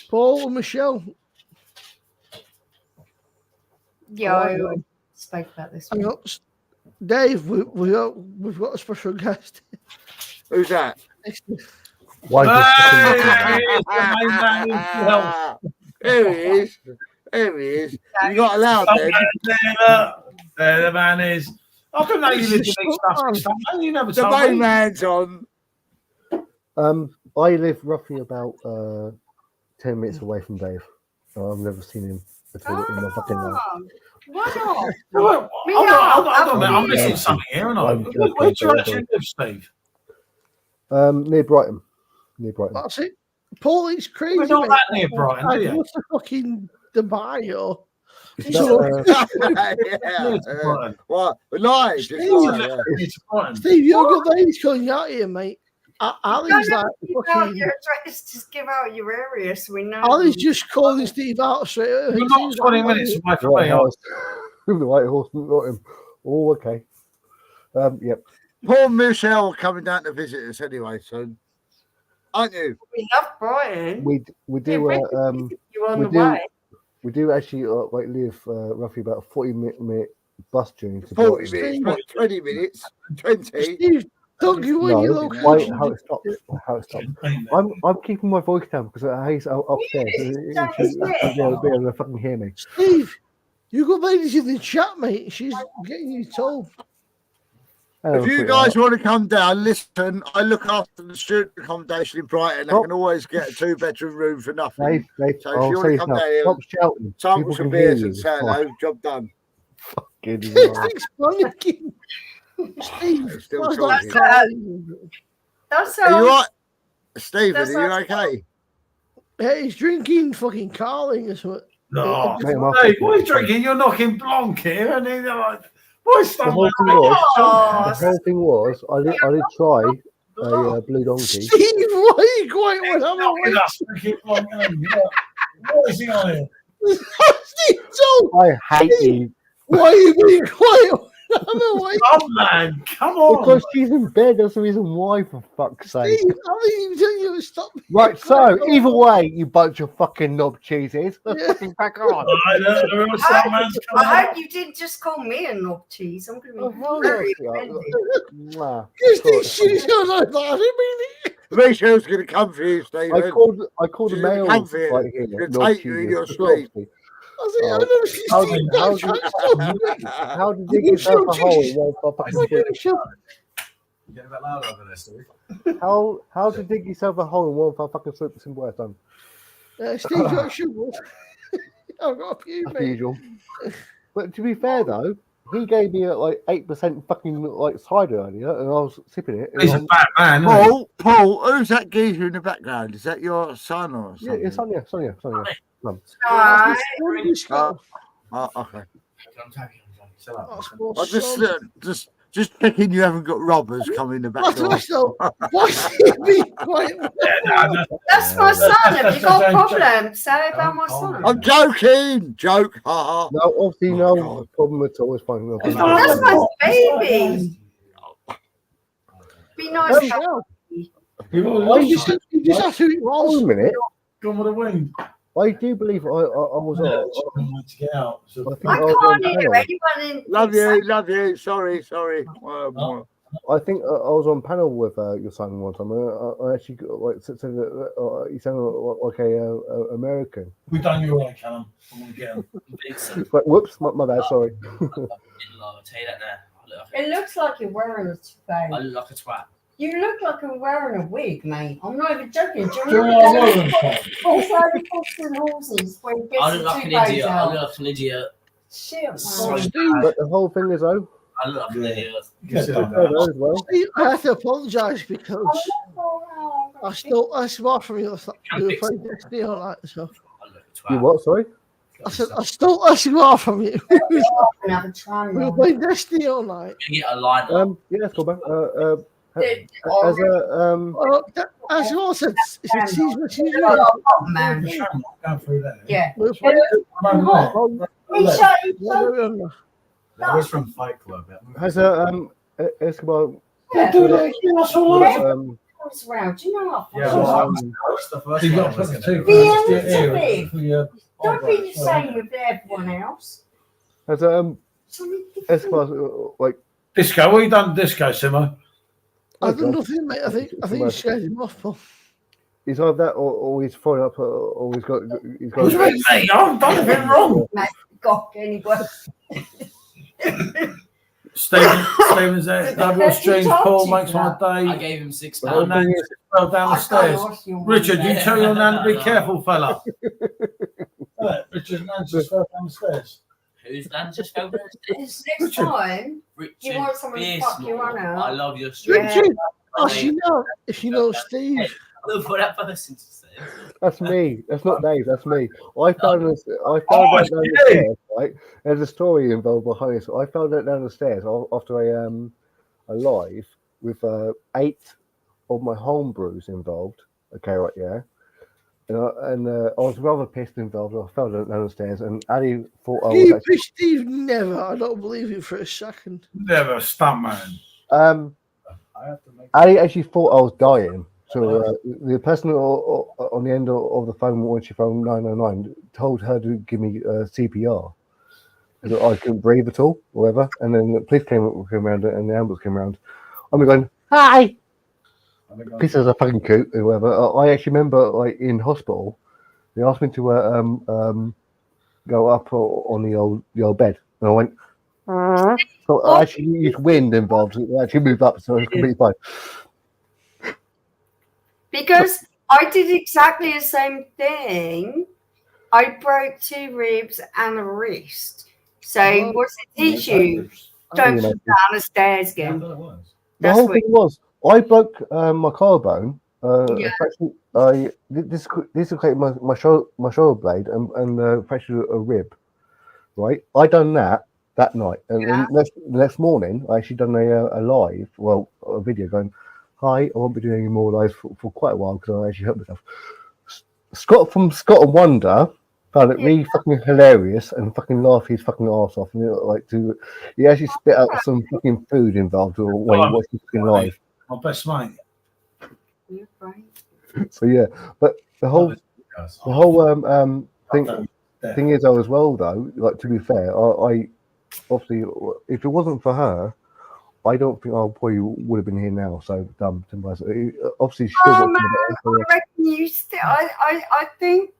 Paul and Michelle. Yeah, Oh, I no. spoke about this Hang one. on. Dave, we've got a special guest. Who's that? Why Hey, it's the main man himself. There he is. There he is. You got allowed then. There the man is. I couldn't know you lived in East Sussex. You never The told main me. man's on. I live roughly about 10 minutes away from Dave. So I've never seen him at all in my fucking life. Why not? Well, Me hold not. on a minute. I'm Yeah. missing something here, aren't I? I'm Where do you actually live, Steve? Near Brighton. Near Brighton. That's it. Paul, it's crazy. We're not mate. that near Brighton, Like, do you? what's the fucking Dubai or? It's So- about, Yeah. Near to Brighton. What? Lies. Steve, It's lies, yeah. Near to Brighton. Steve, you're good ladies calling out here, mate. Ali's like Give out fucking. your address, just give out your area so we know. Ali's just calling Steve out straight away. We're not 20 minutes away from White me. Horse. The White Horse, not him. Oh, okay. Yep. Paul and Michelle are coming down to visit us anyway, so aren't you? We love Brighton. We do You on we the do- way. we do actually live roughly about a 40-minute bus journey to 40 Brighton. minutes, what, 20 minutes, 20. Steve, Don't you when you look wait, how it stops. How it stops. I'm keeping my voice down because Hayes upstairs. They'll be able to fucking hear me. Steve, you got ladies in the chat, mate. She's getting you told. If you guys want to come down, listen. I look after the student accommodation in Brighton. I can always get a 2-bedroom room for nothing. So if you want to come down here, stop shouting. sample some beers and say hello, job done. Fucking Steve, Still that's talking. That's Are you right, Stephen? Are you okay? Hey, he's drinking fucking Carling or something. No, Mate, hey, what are you drinking? You're knocking Blanc here, and then like, what's The that? whole thing was, I did try a blue donkey. Steve, why are you going with him? What is he on here? Steve, so I hate you. why are you being quiet? Oh man, come on! Because she's in bed. That's the reason why, for fuck's sake. Steve, how are you telling you to stop? Right, so either way, you bunch of fucking knob cheeses. Let's fucking back on. I hope you didn't just call me a knob cheese. I'm going to be very offended. Steve, she's like that. I didn't mean it. Rachel's going to come for you, Stephen. I called the She's male gonna come for you. right here. She's knob gonna take you in your cheeses. sleep. How did you get out the hole in one fucking Get a bit louder over there, Steve. How to dig yourself a hole in one fucking sleep? Simple as done. Steve got sugar. I've got a few, As mate. usual. But to be fair though, he gave me like 8% fucking like cider earlier, and I was sipping it. He's a bad man. Isn't he? Paul, who's that geezer in the background? Is that your son or something? Yeah, it's Sonia. Okay. Chill out. I just checking you haven't got robbers coming in the back door. Why should you be quiet? That's my son. Have you got a problem? Say about my son. I'm joking. Joke. Ha No, obviously no problem at all. It's fine. That's my baby. Be nice. You just have to eat Hold a minute. Gone with the wind. I do believe I was To get out. So I can't hear anyone in. Love you. Sorry. I think I was on panel with your son one time. I actually said that he sounded like a American. we've done you right, Callum. I'm gonna get him. But whoops, my bad. Sorry. I'll tell you that now. It looks like you're wearing a toupee. I look like a twat. You look like you're wearing a wig, mate. I'm not even joking. Do Do you you know what remember I'm wearing? also the Boston horses when he gets I the look like an toupees idiot. I out? look like an idiot. Shit, man. So But the whole thing is though, I look like an idiot. Get fair done. though as well. I have to apologise because I stole a smart from you. We were playing Destiny all night, so I look like a You twat. what? Sorry. I said I stole a cigar from you. Another time. We were playing Destiny all night. You get a line. Yeah, let's go back. Oh, Well, as well said, it's a cheese machine. man. Going through there. Yeah. We were playing. That was from Fight Club. Has Escobar Yeah. Do that. That's all right. Comes round. Do you know what? Yeah, that's the first You've one I got was to gonna take do. Don't be the same with everyone else. has Something different. Escobar like Disco, what you done disco, Simo? I've done nothing, mate. I think you scared him off, Paul. he's either that or he's thrown up or he's got What's with me? I haven't done anything wrong. God, anyway. Stephen's there. Double streams, Paul makes my I day. gave him £6. The whole And then thing is, fell down the stairs. Richard, you tell your nan to be No. careful, fella. Richard's nan just fell down the stairs. Who's nan just fell down the stairs? Next time, Richard. you want someone to Beer fuck you snort. on out. I love your stream. Richard, if you know Steve, Look for that person to say. that's me. That's not Dave. That's me. I found that down the stairs. Right, there's a story involved behind this. I found that down the stairs after a live with 8 of my home brews involved. Okay, right, yeah. And I was rather pissed involved. I fell down the stairs, and Ali thought I was actually, Steve never. I don't believe it for a second. Never a stunt man. I have to make Ali actually thought I was dying. So the person on the end of the phone when she phoned 999 told her to give me CPR because I couldn't breathe at all, or whatever. And then the police came around and the ambulance came around. I'm going, Hi. Pieces are fucking cute, or whatever. I actually remember, like in hospital, they asked me to go up on the old bed, and I went. So I actually used wind involved. It actually moved up, so it's completely fine. Because I did exactly the same thing. I broke 2 ribs and a wrist. So what's it teach you? Don't come down the stairs again. The whole thing was I broke my collarbone. Yeah. I dislocated my shoulder blade and fractured a rib. Right, I done that night, and then the next morning I actually done a live, a video going, "Hi, I won't be doing any more lives for quite a while because I actually hurt myself." Scott from Scott and Wonder found it really fucking hilarious and fucking laughed his fucking arse off, and he actually spit out some fucking food involved when he watched the fucking live. My best mate. So yeah, but the whole thing is though as well though, like to be fair, I obviously if it wasn't for her, I don't think I probably would have been here now. So obviously she's still watching I reckon you still. I think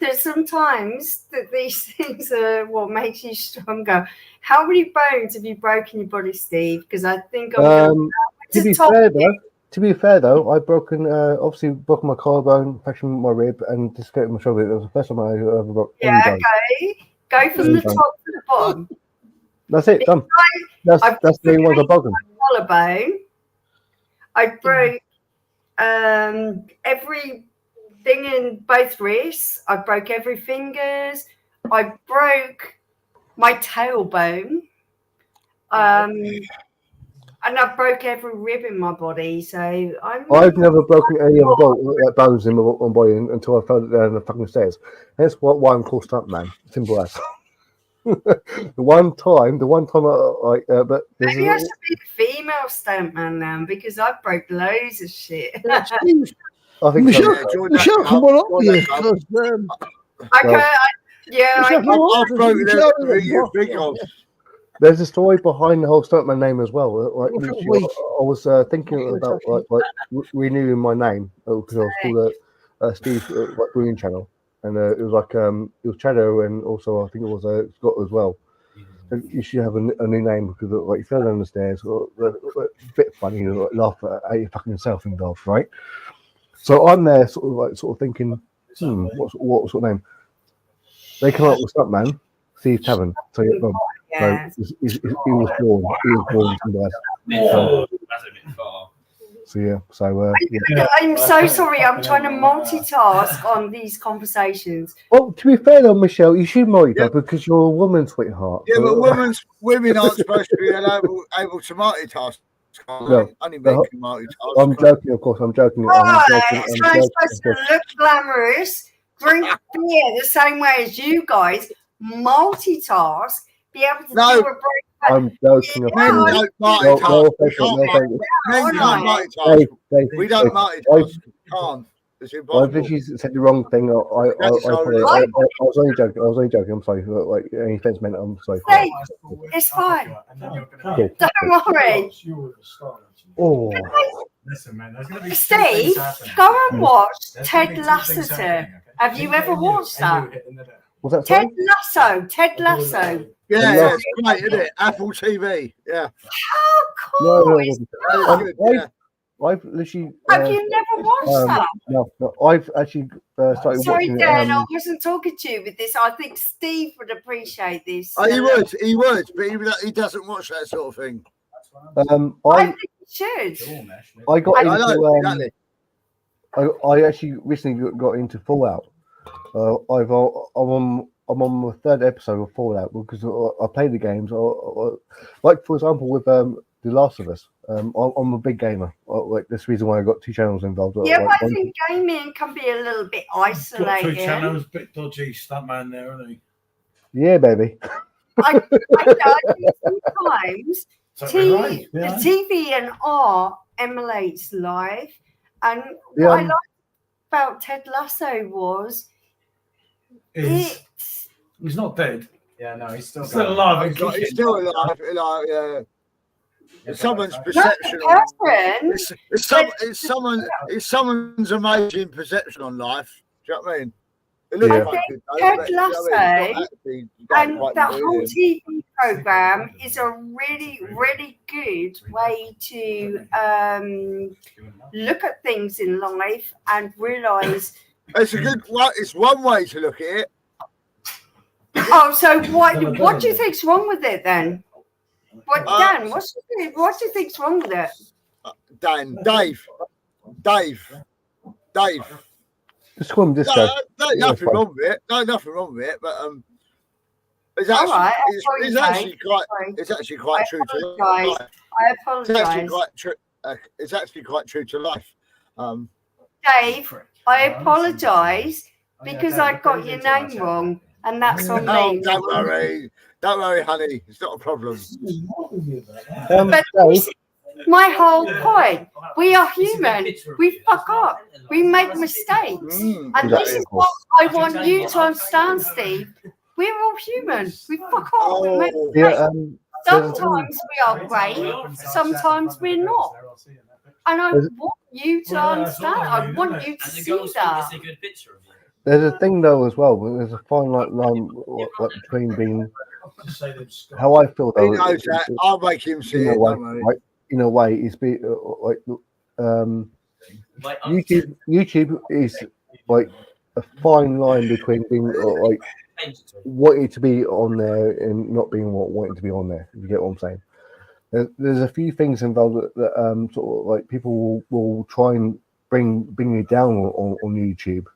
that sometimes that these things are what makes you stronger. How many bones have you broken your body, Steve? Because I think to be fair though, I obviously broken my collarbone, fractured my rib, and dislocated my shoulder. It was the first time I ever broke any bone. Go from the top to the bottom. That's it, done. That's the only ones I broken. Collarbone. I broke everything in both wrists. I broke every fingers. I broke my tailbone. And I broke every rib in my body, so I've never broken any other bones in my body until I fell down the fucking stairs. That's why I'm called stuntman. Simple as. the one time, but maybe I should be the female stuntman now because I broke loads of shit. I think Michelle, come on up here. There's a story behind the whole stuntman name as well. Like, I was thinking about renewing my name because I was called Steve Brewing Channel, and it was like it was Shadow, and also I think it was Scott as well. So you should have a new name because like you fell down the stairs, a bit funny, laugh at your fucking self involved, right? So I'm there, sort of thinking, what sort of name? They come up with stuntman, Steve Tavern. So yeah, so he was born. So yeah. So I'm so sorry. I'm trying to multitask on these conversations. Well, to be fair though, Michelle, you should multitask because you're a woman, sweetheart. Yeah, but women aren't supposed to be able to multitask. No, only men can multitask. I'm joking, of course. I'm joking. I'm supposed to look glamorous, drink beer the same way as you guys, multitask, be able to do a break. I'm joking. Men don't multitask. Men can't multitask. We don't multitask. Can't. It's impossible. I literally said the wrong thing. I was only joking. I was only joking. I'm sorry. Like any offense meant. I'm sorry. Hey, it's fine. Don't worry. Oh. Listen, man. Steve, go and watch Ted Lasso. Have you ever watched that? Was that Ted Lasso? Ted Lasso. Yeah, it's great, isn't it? Apple TV. Yeah. How cool is that? I've literally. Have you never watched that? No. I've actually started Sorry, watching Dan, I wasn't talking to you with this. I think Steve would appreciate this. Oh, he would, but he doesn't watch that sort of thing. I think he should. I got into. I actually recently got into Fallout. I'm on the third episode of Fallout because I play the games. Like for example, with The Last of Us. I'm a big gamer. Like that's the reason why I got 2 channels involved. Yeah, but I think gaming can be a little bit isolated. 2 channels, bit dodgy stuntman there, isn't he? Yeah, baby. I think sometimes the TV and art emulates life, and what I liked about Ted Lasso was he's not dead. Yeah, no, he's still alive. He's still alive. It's someone's perception. It's someone's amazing perception on life. Do you know what I mean? It looks I quite think good, Ted but, you know what I mean? It's not actually And quite that good, whole is it? TV program is a really, really good way to look at things in life and realise. It's a good one. It's one way to look at it. Oh, so what do you think's wrong with it then? Dan, what do you think's wrong with it? Dave. Just call him this No, guy. nothing wrong with it. No, nothing wrong with it. But it's actually, All right, it's actually quite true to I life. It's actually apologise. quite true. It's actually quite true to life. Dave, I apologise because I got your name wrong, and that's on Oh, me. don't worry, honey. It's not a problem. But this is my whole point. We are human. We fuck up. We make mistakes. And this is what I want you to understand, Steve. We're all human. We fuck up. We make mistakes. Sometimes we are great. Sometimes we're not. And I want you to understand. I want you to see that. It's a good picture of you. There's a thing though as well. There's a fine line between being how I feel though. He knows that. I'll make him see it. Don't worry. Right, in a way, it's be like YouTube is like a fine line between being like wanting to be on there and not being wanting to be on there. If you get what I'm saying. There's a few things involved that sort of like people will try and bring you down on YouTube.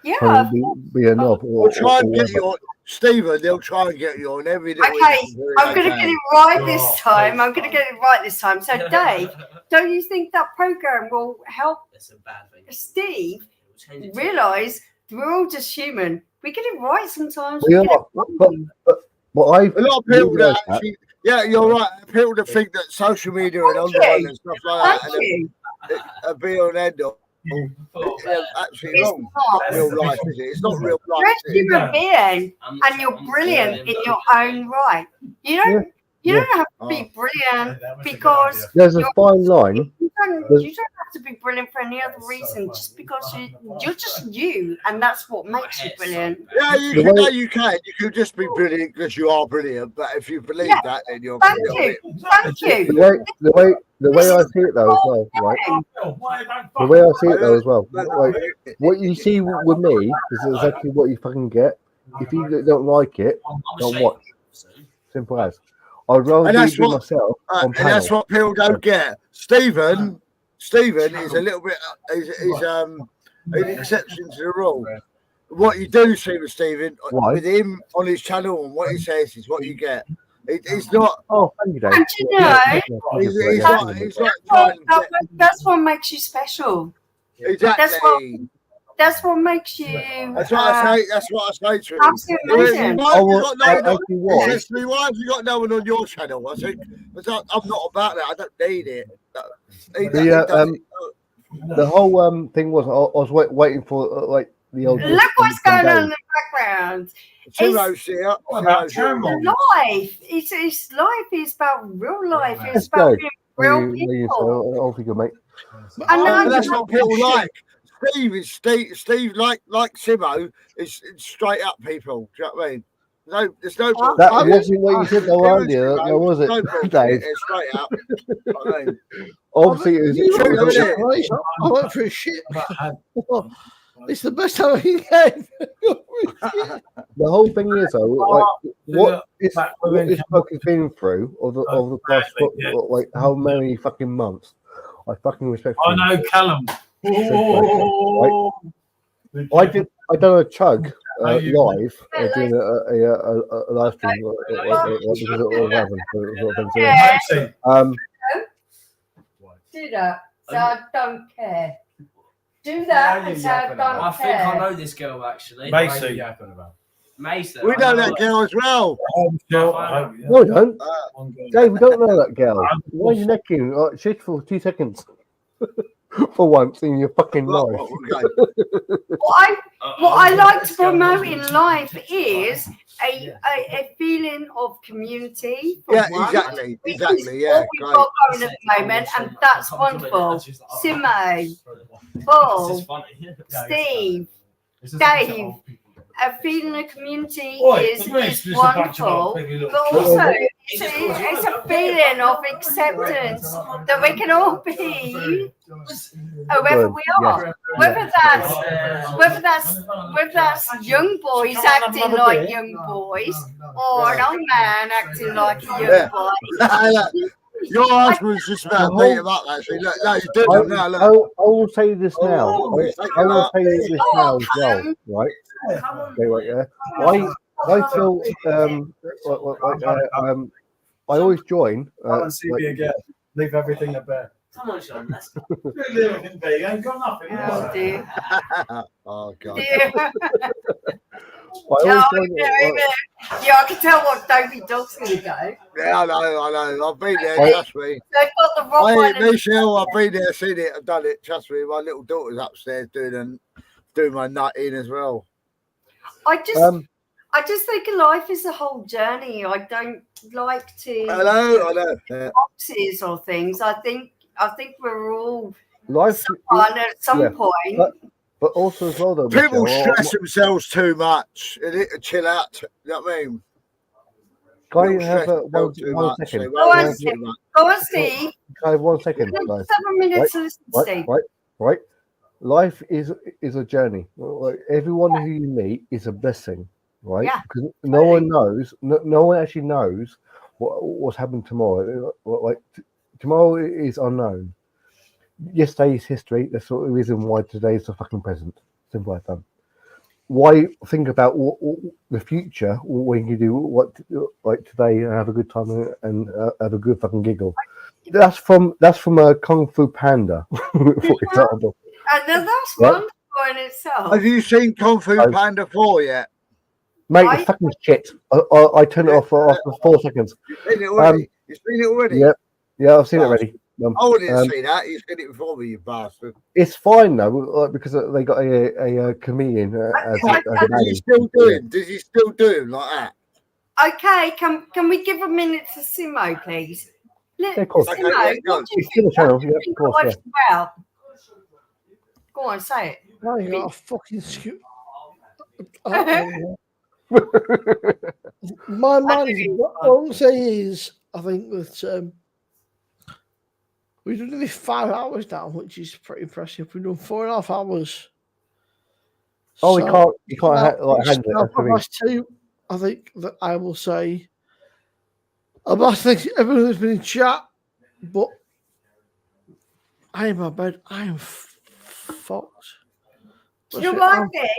Yeah. Be a knob. They'll try and get you on, Stephen. They'll try and get you on every little. Okay, I'm going to get it right this time. I'm going to get it right this time. So, Dave, don't you think that program will help Steve realise we're all just human? We get it right sometimes. Yeah, but a lot of people that actually, yeah, you're right. People that think that social media and online and stuff like that and be on end of. Absolutely wrong. It's not real life, is it? It's not real life. You're a human being, and you're brilliant in your own right. You don't have to be brilliant because there's a fine line. You don't have to be brilliant for any other reason. Just because you're just you, and that's what makes you brilliant. Yeah, you can. You can just be brilliant because you are brilliant. But if you believe that, then you're brilliant. Thank you. The way I see it though as well, right? The way I see it though as well, like what you see with me is exactly what you fucking get. If you don't like it, don't watch. Simple as. I'd rather be myself. And that's what people don't get. Stephen is a little bit is an exception to the rule. What you do see with Stephen, with him on his channel and what he says is what you get. It's not. Oh, thank you, Dave. And you know, that's what makes you special. Exactly. That's what makes you. That's what I say. That's what I say to him. Absolutely. Why have you got no one on your channel? I think I'm not about that. I don't need it. The whole thing was I was waiting for like the old. Look what's going on in the background. Life. It's life. It's about real life. It's about being real people. Off you go, mate. And that's what people like. Steve, like Simo, is straight up people. Do you know what I mean? No, there's no. That wasn't what you said though earlier, was it? Dave? It's straight up. I mean, obviously, it was. I went for a shit. It's the best time I can get. The whole thing is though, like what this fucking been through of the past, like how many fucking months? I fucking respect. I know Callum. I done a chug live doing a live stream do that, so I don't care. Do that, so I don't care. I think I know this girl actually. Macy. Mason. We know that girl as well. No, I don't. Dave, we don't know that girl. Why are you necking? Shit for 2 seconds. For once in your fucking life. What I like to promote in life is a feeling of community. For Yeah, one, exactly. which Exactly. is Yeah, what we've great. got going at the moment, and that's wonderful. Simo, Paul, Steve, Dave, a feeling of community is wonderful, but also it's a feeling of acceptance that we can all be whoever we are, whether that's young boys acting like young boys or an old man acting like a young boy. Your husband's just about to beat him up, actually. Look, no, he's doing it now. Look. I will say this now. I will say this now as well, right? Okay, right, yeah. I feel I always join. Come and see me again. Leave everything at bare. Come on, Sean. Let's Leave it be. You ain't got nothing. Oh dear. Oh, God. Dear. I always Yeah, I can tell what Dopey Dog's going to go. Yeah, I know. I've been there, trust me. They've got the wrong one. Michelle, I've been there, seen it, I've done it. Trust me, my little daughter's upstairs doing my nut in as well. I just think life is a whole journey. I don't like to I know. Yeah. boxes or things. I think we're all life fun at some point. But also as well, though, People Michelle, stress themselves too much. They need to chill out. You know what I mean? Can I have one second? Go on, Steve. Can I have 1 second, guys? 7 minutes to listen, Steve. Right. Life is a journey. Like, everyone who you meet is a blessing, right? Yeah. Because no one knows. No one actually knows what's happened tomorrow. Like tomorrow is unknown. Yesterday is history. That's the reason why today is the fucking present. Simple as that. Why think about the future when you do what like today and have a good time and have a good fucking giggle? That's from a Kung Fu Panda, for example. And then that's wonderful in itself. Have you seen Kung Fu Panda 4 yet? Mate, it's fucking shit. I turned it off for 4 seconds. You've seen it already? You've seen it already? Yeah, I've seen it already. I didn't see that. You've seen it before me, you bastard. It's fine though, because they got a comedian as Does he still do him? Does he still do him like that? Okay, can we give a minute to Simo, please? Yeah, of course. Simo, Okay, what do you It's still a think? channel, What do you yeah, think of course, life's about? Go on, say it. No, you got a fucking scoot. My mind is what I will say is I think that we've done nearly 5 hours now, which is pretty impressive. We've done 4.5 hours. Oh, So, you can't handle it. Last 2, I think that I will say. I think everyone has been in chat, but I am in my bed. I am fucked. Do you like it?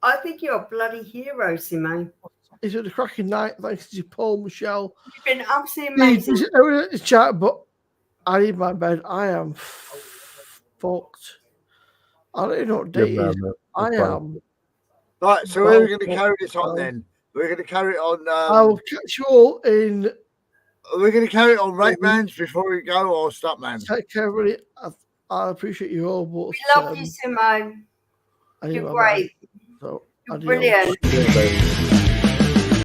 I think you're a bloody hero, Simo. It's been a cracking night. Thanks to Paul, Michelle. You've been absolutely amazing. Everyone in chat, but I need my bed. I am fucked. I don't know what day it is. I am. Right, so where are we going to carry this on then? We're going to carry it on. I'll catch you all in. We're going to carry it on Rate Mans before we go, or Stop Man? Take care, everybody. I appreciate you all. But, We love you, Simo. You're great. So, You're brilliant.